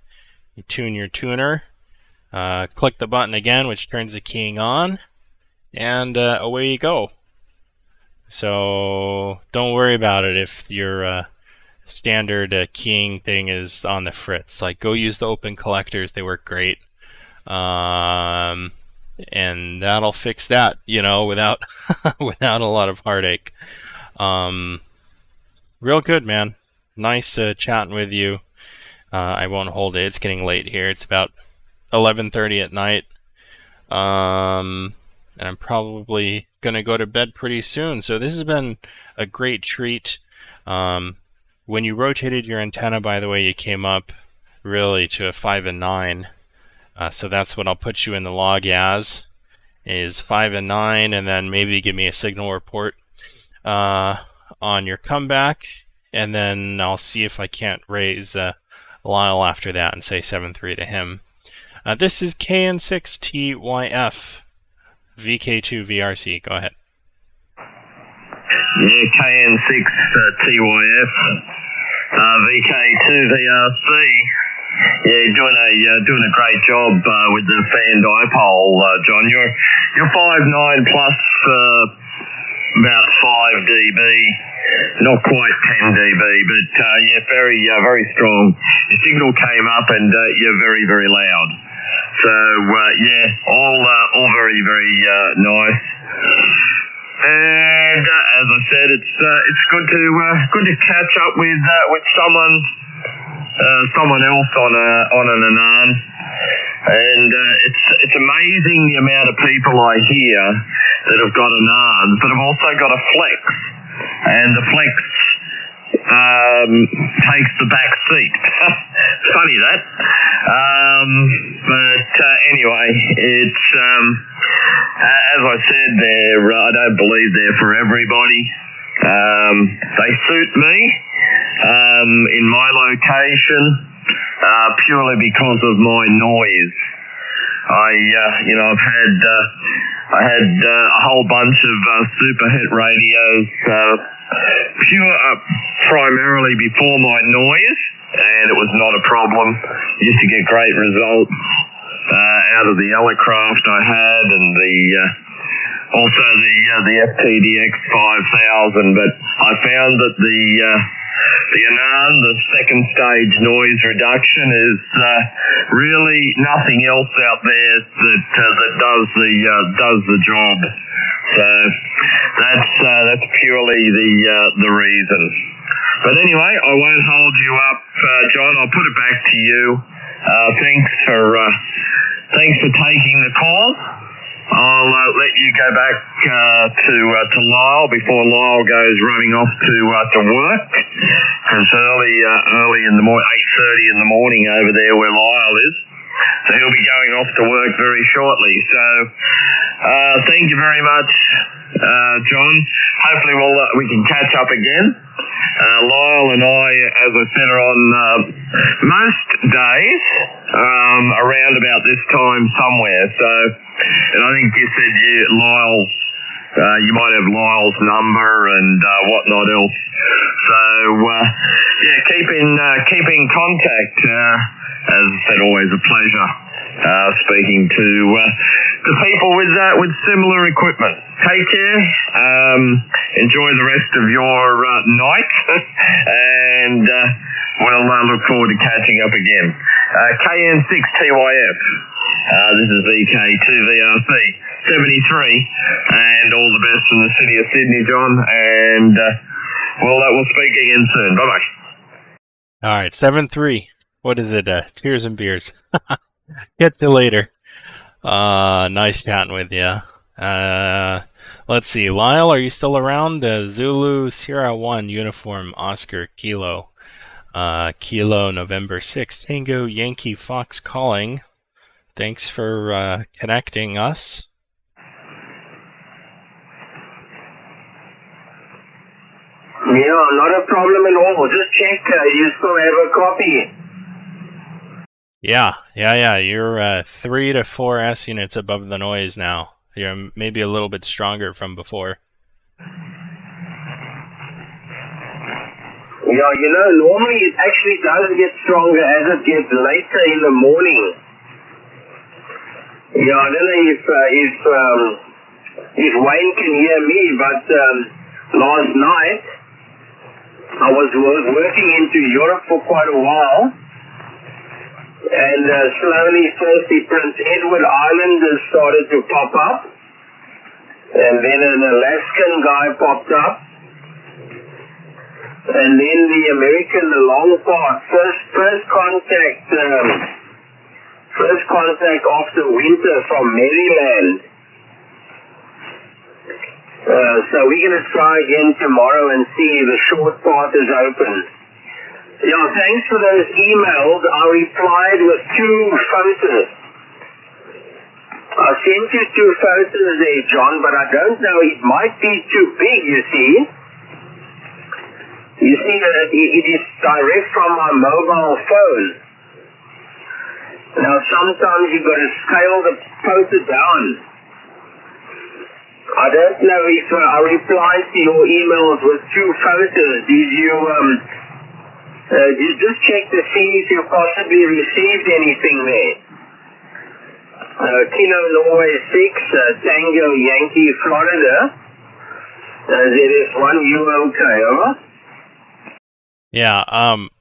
You tune your tuner. Click the button again, which turns the keying on, and away you go. So don't worry about it if your standard keying thing is on the fritz. Like, go use the open collectors; they work great, and that'll fix that. Without without a lot of heartache. Real good, man. Nice chatting with you. I won't hold it. It's getting late here. It's about 11:30 at night, and I'm probably gonna go to bed pretty soon. So this has been a great treat. When you rotated your antenna, by the way, you came up really to a 5 and 9. So that's what I'll put you in the log as, is 5 and 9, and then maybe give me a signal report on your comeback, and then I'll see if I can't raise Lyle after that and say 7-3 to him. This is KN6TYF, VK2VRC. Go ahead. Yeah, KN6TYF, VK2VRC. Yeah, you're doing a great job with the fan dipole, John. You're 5.9 plus about 5 dB, not quite 10 dB, but very strong. Your signal came up, and you're very, very loud. So all very, very nice. And as I said, it's good to catch up with someone else on an ANAN. And it's amazing the amount of people I hear that have got ANANs that have also got a Flex, and the Flex takes the back seat. Funny that. But anyway, it's as I said, I don't believe they're for everybody. They suit me in my location purely because of my noise. I had a whole bunch of super hit radios, primarily before my noise, and it was not a problem. Used to get great results out of the Ellercraft I had, and the also the FTDX 5000, but I found that the ANAN, the second stage noise reduction, is really nothing else out there that does the job. So that's purely the reason. But anyway, I won't hold you up, John. I'll put it back to you. Thanks for taking the call. I'll let you go back to Lyle before Lyle goes running off to work. Because early in the morning, 8:30 in the morning over there where Lyle is. So he'll be going off to work very shortly. So thank you very much, John. Hopefully we can catch up again. Lyle and I, as I said, are on most days around about this time somewhere. So, and I think you said Lyle's, you might have Lyle's number and whatnot else. So yeah, keep in contact. As I said, always a pleasure speaking to people with similar equipment. Take care. Enjoy the rest of your night, and we'll look forward to catching up again. KN6TYF. This is VK2VRC 73, and all the best from the city of Sydney, John. And we'll speak again soon. Bye bye. All right, 7-3. What is it? Cheers and beers. Get to you later. Nice chatting with you. Let's see. Lyle, are you still around? Zulu Sierra 1 Uniform Oscar Kilo. Kilo November 6 Tango Yankee Fox calling. Thanks for connecting us. Yeah, not a problem at all. Just check. You still have a copy. Yeah. You're 3 to 4 S units above the noise now. You're maybe a little bit stronger from before. Yeah, normally it actually does get stronger as it gets later in the morning. Yeah, I don't know if Wayne can hear me, but last night I was working into Europe for quite a while. And slowly, firstly, Prince Edward Island has started to pop up. And then an Alaskan guy popped up. And then the American, the long part, first contact after winter from Maryland. So we're going to try again tomorrow and see if the short part is open. Yeah, thanks for those emails. I replied with 2 photos. I sent you 2 photos there, John, but I don't know, it might be too big, you see. You see that it is direct from my mobile phone. Now, sometimes you've got to scale the photo down. I don't know if I replied to your emails with 2 photos. Did you just check to see if you possibly received anything there? Kilo Norway 6, Tango Yankee Florida, ZF1 UK, over. Yeah,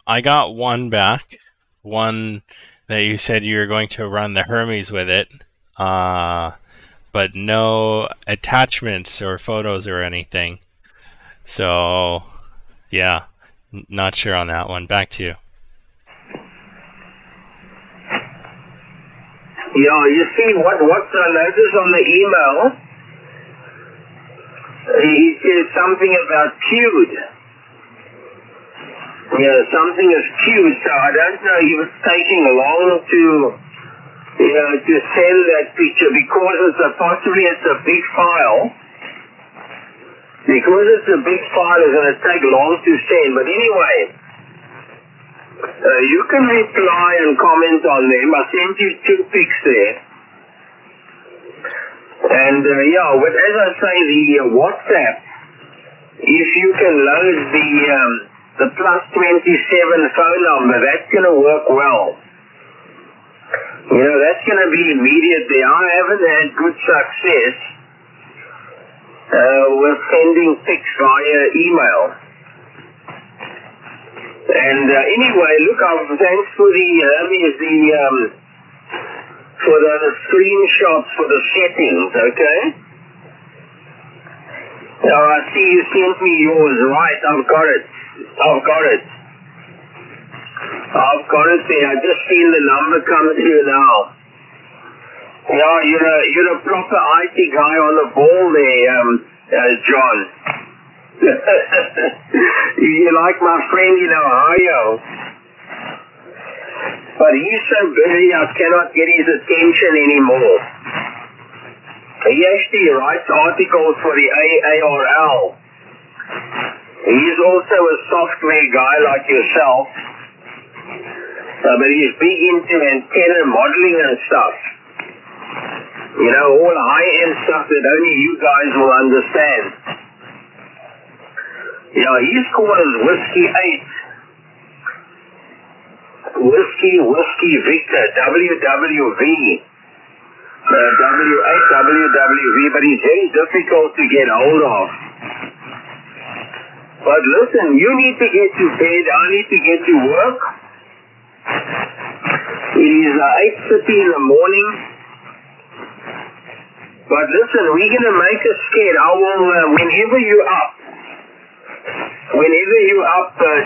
I got one back. One that you said you were going to run the Hermes with it, but no attachments or photos or anything. So, yeah. Not sure on that one. Back to you. Yeah, you see what I noticed on the email, he said something about queued. Yeah, something is queued, so I don't know if it's taking long to send that picture because possibly it's a big file. Because it's a big file, it's going to take long to send. But anyway, you can reply and comment on them. I sent you 2 pics there. And but as I say, the WhatsApp, if you can load the +27 phone number, that's going to work well. That's going to be immediate there. I haven't had good success was sending pics via email. And anyway, look, thanks for for the screenshots for the settings, okay? Now I see you sent me yours, right? I've got it there. I just seen the number come through now. Yeah, you're a proper IT guy on the ball there, John. You're like my friend in Ohio. But he's so busy I cannot get his attention anymore. He actually writes articles for the ARL. He's also a software guy like yourself. But he's big into antenna modeling and stuff. You know, all high-end stuff that only you guys will understand. Yeah, his call is Whiskey 8. Whiskey Victor, WWV. W8WWV, but he's very difficult to get hold of. But listen, you need to get to bed, I need to get to work. It is 8:30 in the morning. But listen, we're going to make a sked. I will, whenever you're up,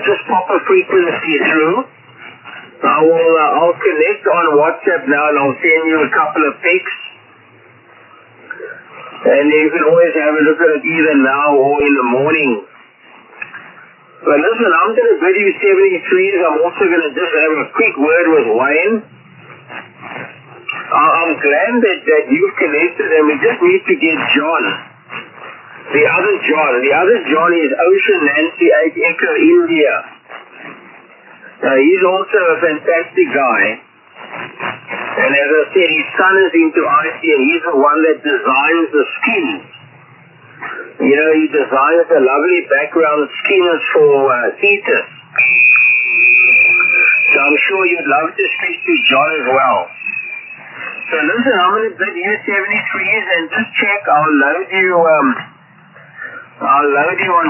just pop a frequency through. I'll connect on WhatsApp now and I'll send you a couple of pics. And you can always have a look at it either now or in the morning. But listen, I'm going to bid you 73s. I'm also going to just have a quick word with Wayne. I'm glad that you've connected and we just need to get John. The other John is Ocean Nancy 8 Echo India. He's also a fantastic guy. And as I said, his son is into IT and he's the one that designs the skins. You know, he designs the lovely background skins for theaters. So I'm sure you'd love to speak to John as well. So listen, I'm going to bid you 73s and just check. I'll load you on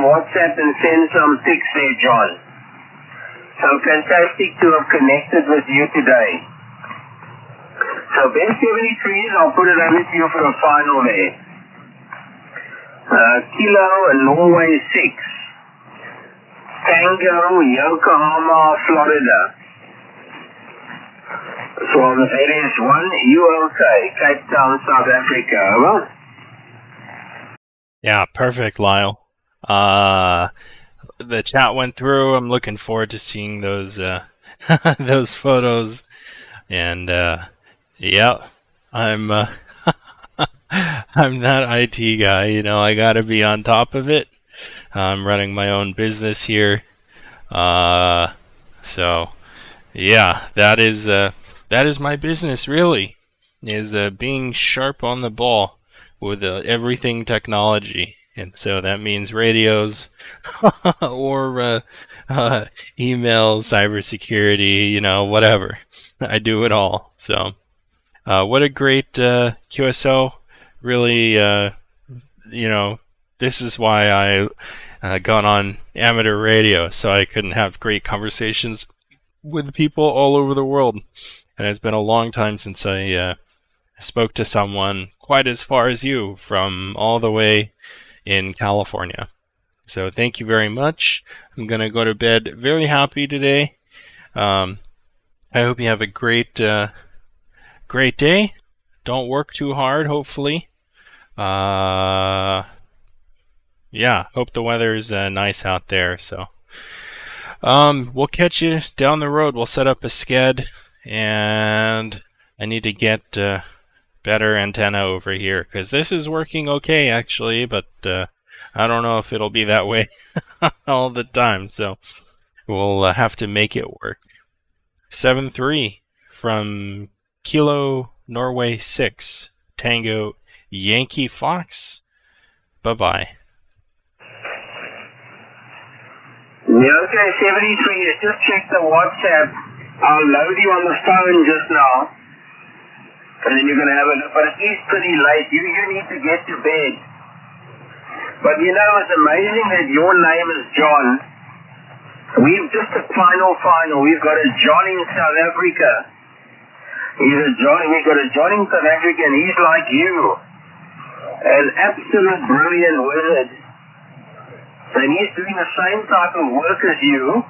WhatsApp and send some pics there, John. So fantastic to have connected with you today. So Ben 73s, I'll put it over to you for a final there. Kilo and Norway 6. Tango, Yokohama, Florida. From LS1, UK, Cape Town, South Africa. Over. Yeah, perfect, Lyle. The chat went through. I'm looking forward to seeing those those photos. And yeah, I'm I'm that IT guy. You know, I gotta be on top of it. I'm running my own business here. So yeah, that is my business, really, is being sharp on the ball with everything technology. And so that means radios or email, cybersecurity, you know, whatever. I do it all. So what a great QSO. Really, you know, this is why I got on amateur radio, so I couldn't have great conversations with people all over the world. And it's been a long time since I spoke to someone quite as far as you from all the way in California. So thank you very much. I'm going to go to bed very happy today. I hope you have a great day. Don't work too hard, hopefully. Yeah, hope the weather's nice out there. So we'll catch you down the road. We'll set up a sked, and I need to get better antenna over here, because this is working okay actually, but I don't know if it'll be that way all the time, so we'll have to make it work. 7-3 from Kilo Norway 6 Tango Yankee Fox. Bye-bye. Yeah, okay, 73, just check the WhatsApp. I'll load you on the phone just now. And then you're going to have a look. But it is pretty late. You need to get to bed. But you know, it's amazing that your name is John. We've just a final. We've got a John in South Africa. We've got a John in South Africa, and he's like you. An absolute brilliant wizard. And he's doing the same type of work as you,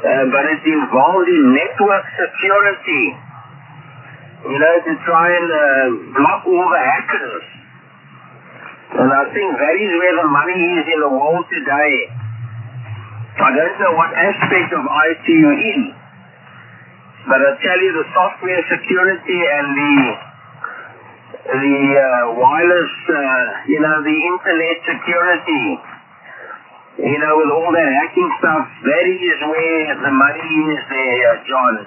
but it's involved in network security. You know, to try and block all the hackers. And I think that is where the money is in the world today. I don't know what aspect of IT you're in, but I tell you, the software security and the wireless, the internet security, with all that hacking stuff, that is where the money is there, John.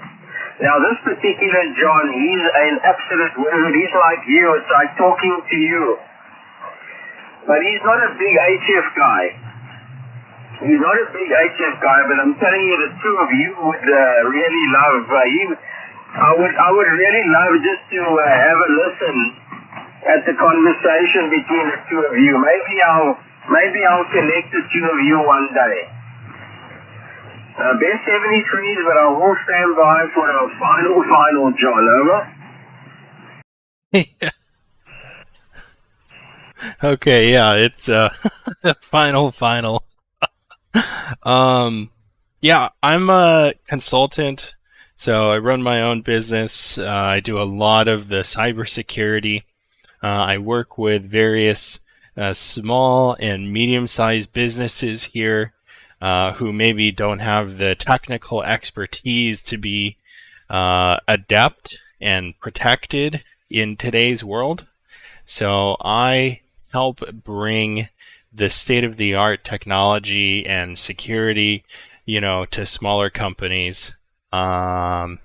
Now, this particular John, he's an absolute wizard. He's like you. It's like talking to you. But he's not a big HF guy. He's not a big HF guy, but I'm telling you, the two of you would really love. I would really love just to have a listen at the conversation between the two of you. Maybe I'll connect the two of you one day. Best 73s, but I will stand by for a final, John. Over. Okay, yeah, it's final. Yeah, I'm a consultant, so I run my own business. I do a lot of the cybersecurity. I work with various small and medium-sized businesses here who maybe don't have the technical expertise to be adept and protected in today's world. So I help bring the state-of-the-art technology and security, to smaller companies. I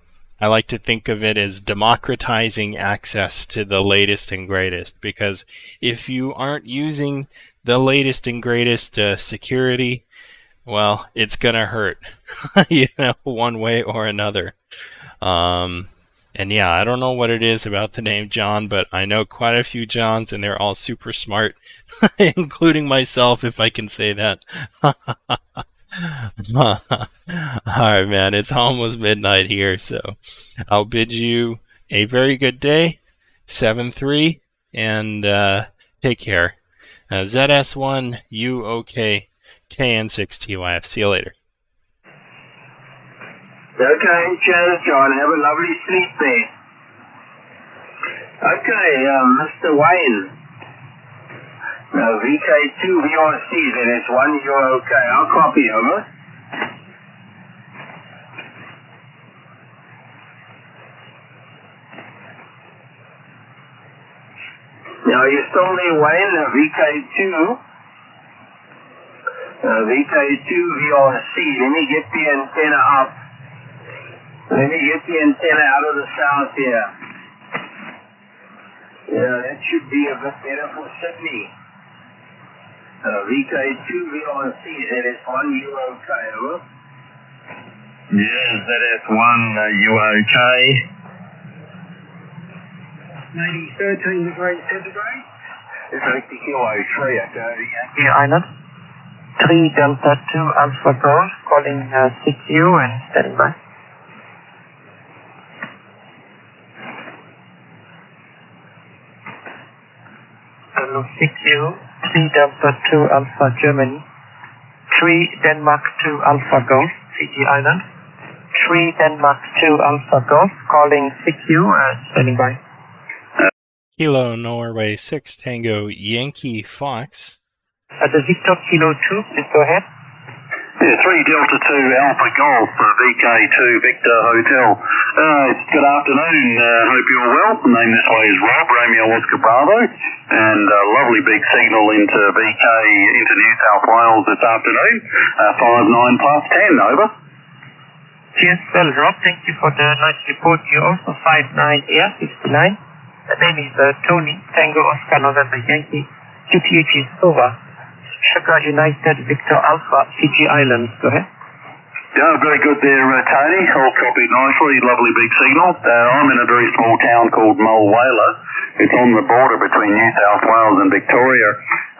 like to think of it as democratizing access to the latest and greatest, because if you aren't using the latest and greatest security, well, it's gonna hurt, one way or another. And yeah, I don't know what it is about the name John, but I know quite a few Johns, and they're all super smart, including myself, if I can say that. All right, man, it's almost midnight here, so I'll bid you a very good day, 7-3, and take care. ZS1 UOK KN6TYF. See you later. Okay, cheers, John. Have a lovely sleep there. Okay, Mr. Wayne. VK2 VRC, then it's 1 you're okay. I'll copy, over. Now, you're still there, Wayne, VK2. VK2 VRC. Let me get the antenna up. Let me get the antenna out of the south here. Yeah, that should be a bit better for Sydney. VK2 VRC, ZS1 UK, over. Yeah, ZS1 UK. Maybe 13 degrees centigrade. It's Victor Kilo 3, okay. Yankee Island. 3 Delta 2 Alpha Golf, calling 6U and standing by. Hello, 6U, 3 Delta 2 Alpha Germany, 3 Denmark 2 Alpha Golf, Fiji Island, 3 Denmark 2 Alpha Golf, calling 6U and standing by. Kilo Norway 6 Tango Yankee Fox. The Victor Kilo 2, please go ahead. Yeah, 3 Delta 2 Alpha Golf, VK2 Victor Hotel. Good afternoon, hope you're well. The name this way is Rob, Romeo Oscar Bravo, and a lovely big signal into VK, into New South Wales this afternoon. 59 plus 10, over. Yes, well, Rob, thank you for the nice report. You also 59 Air 69. The name is Tony, Tango Oscar November Yankee. QTH is over. Sugar United Victor Alpha, Fiji Islands. Go ahead. Yeah, very good there, Tony. All copied nicely. Lovely big signal. I'm in a very small town called Mulwala. It's on the border between New South Wales and Victoria.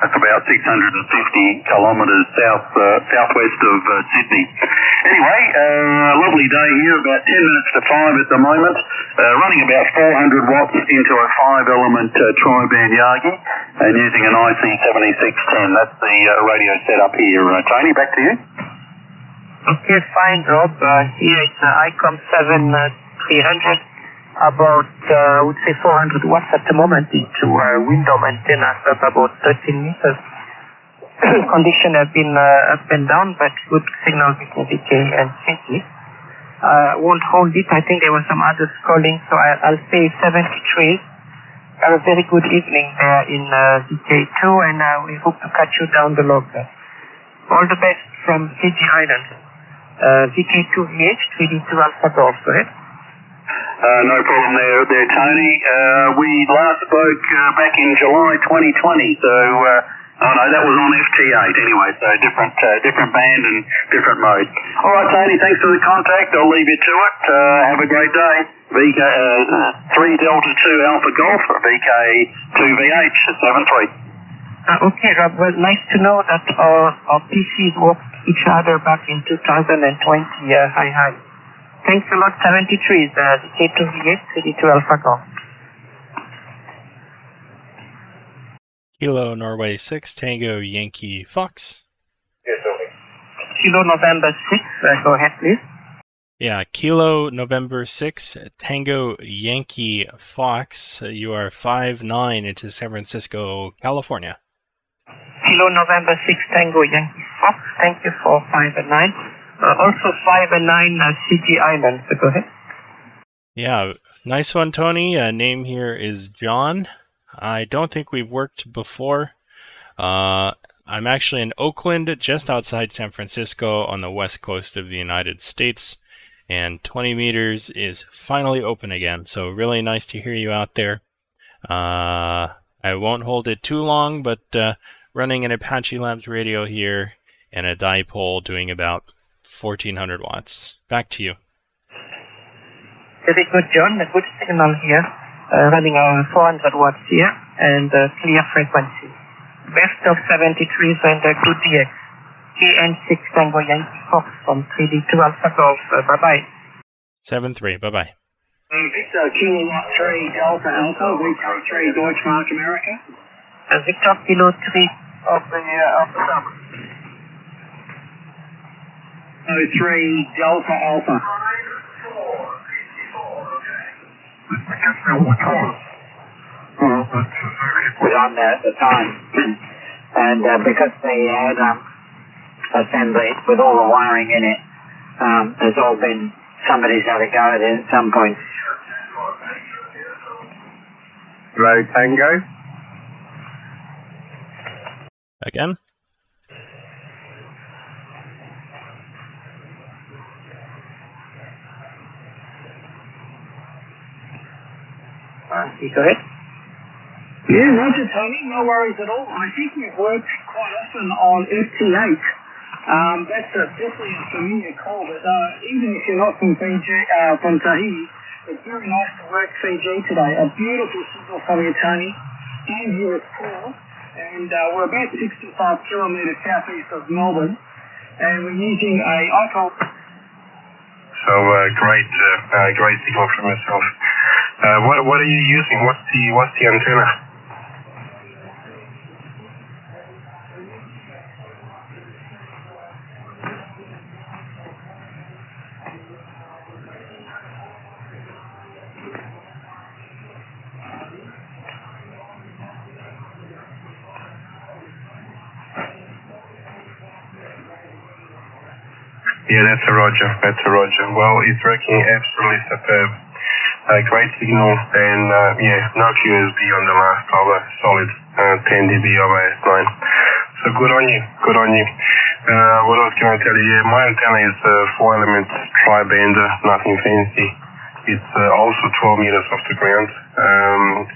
That's about 650 kilometres southwest of Sydney. Anyway, lovely day here, about 10 minutes to 5 at the moment, running about 400 watts into a 5-element tri-band Yagi and using an IC7610. That's the radio setup here. Tony, back to you. Okay, fine, Rob. Here it's ICOM 7300. About, I would say 400 watts at the moment into window antennas up about 13 meters. Condition have been up and down, but good signal between VK and CG. Won't hold it. I think there were some others calling, so I'll say 73. Have a very good evening there in VK2, and we hope to catch you down the log there. All the best from Fiji Island. VK2VH, 3D2 Alpha Golf, correct? No problem there, Tony. We last spoke back in July 2020, so that was on FT8 anyway, so different band and different mode. All right, Tony, thanks for the contact. I'll leave you to it. Have a great day. VK 3 Delta 2 Alpha Golf, VK 2VH 73. Okay, Rob. Well, nice to know that our PCs worked each other back in 2020. Hi. Thanks a lot, 73, the K2VH, 32 Alpha Golf. Kilo Norway 6, Tango Yankee Fox. Yes, okay. Kilo November 6, go ahead, please. Yeah, Kilo November 6, Tango Yankee Fox. You are 5-9 into San Francisco, California. Kilo November 6, Tango Yankee Fox. Thank you for 5 and 9. Also 5 and 9 CG Island, so go ahead. Yeah, nice one, Tony. Name here is John. I don't think we've worked before. I'm actually in Oakland, just outside San Francisco on the west coast of the United States, and 20 meters is finally open again, so really nice to hear you out there. I won't hold it too long, but running an Apache-Labs radio here and a dipole doing about 1,400 watts. Back to you. Very good, John. A good signal here. Running our 400 watts here and clear frequency. Best of 73s and good DX. KN6 Tango Yankee Fox from 3D2 Alpha Golf. Bye-bye. 7-3. Bye-bye. Victor Kilowatt 3 Delta Alpha, Victor 3 Deutschmark America. Victor Kilo 3 of the top. 3 Delta Alpha. Was on there at the time, and because the add-on assembly with all the wiring in it has all been, somebody's had to go at it at some point. Hello, Tango. Again? Go ahead. Yeah, Roger, Tony. No worries at all. I think we've worked quite often on FT8. That's definitely a familiar call, but even if you're not from Fiji, from Tahiti, it's very nice to work Fiji today. A beautiful signal from you, Tony. And here at Paul. And we're about 65 kilometres southeast of Melbourne. And we're using a ICOL. So great signal from yourself. What are you using? What's the antenna? Yeah, that's a Roger. Well, it's working absolutely superb. Great signal, and no QSB on the last power, solid 10 dB over S9. So good on you. What else can I tell you? Yeah, my antenna is 4-element tri-bander, nothing fancy. It's also 12 meters off the ground,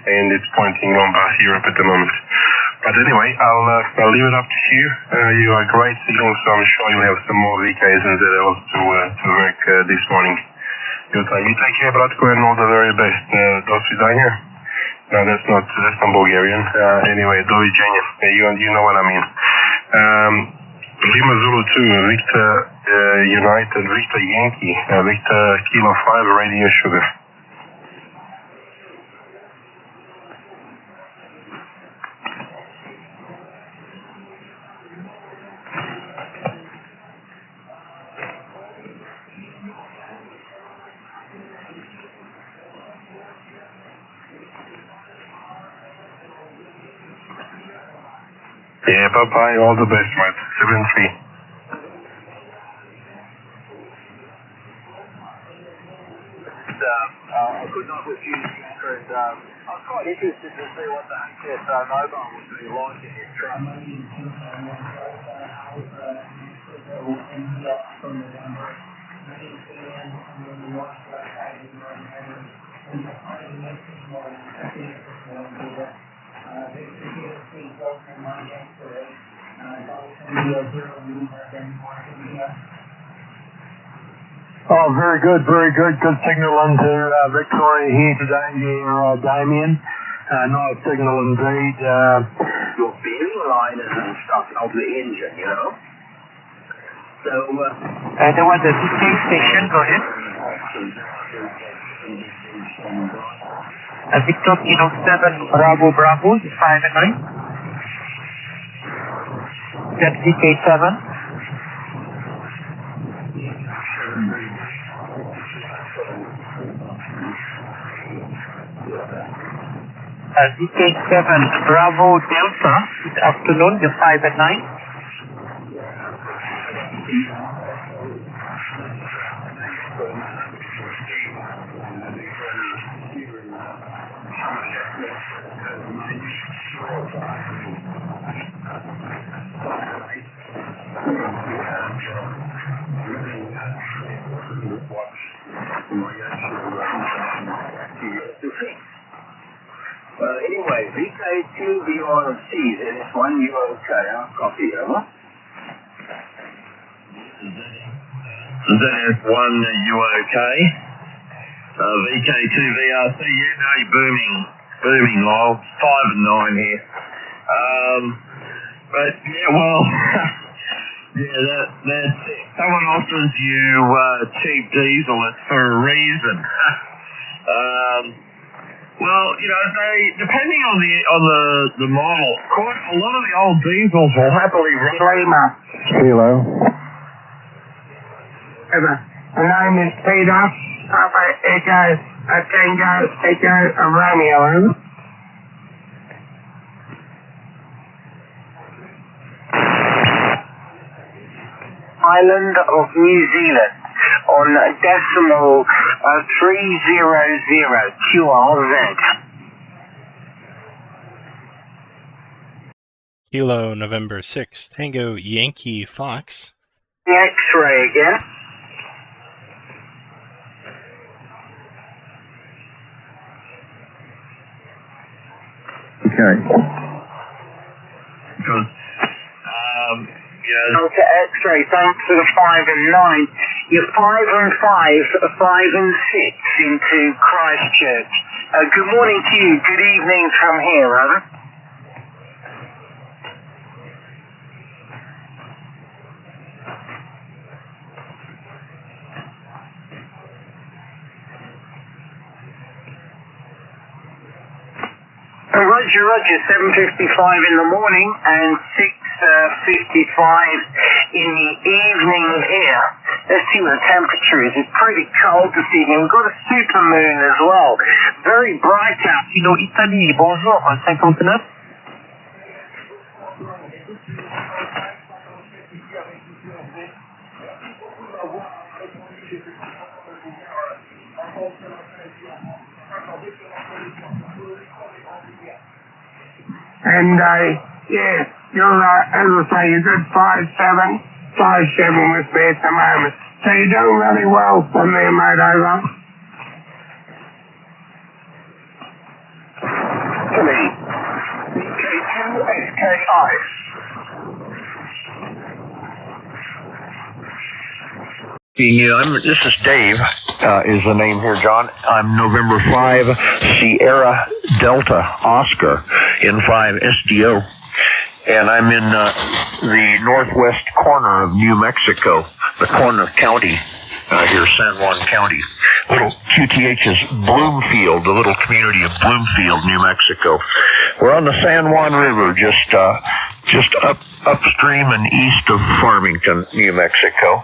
and it's pointing on Bass Europe at the moment. But anyway, I'll leave it up to you. You are a great signal, so I'm sure you'll have some more VKs and ZLs to work this morning. Your time. You take care, Bratko, and all the very best. До свидания. No, that's not Bulgarian. Anyway, do Virginia. You know what I mean. Lima Zulu 2, Victor United, Victor Yankee, Victor Kilo 5, Radio Sugar. Yeah, bye-bye. All the best, mate. 7-3. I could not refuse the answer. I was quite interested to see what the access mobile would be like in this truck. Oh, very good, very good. Good signal into Victoria here today, Damien. Nice signal indeed. Your bearing liners and stuff of the engine, you know. So, there was a DK station, go ahead. Victor Kilo 7, Bravo, 5 and 9. That's DK7. DK7 Bravo Delta, good afternoon, you're 5 and 9. Anyway, VK2 BRC, there is one you okay, I'll copy over. ZF1 UOK, VK2 VRC, booming Lyle, 5 and 9 here. But yeah, well, yeah, that's it. Someone offers you cheap diesel, it's for a reason. Well, depending on the model, quite a lot of the old diesels will happily run. Kilo. My name is Peter. Papa Echo, Tango, Romeo. Island of New Zealand on decimal 300 QRZ. Kilo November 6, Tango Yankee Fox. The X-ray again. Okay. Because, to X-ray, thanks to the 5 and 9. You're 5 and 5, 5 and 6 into Christchurch. Good morning to you. Good evening from here, brother. Roger, 7:55 in the morning and 6:55 in the evening here. Let's see what the temperature is. It's pretty cold this evening. We've got a super moon as well. Very bright out. Italie, bonjour, 59. And, yeah, you're, as I say, you're good 5-7 with me at the moment. So you're doing really well for me, mate, over. To me. VK2 SKI. This is Dave, is the name here, John. I'm November 5, Sierra Delta Oscar N5 SDO. And I'm in the northwest corner of New Mexico, the corner county here, San Juan County. Little QTH's Bloomfield, the little community of Bloomfield, New Mexico. We're on the San Juan River, just upstream and east of Farmington, New Mexico.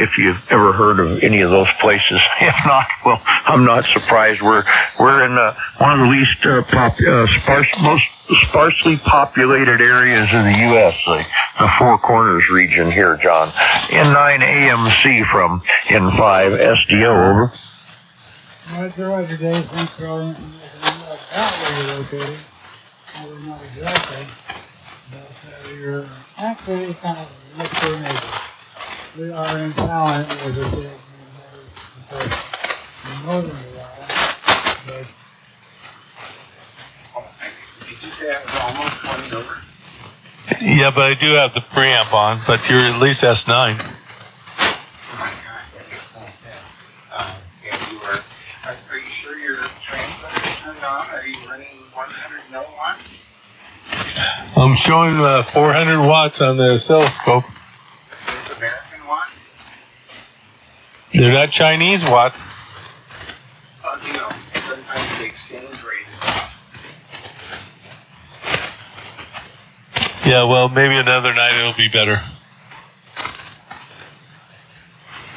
If you've ever heard of any of those places, if not, well, I'm not surprised. We're in one of the least most sparsely populated areas in the U.S., the Four Corners region here, John. N9 AMC from N5 SDO, over. Roger, Dave. Thanks for all the information. About where you're located. Probably not exactly, but you're actually kind of next door neighbor. We are in Talent, as I said, in northern Nevada, but did you say I was almost 20 over? Yeah, but I do have the preamp on, but you're at least S9. Oh my gosh, that makes no sense. Yeah, you were. Are you sure your transmitter is turned on? Are you running 100 milliwatts? I'm showing 400 watts on the oscilloscope. Those American watts? They're not Chinese watts. You know, sometimes the exchange rate is off. Yeah, well, maybe another night it'll be better.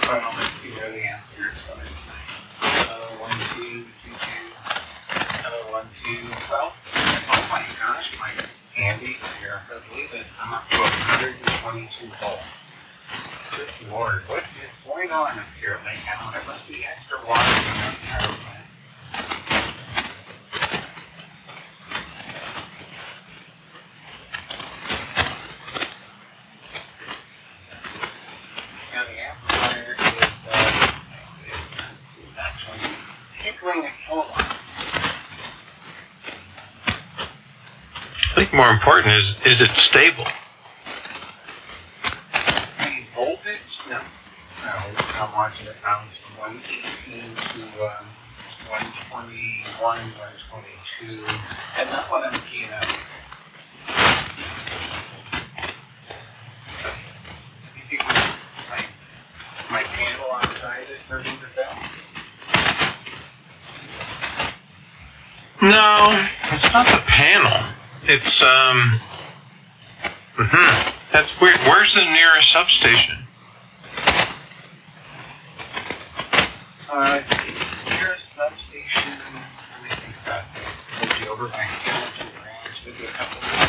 Well, you know the answer, so it's 1, 2, 2, 2, 1, 2, 12. Oh my gosh, my Andy, here, I believe it. I'm up to 122 volts. Good Lord, what is going on up here at Lake Allen? There must be extra water in the entire plant. Now the amplifier is actually tickling a kilowatt. I think more important is it stable? Voltage? No. No, I'm watching it bounce from 118 to 121, 122, and that's what I'm keying up. You think my panel outside is starting to fail? No, it's not the panel. It's That's weird. Where's the nearest substation? Nearest substation, let me think about this. Would be over by Hamilton Ranch. There'd be a couple of things.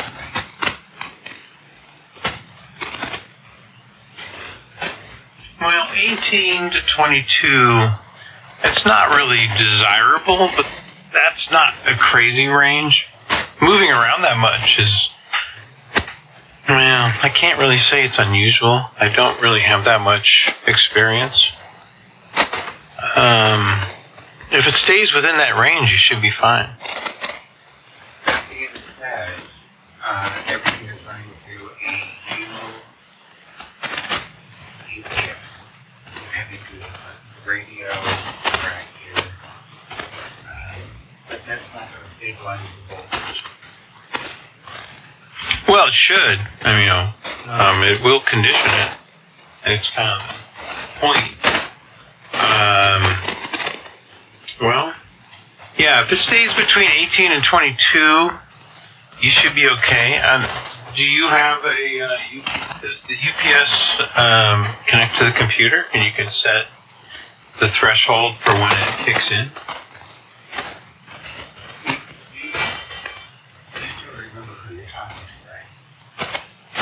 Well, 18 to 22, it's not really desirable, but that's not a crazy range. Moving around that much is, well, I can't really say it's unusual. I don't really have that much experience. If it stays within that range, you should be fine. That being said, everything is running through a UPS. Having to radio right here. But that's not going to stabilize the voltage. Well, it should. I mean, it will condition it. It's kind of the point. Well, yeah, if it stays between 18 and 22, you should be okay. Do you have does the UPS connect to the computer and you can set the threshold for when it kicks in?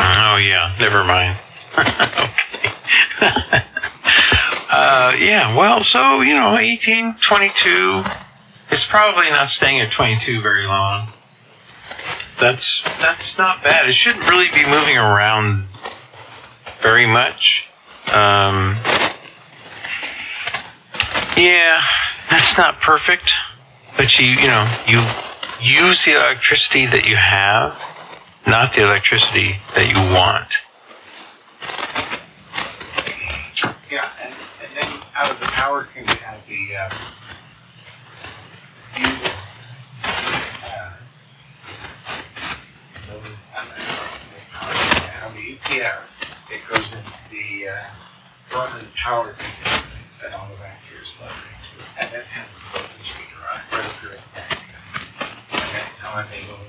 Oh, yeah, never mind. Okay. Yeah, well, so, 18, 22, it's probably not staying at 22 very long. That's not bad. It shouldn't really be moving around very much. Yeah, that's not perfect, but you use the electricity that you have, not the electricity that you want. Yeah, and then out of the power cream, we have the power and all the back here is flooding. And that's how the voltage will drive right up here at the back. And that's how I'm able